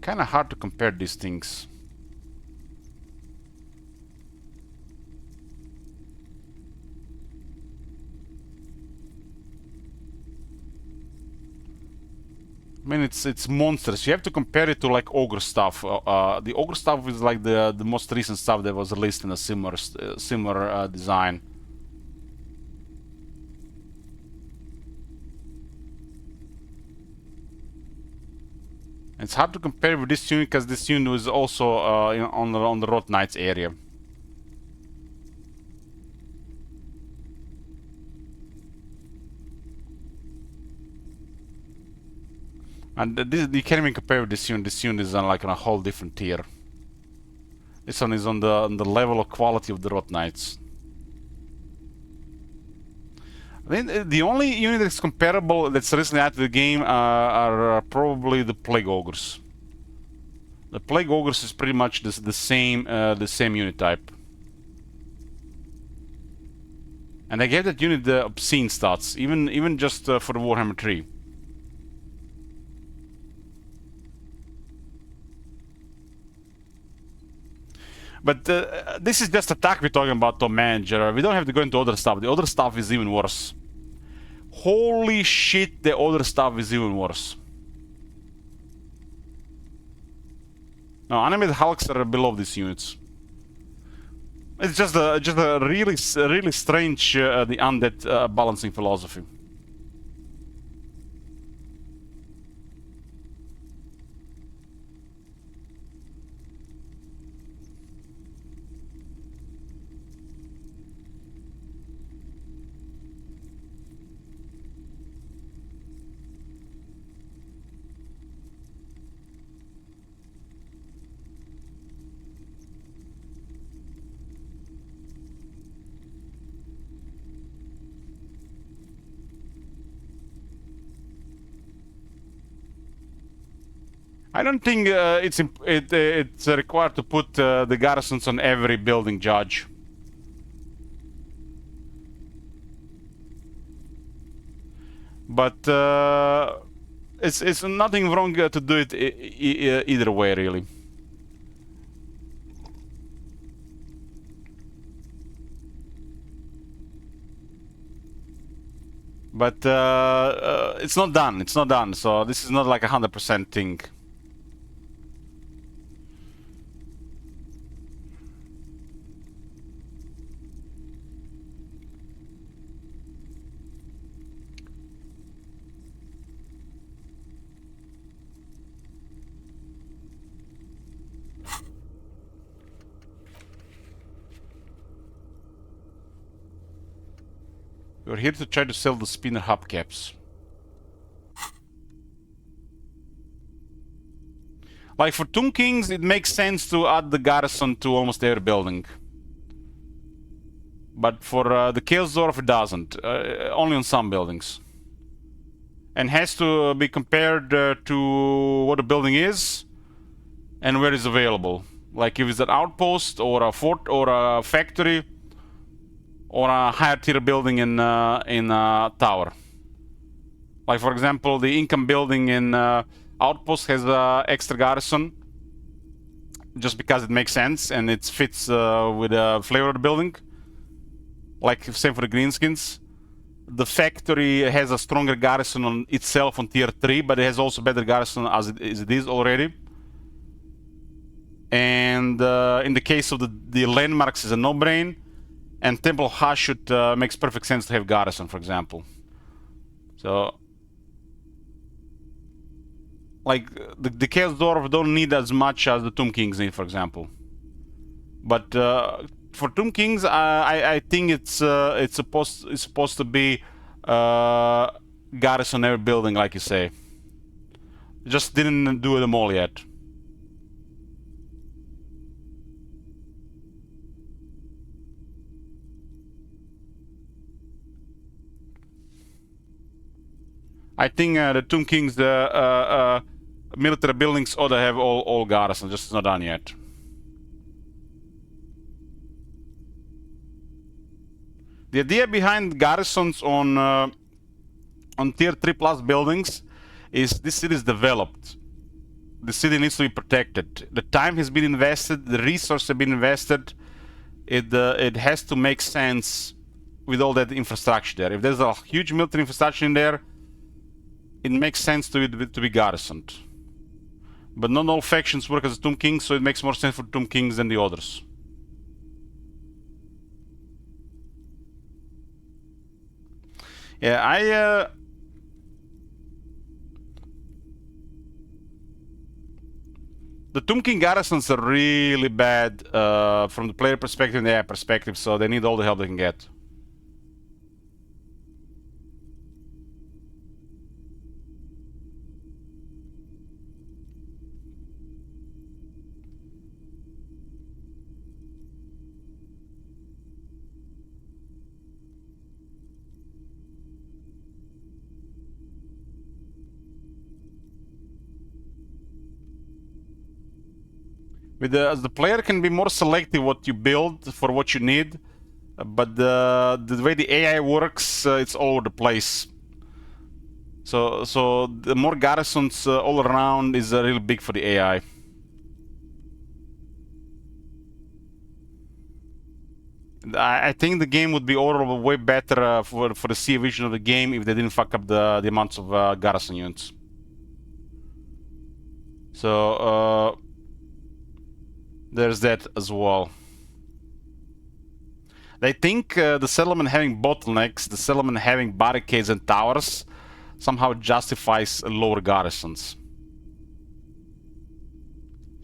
Kind of hard to compare these things. I mean, it's monsters. You have to compare it to like ogre stuff. The ogre stuff is like the most recent stuff that was released in a similar design. It's hard to compare with this unit because this unit was also on the Rot Knights area. And this, you can't even compare with this unit. This unit is on like on a whole different tier. This one is on the level of quality of the Rot Knights. I think the only unit that's comparable that's recently added to the game are probably the Plague Ogres. The Plague Ogres is pretty much the same unit type. And I gave that unit the obscene stats, even just for the Warhammer 3. But this is just attack we're talking about to manage. We don't have to go into other stuff. The other stuff is even worse. Holy shit, the other stuff is even worse. No, animated hulks are below these units. It's just a really strange the undead balancing philosophy. I don't think it's required to put the garrisons on every building, Judge. But it's nothing wrong to do it either way, really. But it's not done. It's not done. So this is not like 100% thing. We're here to try to sell the spinner hubcaps. Like for Tomb Kings, it makes sense to add the garrison to almost every building. But for the Chaos Dwarf, it doesn't. Only on some buildings. And has to be compared to what the building is and where it's available. Like if it's an outpost or a fort or a factory or a higher tier building in a tower. Like, for example, the income building in Outpost has extra garrison, just because it makes sense and it fits with the flavor of the building. Like, same for the greenskins. The factory has a stronger garrison on itself on tier 3, but it has also better garrison as it is already. And in the case of the landmarks is a no-brain, and Temple of Hashut makes perfect sense to have garrison, for example. So, like, the Chaos Dwarf don't need as much as the Tomb Kings need, for example. But for Tomb Kings, I think it's supposed to be garrison every building, like you say. Just didn't do them all yet. I think the Tomb Kings, the military buildings ought to have all garrison, just not done yet. The idea behind garrisons on tier 3+ buildings is this city is developed. The city needs to be protected. The time has been invested, the resources have been invested. It has to make sense with all that infrastructure there. If there's a huge military infrastructure in there, it makes sense to be garrisoned. But not all factions work as Tomb Kings, so it makes more sense for Tomb Kings than the others. Yeah, the Tomb King garrisons are really bad from the player perspective and the AI perspective, so they need all the help they can get. As the player can be more selective what you build for what you need, but the way the AI works, it's all over the place. So the more garrisons all around is really big for the AI. I think the game would be overall way better for the CA vision of the game if they didn't fuck up the amounts of garrison units. So there's that as well. They think the settlement having bottlenecks, the settlement having barricades and towers, somehow justifies lower garrisons.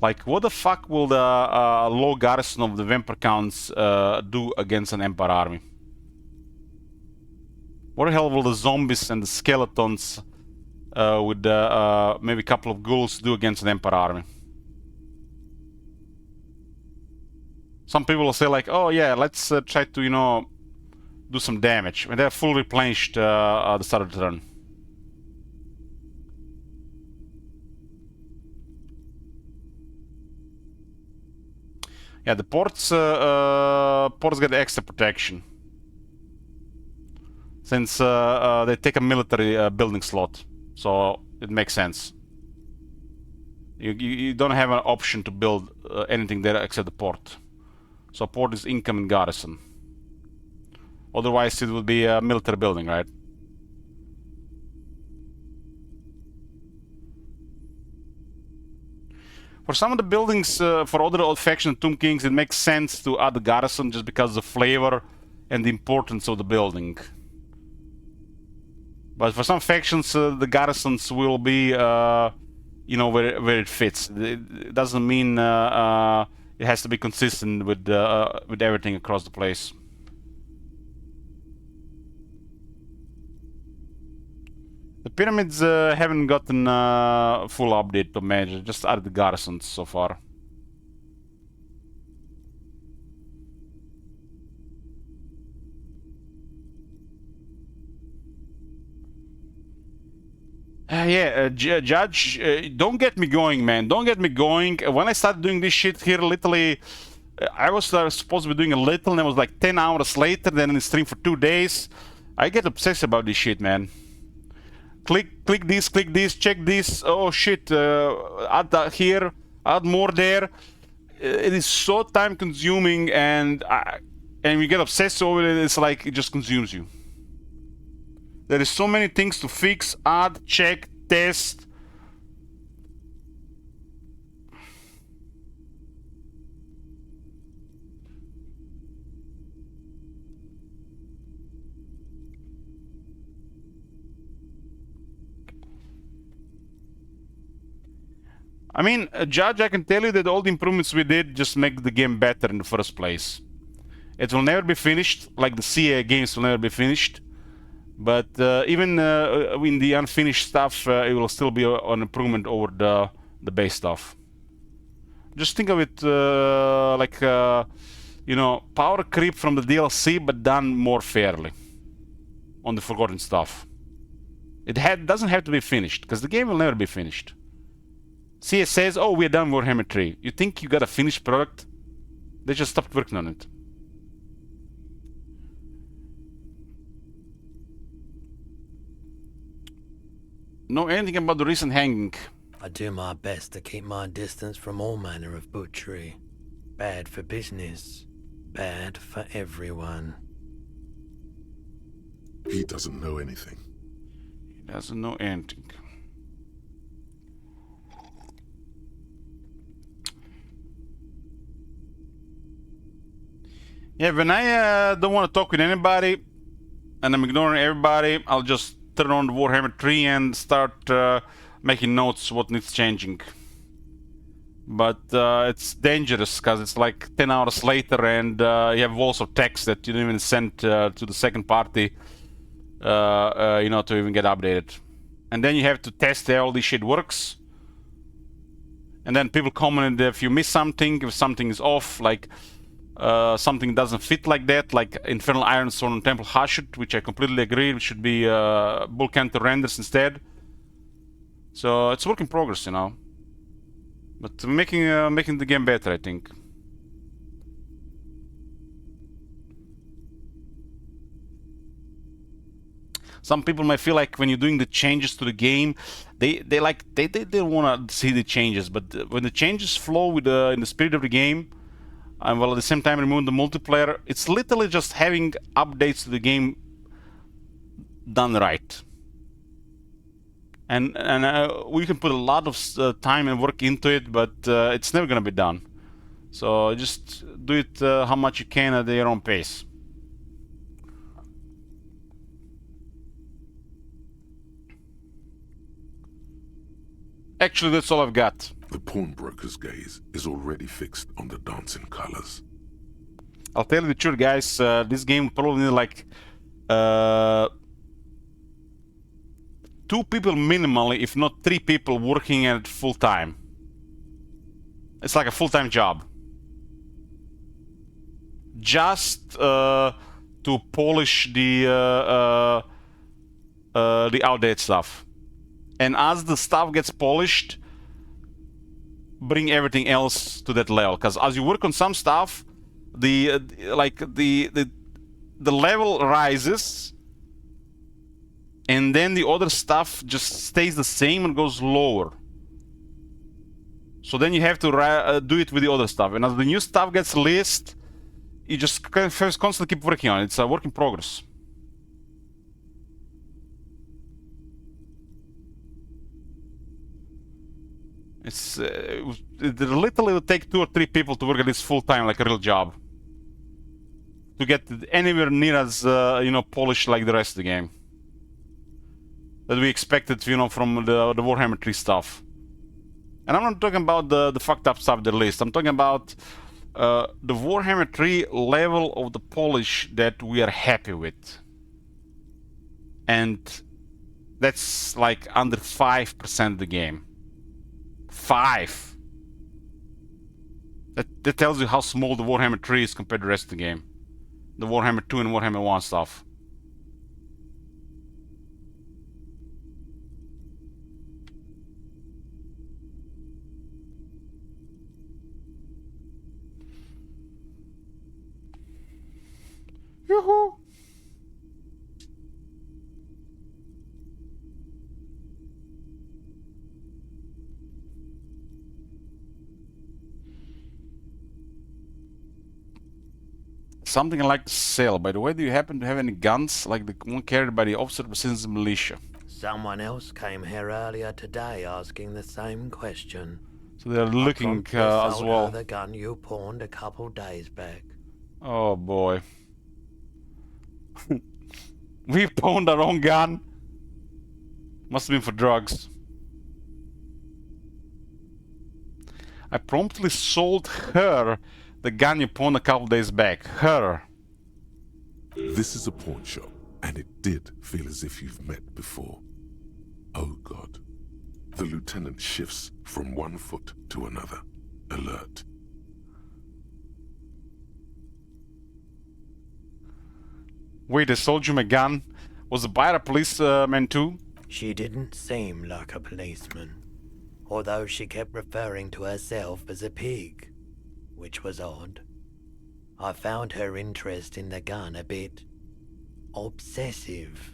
Like, what the fuck will the low garrison of the vampire counts do against an Empire army? What the hell will the zombies and the skeletons with maybe a couple of ghouls do against an Empire army? Some people will say like, oh yeah, let's try to, you know, do some damage. When they're full replenished at the start of the turn. Yeah, the ports get extra protection. Since they take a military building slot. So it makes sense. You don't have an option to build anything there except the port. So port is income and garrison. Otherwise it would be a military building, right? For some of the buildings, for other old faction Tomb Kings, it makes sense to add the garrison just because of the flavor and the importance of the building. But for some factions, the garrisons will be, you know, where it fits. It doesn't mean it has to be consistent with everything across the place. The pyramids haven't gotten full update to manage, just added the garrisons so far. Judge, don't get me going, man. Don't get me going. When I started doing this shit here, literally, I was supposed to be doing a little, and it was like 10 hours later, then in the stream for 2 days. I get obsessed about this shit, man. click this, check this. Oh shit, add that here, add more there. It is so time consuming, and you get obsessed over it. It's like it just consumes you. There is so many things to fix, add, check, test. I mean, Judge, I can tell you that all the improvements we did just make the game better in the first place. It will never be finished, like the CA games will never be finished. But even in the unfinished stuff, it will still be an improvement over the base stuff. Just think of it like, you know, power creep from the DLC, but done more fairly on the forgotten stuff. It doesn't have to be finished, because the game will never be finished. CS says, oh, we're done with Warhammer 3. You think you got a finished product? They just stopped working on it. Know anything about the recent hanging? I do my best to keep my distance from all manner of butchery. Bad for business. Bad for everyone. He doesn't know anything. He doesn't know anything. Yeah, when I don't want to talk with anybody and I'm ignoring everybody, I'll just turn on the Warhammer 3 and start making notes what needs changing. But it's dangerous because it's like 10 hours later and you have walls of text that you didn't even send to the second party, you know, to even get updated. And then you have to test how all this shit works. And then people comment if you miss something, if something is off, like something doesn't fit like that, like Infernal Iron Sword and Temple Hashut, which I completely agree, it should be Bull Canter renders instead. So it's work in progress, you know. But making the game better, I think. Some people might feel like when you're doing the changes to the game, they don't want to see the changes. But when the changes flow with in the spirit of the game, and while at the same time removing the multiplayer, it's literally just having updates to the game done right. And we can put a lot of time and work into it, but it's never gonna be done. So just do it how much you can at your own pace. Actually, that's all I've got. The pawnbroker's gaze is already fixed on the dancing colors. I'll tell you the truth, guys. This game probably need like 2 people minimally, if not 3 people working at it full time. It's like a full-time job. Just to polish the outdated stuff. And as the stuff gets polished, bring everything else to that level. Because as you work on some stuff, the level rises, and then the other stuff just stays the same and goes lower. So then you have to do it with the other stuff. And as the new stuff gets list, you just constantly keep working on it. It's a work in progress. It literally will take 2 or 3 people to work at this full time, like a real job, to get anywhere near as you know, polished like the rest of the game that we expected, you know, from the Warhammer 3 stuff. And I'm not talking about the fucked up stuff, the list. I'm talking about the Warhammer 3 level of the polish that we are happy with, and that's like under 5% of the game. 5. That tells you how small the Warhammer 3 is compared to the rest of the game. The Warhammer 2 and Warhammer 1 stuff. Yoo-hoo! Something I like to sell. By the way, do you happen to have any guns like the one carried by the officer of Citizens Militia? Someone else came here earlier today asking the same question. So they're looking I as sold well. her the gun you pawned a couple days back. Oh boy. We pawned our own gun. Must have been for drugs. I promptly sold her the gun you pawned a couple days back. Her. This is a pawn shop, and it did feel as if you've met before. Oh God. The lieutenant shifts from one foot to another. Alert. Wait, I sold you my gun? Was the buyer a policeman too? She didn't seem like a policeman, although she kept referring to herself as a pig, which was odd. I found her interest in the gun a bit obsessive,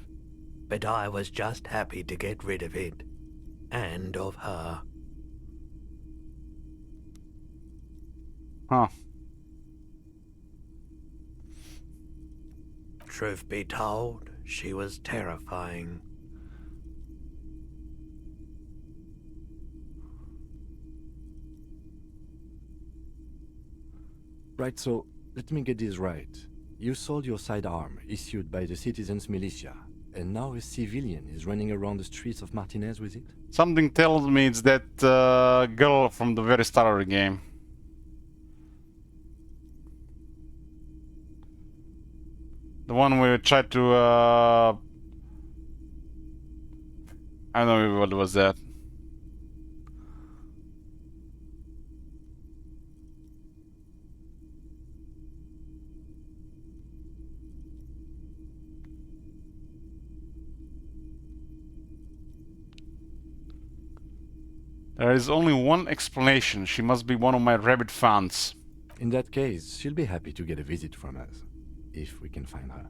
but I was just happy to get rid of it, and of her. Huh. Truth be told, she was terrifying. Right, so let me get this right. You sold your sidearm, issued by the Citizens Militia, and now a civilian is running around the streets of Martinez with it? Something tells me it's that girl from the very start of the game. The one we tried to I don't know what was that. There is only one explanation. She must be one of my rabbit fans. In that case, she'll be happy to get a visit from us, if we can find her.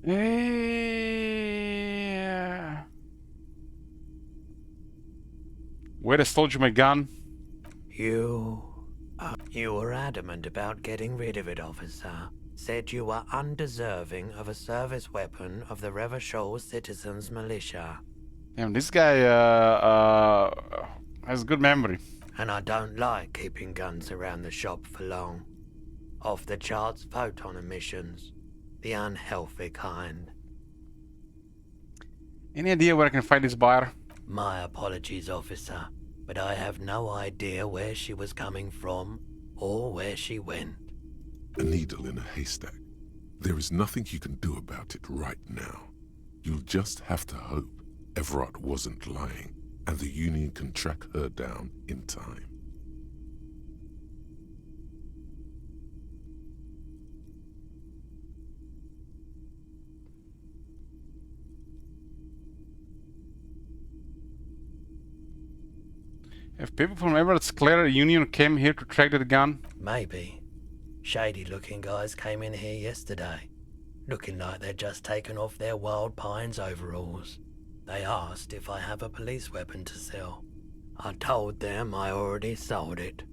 Yeah. Wait, I stole you my gun. You were adamant about getting rid of it, officer. Said you were undeserving of a service weapon of the Revachol Citizens Militia. Damn, this guy has good memory. And I don't like keeping guns around the shop for long. Off the charts photon emissions. The unhealthy kind. Any idea where I can find this buyer? My apologies, officer, but I have no idea where she was coming from or where she went. A needle in a haystack. There is nothing you can do about it right now. You'll just have to hope Everard wasn't lying and the Union can track her down in time. If people from Everett's Clear Union came here to track the gun? Maybe. Shady looking guys came in here yesterday, looking like they'd just taken off their Wild Pines overalls. They asked if I have a police weapon to sell. I told them I already sold it.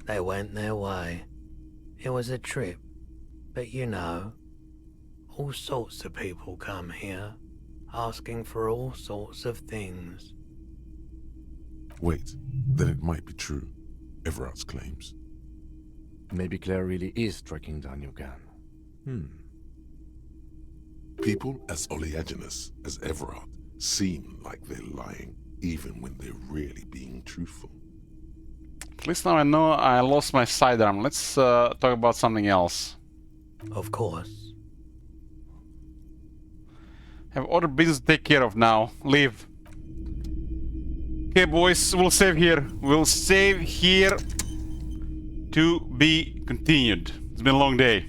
They went their way. It was a trip, but you know, all sorts of people come here, asking for all sorts of things. Wait, then it might be true. Everard's claims. Maybe Claire really is tracking down your gun. People as oleaginous as Everard seem like they're lying, even when they're really being truthful. At least now I know I lost my sidearm. Let's talk about something else. Of course. Have other business to take care of now. Leave. Okay, boys, we'll save here. We'll save here to be continued. It's been a long day.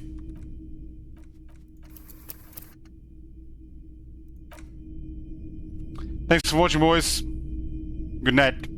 Thanks for watching, boys. Good night.